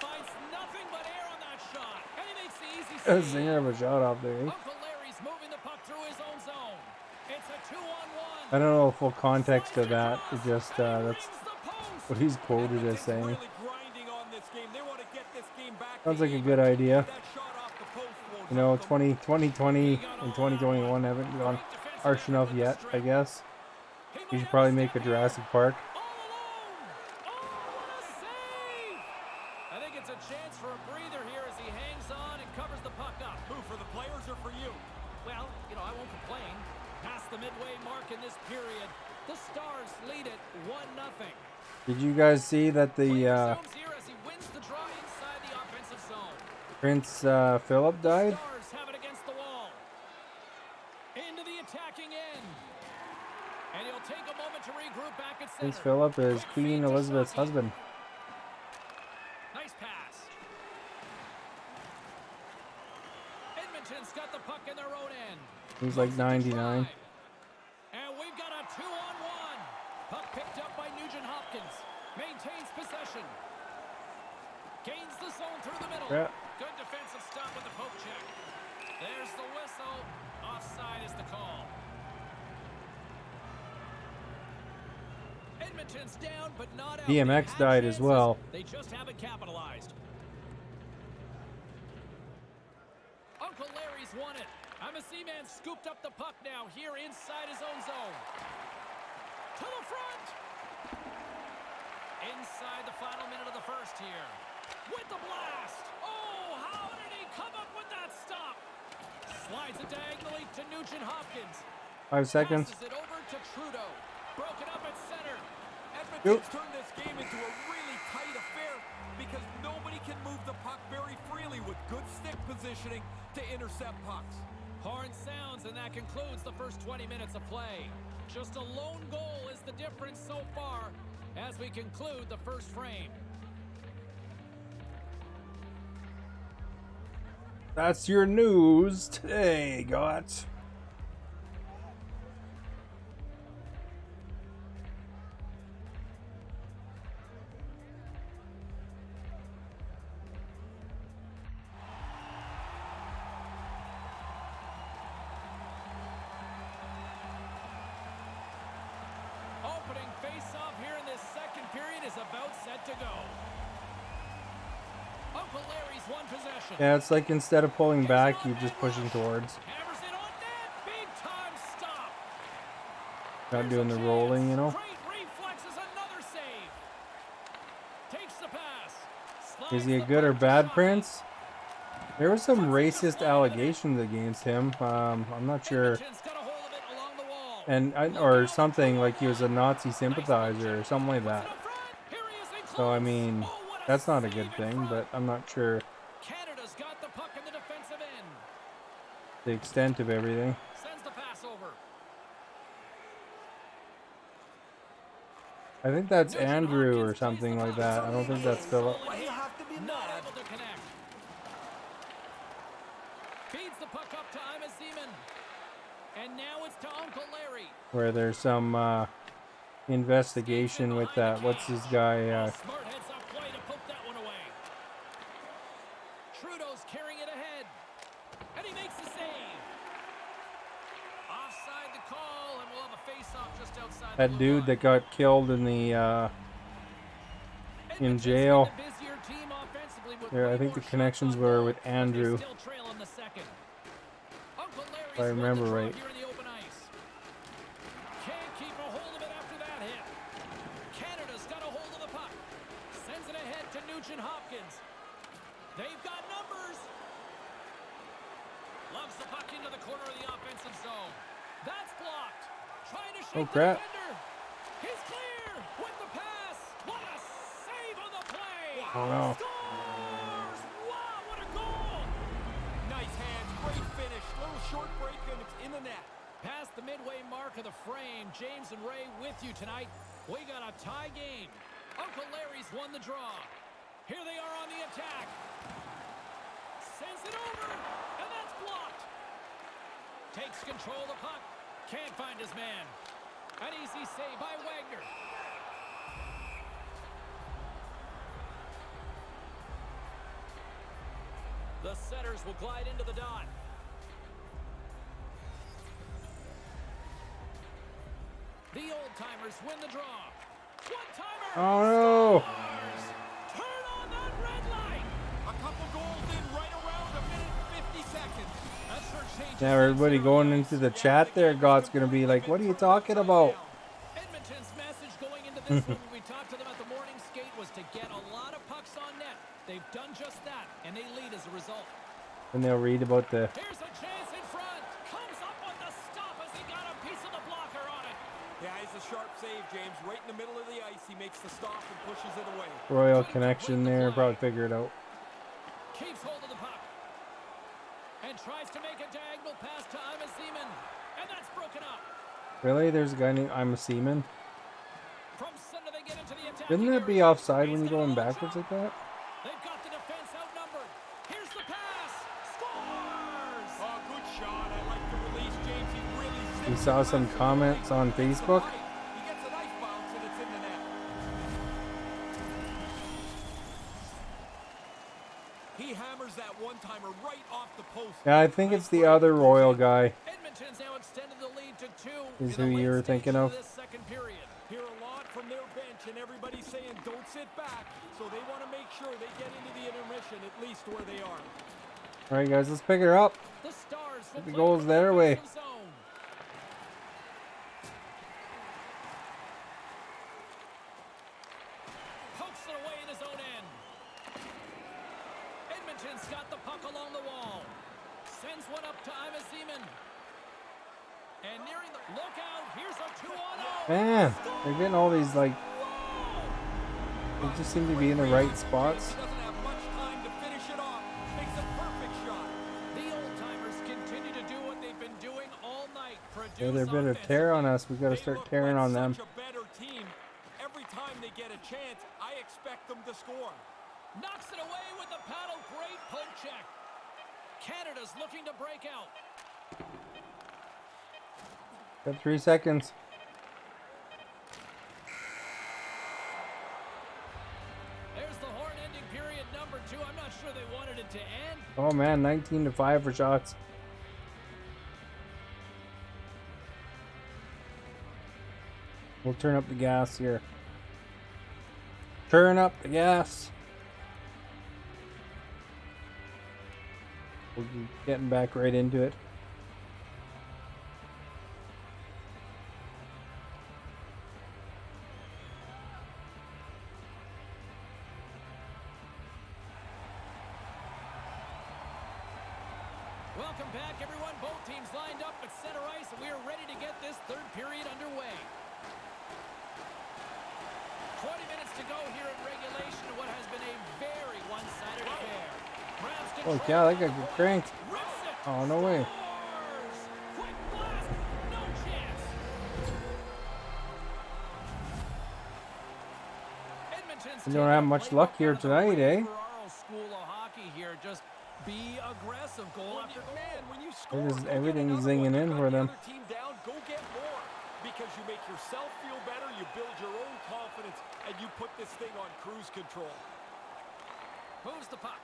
Finds nothing but air on that shot. And he makes the easy A save. zinger of a shot off there. Eh? Uncle Larry's moving the puck through his own zone. It's a 2-on-1. I don't know the full context of that. It's just And he that's rings the post. what he's quoted as Edmonton's saying. really grinding on this game. They want to get this game back. Sounds to like a even. good idea. That shot off the post will You know, help them. 2020 and 2021 haven't gone harsh enough yet, I guess. You should probably make a Jurassic Park. All alone. Oh, what a save! I think it's a chance for a breather here as he hangs on and covers the puck up. Who, for the players or for you? Well, I won't complain. Past the midway mark in this period, the Stars lead it 1-0. Did you guys see that the Resumes here as he wins the draw inside the offensive zone. Prince Philip died? Stars have it against the wall. Into the attacking end. And he'll take a moment to regroup back at center. Prince Philip is Quick Queen feed to Elizabeth's Shockey. husband. Nice pass. Edmonton's got the puck in their own end. He's like 99. And we've got a 2-on-1. Puck picked up by Nugent Hopkins. Maintains possession. Gains the zone through the middle. Yeah. Good defensive stop with the poke check. There's the whistle. Offside is the call. Edmonton's down, but not out. DMX They've had died as chances. well. They just haven't capitalized. Uncle Larry's won it. I'm a Seaman scooped up the puck now here inside his own zone. To the front. Inside the final minute of the first here. With the blast. Oh, how did he come up with that stop? Slides it diagonally to Nugent Hopkins. 5 seconds. Passes it over to Trudeau. Broken up at center. Edmonton's turned this game into a really tight affair because nobody can move the puck very freely with good stick positioning to intercept pucks. Horn sounds, and that concludes the first 20 minutes of play. Just a lone goal is the difference so far as we conclude the first frame. That's your news today, Gotts. Opening face-off here in this second period is about set to go. Uncle Larry's won possession. Yeah, it's like instead of pulling back, you're just pushing towards. Hammers it on net. Big time stop. Not Here's doing a the chance. rolling, you know. Great reflexes, another save. Takes the pass. Is Slides he a the good or puck to bad Shotty. Prince? There were some Puts it to racist slide in it. allegations against him. I'm not sure, Edmonton's got a hold of it along the wall. or Look out, something two like on he was a one. Nazi Nice sympathizer or poke something like check. Puts that. it up front. Here he is in So I close. mean, Oh, what a that's not a save good in thing, front. but I'm not sure Canada's got the puck in the defensive end. the extent of everything. Sends the pass over. I think that's Nugent Andrew or Hopkins plays something the like puck. that. I don't think that's Philip. Why you have to be Not mad? able to connect. Feeds the puck up to Ima Zeman. And now it's to Uncle Larry. Where there's some investigation with that. What's his guy? Smart heads up play to poke that one away. Trudeau's carrying it ahead. And he makes the save. Offside the call, and we'll have a face-off just outside the That blue dude line. that got killed in the Edmonton's jail. been the busier team offensively with Yeah, I way think more the shots connections on were goal, with but they Andrew. still trail in the second. Uncle Larry's If I won the remember draw right. here in the open ice. Can't keep a hold of it after that hit. Canada's got a hold of the puck. Sends it ahead to Nugent Hopkins. They've got numbers. Loves the puck into the corner of the offensive zone. That's blocked. Trying to shake Oh, the crap. defender. He's clear with the pass. What a save on the play. Oh no. Scores! Wow, what a goal! Nice hands, great finish. Little short break and it's in the net. Past the midway mark of the frame, James and Ray with you tonight. We got a tie game. Uncle Larry's won the draw. Here they are on the attack. Sends it over, and that's blocked. Takes control of the puck. Can't find his man. An easy save by Wagner. The setters will glide into the dot. The old-timers win the draw. One-timer. Oh no. Scores! Turn on that red light. A couple goals in right around a minute and 50 seconds. That sure changes Now everybody things going here on into ice. the chat there, God's gonna be like, "What are you talking about?" Edmonton's message going into this one when we talked to them at the morning skate was to get a lot of pucks on net. They've done just that, and they lead as a result. And they'll read about the. Here's a chance in front. Comes up with the stop as he got a piece of the blocker on it. Yeah, he's a sharp save, James. Right in the middle of the ice, he makes the stop and pushes it away. Royal connection there, probably figure it out. Keeps hold of the puck. And tries to make a diagonal pass to Ima Zeman. And that's broken up. Really? There's a guy named I'm a Seaman. From center they get into the attack. Shouldn't that be offside when you're going backwards like that? They've got the defense outnumbered. Here's the pass. Scores! Oh, good shot. I like the release, James. He really We zips saw it some left to comments right. on Gets the Facebook. pipe. He gets a nice bounce and it's in the net. He hammers that one-timer right off the post. Yeah, I think it's the other Royal guy. Edmonton's now extended the lead to 2 Is in the who you late were thinking stages of. This second period. Hear a lot from their bench, and everybody's saying don't sit back. So they want to make sure they get into the intermission at least where they are. All right, guys, let's pick her up. The Stars will The play goal's from the their way. offensive zone. Pokes it away in his own end. Edmonton's got the puck along the wall. Sends one up to Ima Zeman. And nearing the lookout, here's a 2-on-0. Man, they're getting all these like. Whoa! They just seem to be in the right spots. He doesn't have much time to finish it off. Makes a perfect shot. The old-timers continue to do what they've been doing all night. Yeah, they're a bit of tear on us. We got to They start look tearing like on them. Such a better team. Every time they get a chance, I expect them to score. Knocks it away with the paddle. Great poke check. Canada's looking to break out. Got 3 seconds. There's the horn ending period number 2. I'm not sure they wanted it to end. Oh man, 19-5 for shots. We'll turn up the gas here. Turn up the gas. We'll be getting back right into it. Welcome back, everyone. Both teams lined up at center ice, and we are ready to get this third period underway. 20 minutes to go here in regulation in what has been a very one-sided affair. Oh, yeah, that guy got cranked. Oh, no way. Quick blast, no chance. We don't have much luck here tonight, eh? School of hockey here. Just be aggressive, goal after goal. Man, when you score, There's go get everything another zinging one. You in got for the them. other team down, go get more. Because you make yourself feel better, you build your own confidence, and you put this thing on cruise control. Moves the puck.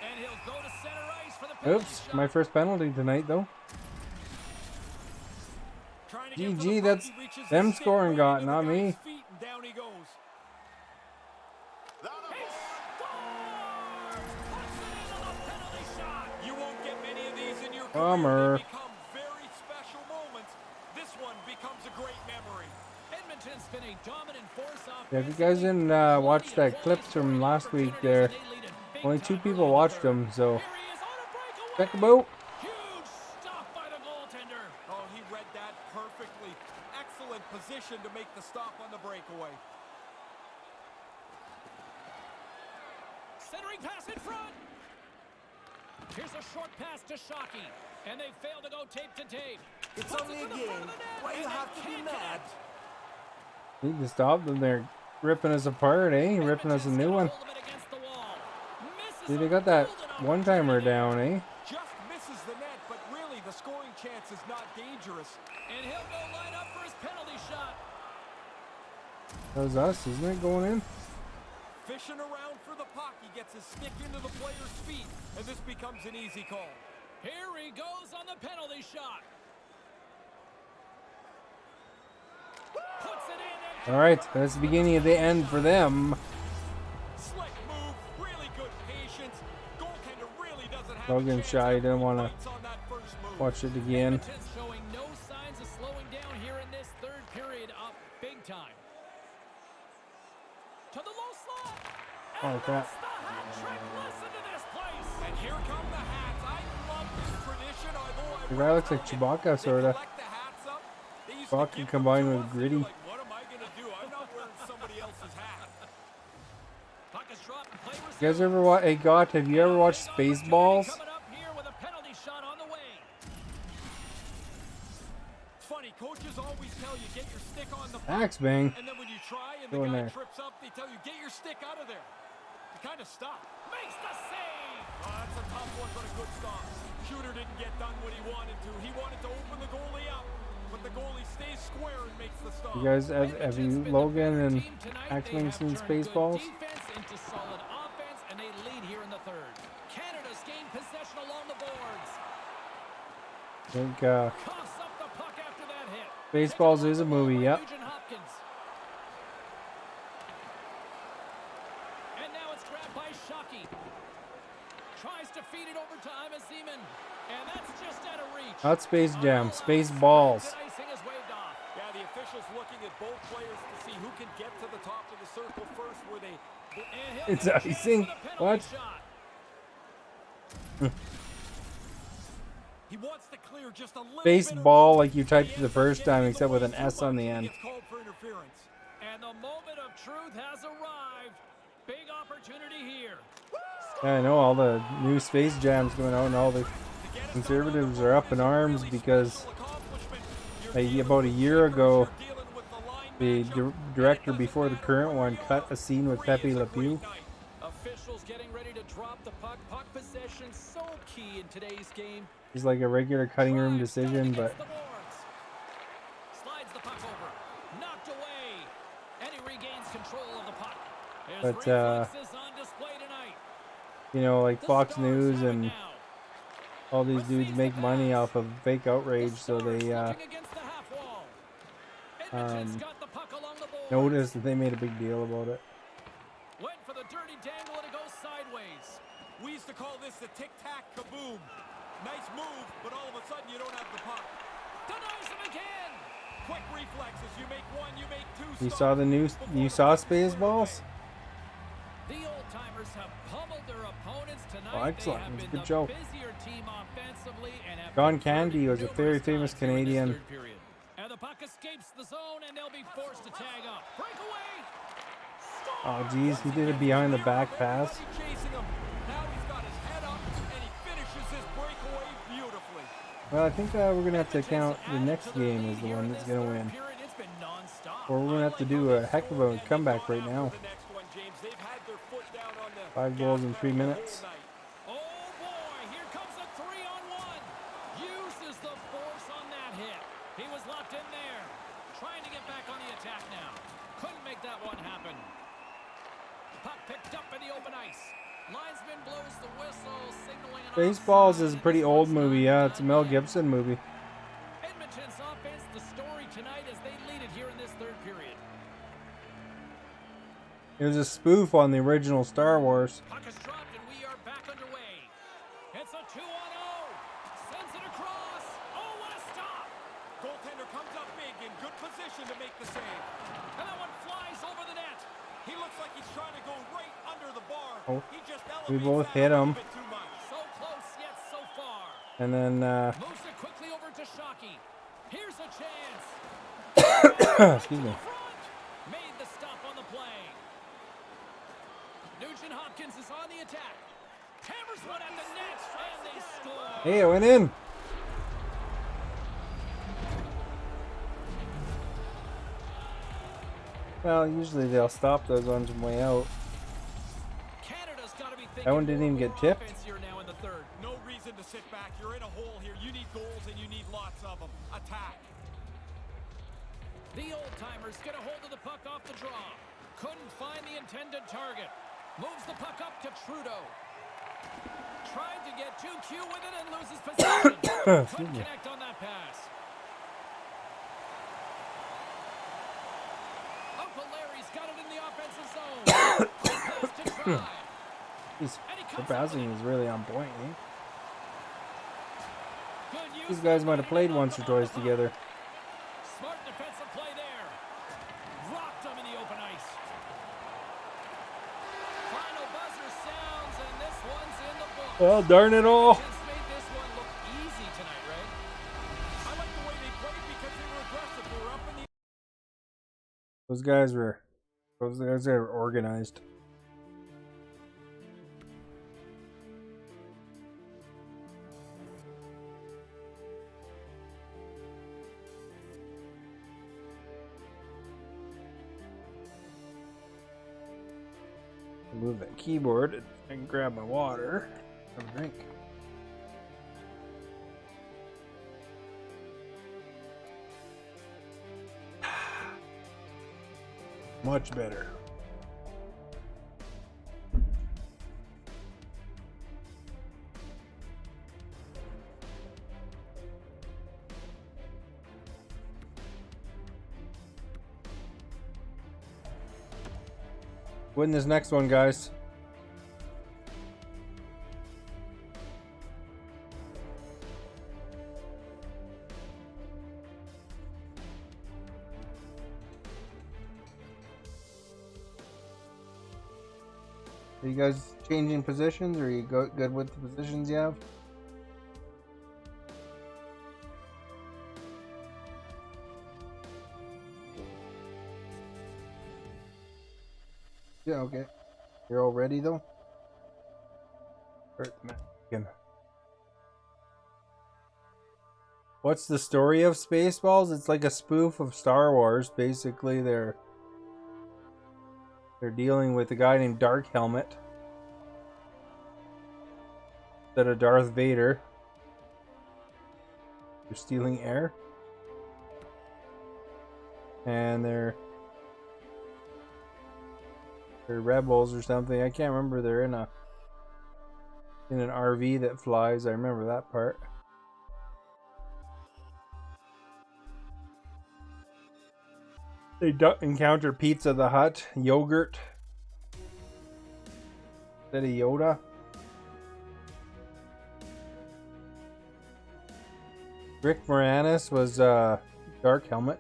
And he'll go to center ice for the penalty Oops, shot. my first penalty tonight, though. Trying to get for GG, the puck, that's he reaches them the stick scoring right got, into not the me. guy's feet, and down he goes. He scores! Puts it into the penalty shot. You won't get many of these in your Bummer. career. They become very special moments. This one becomes a great memory. Edmonton's been a dominant force off. Yeah, if you guys didn't watch that clips from last week there, only 2 people watched them, so check them out. Huge stop by the goaltender. Oh, he read that perfectly. Excellent position to make the stop on the breakaway. Centering pass in front. Here's a short pass to Shockey, and they fail to go tape to tape. It's Puts only it a to the front game. of the net, Why and you they have to be can't mad? connect. Need to stop them. They're ripping us apart, eh? Ripping us a new one. Hold him against the wall. Misses See, they a got that golden one-timer opportunity. down, eh? Just misses the net, but really the scoring chance is not dangerous. And he'll go line up for his penalty shot. That was us, isn't it, going in? Fishing around for the puck, he gets his stick into the player's feet, and this becomes an easy call. Here he goes on the penalty shot. Puts it in and All right, that's the beginning of the end for them. Slick move, really good patience. Goaltender really doesn't have Logan a chance Shy after didn't he want to bites on that first move. watch it again. Edmonton's showing no signs of slowing down here in this third period, up big time. To the low slot. Oh, crap. That's the hat trick. Listen to this place. And here come the hats. I love this tradition, although I The guy looks like Chewbacca, sorta. collect the hats up. They used Chewbacca to give them combined to with us, and Gritty. you're like, what am I gonna do? I'm not wearing somebody else's hat. Puck is dropped and play You guys ever watch? Hey, God, have you ever watched Spaceballs? Coming up here with a penalty shot on the way. It's funny, coaches always tell you get your stick on the puck, Axe bang. and then when you try and Go the in guy there. trips up, they tell you get your stick out of there. You kind of stop. Makes the save. Oh, that's a tough one, but a good stop. Shooter didn't get done what he wanted to. He wanted to open the goalie up, but the goalie stays square and makes the stop. You guys, have you, Logan and Axman, seen Spaceballs? Defense into solid offense, and they lead here in the third. Canada's gained possession along the boards. I think Coughs up the puck after that hit. Spaceballs is a movie, yep. Nugent Hopkins. And now it's grabbed by Shockey. Tries to feed it over to Imazeman. And that's just out of reach. Not Space Jam, Spaceballs. Icing is waved off. Yeah, the officials looking at both players to see who can get to the top of the circle first where they... And he'll It's get a chance icing. for the penalty What? shot. He wants to clear just a little Baseball, like you typed the first time, except with an S on the end. Gets called for interference. And the moment of truth has arrived. Big opportunity here. Yeah, I know all the new Space Jams going out, and all the conservatives are up in arms because about a year ago, the director before the current one cut a scene with Pepe Le Pew. Officials getting ready to drop the puck. Puck possession so key in today's game. It's like a regular cutting room Drives down decision, against but the boards. Slides the puck over. Knocked away. And he regains control of the puck. His But, reflexes on display tonight. you know, like The Fox Stars News have it and now. all these dudes make money off of fake outrage, so The they Stars looking against the half wall. Edmonton's got the puck along the boards. noticed that they made a big deal about it. Went for the dirty dangle and it goes sideways. We used to call this the tic-tac kaboom. Nice move, but all of a sudden you don't have the puck. Denies him again. Quick reflexes. You make one, you make two. You saw the new, you saw Spaceballs? The old timers have pummeled their opponents tonight. Oh, excellent. They have That's a been good the joke. busier team offensively and have John converted Candy was a very numerous famous times here in this Canadian. third period. And the puck escapes the zone, and they'll be forced to tag up. Breakaway. Oh, geez, he did it behind the back pass. Everybody chasing him. Now he's got his head up, and he finishes his breakaway beautifully. Well, I think we're going to have to count the next game as the one that's going to win. It's been nonstop. Or we're going to have to do a heck of a comeback right now. 5 goals in 3 minutes. Oh boy, here comes a 3-on-1. Uses the force on that hit. He was locked in there. Trying to get back on the attack now. Couldn't make that one happen. Puck picked up in the open ice. Linesman blows the whistle, signaling an Spaceballs offside. is a pretty old movie. Yeah, it's a Mel Gibson movie. Edmonton's offense, the story tonight as they lead it here in this third period. It was a spoof on the original Star Wars. Puck is dropped and we are back underway. It's a 2-on-0. Sends it across. Oh, what a stop. Goaltender comes up big in good position to make the save. And that one flies over the net. He looks like he's trying to go right under the bar. Oh, He just we elevates both that hit a him. little bit too much. So close yet so far. And then, Moves it quickly over to Shockey. Here's a chance. excuse me. Front. Made the stop on the play. Nugent Hopkins is on the attack. Hammers one at the net, and they score. Hey, it went in. Well, usually they'll stop those ones from way out. Canada's got to be thinking That one didn't even more get tipped. offense here now in the third. No reason to sit back. You're in a hole here. You need goals, and you need lots of them. Attack. The old-timers get a hold of the puck off the draw. Couldn't find the intended target. Moves the puck up to Trudeau. Tried to get too cute with it and loses possession. Couldn't connect on that pass. Uncle Larry's got it in the offensive zone. Quick pass to try. Their passing is really on point, eh? Good use These of guys the might have played money once or off the twice puck. together. Smart defensive play there. Rocked him in the open ice. Final buzzer sounds, and this one's in the book. Well, darn it all. Just made this one look easy tonight, right? I like the way they played because they were aggressive. They were up in the Those guys are organized. Move that keyboard and grab my water. Have a drink. Much better. Win this next one, guys. Are you guys changing positions, or are you good with the positions you have? Yeah, okay. You're all ready, though? Start the match again. What's the story of Spaceballs? It's like a spoof of Star Wars. Basically, they're dealing with a guy named Dark Helmet instead of Darth Vader. They're stealing air, and they're rebels or something. I can't remember. They're in an RV that flies. I remember that part. They encounter Pizza the Hut, yogurt instead of Yoda. Rick Moranis was Dark Helmet.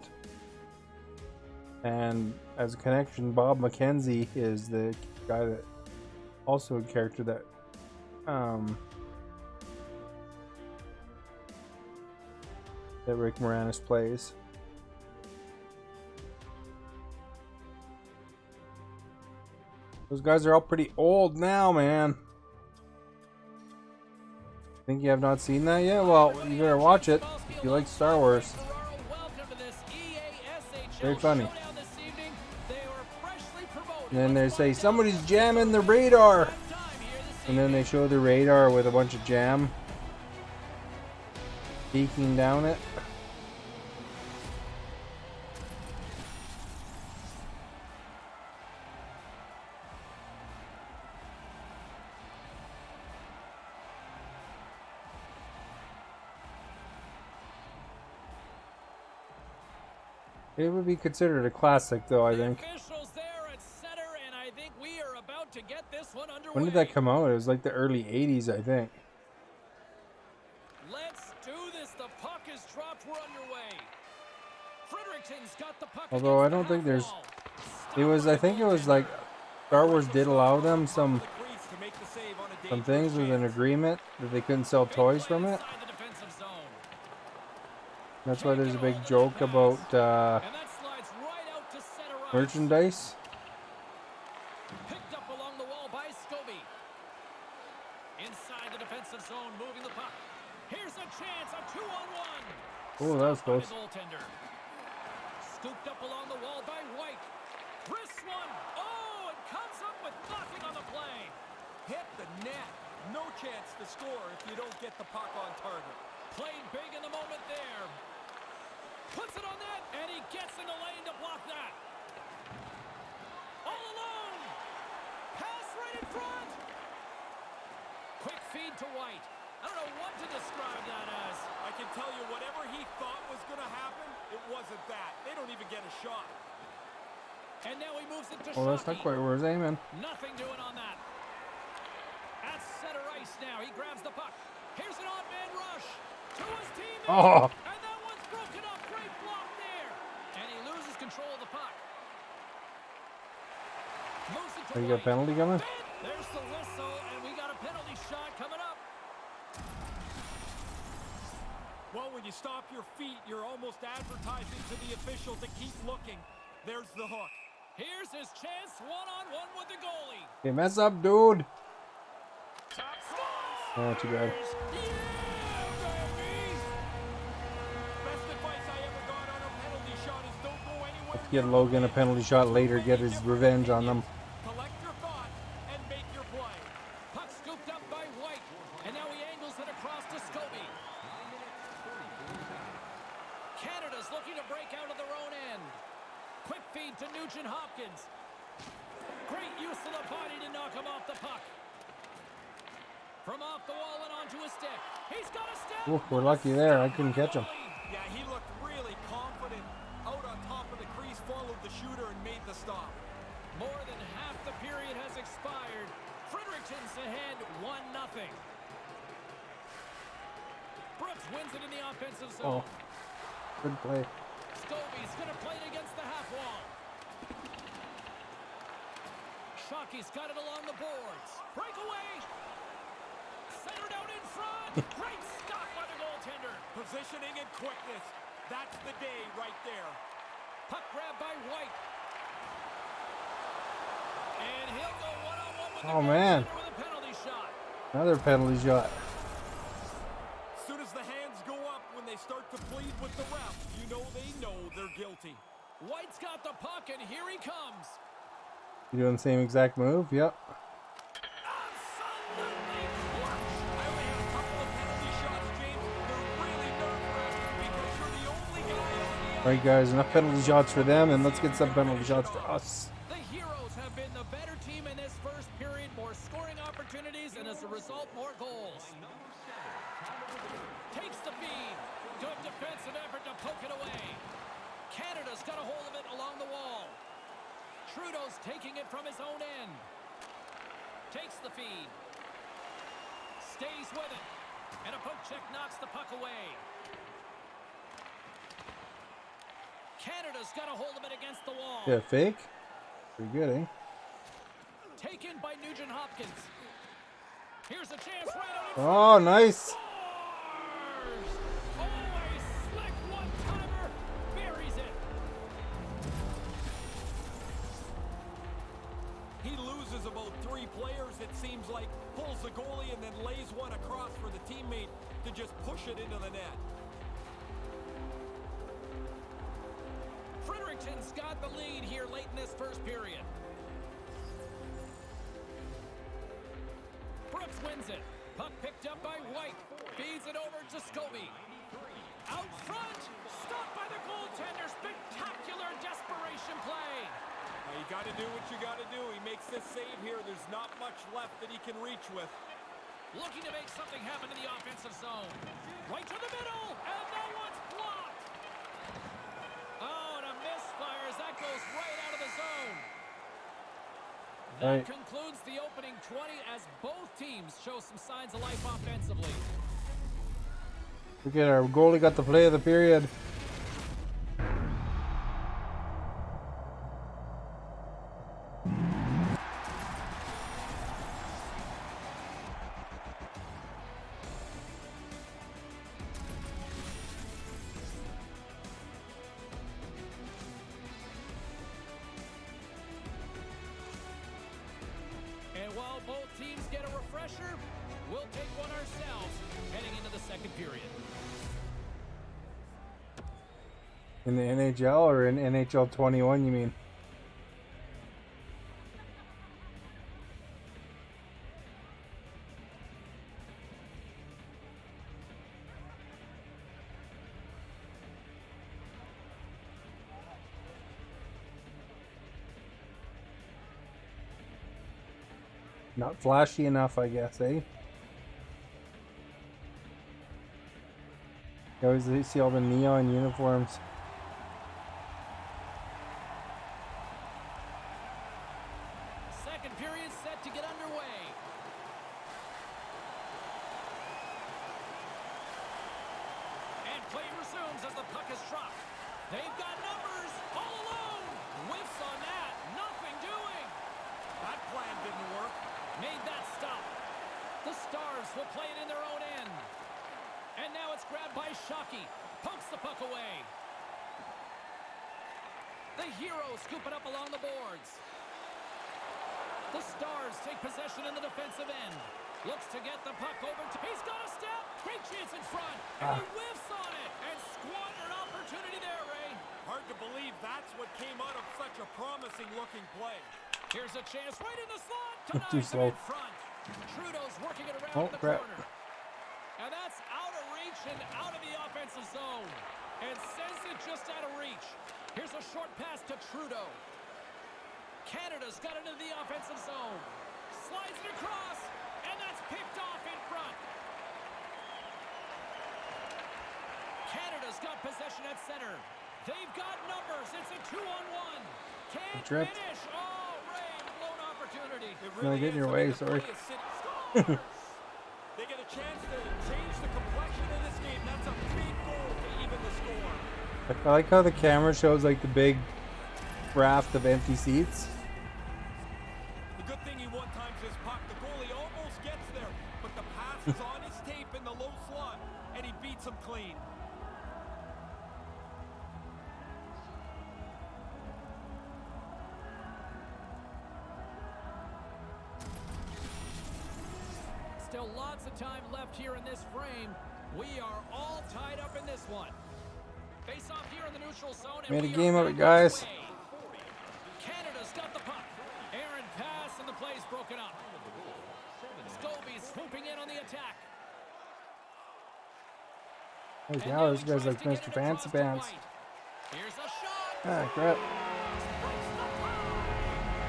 And as a connection, Bob McKenzie is the guy that also a character that that Rick Moranis plays. Those guys are all pretty old now, man. Think you have not seen that yet? Well, you better watch it if you like Star Wars. Very funny. And then they say somebody's jamming the radar, and then they show the radar with a bunch of jam peeking down it. It would be considered a classic, though, I think. When did that come out? It was like the early 80s, I think. Let's do this. The puck is dropped. We're underway. Fredericton's got the puck. Although I don't think there's... It was, I think it was like... Star Wars did allow them some things with an agreement that they couldn't sell toys from it. That's why there's a big joke about merchandise. Picked up along the wall by Scobie. Inside the defensive zone, moving the puck. Here's a chance, a 2-on-1. Oh, that was close. Goaltender. Scooped up along the wall by White. Wrist one. Oh, it comes up with nothing on the play. Hit the net. No chance to score if you don't get the puck on target. Played big in the moment there. Puts it on net, and he gets in the lane to block that. All alone. Pass right in front. Quick feed to White. I don't know what to describe that as. I can tell you whatever he thought was going to happen, it wasn't that. They don't even get a shot. And now he moves it to Well, that's not quite where he's aiming. Nothing doing on that. At center ice now. He grabs the puck. Here's an odd man rush to his teammate. Oh! And that one's broken up. Great block there. And he loses control of the puck. Moves it to Are you got a penalty coming? There's the whistle, and we got a penalty shot coming up. Well, when you stop your feet, you're almost advertising to the official to keep looking. There's the hook. Here's his chance, one-on-one with the goalie. Hey, mess up, dude. Top scores! Oh, too bad. Yeah, baby! Best advice I ever got on a penalty shot is don't go anywhere. Let's get Logan a penalty shot later, get his revenge on them. Collect your thoughts and make your play. Puck scooped up by White, and now he angles it across to Scobie. Canada's looking to break out of their own end. Quick feed to Nugent Hopkins. Great use of the body to knock him off the puck. From off the wall and onto his stick. He's got a step. Ooh, we're lucky there. I couldn't catch him. Yeah, he looked really confident. Out on top of the crease, followed the shooter and made the stop. More than half the period has expired. Fredericton's ahead 1-0. Brooks wins it in the offensive zone. Oh, good play. Scobie's going to play it against the half wall. Shockey's got it along the boards. Breakaway. Centered out in front. Great stop by the goaltender. Positioning and quickness. That's the day right there. Puck grab by White. And he'll go one-on-one with the man. goaltender with a penalty shot. Another penalty shot. As soon as the hands go up when they start to plead with the ref, you know they're guilty. White's got the puck, and here he comes. You doing the same exact move? Yep. Absolutely clutch. I only have a couple of penalty shots, James. They're really nerve-wracking because you're the only guy on the ice. Alright, guys, enough penalty shots for them, and let's get some penalty shots for us. The Heroes have been the better team in this first period. More scoring opportunities, and as a result, more goals. Takes the feed. Good defensive effort to poke it away. Canada's got a hold of it along the wall. Trudeau's taking it from his own end. Takes the feed. Stays with it. And a poke check knocks the puck away. Canada's got a hold of it against the wall. Yeah, fake. Pretty good, eh? Taken by Nugent Hopkins. Here's a chance right on it. Oh, nice. Scores! Oh, a slick one-timer. Buries it. He loses about 3 players, it seems like, pulls the goalie and then lays one across for the teammate to just push it into the net. Fredericton's got the lead here late in this first period. Brooks wins it. Puck picked up by White. Feeds it over to Scobie. Out front. Stopped by the goaltender. Spectacular desperation play. Now, you got to do what you got to do. He makes this save here. There's not much left that he can reach with. Looking to make something happen in the offensive zone. Right to the middle. And that one's blocked. Oh, and a misfire as that goes right out of the zone. That concludes the opening 20 as both teams show some signs of life offensively. Look at our goalie got the play of the period. And while both teams get a refresher, we'll take one ourselves heading into the second period. In the NHL or in NHL 21, you mean? Not flashy enough, I guess, eh? You always see all the neon uniforms. Second period set to get underway. And play resumes as the puck is dropped. They've got numbers all alone. Whiffs on that. Nothing doing. That plan didn't work. Made that stop. The Stars will play it in their own end. And now it's grabbed by Shockey. Pumps the puck away. The Heroes scoop it up along the boards. The Stars take possession in the defensive end. Looks to get the puck over to... He's got a step. Great chance in front. And he whiffs on it. And squandered an opportunity there, Ray. Hard to believe that's what came out of such a promising-looking play. Here's a chance right in the slot. Too Denies slow. him in front. Trudeau's working it around Oh, the crap. corner. And that's out of reach and out of the offensive zone. And sends it just out of reach. Here's a short pass to Trudeau. Canada's got it into the offensive zone. Slides it across. And that's picked off in front. Canada's got possession at center. They've got numbers. It's a 2-on-1. Can't Tripped. finish. Oh, Ray, blown opportunity. It No, get in your way, sorry. Scores! They get a chance to change the complexion of this game. That's a big goal to even the score. I like how the camera shows like the big raft of empty seats. The good thing he one-times his puck. The goalie almost gets there, but the pass is on his tape in the low slot, and he beats him clean. Still lots of time left here in this frame. We are all tied up in this one. Face off here in the neutral zone. And Made a we game are of it, back guys. underway. Canada's got the puck. Aaron pass and the play's broken up. Scobie swooping in on the attack. Holy And cow, now this he guy's tries like to get Mr. it Fancy across to Pants. White. Here's a shot. Ah, crap. Breaks the tie.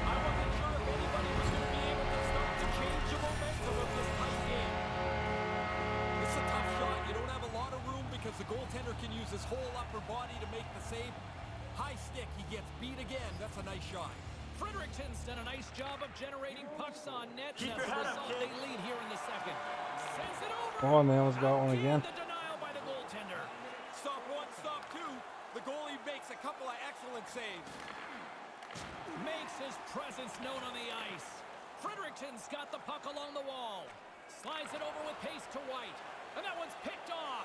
I wasn't sure if anybody was going to be able to start to change the momentum of this tight game. It's a tough shot. You don't have a lot of room because the goaltender can use his whole upper body to make the save. High stick, he gets beat again. That's a nice shot. Fredericton's done a nice job of generating pucks on net. Keep and as your a head up, result, kid. they lead here in the second. Sends it over. Oh, and they almost got one again. The denial by the goaltender. Stop one, stop two. The goalie makes a couple of excellent saves. Makes his presence known on the ice. Fredericton's got the puck along the wall. Slides it over with pace to White. And that one's picked off.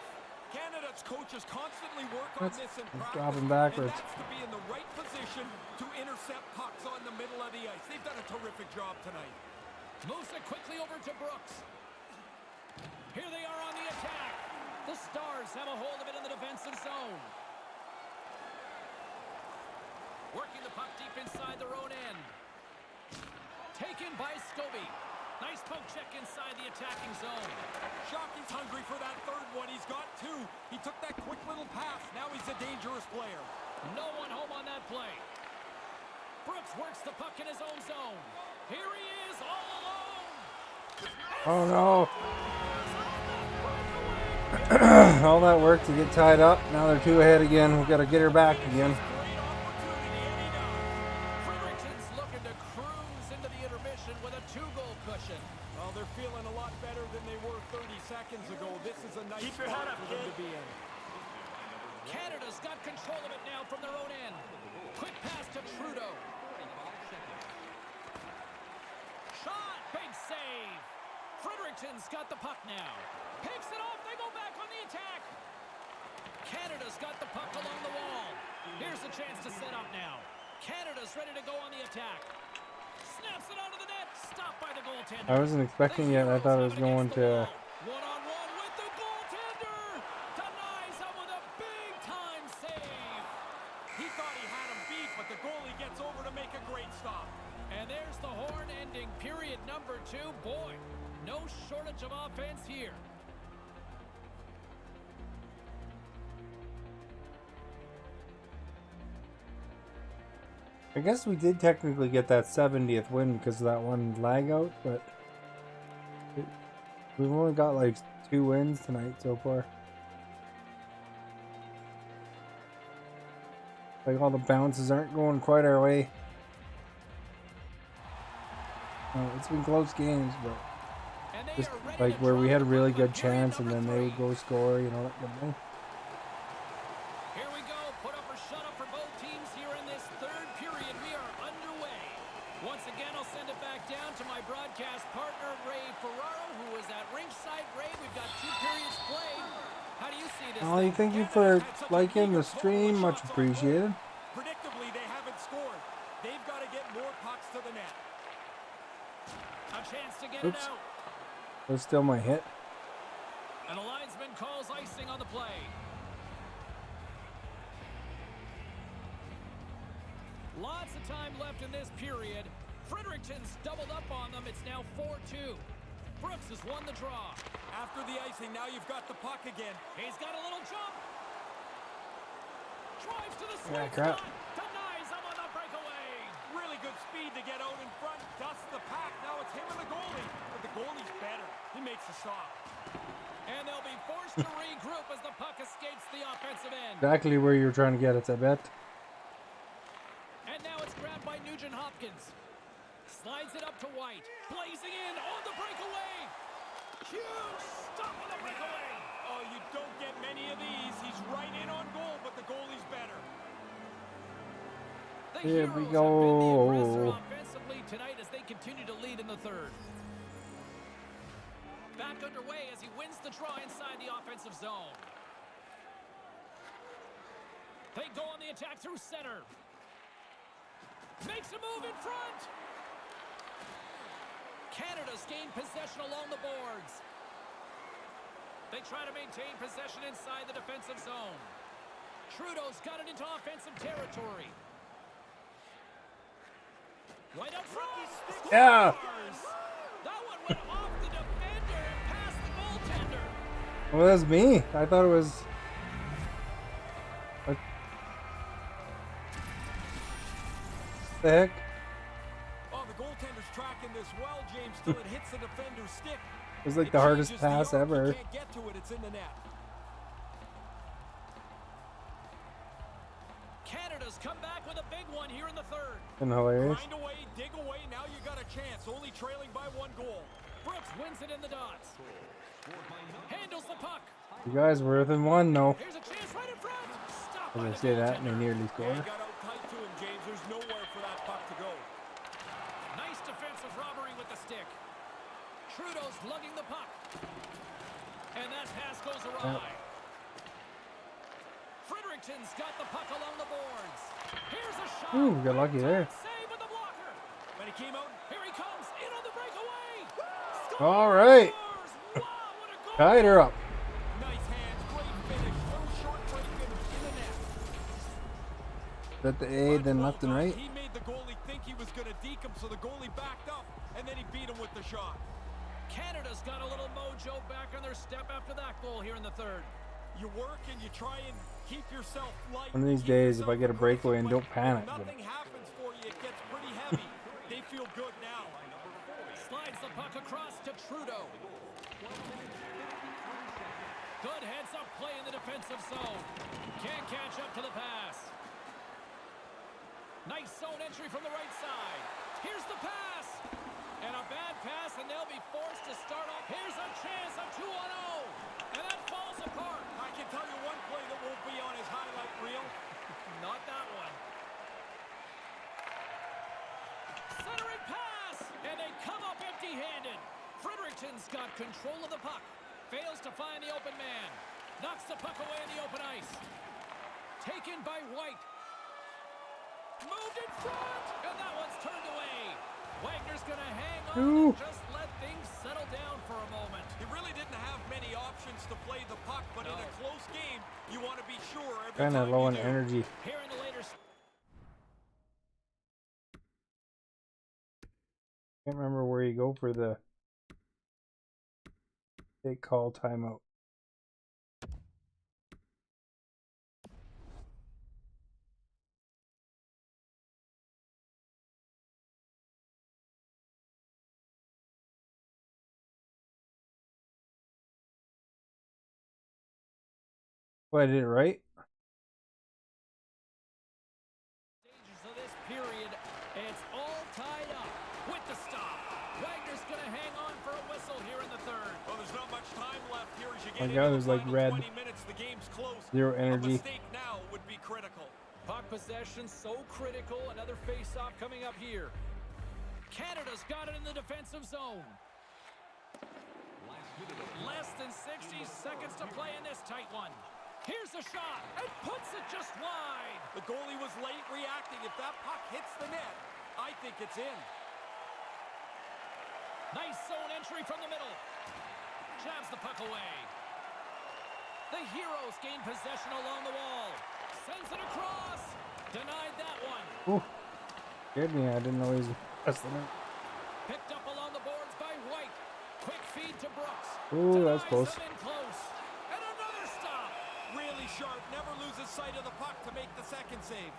Canada's coaches constantly work on this in practice, dropping backwards. and that's to be in the right position to intercept pucks on the middle of the ice. They've done a terrific job tonight. Moves it quickly over to Brooks. Here they are on the attack. The Stars have a hold of it in the defensive zone. Working the puck deep inside their own end. Taken by Scobie. Nice poke check inside the attacking zone. Shockey's hungry for that third one. He's got two. He took that quick little pass. Now he's a dangerous player. No one home on that play. Brooks works the puck in his own zone. Here he is all alone. Oh no. All that work to get tied up. Now they're 2 ahead again. We've got to get her back again. Great opportunity, and he does. Fredericton's looking to cruise into the intermission with a 2-goal cushion. Well, they're feeling a lot better than they were 30 seconds ago. This is a nice Keep your head spot up, for them kid. to be in. Canada's got control of it now from their own end. Quick pass to Trudeau. Shot, big save. Fredericton's got the puck now. Picks it off, they go back on the attack. Canada's got the puck along the wall. Here's a chance to set up now. Canada's ready to go on the attack. Snaps it onto the net, stopped by the goaltender. I wasn't expecting it. I thought it was going to. One-on-one with the goaltender. Denies him with a big-time save. He thought he had him beat, but the goalie gets over to make a great stop. And there's the horn ending period number 2. Boy, no shortage of offense here. I guess we did technically get that 70th win because of that one lag out, but we've only got like 2 wins tonight so far. Like all the bounces aren't going quite our way. It's been close games, but And they just are ready like to where we draw had a the really puck good on period chance and number then they 3. would go score, you know, that kind of thing. Here we go. Put up or shut up for both teams here in this third period. We are underway. Once again, I'll send it back down to my broadcast partner, Ray Ferraro, who is at ringside. Ray, we've got 2 periods played. How do you see this? Ollie, thank you for liking the stream. Much appreciated. Predictably, they haven't scored. They've got to get more pucks to the net. A chance to get Oops. it out. That's still my hit. And the linesman calls icing on the play. Lots of time left in this period. Fredericton's doubled up on them. It's now 4-2. Brooks has won the draw. After the icing, now you've got the puck again. He's got a little jump. Drives to the Yeah, sweet crap. spot. Denies him on the breakaway. Really good speed to get out in front. Dusts the pack. Now it's him and the goalie. But the goalie's better. He makes the stop. And they'll be forced to regroup as the puck escapes the offensive end. Exactly where you were trying to get it, I bet. And now it's grabbed by Nugent Hopkins. Slides it up to White. Blazing in on the breakaway. Huge stop on the breakaway. Oh, you don't get many of these. He's right in on goal, but the goalie's better. The Here we Heroes go. have been the aggressor offensively tonight as they continue to lead in the third. Back underway as he wins the draw inside the offensive zone. They go on the attack through center. Makes a move in front. Canada's gained possession along the boards. They try to maintain possession inside the defensive zone. Trudeau's got it into offensive territory. Right up front. Yeah. That one went off the defender and past the goaltender. Well, that's me. I thought it was. What the heck? Oh, the goaltender's tracking this well, James, till it hits the defender's stick. It was like It the hardest changes the pass arc. ever. You can't get to it. It's in the net. Canada's come back with a big one here in the third. And hilarious. Grind away, dig away. Now you got a chance. Only trailing by 1 goal. Brooks wins it in the dots. Handles the puck. You guys were within 1 though. Here's a chance right in front. Stop As I say that, and they nearly Yeah, score. he got out tight to him, James. There's nowhere for that puck to go. Nice defensive robbery with the stick. Trudeau's lugging the puck. And that pass goes awry. Fredericton's got the puck along the boards. Here's a shot. Ooh, got lucky there. Save with the blocker. When he came out, Here he comes. In on the breakaway. All right. Wow, what a goal. Tied her up. nice hands, great finish, little short break in the net. Is that the A, then Well left and done. right? He made the goalie think he was going to deke him, so the goalie backed up, and then he beat him with the shot. Canada's got a little mojo back on their step after that goal here in the third. You work and you try and keep yourself light. One of these keep days, if I yourself get a breakaway and aggressive, don't but panic, if nothing happens for you, it gets pretty heavy. They feel good now. Slides the puck across to Trudeau. Good heads-up play in the defensive zone. Can't catch up to the pass. Nice zone entry from the right side. Here's the pass. And a bad pass, and they'll be forced to start off. Here's a chance, a 2-on-0. And that falls apart. I can tell you one play that won't be on his highlight reel. Not that one. Centering pass, and they come up empty-handed. Fredericton's got control of the puck. Fails to find the open man. Knocks the puck away in the open ice. Taken by White. Moved in front, and that one's turned away. Wagner's gonna hang on and just let things settle down for a moment. He really didn't have many options to play the puck, but in a close game, you want to be sure every Kind of time low you on do. energy. Here in the later... Can't remember where you go for the take call timeout. Oh, I did it right? Stages of this period, it's all tied up with the stop. Wagner's gonna hang on for a whistle here in the third. Well, there's not much time left here as you My get God, into it was the like final red. 20 minutes. The game's close. Zero A energy. mistake now would be critical. Puck possession so critical. Another face-off coming up here. Canada's got it in the defensive zone. Less than 60 seconds to play in this tight one. Here's a shot, and puts it just wide. The goalie was late reacting. If that puck hits the net, I think it's in. Nice zone entry from the middle. Jabs the puck away. The Heroes gain possession along the wall. Sends it across. Denied that one. Ooh. Scared me. I didn't know he was less than it. Picked up along the boards by White. Quick feed to Brooks. Ooh, that was Denies close. them in close. And another stop. Really sharp. Never loses sight of the puck to make the second save.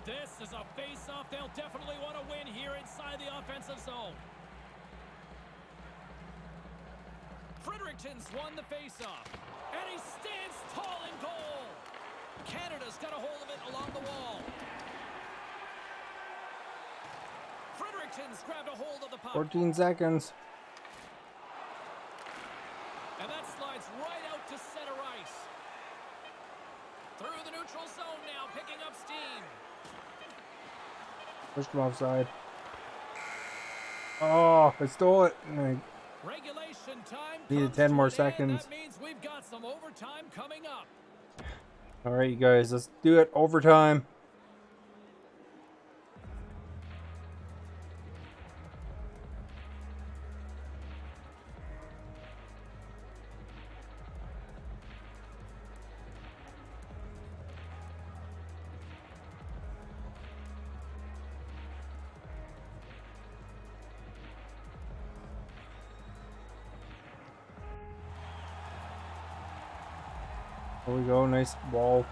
This is a face-off they'll definitely want to win here inside the offensive zone. Fredericton's won the face-off. And he stands tall in goal. Canada's got a hold of it along the wall. Fredericton's grabbed a hold of the puck. 14 seconds. And that slides right out to center ice. Through the neutral zone now, picking up steam. Pushed him offside. Oh, I stole it. Regulation time. Needed comes 10 to more an end. seconds. That means we've got some overtime coming up. All right, you guys, let's do it. Overtime. There we go. Nice ball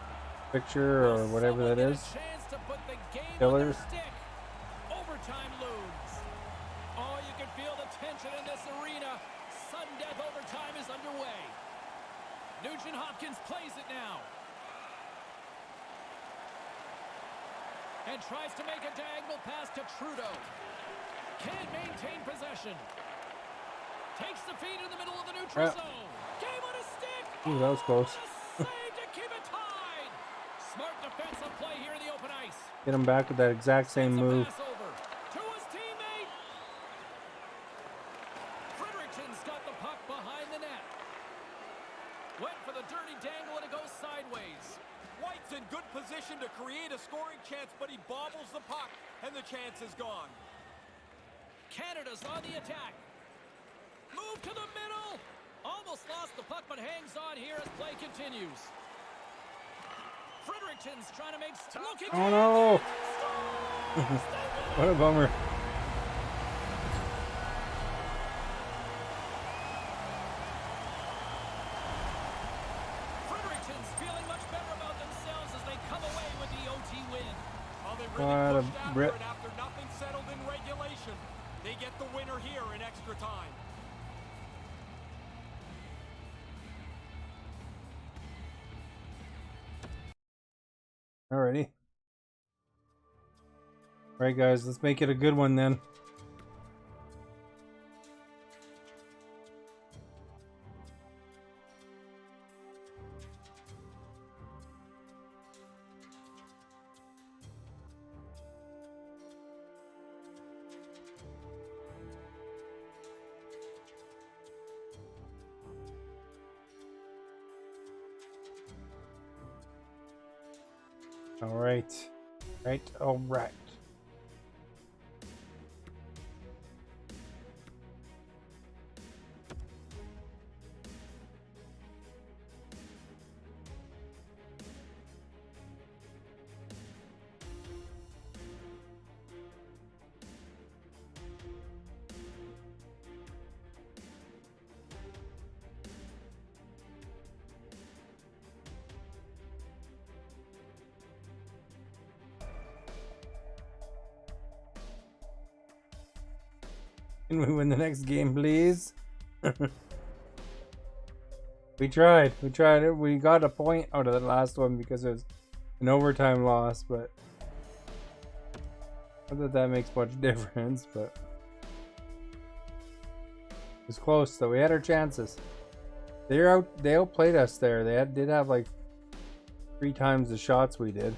picture or whatever that is. Killers. Overtime looms. Oh, you can feel the tension in this arena. Sudden death overtime is underway. Nugent Hopkins plays it now. And tries to make a diagonal pass to Trudeau. Can't maintain possession. Takes the feed in the middle of the neutral zone. Game on a stick. Ooh, that was close. What a save to Get him back with that exact same Sends a move. pass over to his teammate. Fredericton's got the puck behind the net. Went for the dirty dangle and it goes sideways. White's in good position to create a scoring chance, but he bobbles the puck, and the chance is gone. Canada's on the attack. Move to the middle. Almost lost the puck, but hangs on here as play continues. Fredericton's trying to make... Looking Oh no! What a bummer. Fredericton's feeling much better about themselves as they come away with the OT win. Well, they What a really pushed after rip. it after nothing settled in regulation. They get the winner here in extra time. Alrighty. Alright guys, let's make it a good one then. Alright. Alright. Can we win the next game, please? We tried it. We got a point out of the last one because it was an overtime loss, but not that makes much difference, but it was close though. We had our chances. They outplayed us there. They did have like 3 times the shots we did.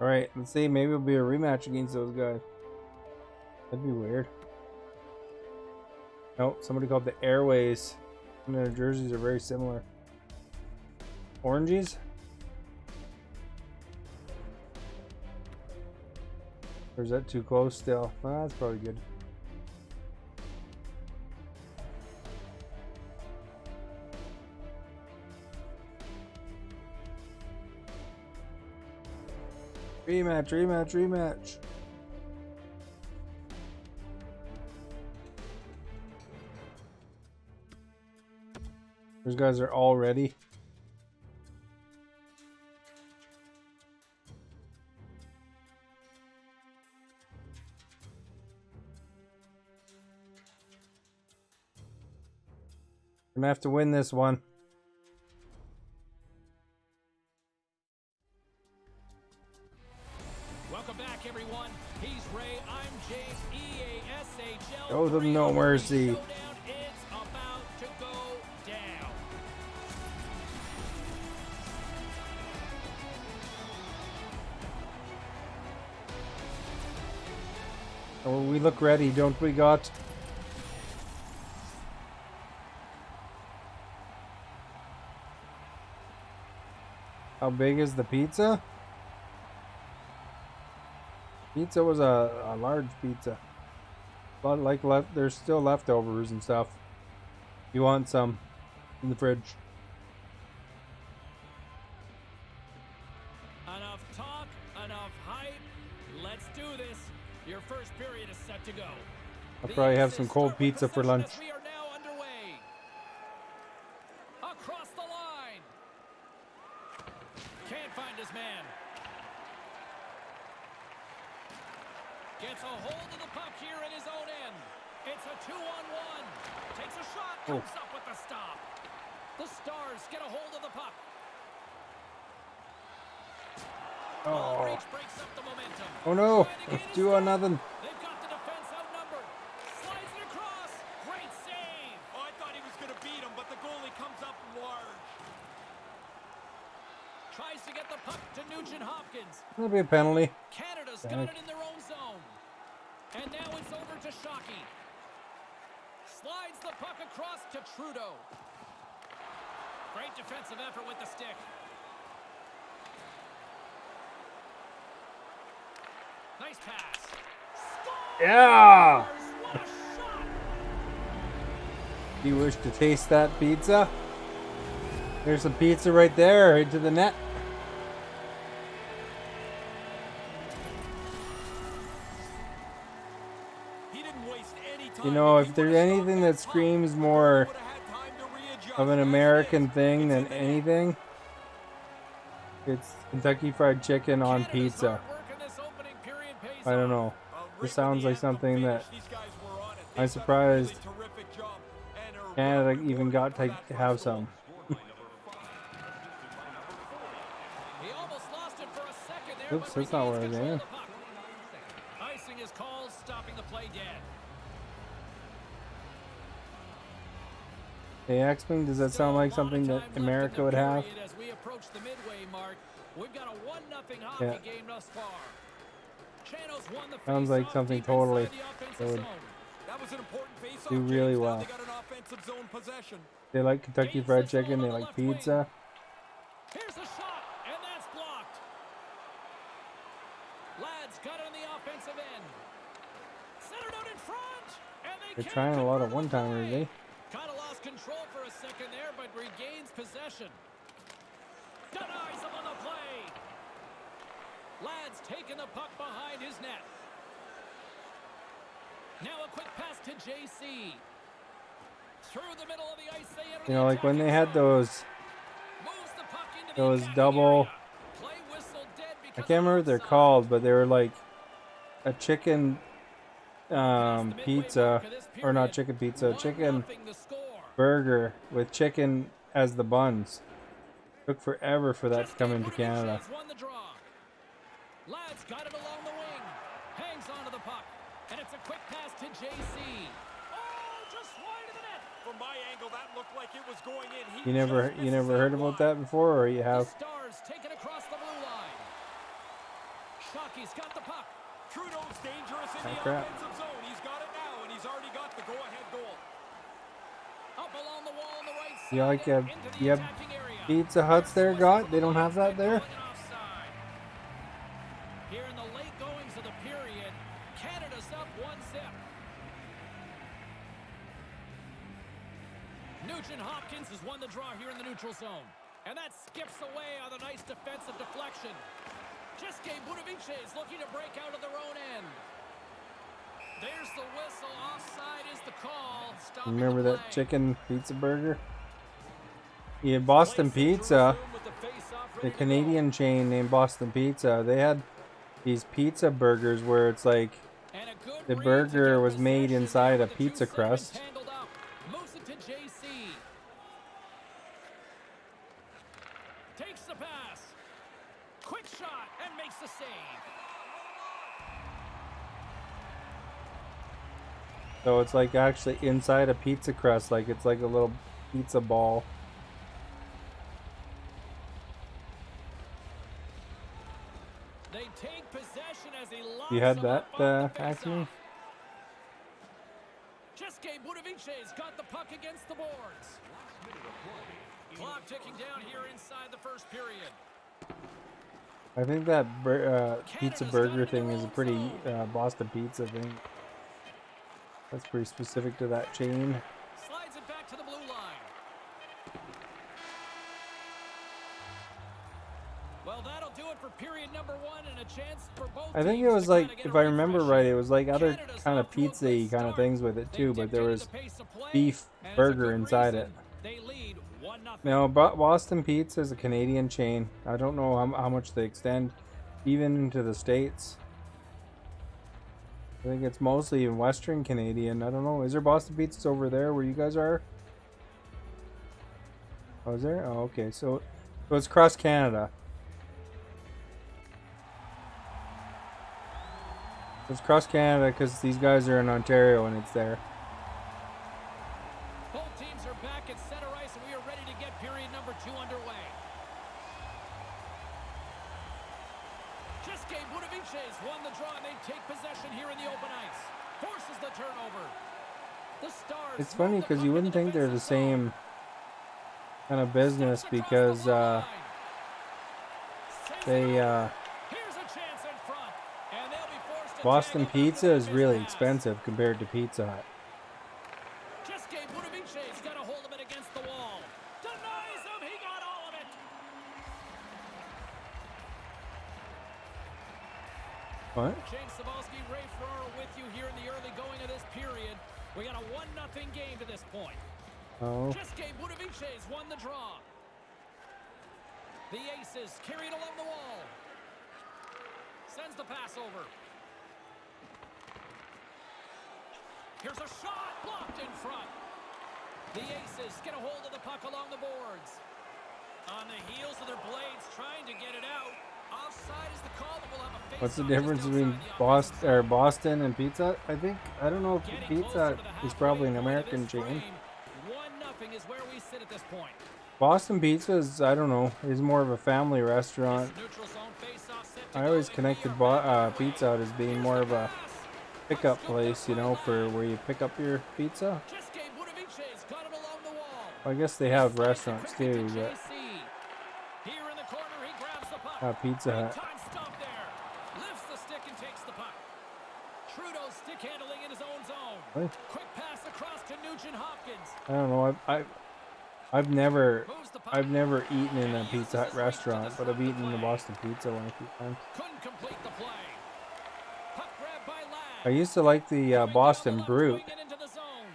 Alright, let's see. Maybe it'll be a rematch against those guys. That'd be weird. Nope, somebody called the Airways. And their jerseys are very similar. Oranges? Or is that too close still? Well, that's probably good. Rematch. Those guys are all ready. I'm gonna have to win this one. Welcome back, everyone. He's Ray. I'm James. EASHL. Show them no mercy. Showdown. It's about to go down. Oh, we look ready, don't we, got? How big is the pizza? Pizza was a large pizza. But like there's still leftovers and stuff. You want some in the fridge. Enough talk, enough hype. Let's do this. Your first period is set to go. I'll probably have some cold pizza for lunch. We are now underway. Across the line. Can't find his man. Gets a hold of the puck here in his own end. It's a 2-on-1. Takes a shot, comes up with the stop. The Stars get a hold of the puck. Oh, Breach breaks up the momentum. oh no! Trying to gain It's his 2-0. They've got the defense outnumbered. Slides it across. Great save. Oh, I thought he was going to beat him, but the goalie comes up large. Tries to get the puck to Nugent Hopkins. That'll be a penalty. Canada's Heck. got it in their own zone. And now it's over to Shockey. Slides the puck across to Trudeau. Great defensive effort with the stick. Nice pass. Scores! Yeah! What a shot! Do you wish to taste that pizza? There's some pizza right there, into the net. He didn't waste any time. You know, If if he there's would've stopped anything that that puck, screams the more goalie would've had time to readjust. of an As it American is, thing it's than in the net. anything, it's Kentucky Fried Chicken on Canada's pizza. hard work in this opening period pays I don't off. know. Right This sounds when like the anthem something that finished, these guys were on it. I'm They've done a really surprised terrific job and are Canada well even rewarded got for to that first have goal. some. He almost lost it for a second there, Oops, but that's not regains where I was control aiming. of the puck. Icing is called, stopping the play dead. Hey, X-Wing, does that sound like something that America would have? As we approach the midway mark, we've got a 1-0 hockey Yeah. game thus far. Chanos won the Sounds like faceoff something deep totally inside the offensive that would zone. That was an important face-off, do really James. Now well. they got an offensive zone possession. They like Kentucky Fried Chicken, they like pizza. Here's a shot, and that's blocked. Lads got it on the offensive end. Centered out in front, and they They're can't trying a lot of convert one-timers, play. eh? Kind of lost control for a second there, but regains possession. Denies him on the play. Lads taking the puck behind his net. Now a quick pass to JC. Through the middle of the ice, they enter You the know, like when they had attacking zone. those Moves the puck into the those attacking double, area. Play whistle dead I because can't of remember what they're offside. called, but they were like a chicken Past the midway pizza, mark of this or not period, chicken pizza, chicken 1-0 the score. burger with chicken as the buns. Took forever for that to Just come Gabe into Budovic Canada. has won the draw. Lads got it along the wing. Hangs onto the puck. And it's a quick pass to JC. Oh, just wide of the net. From my angle, that looked like it was going in. He You never just misses heard about wide. that before, or you The have? Stars take it across the blue line. Shockey's got the puck. Trudeau's dangerous in Oh, the crap. offensive zone. He's got it now, and he's already got the go-ahead goal. Up along the wall on the right side. You like and have into the you have attacking area. Pizza Huts there, got? They don't have that there. Calling an offside. Here in the late goings of the period, Canada's up 1-0. Nugent Hopkins has won the draw here in the neutral zone. And that skips away on a nice defensive deflection. Just Gabe Budovic is looking to break out of their own end. There's the whistle. Offside is the call. Stopping Remember the that play. chicken pizza burger? Yeah, Boston Pizza, the Canadian chain named Boston Pizza, they had these pizza burgers where it's like And a good the read to burger get was made possession inside there a with the two pizza segments crust. tangled up. Moves it to JC. Takes the pass. Quick shot and makes the save. So it's like actually inside a pizza crust, like it's like a little pizza ball. They take possession as he locks You had him that, up on the Acme? faceoff. Just Gabe Budovic's got the puck against the boards. Clock ticking down here inside the first period. I think that pizza burger thing is a pretty Boston Pizza thing. That's pretty specific to that chain. Slides it back to the blue line. Well, that'll do it for period number 1 and a chance for both I think teams it was to like, kinda get if a I remember refresh. right, it was like other Canada's kind of off to a good pizza-y kind of start. things with it They too, but there dictated was the pace of play, beef and it's a burger good inside reason it. They lead 1-0. No, Boston Pizza is a Canadian chain. I don't know how much they extend even into the States. I think it's mostly in Western Canadian. I don't know. Is there Boston Pizzas over there where you guys are? Oh, is there? Oh, okay. So it's across Canada. It's across Canada because these guys are in Ontario and it's there. Both teams are back at center ice, and we are ready to get period number 2 underway. Cheske Budaviches won the draw, and they take possession here in the open ice. Forces the turnover. The Stars. It's funny because you wouldn't think they're the same kind of business because they Boston Pizza is really expensive compared to Pizza Hut. Cheske Budaviches got a hold of it against the wall. Denies him. He got all of it. What? James Cybulski, Ray Ferraro with you here in the early going of this period. We got a 1-0 game to this point. Oh. Cheske Budaviches won the draw. The Aces carried along the wall. Sends the pass over. Here's a shot blocked in front. The Aces get a hold of the puck along the boards. On the heels of their blades, trying to get it out. Offside is the call, but we'll have a face. What's the difference between Boston and Pizza Hut? I don't know if Pizza Hut is probably an American chain. 1-0 is where we sit at this point. Boston Pizza is, I don't know, is more of a family restaurant. I always connected Pizza Hut as being more of a pickup place, you know, for where you pick up your pizza. I guess they have restaurants too, but Pizza Hut. Lifts the stick and takes the puck. Trudeau stick handling in his own zone. What? Quick pass across to Nugent Hopkins. I don't know. I've never eaten in a Pizza Hut restaurant, but I've eaten in the Boston Pizza one a few times. Couldn't complete the play. Puck grab by Ladd. I used to like the Boston Brute. Into the zone.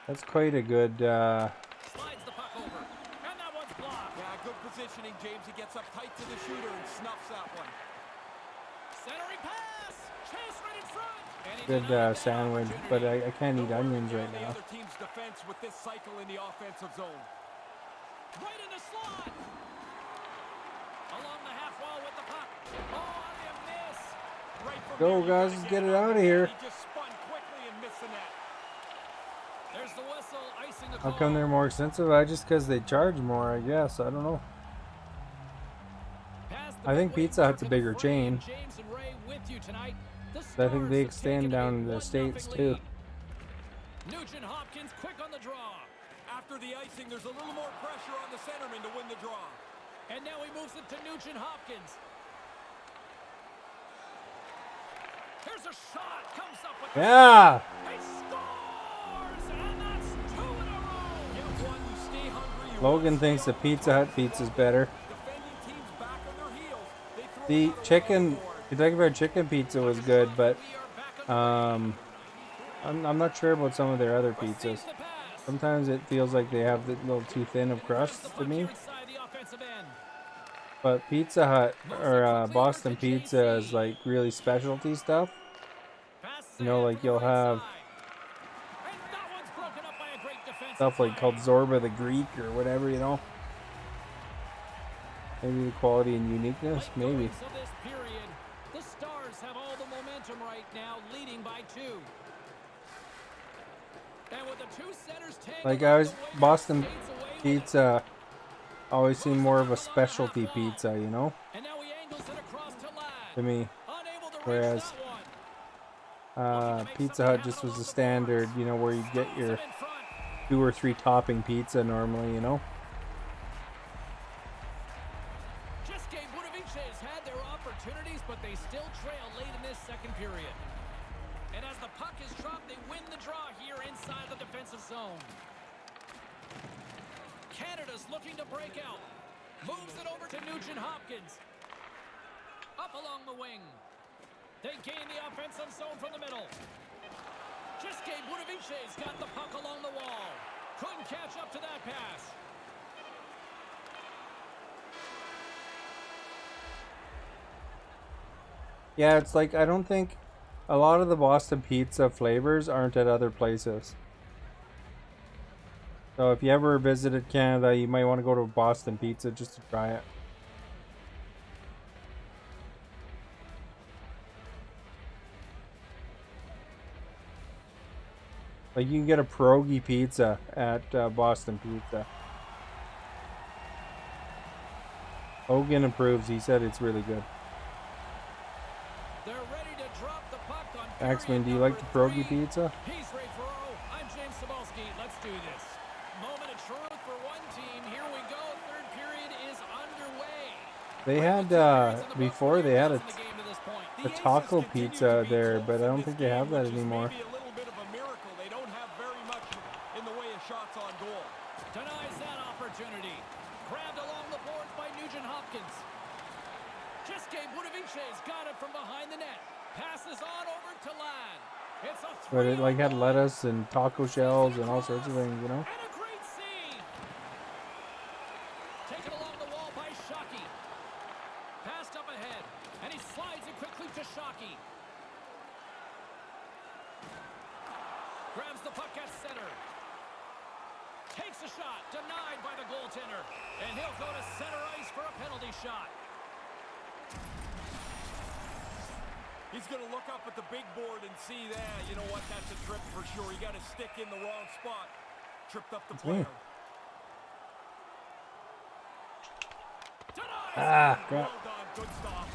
That's quite a good. Slides the puck over. And that one's blocked. Yeah, good positioning, James. He gets up tight to the shooter and snuffs that one. Centering pass. Chase right in front. And he Good denied that sandwich, opportunity. but I can't eat No work onions on right the now. other team's defense with this cycle in the offensive zone. Right in the slot. Along the half wall with the puck. Oh, on the miss. Right from Go, here, guys, you let's gotta get it out out of here. He just spun quickly and missed the net. There's the whistle, icing the How call. come they're more expensive? Just because they charge more, I guess. I don't know. Past the I think midway Pizza Hut's a mark of bigger the frame, chain. James and Ray with you tonight. The But I think they Stars have taken extend a down to the 1-0 States lead. too. Nugent Hopkins quick on the draw. After the icing, there's a little more pressure on the centerman to win the draw. And now he moves it to Nugent Hopkins. Here's a shot. Comes up with Yeah. He scores! And that's 2 in a row. Get one, you stay hungry. You Logan wanna thinks stay the on Pizza Hut pizza's better. Defending teams back on their heels. They throw The another chicken, one on the board. Kentucky Fried Chicken pizza was good, but We are back on I'm not sure about some of their other pizzas. the pass. Sometimes it feels like they have a little too thin of Moves crust the to puck me. here inside the offensive end. But Pizza Hut or Boston Pizza is like really specialty stuff. Pass You know, saved like from the you'll right have side. And that one's broken up by a great defensive stuff like play. called Zorba the Greek or whatever, you know. Maybe the quality and uniqueness, Late maybe. goings of this period, the Stars have all the momentum right now, leading by 2. And with the two centers tangled Like up I was the way, Boston skates away with it. Pizza always seemed more of a specialty pizza, you know, And now he angles it across to Ladd. to me. Unable to reach Whereas that one. Pizza Hut just was the standard, you know, where you get Stops your him in front. 2 or 3 topping pizza normally, you know. Cheske Budaviches had their opportunities, but they still trail late in this second period. And as the puck is dropped, they win the draw here inside the defensive zone. Canada's looking to break out. Moves it over to Nugent Hopkins. Up along the wing. They gain the offensive zone from the middle. Cheske Budaviches got the puck along the wall. Couldn't catch up to that pass. Yeah, it's like I don't think a lot of the Boston Pizza flavors aren't at other places. So if you ever visited Canada, you might want to go to Boston Pizza just to try it. Like you can get a pierogi pizza at Boston Pizza. Hogan approves. He said it's really good. They're ready to drop the puck on Axman, period do you like the number pierogi 3. pizza? He's Ray Ferraro. I'm James Cebulski. Let's do this. Moment of truth for one team. Here we go. Third period is underway. They Right, had with 2 periods in the books, before what are they your had thoughts on the game to this point? a The Aces taco continue to pizza be there, close but I in don't this think they have game, that which is anymore. maybe a little bit of a miracle. They don't have very much in the way of shots on goal. Denies that opportunity. Grabbed along the boards by Nugent Hopkins. Just Gabe Budovice's got it from behind the net. Passes on over to Ladd. It's a But it like had 3-on-1. lettuce and taco shells and all sorts of things, you know? And a great save. Taken along the wall by Shockey. Passed up ahead. And he slides it quickly to Shockey. Grabs the puck at center. Takes a shot. Denied by the goaltender. And he'll go to center ice for a penalty shot. He's going to look up at the big board and see that. You know what? That's a trip for sure. He got a stick in the wrong spot. Tripped up the player. Ah, Well crap. done. Good stop.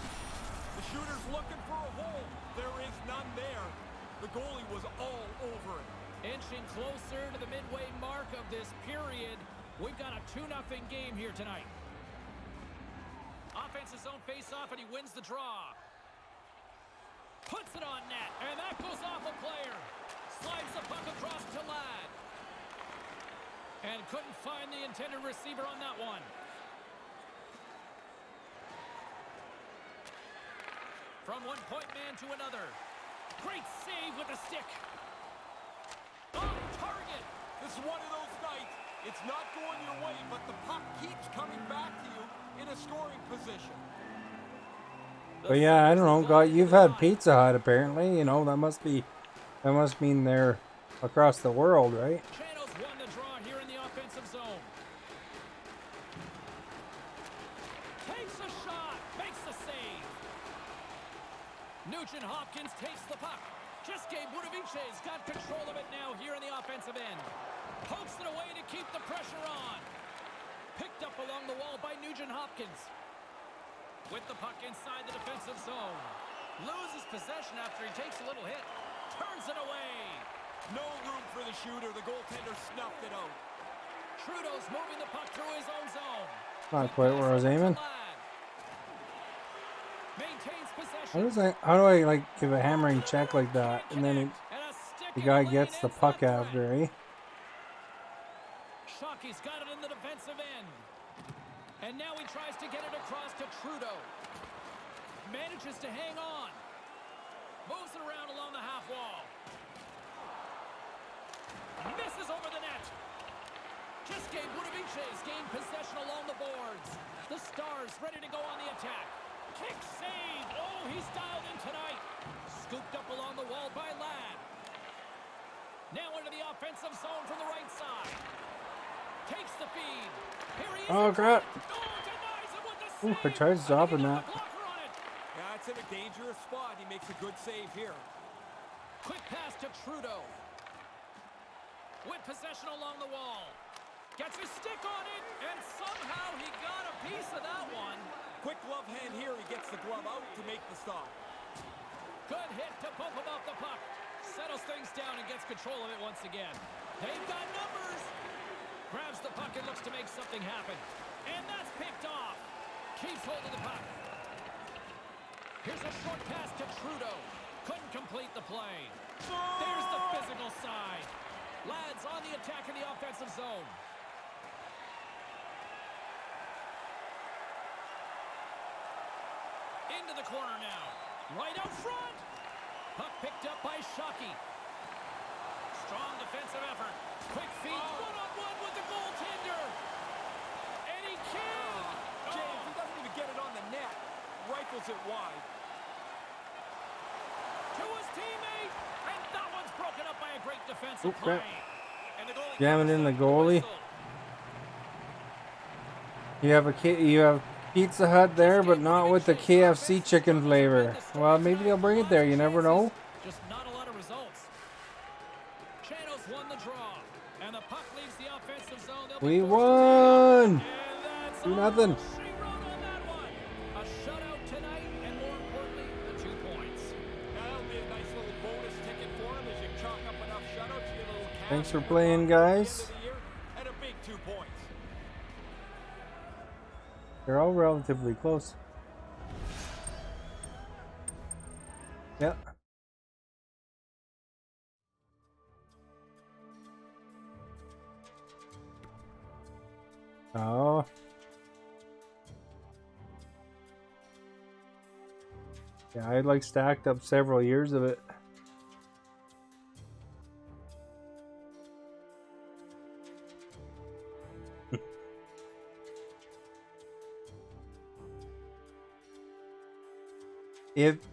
The shooter's looking for a hole. There is none there. The goalie was all over it. Inching closer to the midway mark of this period. We've got a 2-0 game here tonight. Offensive zone face-off, and he wins the draw. Puts it on net, and that goes off a player. Slides the puck across to Ladd. And couldn't find the intended receiver on that one. From one point man to another. Great save with the stick. On target. This is one of those nights. It's not going your way, but the puck keeps coming back to you in a scoring position. But yeah, I don't know. God, you've had Pizza Hut apparently. You know that must mean they're across the world, right? Channels won the draw here in the offensive zone. Takes a shot, makes the save. Nugent Hopkins takes the puck. Just Gabe Budovice's got control of it now here in the offensive end. Pokes it away to keep the pressure on. Picked up along the wall by Nugent Hopkins. With the puck inside the defensive zone. Loses possession after he takes a little hit. Turns it away. No room for the shooter. The goaltender snuffed it out. Trudeau's moving the puck through his own zone. Not quite where I was aiming. Maintains possession. How do I like give a hammering check like that, and then the guy gets the puck after, eh? Shockey's got it in the defensive end. And now he tries to get it across to Trudeau. Manages to hang on. Moves it around along the half wall. Misses over the net. Just Gabe Budovice's gained possession along the boards. The Stars ready to go on the attack. Kick save. Oh, he's dialed in tonight. Scooped up along the wall by Ladd. Now into the offensive zone from the right side. Takes the feed. Here he is. Oh crap! Denies him with the Ooh, I save. tried stopping that. Blocker on it. Yeah, it's in a dangerous spot. He makes a good save here. Quick pass to Trudeau. With possession along the wall. Gets his stick on it, and somehow he got a piece of that one. Quick glove hand here. He gets the glove out to make the stop. Good hit to bump him off the puck. Settles things down and gets control of it once again. They've got numbers. Grabs the puck and looks to make something happen. And that's picked off. Keeps hold of the puck. Here's a short pass to Trudeau. Couldn't complete the play. There's the physical side. Lads on the attack in the offensive zone. Into the corner now. Right out front. Puck picked up by Shockey. Strong defensive effort. Quick feed. One-on-one with the goaltender. And he can. James, he doesn't even get it on the net. Rifles it wide. To his teammate. And that one's broken up by a great defensive crap. play. And the goalie Jamming in the comes up with goalie. whistle. You have Pizza Hut there, but not with the KFC chicken flavor. Well, maybe they'll bring it there. You never know. Just not a lot of results. Chanos won the draw, and the puck leaves the offensive zone. They'll be We forced to tie it up. won. And that's 2-0. all she wrote on that one. A shutout tonight, and more importantly, the 2 points. That'll be a nice little bonus ticket for him as you chalk up enough shutouts. You get a little cash Thanks for in your playing, pocket at the end guys. of the year, and a big 2 points. They're all relatively close. Yeah. Oh. Yeah, I like stacked up several years of it.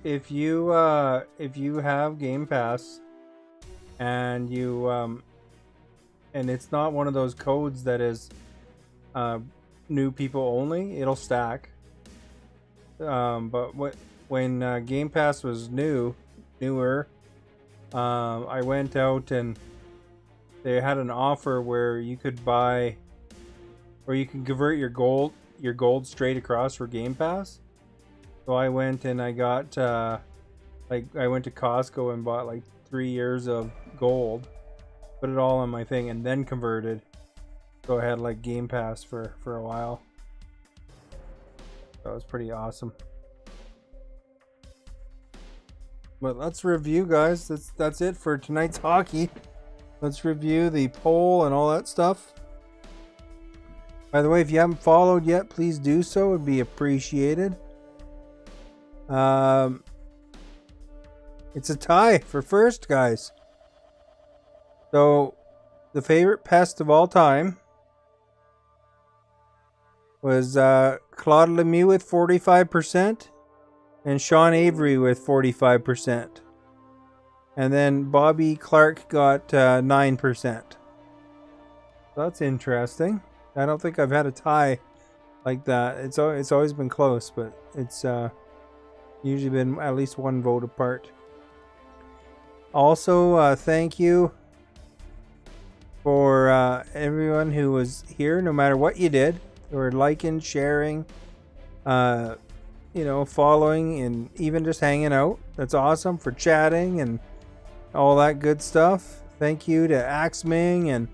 If you have Game Pass and you and it's not one of those codes that is new people only, it'll stack. But when Game Pass was newer, I went out and they had an offer where you could buy, or you can convert your gold straight across for Game Pass. So I went and I got I went to Costco and bought like 3 years of gold, put it all on my thing, and then converted. So I had like Game Pass for a while. That was pretty awesome. But let's review, guys. That's it for tonight's hockey. Let's review the poll and all that stuff. By the way, if you haven't followed yet, please do so. It'd be appreciated. It's a tie for first, guys. So, the favorite pest of all time was Claude Lemieux with 45% and Sean Avery with 45%. And then Bobby Clark got 9%. So that's interesting. I don't think I've had a tie like that. It's always been close, but it's usually been at least one vote apart. Also, thank you for everyone who was here, no matter what you did, or liking, sharing, following, and even just hanging out. That's awesome. For chatting and all that good stuff. Thank you to Axming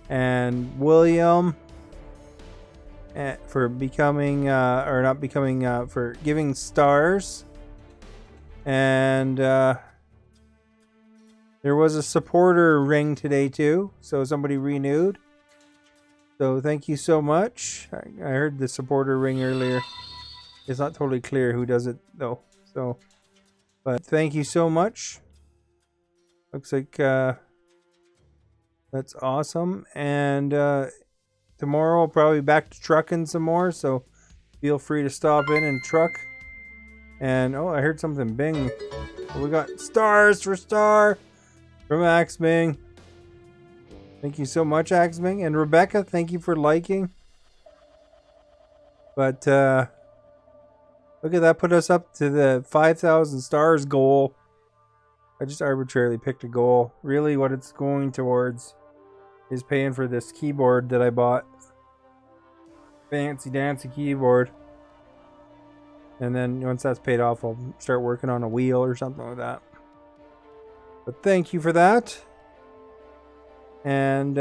and William for becoming or not becoming for giving stars. And there was a supporter ring today too, so somebody renewed. So thank you so much. I heard the supporter ring earlier. It's not totally clear who does it though. So, but thank you so much. Looks like that's awesome. And tomorrow I'll probably be back to trucking some more. So feel free to stop in and truck. And I heard something bing. We got stars for star from Axming. Thank you so much, Axming. And Rebecca, thank you for liking. But look at that, put us up to the 5,000 stars goal. I just arbitrarily picked a goal. Really what it's going towards is paying for this keyboard that I bought. Fancy dancy keyboard. And then once that's paid off, I'll start working on a wheel or something like that. But thank you for that. And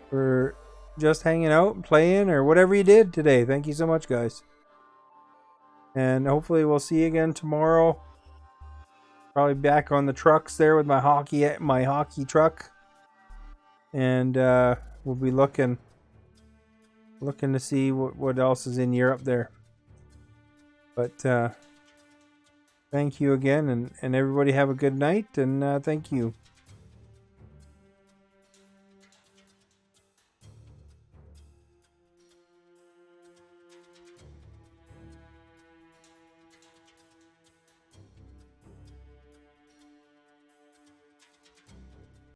for just hanging out, playing, or whatever you did today. Thank you so much, guys. And hopefully we'll see you again tomorrow. Probably back on the trucks there with my hockey truck. And we'll be looking to see what else is in Europe there. But thank you again, and everybody have a good night, and thank you.